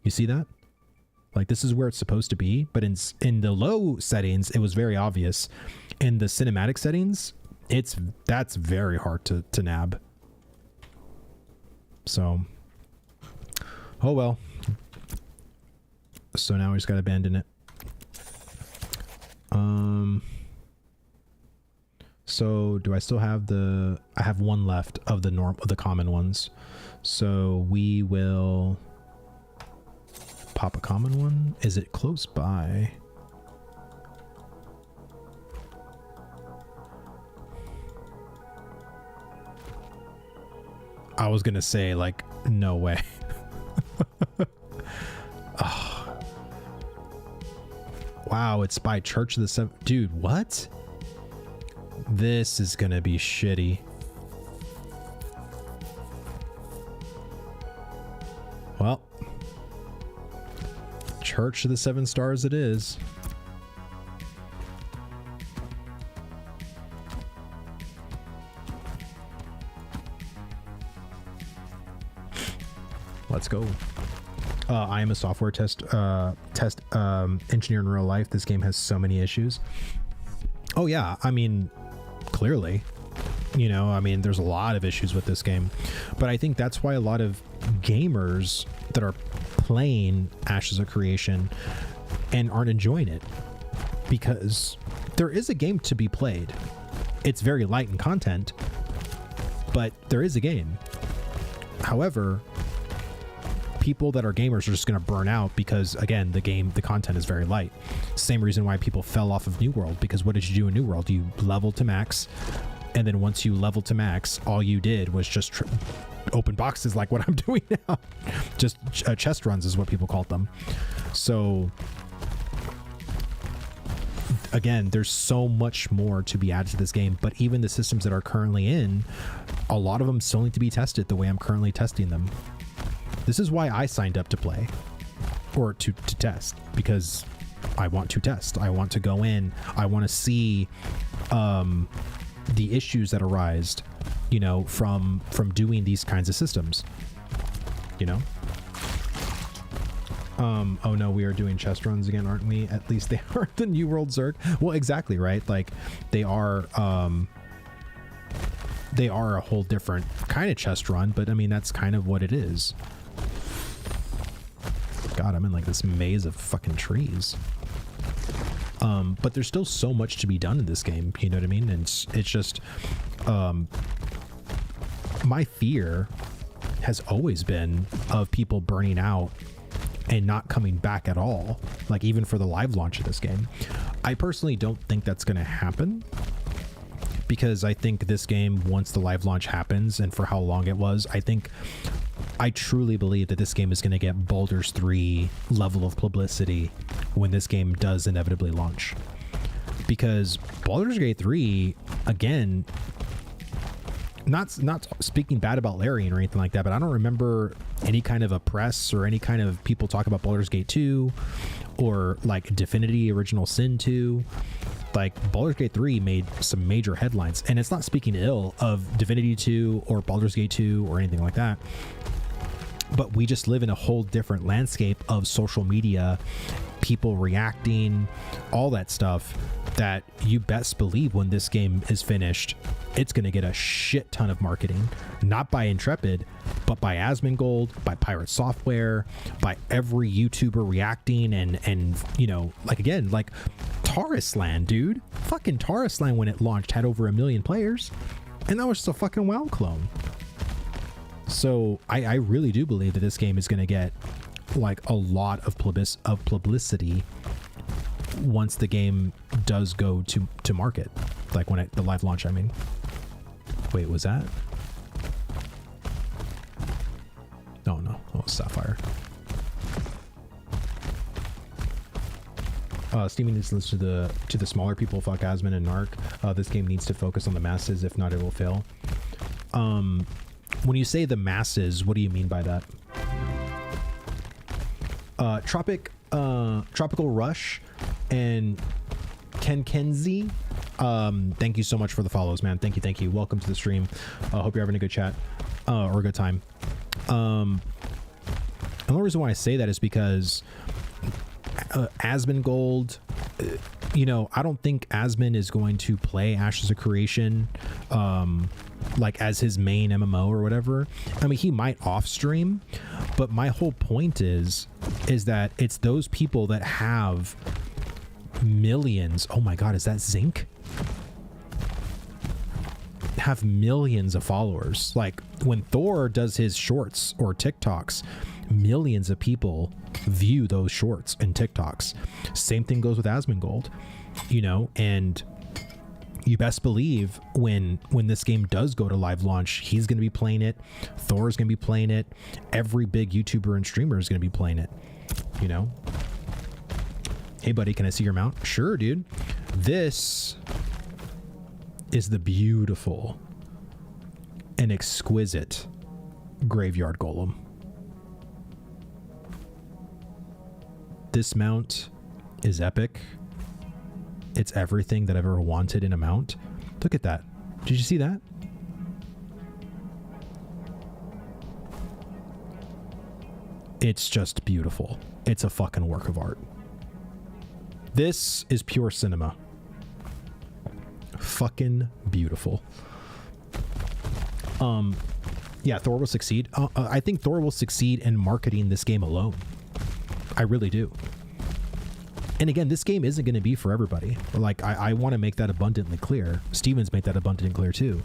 You see that? Like, this is where it's supposed to be, but in the low settings, it was very obvious. In the cinematic settings, that's very hard to nab. So, oh well. So now we just gotta abandon it. So do I still have I have one left of the common ones. So we will pop a common one. Is it close by? I was gonna say, like, no way. Oh. Wow, it's by Church of the Seven. Dude, what? This is gonna be shitty. Well, Church of the Seven Stars it is. Let's go. I am a software test engineer in real life. This game has so many issues. Oh yeah, I mean, clearly, you know, I mean, there's a lot of issues with this game, but I think that's why a lot of gamers that are playing Ashes of Creation and aren't enjoying it, because there is a game to be played. It's very light in content, but there is a game. However, people that are gamers are just going to burn out because, again, the content is very light. Same reason why people fell off of New World, because what did you do in New World? You leveled to max, and then once you leveled to max, all you did was just open boxes like what I'm doing now. Just chest runs is what people called them. So again, there's so much more to be added to this game, but even the systems that are currently in, a lot of them still need to be tested the way I'm currently testing them. This is why I signed up to play, or to test, because I want to test. I want to go in. I want to see the issues that arise, you know, from doing these kinds of systems, you know. Oh no, we are doing chest runs again, aren't we? At least they are the New World Zerg. Well, exactly, right? Like, they are a whole different kind of chest run, but I mean, that's kind of what it is. God, I'm in like this maze of fucking trees. But there's still so much to be done in this game, you know what I mean? And it's just, my fear has always been of people burning out and not coming back at all, like even for the live launch of this game. I personally don't think that's going to happen, because I think this game, once the live launch happens, and for how long it was, I truly believe that this game is going to get Baldur's 3 level of publicity when this game does inevitably launch. Because Baldur's Gate 3, again, not speaking bad about Larian or anything like that, but I don't remember any kind of a press or any kind of people talk about Baldur's Gate 2 or like Divinity Original Sin 2. Like, Baldur's Gate 3 made some major headlines, and it's not speaking ill of Divinity 2 or Baldur's Gate 2 or anything like that. But we just live in a whole different landscape of social media, people reacting, all that stuff, that you best believe when this game is finished, it's going to get a shit ton of marketing, not by Intrepid, but by Asmongold, by Pirate Software, by every YouTuber reacting, and you know, like, again, like Taurusland, dude. Fucking Taurusland, when it launched, had over 1 million players, and that was just a fucking WoW clone. So I really do believe that this game is going to get like a lot of publicity once the game does go to market, like when the live launch, I mean. Wait, was that? Oh no, oh, Sapphire. Steven needs to listen to the smaller people. Fuck Asmon and Narc. This game needs to focus on the masses. If not, it will fail. When you say the masses, what do you mean by that? Tropical Rush and Ken Kenzie, thank you so much for the follows, man. Thank you. Welcome to the stream. Hope you're having a good chat or a good time. The only reason why I say that is because Asmongold, you know, I don't think Asmon is going to play Ashes of Creation like as his main MMO or whatever. I mean, he might off stream, but my whole point is that it's those people that have millions. Oh my god, is that Zinc? Have millions of followers. Like when Thor does his shorts or TikToks, millions of people view those shorts and TikToks. Same thing goes with Asmongold, you know, and you best believe when this game does go to live launch, he's going to be playing it. Thor's going to be playing it. Every big YouTuber and streamer is going to be playing it, you know. Hey buddy, can I see your mount? Sure, dude. This is the beautiful and exquisite Graveyard Golem. This mount is epic. It's everything that I've ever wanted in a mount. Look at that. Did you see that? It's just beautiful. It's a fucking work of art. This is pure cinema. Fucking beautiful. Yeah, Thor will succeed. I think Thor will succeed in marketing this game alone. I really do. And again, this game isn't going to be for everybody. Like, I want to make that abundantly clear. Steven's made that abundantly clear too.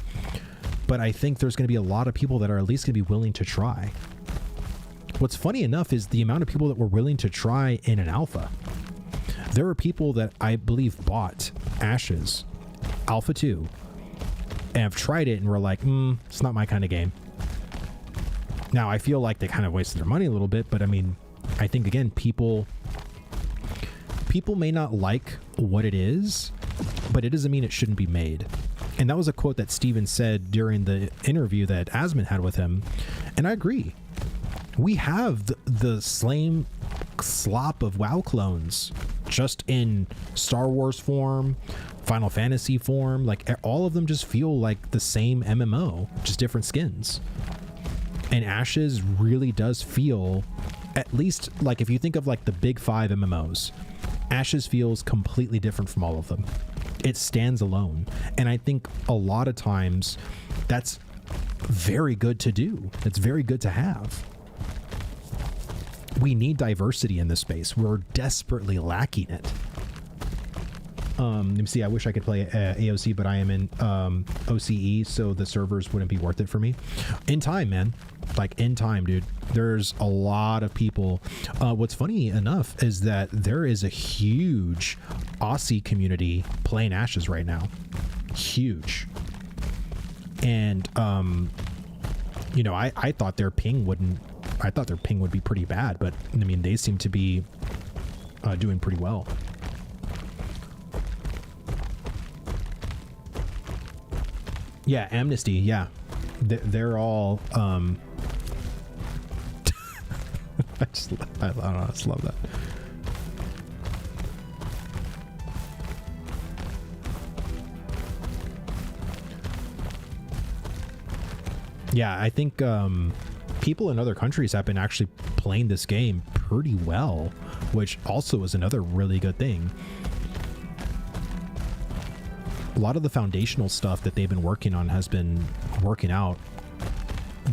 But I think there's going to be a lot of people that are at least going to be willing to try. What's funny enough is the amount of people that were willing to try in an alpha. There are people that I believe bought Ashes Alpha 2 and have tried it and were like, it's not my kind of game. Now, I feel like they kind of wasted their money a little bit, but I mean, I think, again, people may not like what it is, but it doesn't mean it shouldn't be made. And that was a quote that Steven said during the interview that Asmon had with him, and I agree. We have the same slop of WoW clones, just in Star Wars form, Final Fantasy form. Like, all of them just feel like the same MMO, just different skins. And Ashes really does feel, at least, like, if you think of like the big 5 MMOs, Ashes feels completely different from all of them. It stands alone. And I think a lot of times that's very good to do. It's very good to have. We need diversity in this space. We're desperately lacking it. Let me see. I wish I could play AOC, but I am in OCE, so the servers wouldn't be worth it for me. In time, man. Like, in time, dude. There's a lot of people. What's funny enough is that there is a huge Aussie community playing Ashes right now. Huge. And, you know, I thought their ping wouldn't... I thought their ping would be pretty bad, but, I mean, they seem to be doing pretty well. Yeah, Amnesty, yeah. They're all... I don't know, I just love that. Yeah, I think people in other countries have been actually playing this game pretty well, which also is another really good thing. a lot of the foundational stuff that they've been working on has been working out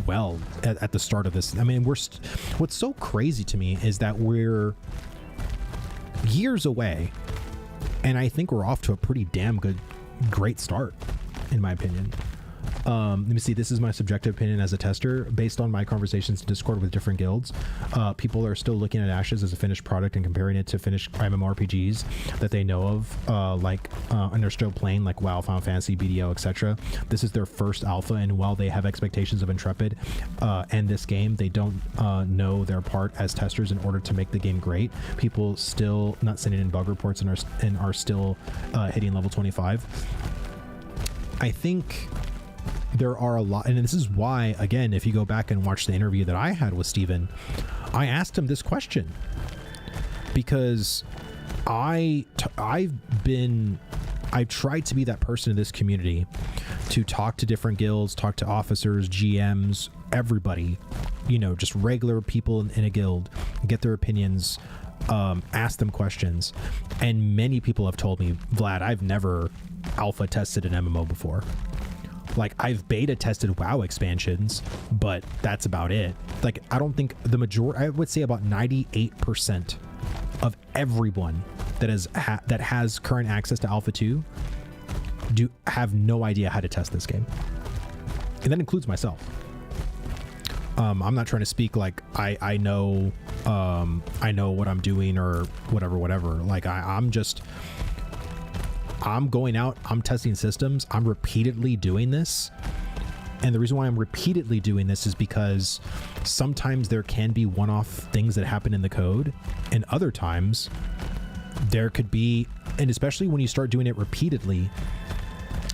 well at the start of this. I mean, what's so crazy to me is that we're years away, and I think we're off to a pretty damn great start, in my opinion. Let me see. This is my subjective opinion as a tester. Based on my conversations in Discord with different guilds, people are still looking at Ashes as a finished product and comparing it to finished MMORPGs that they know of, and they're still playing, like WoW, Final Fantasy, BDO, etc. This is their first alpha, and while they have expectations of Intrepid and this game, they don't know their part as testers in order to make the game great. People still not sending in bug reports and are still hitting level 25. I think there are a lot, and this is why, again, if you go back and watch the interview that I had with Steven, I asked him this question because I've tried to be that person in this community to talk to different guilds, talk to officers, GMs, everybody, just regular people in a guild, get their opinions, ask them questions. And many people have told me, Vlad, I've never alpha tested an MMO before. Like, I've beta tested WoW expansions, but that's about it. Like, I don't think the majority, I would say about 98% of everyone that has current access to Alpha 2 have no idea how to test this game. And that includes myself. I'm not trying to speak like I know what I'm doing or whatever. Like, I'm going out, I'm testing systems, I'm repeatedly doing this. And the reason why I'm repeatedly doing this is because sometimes there can be one-off things that happen in the code, and other times there could be, and especially when you start doing it repeatedly,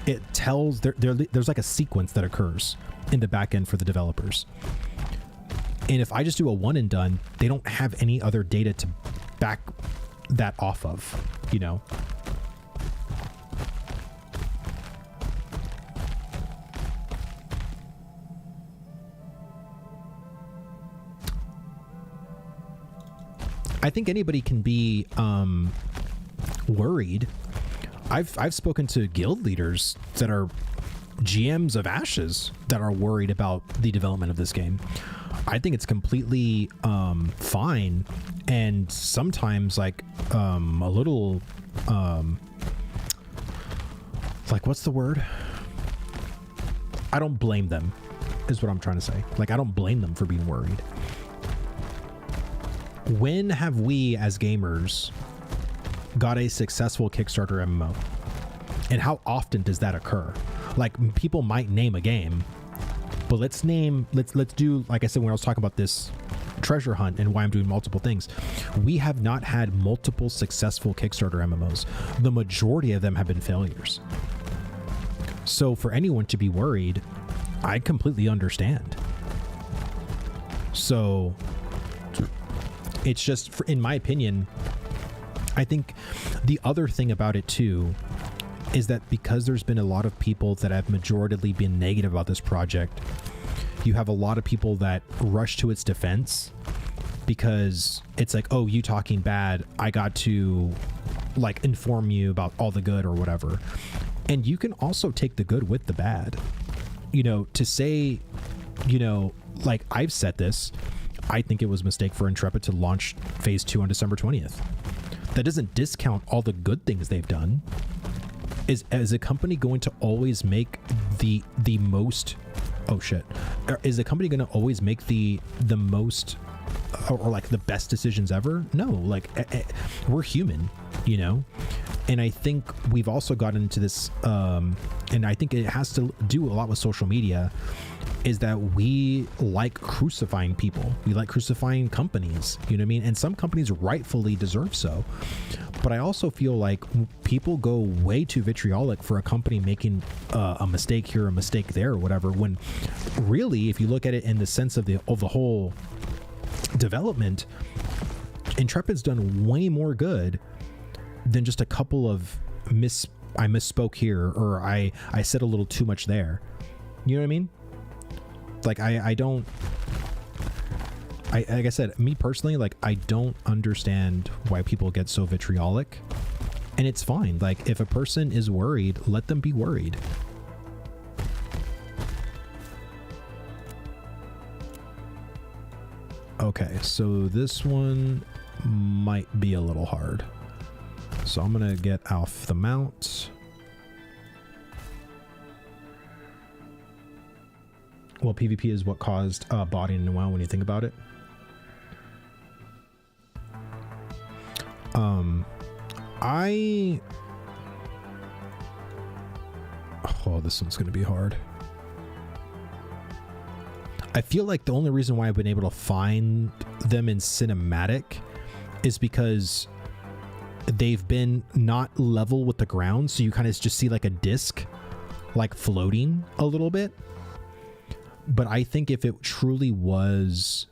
it tells there's like a sequence that occurs in the back end for the developers. And if I just do a one and done, they don't have any other data to back that off of, I think anybody can be worried. I've spoken to guild leaders that are GMs of Ashes that are worried about the development of this game. I think it's completely fine, and sometimes like a little like, what's the word? I don't blame them, is what I'm trying to say. Like, I don't blame them for being worried. When have we as gamers got a successful Kickstarter MMO? And how often does that occur? Like, people might name a game, but let's do, like I said when I was talking about this treasure hunt and why I'm doing multiple things. We have not had multiple successful Kickstarter MMOs. The majority of them have been failures. So for anyone to be worried, I completely understand. So it's just, in my opinion, I think the other thing about it too is that because there's been a lot of people that have majoritarily been negative about this project, you have a lot of people that rush to its defense because it's like, oh, you talking bad, I got to like inform you about all the good or whatever. And you can also take the good with the bad, to say, like I've said this, I think it was a mistake for Intrepid to launch phase 2 on December 20th. That doesn't discount all the good things they've done. Is a company going to always make the most, oh shit, is a company going to always make the most or like the best decisions ever? No, like we're human, and I think we've also gotten into this, and I think it has to do a lot with social media, is that we like crucifying people. We like crucifying companies, you know what I mean? And some companies rightfully deserve so. But I also feel like people go way too vitriolic for a company making a mistake here, a mistake there, or whatever, when really, if you look at it in the sense of the whole development, Intrepid's done way more good than just a couple of I misspoke here, or I said a little too much there. You know what I mean? Like, like I said, me personally, like, I don't understand why people get so vitriolic And it's fine. Like, if a person is worried, let them be worried. Okay, so this one might be a little hard. So I'm gonna get off the mount. Well, PvP is what caused botting in WoW when you think about it. Oh, this one's gonna be hard. I feel like the only reason why I've been able to find them in cinematic is because they've been not level with the ground, so you kind of just see like a disc like floating a little bit. But I think if it truly was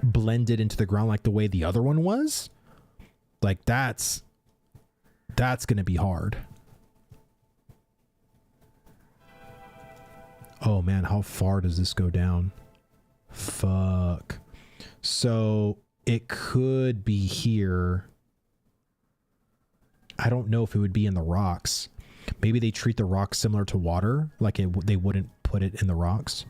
blended into the ground like the way the other one was, like that's gonna be hard. Oh man, how far does this go down? Fuck. So it could be here. I don't know if it would be in the rocks. Maybe they treat the rocks similar to water, like they wouldn't put it in the rocks.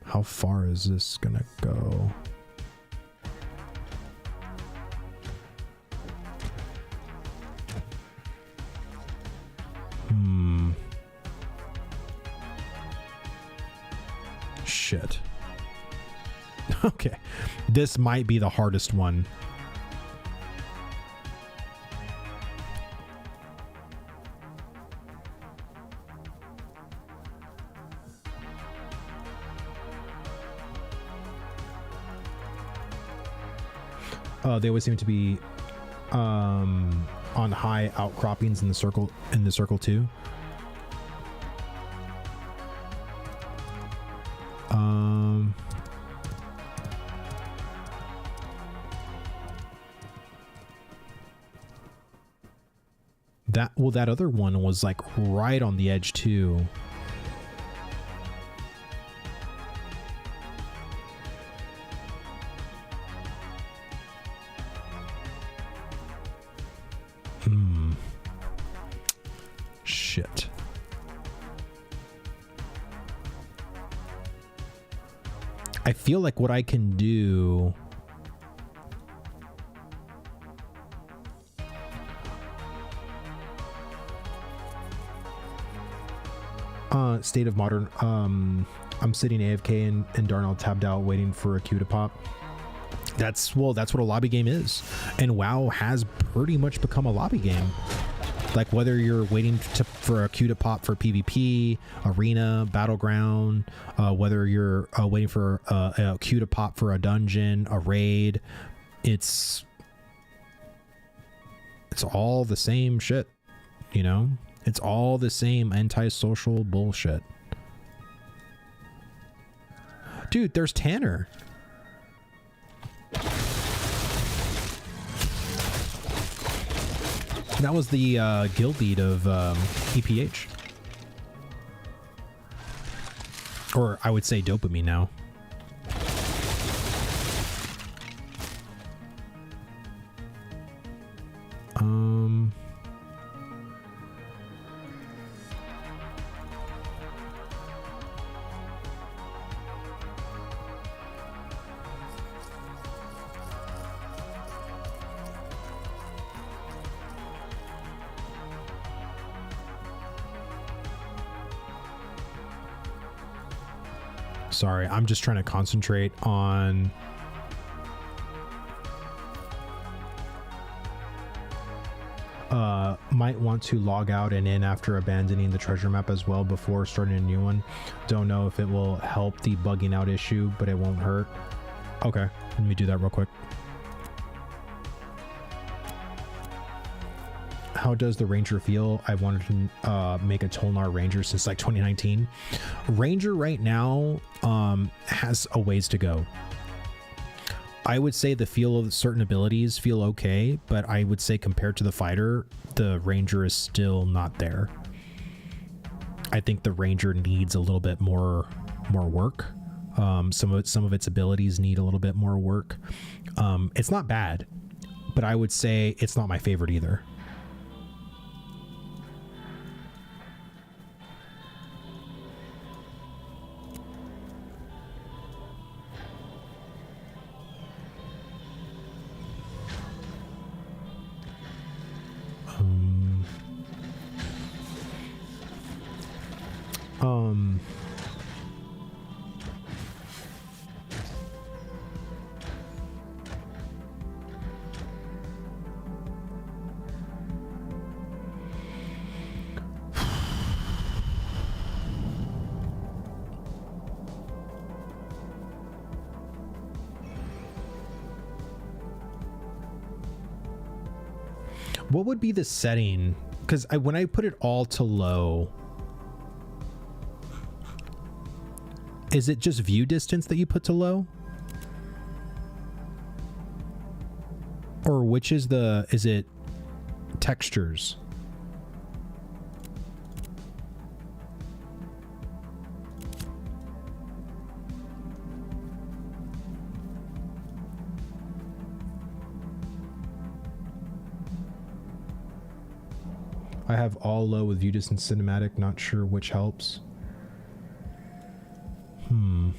How far is this gonna go? Shit. Okay. This might be the hardest one. They always seem to be on high outcroppings in the circle too. That other one was like right on the edge too. Shit. I feel like what I can do State of Modern. I'm sitting AFK and Darnell tabbed out waiting for a queue to pop. That's what a lobby game is. And WoW has pretty much become a lobby game. Like whether you're waiting for a queue to pop for PvP, arena, battleground, whether you're waiting for a queue to pop for a dungeon, a raid, it's all the same shit, you know? It's all the same antisocial bullshit. Dude, there's Tanner. That was the guild lead of EPH. Or I would say dopamine now. Sorry, I'm just trying to concentrate on might want to log out and in after abandoning the treasure map as well before starting a new one. Don't know if it will help the bugging out issue, but it won't hurt. Okay, let me do that real quick. How does the Ranger feel? I wanted to make a Tolnar Ranger since like 2019. Ranger right now has a ways to go. I would say the feel of certain abilities feel okay, but I would say compared to the fighter, the Ranger is still not there. I think the Ranger needs a little bit more work. Some of its abilities need a little bit more work. It's not bad, but I would say it's not my favorite either. What would be the setting? Because when I put it all to low, is it just view distance that you put to low? Or which is it textures? I have all low with view distance cinematic, not sure which helps. Well,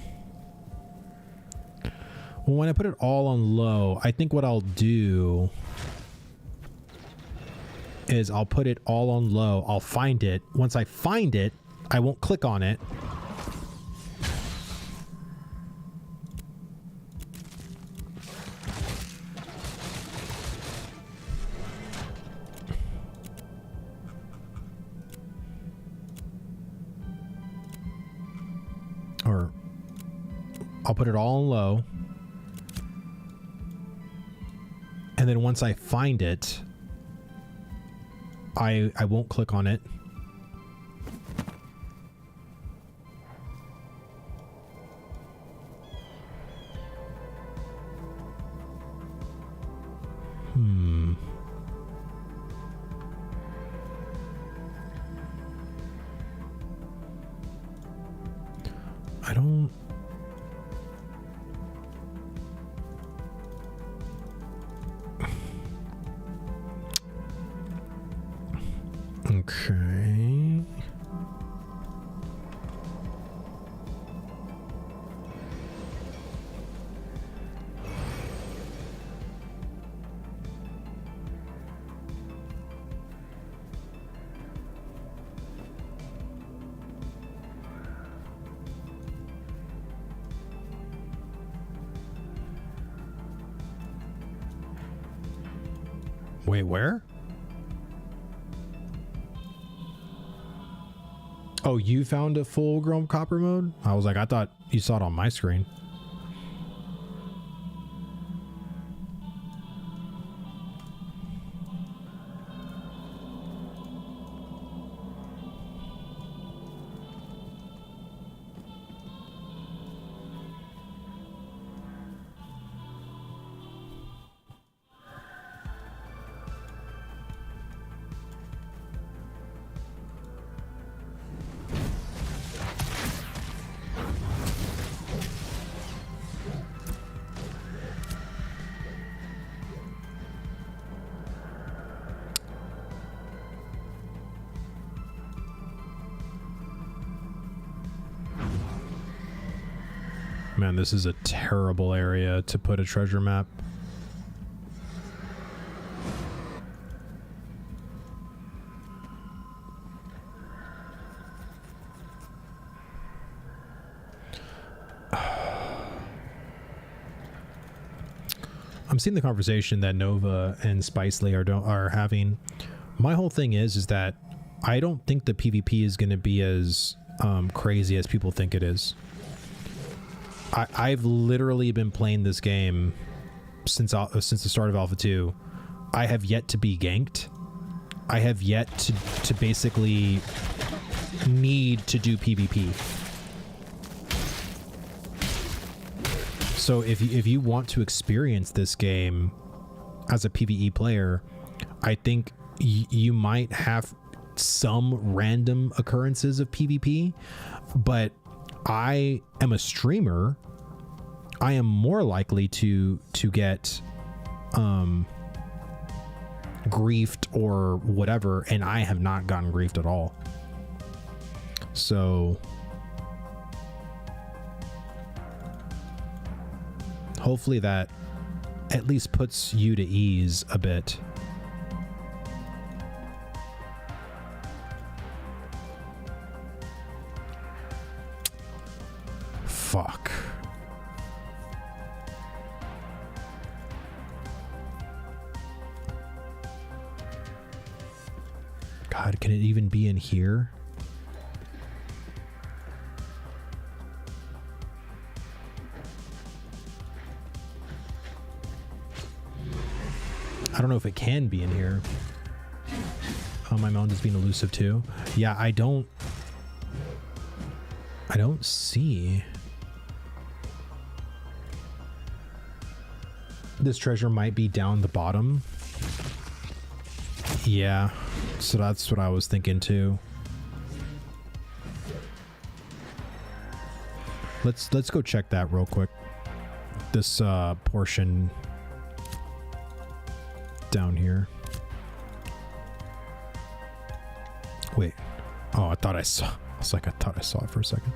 when I put it all on low, I think what I'll do is I'll put it all on low. I'll find it. Once I find it, I won't click on it. Or I'll put it all on low. And then once I find it, I won't click on it. I don't... Okay. Wait, where? Oh, you found a full-grown copper mode? I was like, I thought you saw it on my screen. Man, this is a terrible area to put a treasure map. I'm seeing the conversation that Nova and Spicely are having. My whole thing is that I don't think the PvP is going to be as crazy as people think it is. I've literally been playing this game since the start of Alpha 2. I have yet to be ganked. I have yet to basically need to do PvP. So if you want to experience this game as a PvE player, I think you might have some random occurrences of PvP, but I am a streamer, I am more likely to get griefed or whatever, and I have not gotten griefed at all. So hopefully that at least puts you to ease a bit. Fuck. God, can it even be in here? I don't know if it can be in here. Oh, my mount is being elusive too. Yeah, I don't see. This treasure might be down the bottom. Yeah, so that's what I was thinking too. Let's go check that real quick. This portion down here. Wait. Oh, I thought I saw. I was like, I thought I saw it for a second.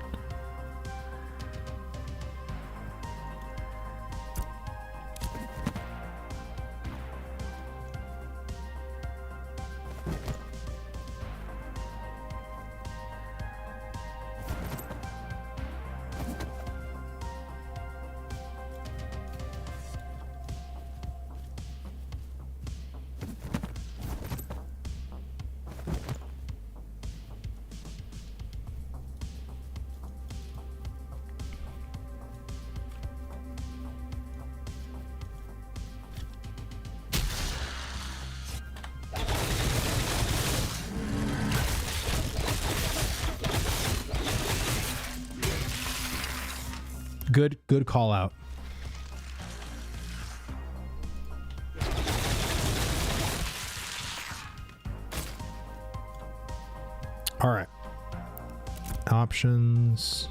Good call out. All right. Options.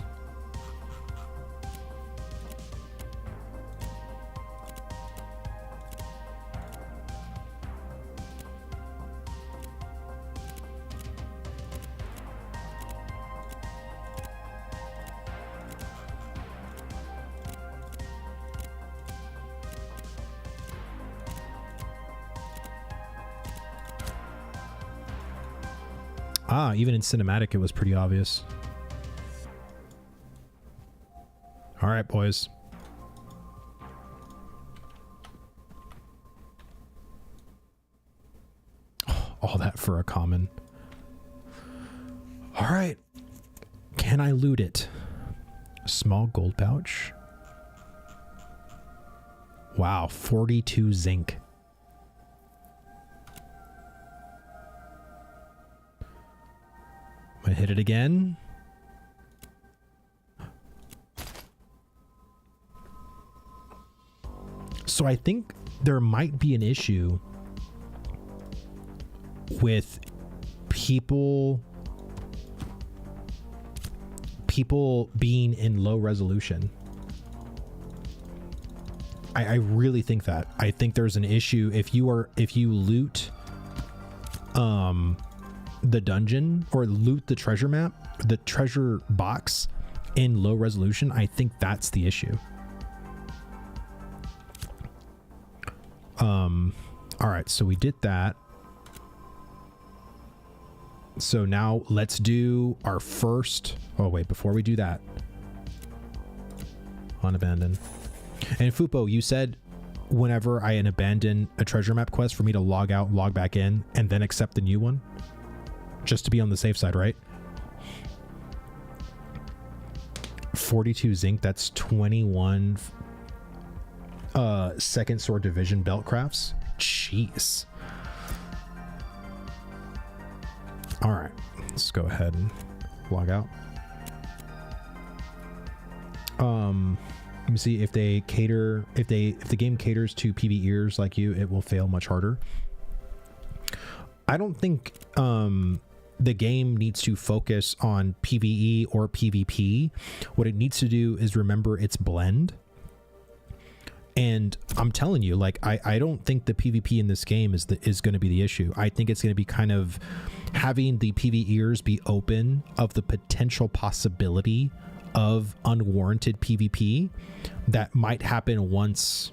Ah, even in cinematic, it was pretty obvious. All right, boys. Oh, all that for a common. All right. Can I loot it? Small gold pouch. Wow, 42 zinc. I hit it again. So I think there might be an issue with people being in low resolution. I really think that. I think there's an issue if you loot the dungeon or loot the treasure map, the treasure box in low resolution. I think that's the issue. All right, so we did that. So now let's do our first. Oh wait, before we do that, unabandon. And Fupo, you said whenever I abandon a treasure map quest for me to log out, log back in, and then accept the new one, just to be on the safe side, right? 42 zinc, that's 21 second sword division belt crafts. Jeez. All right, let's go ahead and log out. Let me see if they cater, if the game caters to PvEers like you, it will fail much harder. I don't think the game needs to focus on PvE or PvP. What it needs to do is remember its blend. And I'm telling you, like, I don't think the PvP in this game is going to be the issue. I think it's going to be kind of having the PvEers be open of the potential possibility of unwarranted PvP that might happen once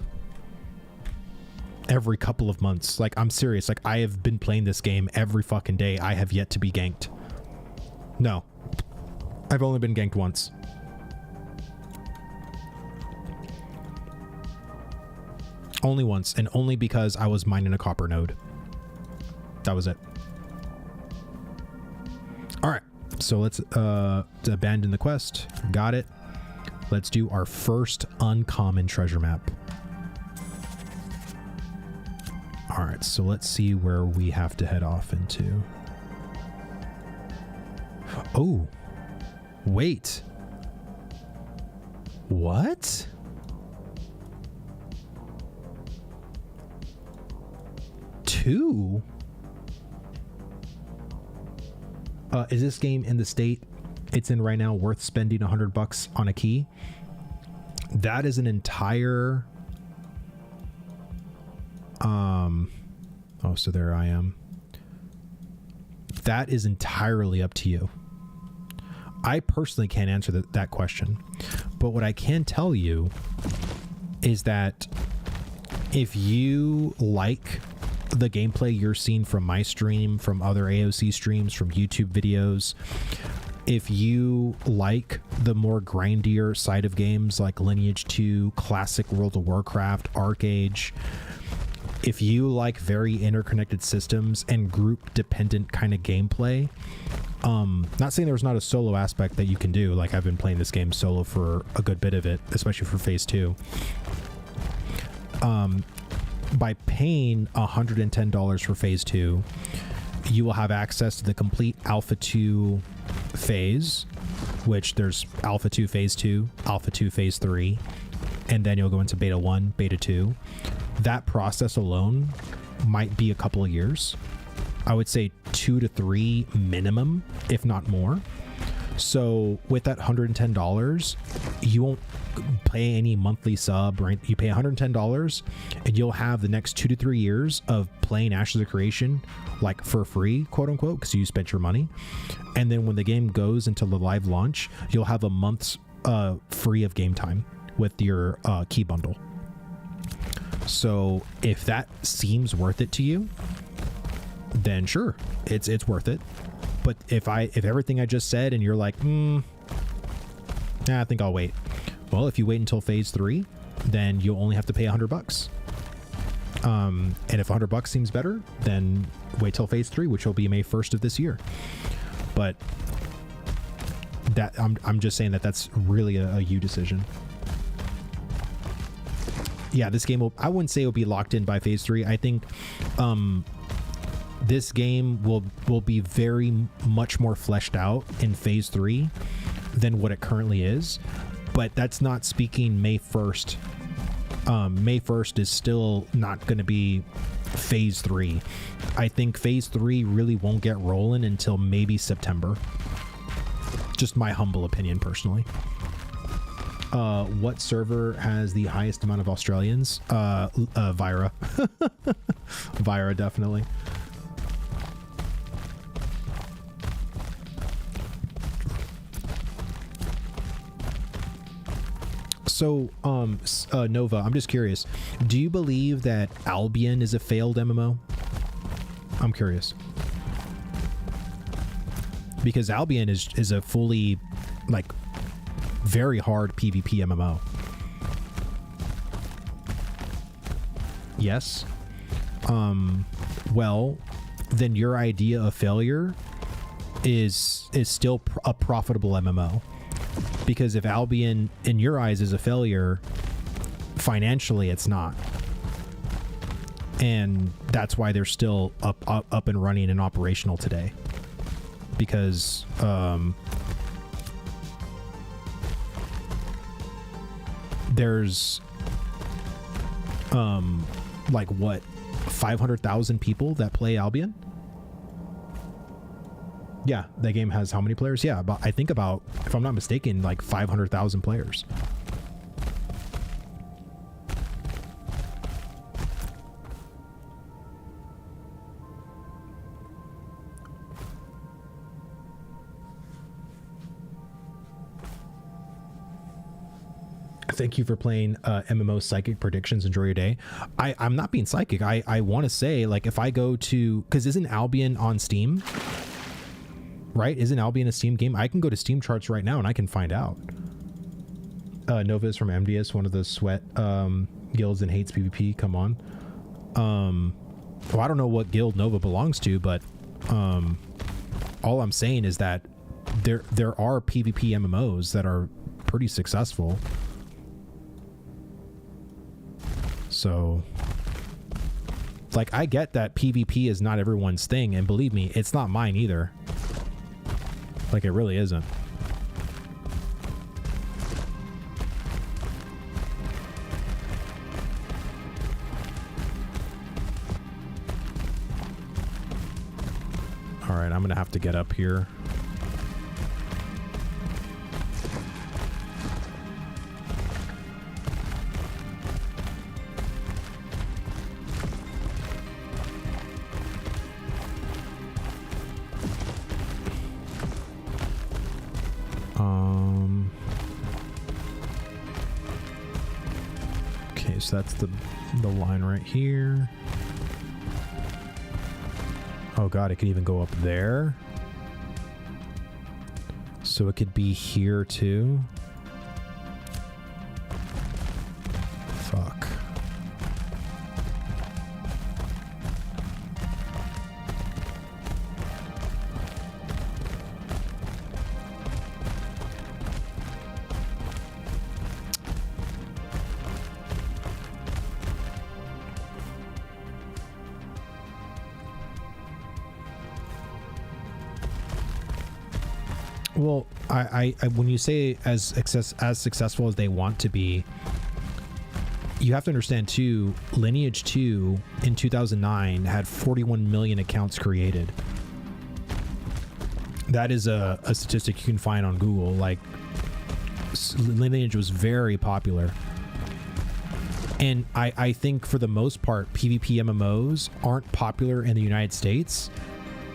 every couple of months. Like, I'm serious. Like, I have been playing this game every fucking day. I have yet to be ganked. No, I've only been ganked once. Only once, and only because I was mining a copper node. That was it. All right, so let's abandon the quest. Got it. Let's do our first uncommon treasure map. All right, so let's see where we have to head off into. Oh, wait. What? Two? Is this game in the state it's in right now worth spending $100 on a key? That is an entire oh, so there I am. That is entirely up to you. I personally can't answer that question, but what I can tell you is that if you like the gameplay you're seeing from my stream, from other AOC streams, from YouTube videos, if you like the more grindier side of games like Lineage 2, classic World of Warcraft, Arc Age, if you like very interconnected systems and group dependent kind of gameplay, not saying there's not a solo aspect that you can do. Like, I've been playing this game solo for a good bit of it, especially for phase 2. By paying $110 for phase 2, you will have access to the complete Alpha 2 phase, which there's Alpha 2 phase 2, Alpha 2 phase 3, and then you'll go into Beta 1, Beta 2. That process alone might be a couple of years. I would say 2 to 3 minimum, if not more. So with that $110, you won't pay any monthly sub, right? You pay $110 and you'll have the next 2 to 3 years of playing Ashes of Creation like for free, quote unquote, because you spent your money. And then when the game goes into the live launch, you'll have a month's free of game time with your key bundle. So if that seems worth it to you, then sure, it's worth it. But if everything I just said and you're like, I think I'll wait. Well, if you wait until phase 3, then you'll only have to pay $100. And if $100 seems better, then wait till phase 3, which will be May 1st of this year. But that I'm just saying that's really a you decision. Yeah, this game I wouldn't say it'll be locked in by phase 3. I think this game will be very much more fleshed out in phase 3 than what it currently is. But that's not speaking May 1st. May 1st is still not going to be phase 3. I think phase 3 really won't get rolling until maybe September. Just my humble opinion personally. What server has the highest amount of Australians? Vira. Vira, definitely. So, Nova, I'm just curious. Do you believe that Albion is a failed MMO? I'm curious. Because Albion is a fully, like, very hard PvP MMO. Yes. Well, then your idea of failure is still a profitable MMO. Because if Albion, in your eyes, is a failure, financially it's not. And that's why they're still up and running and operational today. Because there's like what, 500,000 people that play Albion? Yeah, that game has how many players? Yeah, I think about, if I'm not mistaken, like 500,000 players. Thank you for playing MMO Psychic Predictions. Enjoy your day. I'm not being psychic. I want to say, like, if I go to, because isn't Albion on Steam? Right? Isn't Albion a Steam game? I can go to Steam charts right now and I can find out. Nova is from MDS, one of the sweat guilds and hates PvP. Come on. Well, I don't know what guild Nova belongs to, but all I'm saying is that there are PvP MMOs that are pretty successful. So, like, I get that PvP is not everyone's thing, and believe me, it's not mine either. Like, it really isn't. All right, I'm gonna have to get up here. Okay, so that's the line right here. Oh god, it could even go up there. So it could be here too. Fuck. Well, I when you say as successful as they want to be, you have to understand too, Lineage 2 in 2009 had 41 million accounts created. That is a statistic you can find on Google. Like, Lineage was very popular. And I think for the most part, PvP MMOs aren't popular in the United States,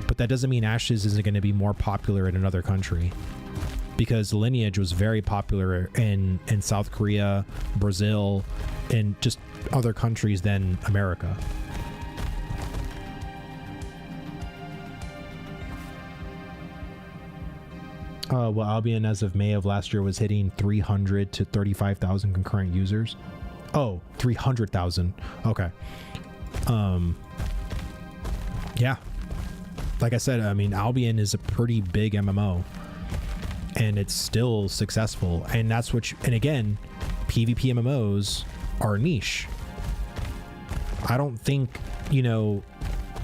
but that doesn't mean Ashes isn't going to be more popular in another country, because Lineage was very popular in South Korea, Brazil, and just other countries than America. Well, Albion as of May of last year was hitting 300 to 35,000 concurrent users. Oh, 300,000. Okay. Yeah. Like I said, I mean, Albion is a pretty big MMO, and it's still successful. And that's what and again, PvP MMOs are niche. I don't think, you know,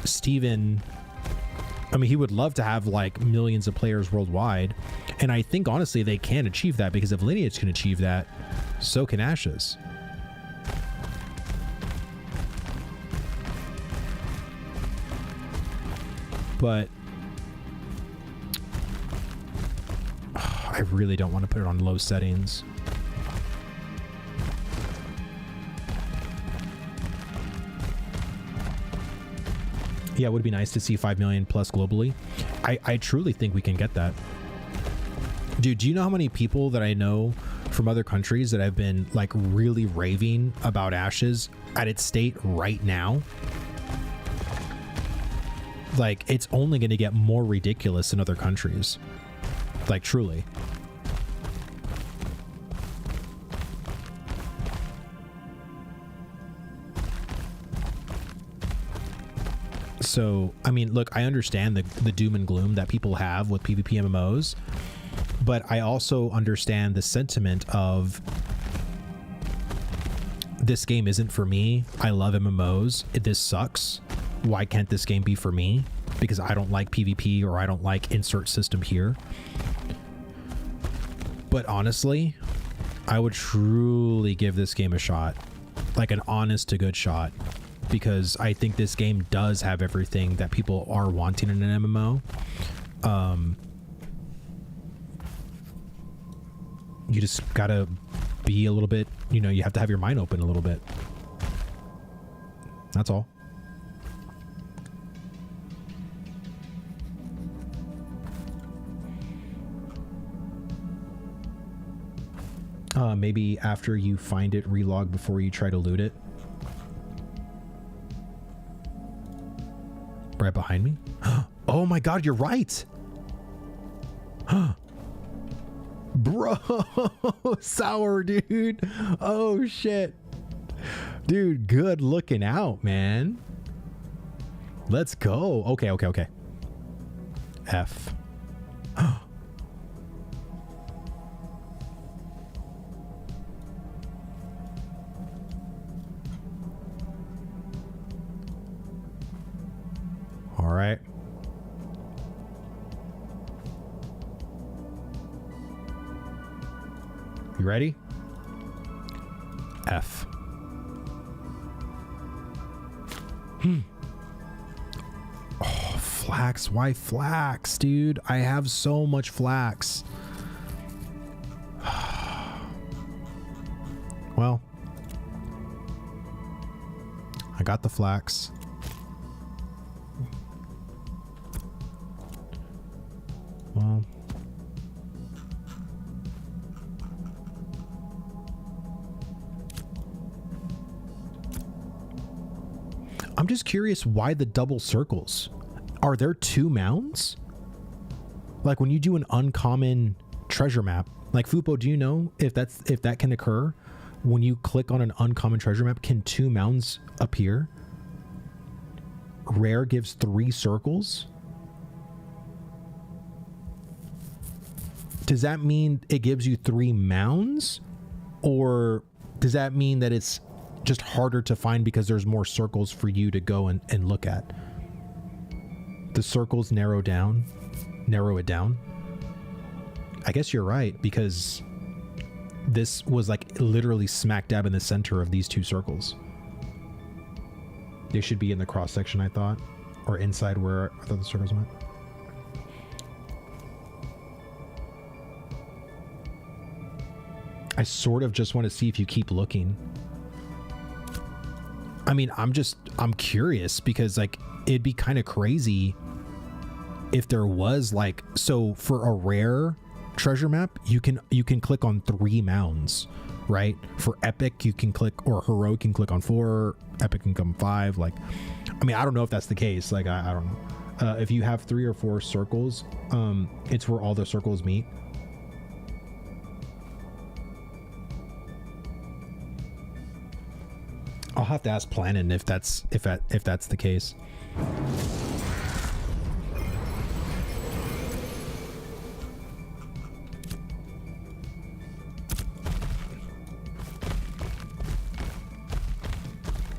Steven, I mean, he would love to have like millions of players worldwide. And I think honestly they can achieve that, because if Lineage can achieve that, so can Ashes. But I really don't want to put it on low settings. Yeah, it would be nice to see 5 million plus globally. I truly think we can get that. Dude, do you know how many people that I know from other countries that have been like really raving about Ashes at its state right now? Like, it's only going to get more ridiculous in other countries. Like, truly. So, I mean, look, I understand the doom and gloom that people have with PvP MMOs, but I also understand the sentiment of, this game isn't for me. I love MMOs. This sucks. Why can't this game be for me? Because I don't like PvP, or I don't like insert system here. But honestly, I would truly give this game a shot, like an honest to good shot, because I think this game does have everything that people are wanting in an MMO. You just gotta be a little bit, you know, you have to have your mind open a little bit. That's all. Maybe after you find it, relog before you try to loot it. Right behind me? Oh my god, you're right! Bro, sour, dude. Oh shit. Dude, good looking out, man. Let's go. Okay. F. All right. You ready? F. Oh, flax. Why flax, dude? I have so much flax. Well, I got the flax. Well, I'm just curious why the double circles. Are there 2 mounds? Like when you do an uncommon treasure map, like Fupo, do you know if that can occur? When you click on an uncommon treasure map, can 2 mounds appear? Rare gives 3 circles. Does that mean it gives you 3 mounds? Or does that mean that it's just harder to find because there's more circles for you to go and look at? The circles narrow it down. I guess you're right, because this was like literally smack dab in the center of these 2 circles. They should be in the cross section, I thought, or inside where I thought the circles went. I sort of just want to see if you keep looking. I mean, I'm curious because like it'd be kind of crazy if there was like, so for a rare treasure map, you can click on 3 mounds, right? For epic, you can click, or heroic, you can click on 4, epic can come 5. Like, I mean, I don't know if that's the case. Like, I don't know. If you have 3 or 4 circles, it's where all the circles meet. I'll have to ask Planin if that's the case.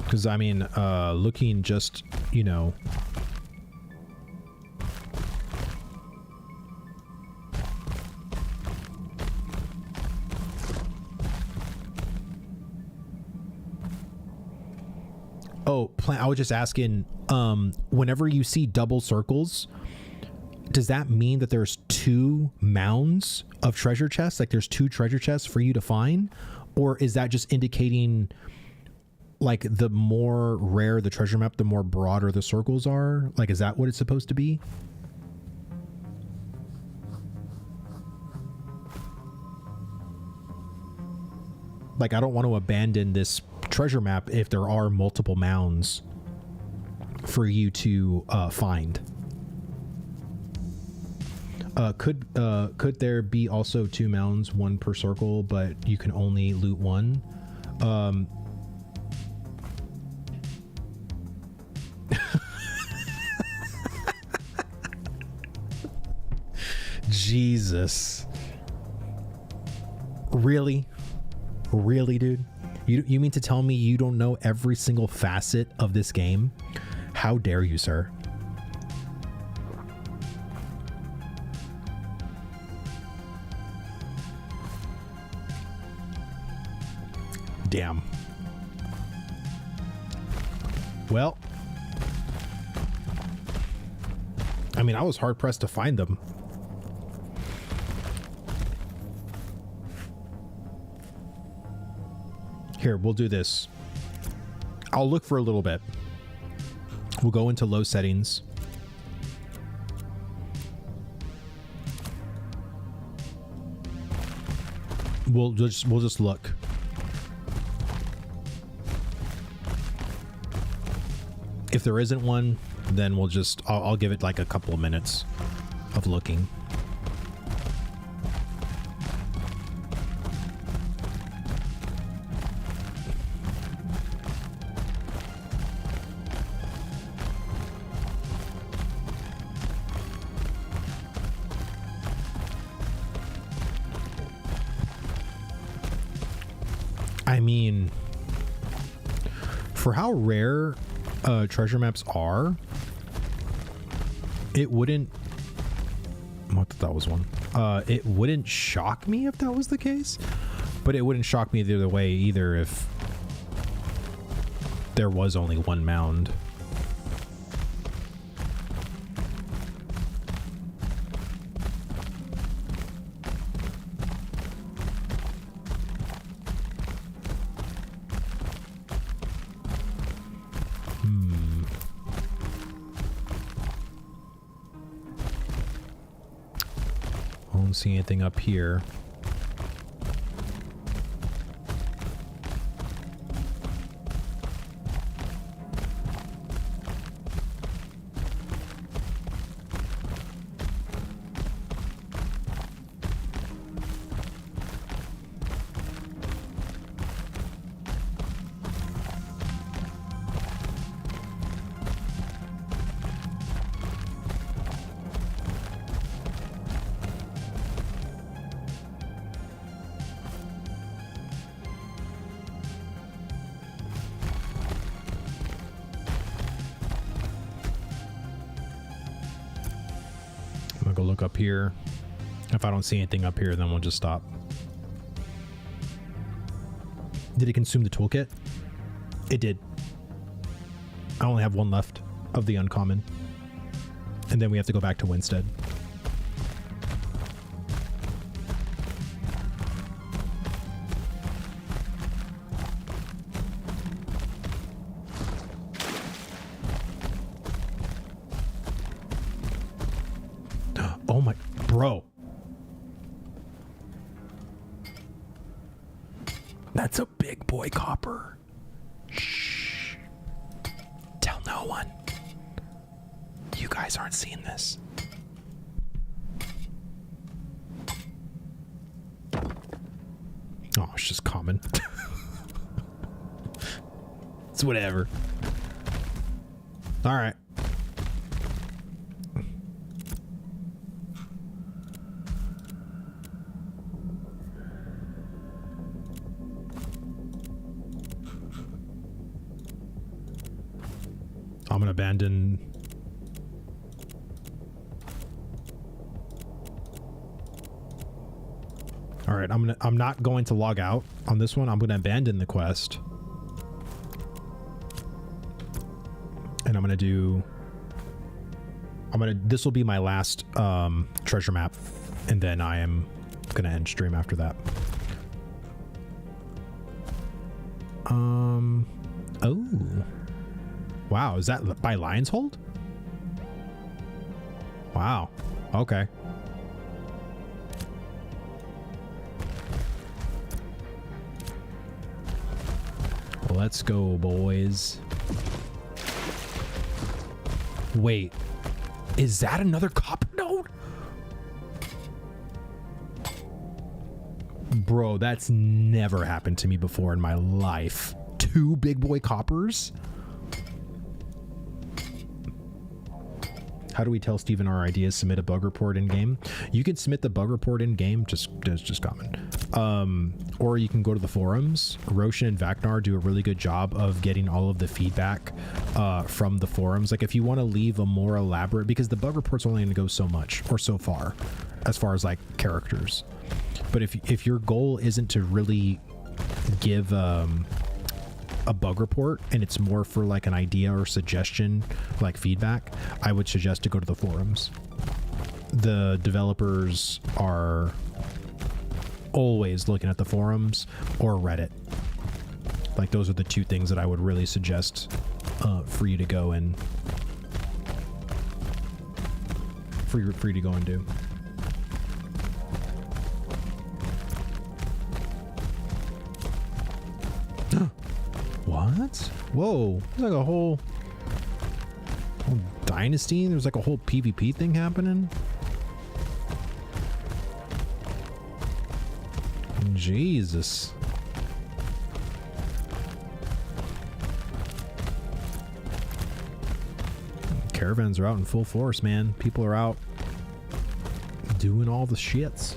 Because I mean, looking just, you know, I was just asking, whenever you see double circles, does that mean that there's 2 mounds of treasure chests? Like there's 2 treasure chests for you to find? Or is that just indicating like the more rare the treasure map, the more broader the circles are? Like, is that what it's supposed to be? Like, I don't want to abandon this treasure map if there are multiple mounds for you to find. Could there be also 2 mounds, 1 per circle, but you can only loot 1? Jesus. Really? Really, dude? You mean to tell me you don't know every single facet of this game? How dare you, sir? Damn. I mean, I was hard pressed to find them. Here, we'll do this. I'll look for a little bit. We'll go into low settings. We'll just look. If there isn't one, then we'll just I'll give it like a couple of minutes of looking. I mean, for how rare treasure maps are, it wouldn't, I thought that was one. It wouldn't shock me if that was the case, but it wouldn't shock me the other way either if there was only one mound. I don't see anything up here. I'm gonna go look up here. If I don't see anything up here, then we'll just stop. Did it consume the toolkit? It did. I only have one left of the uncommon. And then we have to go back to Winstead. Oh my, bro. That's a big boy copper. Shh. Tell no one. You guys aren't seeing this. Oh, it's just common. It's whatever. All right. I'm gonna abandon. All right, I'm not going to log out on this one. I'm gonna abandon the quest. And this will be my last treasure map, and then I am gonna end stream after that. Oh. Wow, is that by Lion's Hold? Wow. Okay. Let's go, boys. Wait. Is that another copper node? Bro, that's never happened to me before in my life. 2 big boy coppers? How do we tell Steven our ideas? Submit a bug report in game. You can submit the bug report in game. Just comment. Or you can go to the forums. Roshan and Vaknar do a really good job of getting all of the feedback from the forums. Like if you want to leave a more elaborate, because the bug report's only going to go so much or so far as like characters. But if your goal isn't to really give a bug report and it's more for like an idea or suggestion, like feedback, I would suggest to go to the forums. The developers are always looking at the forums or Reddit. Like those are the two things that I would really suggest for you to go and for you to go and do. What? Whoa! There's like a whole dynasty. There's like a whole PvP thing happening. Jesus. Caravans are out in full force, man. People are out doing all the shits.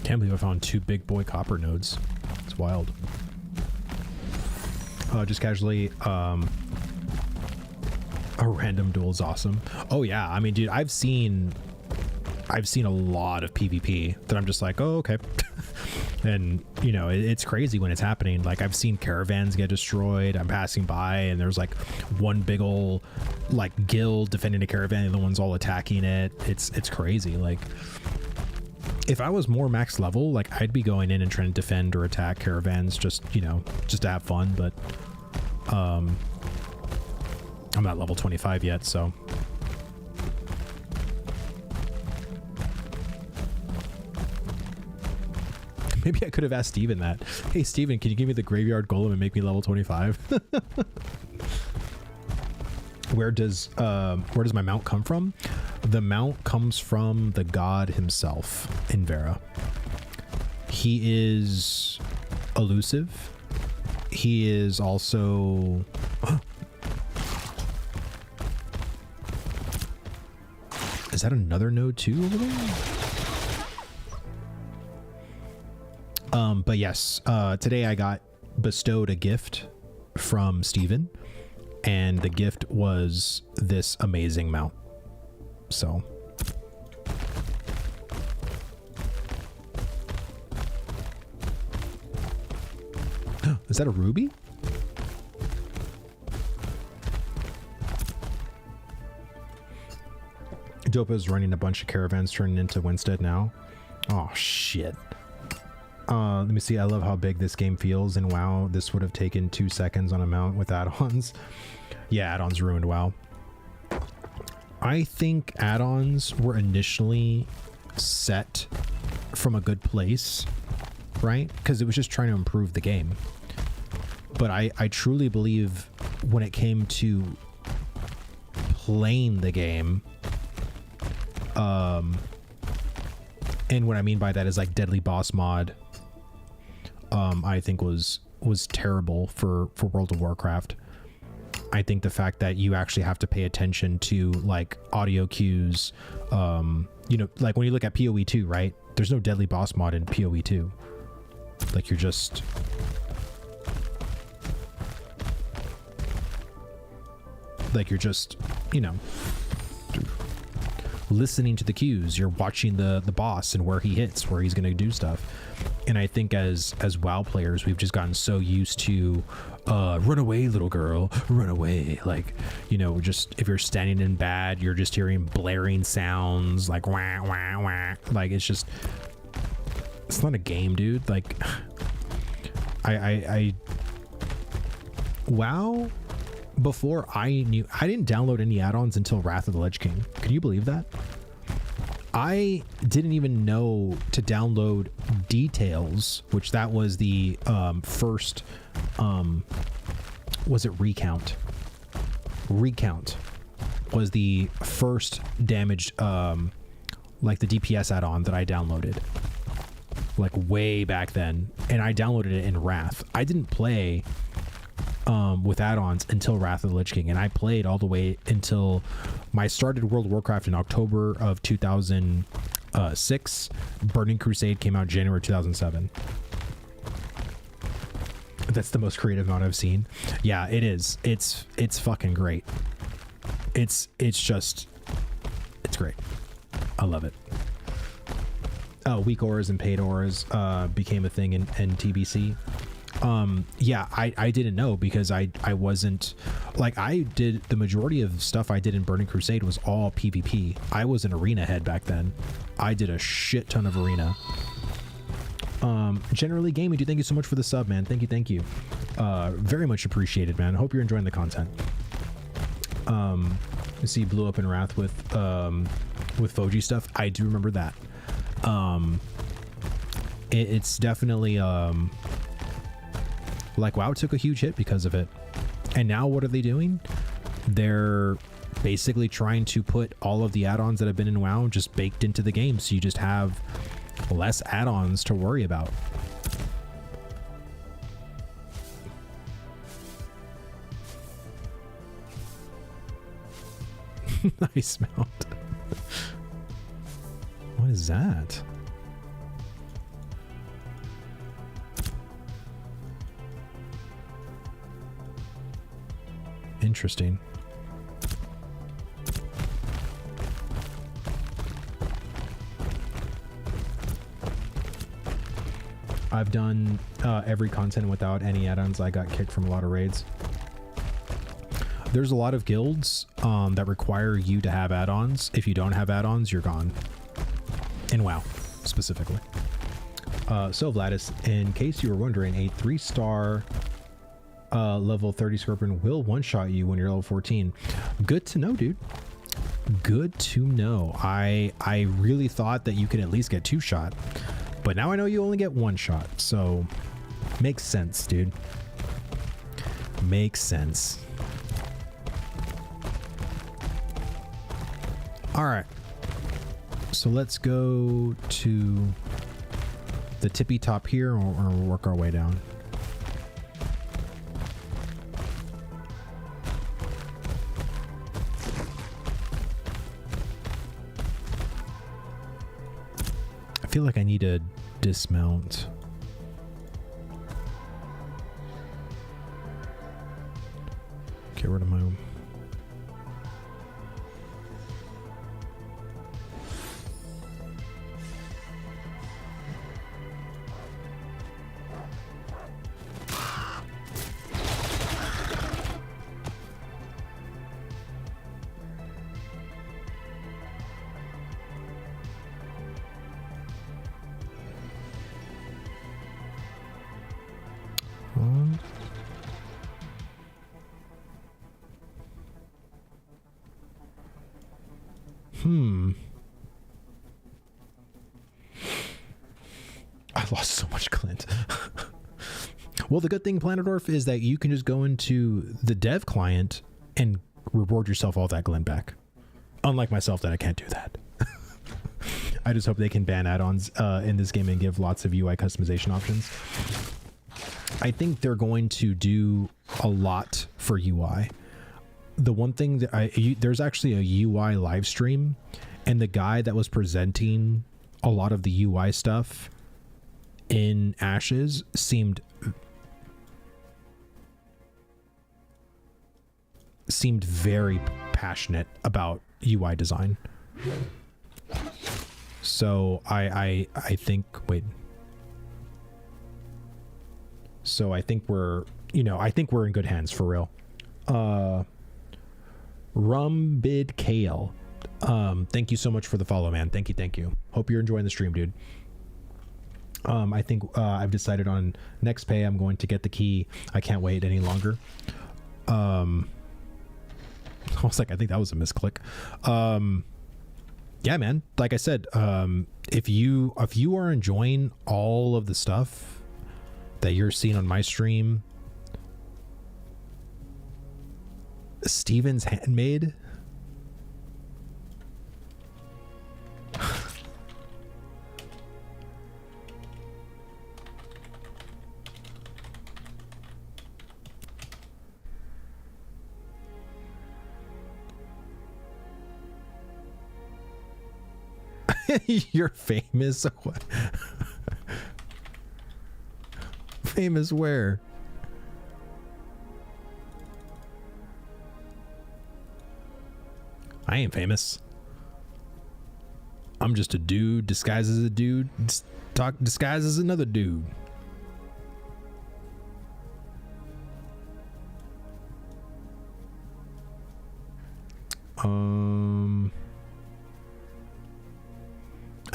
Can't believe I found 2 big boy copper nodes. It's wild. Just casually, a random duel is awesome. Oh yeah, I mean, dude, I've seen a lot of PvP that I'm just like, oh, okay. And you know, it's crazy when it's happening. Like I've seen caravans get destroyed. I'm passing by and there's like one big ol' like guild defending a caravan and the one's all attacking it. It's crazy. Like if I was more max level, like I'd be going in and trying to defend or attack caravans just, you know, just to have fun. But I'm not level 25 yet, so. Maybe I could have asked Steven that. Hey Steven, can you give me the graveyard golem and make me level 25? Where does my mount come from? The mount comes from the god himself in Vera. He is elusive. He is also is that another node too over there? But yes, today I got bestowed a gift from Steven, and the gift was this amazing mount. So is that a ruby? Dopa's running a bunch of caravans turning into Winstead now. Oh shit. Let me see. I love how big this game feels, and wow, this would have taken 2 seconds on a mount with add-ons. Yeah, add-ons ruined WoW. I think add-ons were initially set from a good place, right? Because it was just trying to improve the game. But I truly believe when it came to playing the game, and what I mean by that is like Deadly Boss mod, I think was terrible for World of Warcraft. I think the fact that you actually have to pay attention to like audio cues, you know, like when you look at PoE 2, right? There's no Deadly Boss mod in PoE 2. Like you're just you know, listening to the cues. You're watching the boss and where he hits, where he's going to do stuff. And I think as WoW players, we've just gotten so used to run away, little girl, run away. Like, you know, just if you're standing in bad, you're just hearing blaring sounds like wah wah wah. Like it's not a game, dude. Like I WoW, before I didn't download any add-ons until Wrath of the Lich King. Can you believe that? I didn't even know to download Details, which that was the first was it Recount? Recount was the first damaged, like the DPS add-on that I downloaded, like way back then, and I downloaded it in Wrath. I didn't play with add-ons until Wrath of the Lich King, and I played all the way until I started World of Warcraft in October of 2006. Burning Crusade came out January 2007. That's the most creative amount I've seen. Yeah, it is. It's fucking great. It's great. I love it. Weak auras and paid auras became a thing in TBC. Yeah, I didn't know, because I wasn't, like, I did the majority of stuff I did in Burning Crusade was all PvP. I was an arena head back then. I did a shit ton of arena. Generally Gaming, thank you so much for the sub, man. Thank you. Very much appreciated, man. I hope you're enjoying the content. You see, blew up in Wrath with Foji stuff. I do remember that. It's definitely like WoW took a huge hit because of it, and now what are they doing? They're basically trying to put all of the add-ons that have been in WoW just baked into the game, so you just have less add-ons to worry about. Nice mount. What is that? Interesting. I've done every content without any add-ons. I got kicked from a lot of raids. There's a lot of guilds that require you to have add-ons. If you don't have add-ons, you're gone. In WoW, specifically. So Vladis, in case you were wondering, a 3-star level 30 Scorpion will one-shot you when you're level 14. Good to know, dude. Good to know. I really thought that you could at least get 2-shot, but now I know you only get 1-shot. So makes sense, dude. Makes sense. All right, so let's go to the tippy top here, or we'll work our way down. I feel like I need to dismount. Get rid of my own. I lost so much glint. Well, the good thing, Planetdorf, is that you can just go into the dev client and reward yourself all that glint back. Unlike myself, that I can't do that. I just hope they can ban add-ons in this game and give lots of UI customization options. I think they're going to do a lot for UI. The one thing that there's actually a UI live stream, and the guy that was presenting a lot of the UI stuff in Ashes seemed very passionate about UI design. So I think, wait. So I think we're in good hands for real. Rumbid Kale. Thank you so much for the follow, man. Thank you. Hope you're enjoying the stream, dude. I think I've decided on next pay I'm going to get the key. I can't wait any longer. I was like, I think that was a misclick. Yeah, man. Like I said, if you are enjoying all of the stuff that you're seeing on my stream, Steven's Handmade. You're famous. Famous where? I ain't famous. I'm just a dude disguised as a dude, disguised as another dude.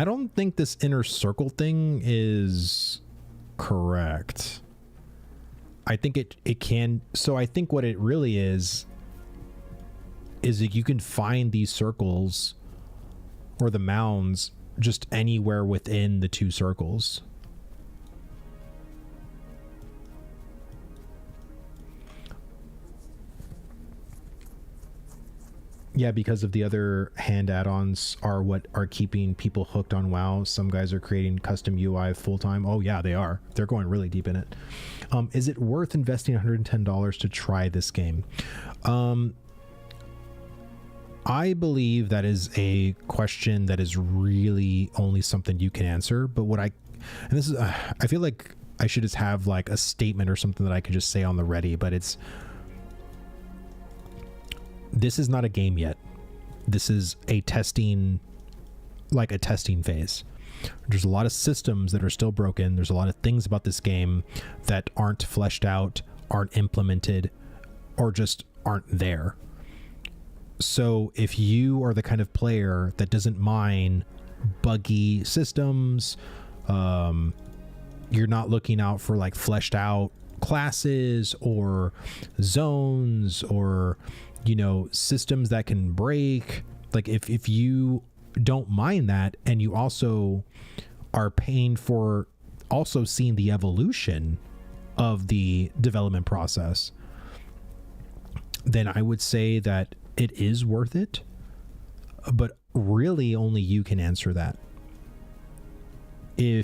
I don't think this inner circle thing is correct. I think it can. So I think what it really is that you can find these circles or the mounds just anywhere within the two circles. Yeah, because of the other hand add-ons are what are keeping people hooked on WoW. Some guys are creating custom UI full-time. Oh yeah, they are. They're going really deep in it. Is it worth investing $110 to try this game? I believe that is a question that is really only something you can answer. But I feel like I should just have like a statement or something that I could just say on the ready, but this is not a game yet. This is a testing phase. There's a lot of systems that are still broken. There's a lot of things about this game that aren't fleshed out, aren't implemented, or just aren't there. So if you are the kind of player that doesn't mind buggy systems, you're not looking out for like fleshed out classes or zones or, you know, systems that can break. Like if you don't mind that, and you also are paying for also seeing the evolution of the development process, then I would say that it is worth it. But really only you can answer that. I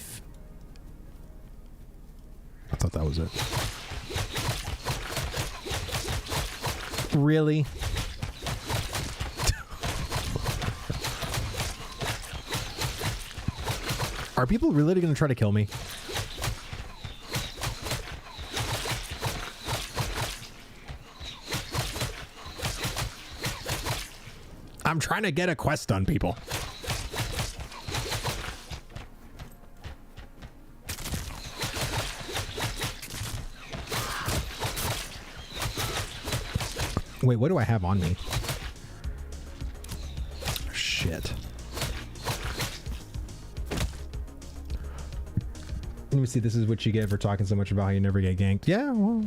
thought that was it. Really? Are people really going to try to kill me? I'm trying to get a quest done, people. Wait, what do I have on me? Shit. Let me see. This is what you get for talking so much about how you never get ganked. Yeah, well,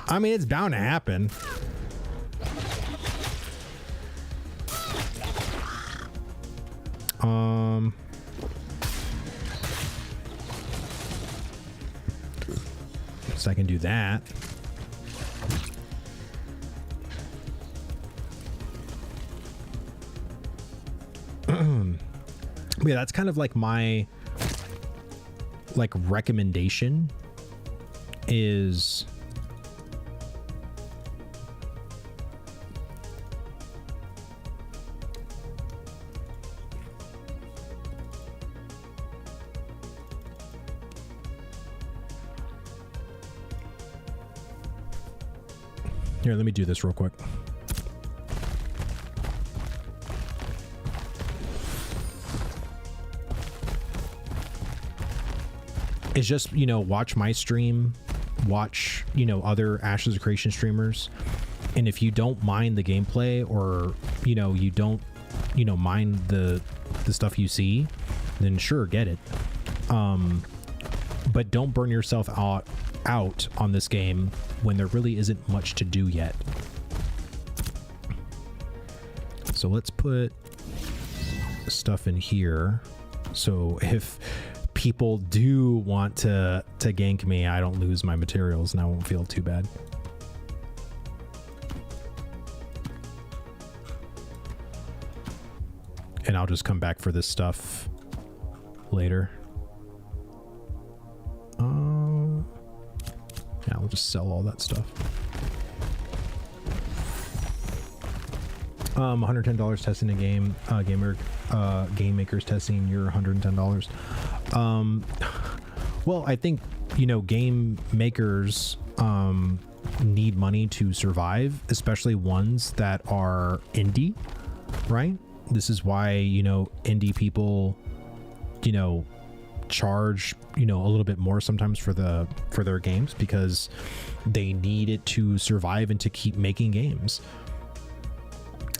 I mean, it's bound to happen. So I can do that. Yeah, that's kind of like my recommendation is here, let me do this real quick. Is just, you know, watch my stream, watch, you know, other Ashes of Creation streamers, and if you don't mind the gameplay, or, you know, you don't, you know, mind the stuff you see, then sure, get it. But don't burn yourself out on this game when there really isn't much to do yet. So let's put stuff in here, so if people do want to gank me, I don't lose my materials and I won't feel too bad. and I'll just come back for this stuff later. Yeah, we'll just sell all that stuff. $110 testing a game. Game makers testing your $110. Well, I think, you know, game makers need money to survive, especially ones that are indie, right? This is why, you know, indie people, you know, charge, you know, a little bit more sometimes for their games, because they need it to survive and to keep making games.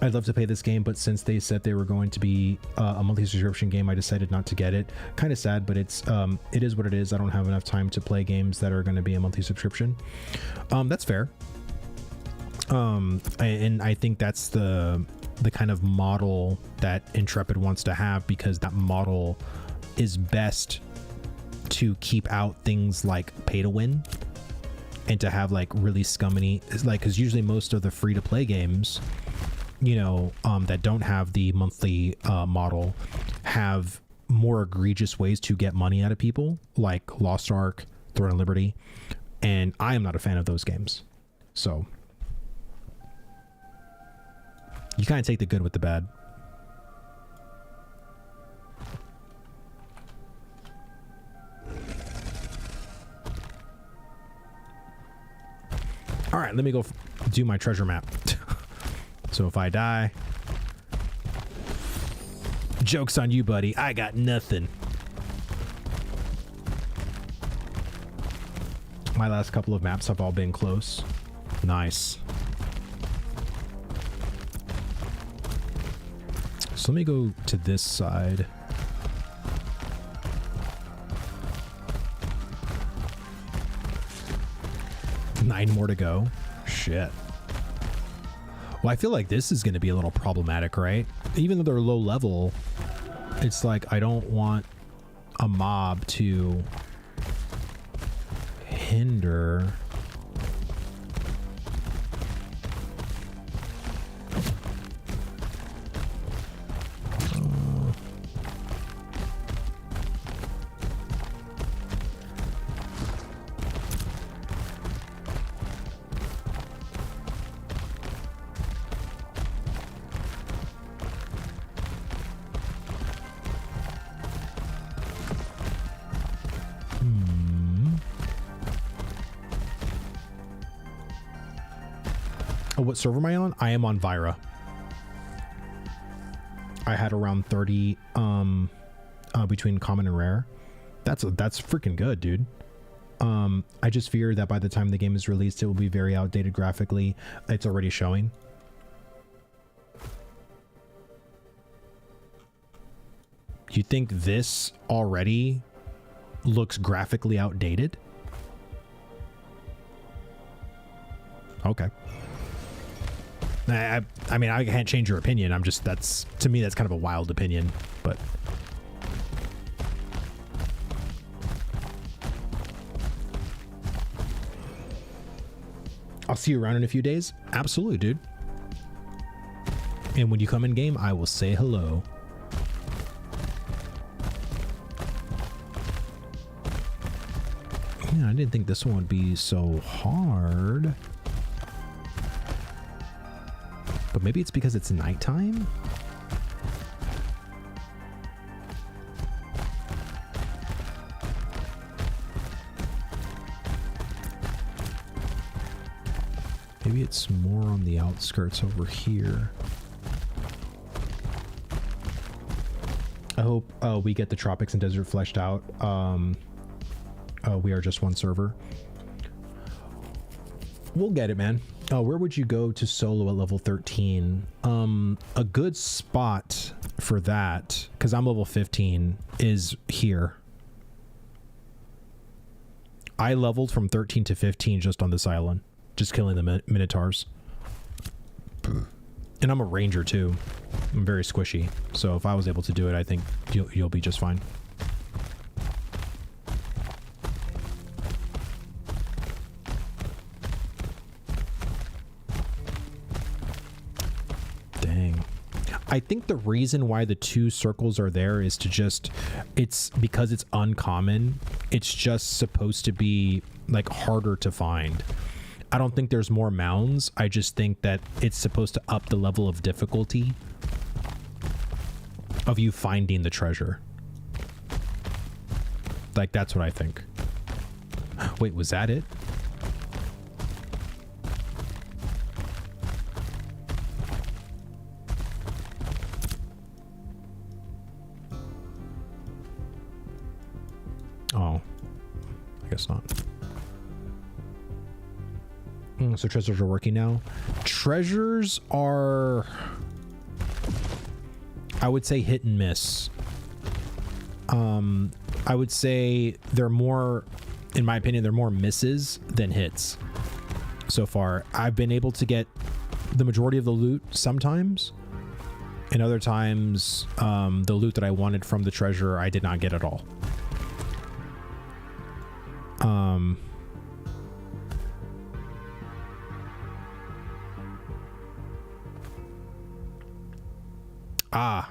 I'd love to pay this game, but since they said they were going to be a monthly subscription game, I decided not to get it. Kind of sad, but it is what it is. I don't have enough time to play games that are going to be a monthly subscription. That's fair. And I think that's the kind of model that Intrepid wants to have, because that model is best to keep out things like pay to win and to have like really scummy, like, because usually most of the free to play games, you know, that don't have the monthly model have more egregious ways to get money out of people, like Lost Ark, Throne of Liberty, and I am not a fan of those games. So you kind of take the good with the bad. All right, let me go do my treasure map. So if I die, joke's on you, buddy. I got nothing. My last couple of maps have all been close. Nice. So let me go to this side. Nine more to go. Shit. Well, I feel like this is going to be a little problematic, right? Even though they're low level, it's like I don't want a mob to hinder. Oh, what server am I on? I am on Vira. I had around 30 between common and rare. That's freaking good, dude. I just fear that by the time the game is released, it will be very outdated graphically. It's already showing. You think this already looks graphically outdated? Okay. I mean, I can't change your opinion. I'm just, that's, to me, that's kind of a wild opinion, but. I'll see you around in a few days. Absolutely, dude. And when you come in game, I will say hello. Yeah, I didn't think this one would be so hard. But maybe it's because it's nighttime? Maybe it's more on the outskirts over here. I hope we get the tropics and desert fleshed out. We are just one server. We'll get it, man. Where would you go to solo at level 13? A good spot for that, because I'm level 15, is here. I leveled from 13 to 15 just on this island, just killing the minotaurs. And I'm a ranger too. I'm very squishy, so if I was able to do it, I think you'll be just fine. I think the reason why the 2 circles are there is to just, it's because it's uncommon. It's just supposed to be like harder to find. I don't think there's more mounds. I just think that it's supposed to up the level of difficulty of you finding the treasure. Like, that's what I think. Wait, was that it? Oh, I guess not. So treasures are working now. Treasures are, I would say, hit and miss. I would say they're more, in my opinion, they're more misses than hits so far. I've been able to get the majority of the loot sometimes, and other times the loot that I wanted from the treasure I did not get at all.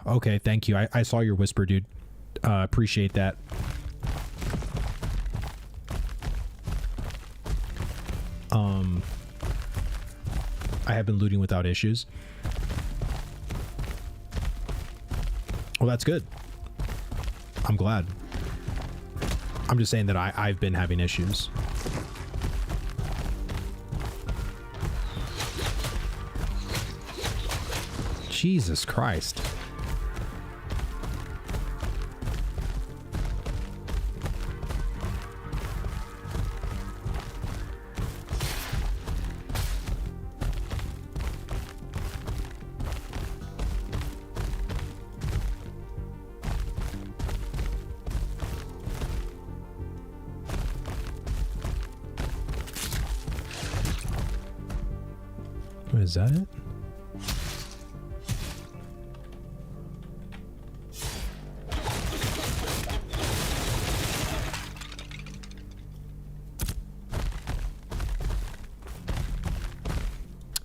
Okay, thank you. I saw your whisper, dude. Appreciate that. I have been looting without issues. Well, that's good. I'm glad. I'm just saying that I've been having issues. Jesus Christ. Is that it?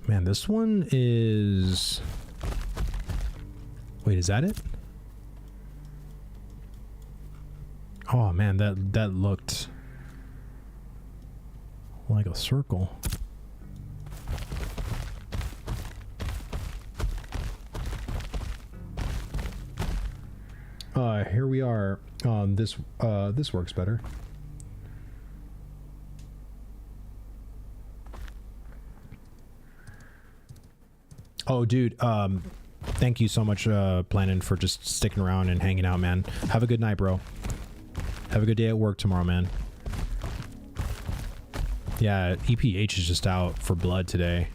Man, this one is... Wait, is that it? Oh man, that looked like a circle. Here we are. This works better. Oh, dude. Thank you so much, Planin, for just sticking around and hanging out, man. Have a good night, bro. Have a good day at work tomorrow, man. Yeah, EPH is just out for blood today.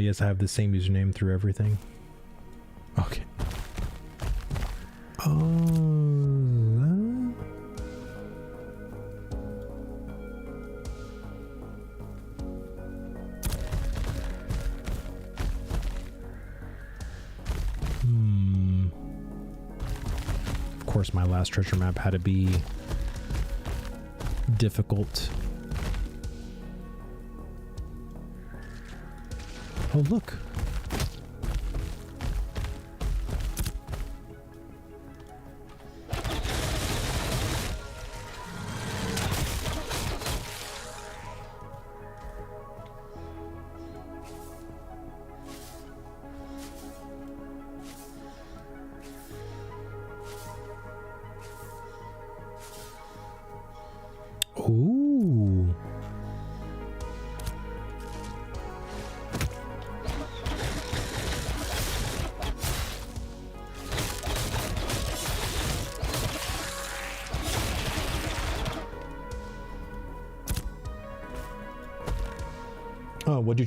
Yes, I have the same username through everything. Okay. Of course, my last treasure map had to be difficult. Oh, look. Ooh. Oh, what do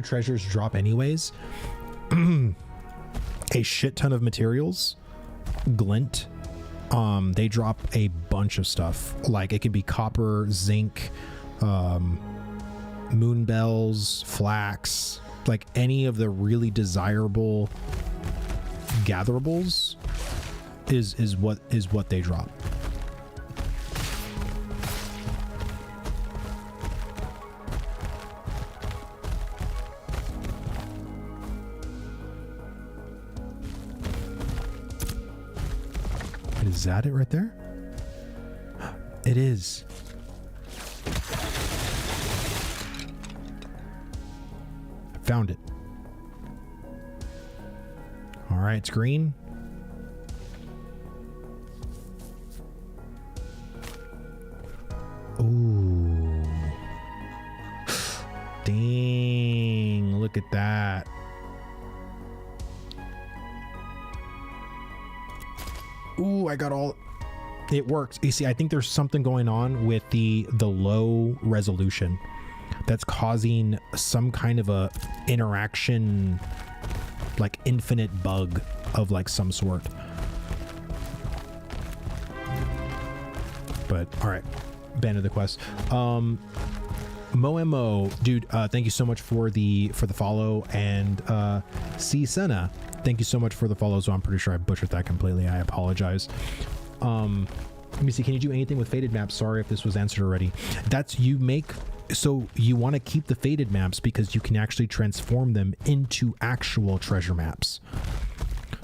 treasures drop anyways? A shit ton of materials. Glint. They drop a bunch of stuff. Like, it could be copper, zinc, moon bells, flax, like any of the really desirable gatherables is what they drop. Is that it right there? It is. Found it. All right, it's green. Ooh. Dang, look at that. Ooh, I got all... It works. You see, I think there's something going on with the low resolution that's causing some kind of a interaction, like infinite bug of like some sort. But all right, ban of the quest. Moemo, dude, thank you so much for the follow, and C Senna, thank you so much for the follow. So I'm pretty sure I butchered that completely. I apologize. Let me see. Can you do anything with faded maps? Sorry if this was answered already. That's you make. So you want to keep the faded maps because you can actually transform them into actual treasure maps.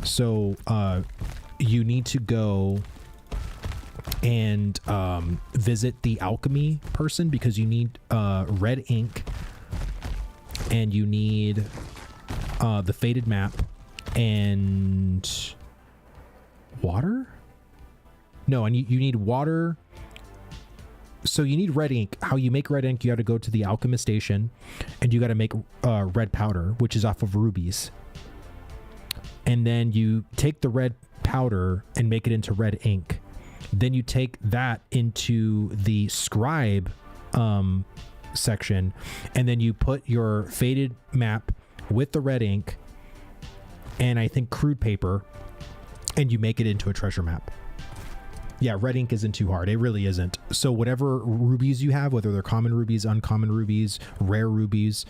So you need to go and visit the alchemy person because you need red ink, and you need the faded map and water. No, and you need water. So you need red ink. How you make red ink, you got to go to the alchemist station and you got to make red powder, which is off of rubies. And then you take the red powder and make it into red ink. Then you take that into the scribe section, and then you put your faded map with the red ink and I think crude paper, and you make it into a treasure map. Yeah, red ink isn't too hard. It really isn't. So whatever rubies you have, whether they're common rubies, uncommon rubies, rare rubies,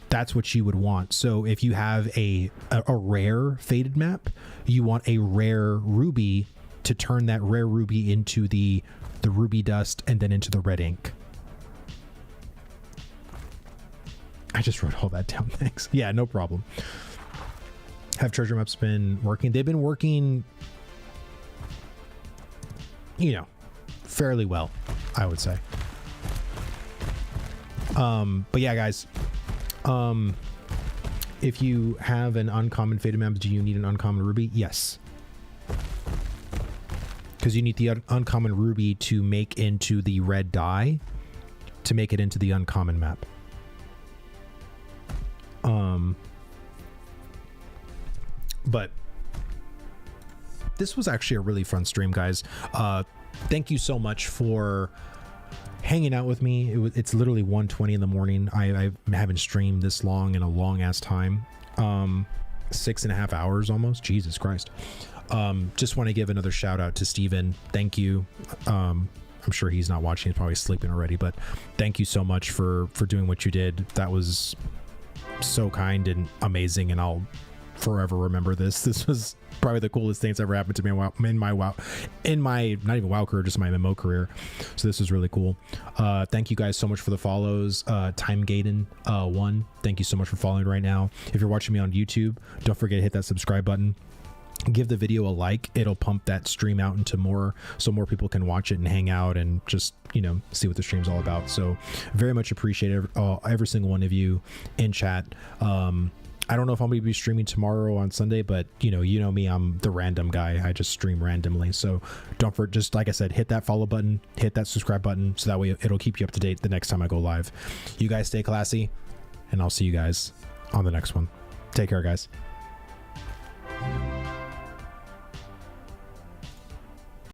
that's what you would want. So if you have a rare faded map, you want a rare ruby to turn that rare ruby into the ruby dust and then into the red ink. I just wrote all that down. Thanks. Yeah, no problem. Have treasure maps been working? They've been working, you know, fairly well, I would say. But yeah, guys, if you have an uncommon faded map, do you need an uncommon ruby? Yes. Because you need the uncommon ruby to make into the red dye to make it into the uncommon map. But this was actually a really fun stream, guys. Thank you so much for hanging out with me. It's literally 1:20 in the morning. I haven't streamed this long in a long ass time. 6.5 hours almost. Jesus Christ. Just want to give another shout out to Steven. Thank you. I'm sure he's not watching. He's probably sleeping already, but thank you so much for doing what you did. That was so kind and amazing, and I'll forever remember this. This was probably the coolest thing that's ever happened to me in my not even WoW career, just my MMO career. So this was really cool. Thank you guys so much for the follows. Time Gaiden 1, thank you so much for following right now. If you're watching me on YouTube, don't forget to hit that subscribe button. Give the video a like. It'll pump that stream out into more, so more people can watch it and hang out and just, you know, see what the stream's all about. So very much appreciate every single one of you in chat. I don't know if I'm going to be streaming tomorrow on Sunday, but you know me, I'm the random guy. I just stream randomly. So don't forget, just like I said, hit that follow button, hit that subscribe button, so that way it'll keep you up to date the next time I go live. You guys stay classy, and I'll see you guys on the next one. Take care, guys.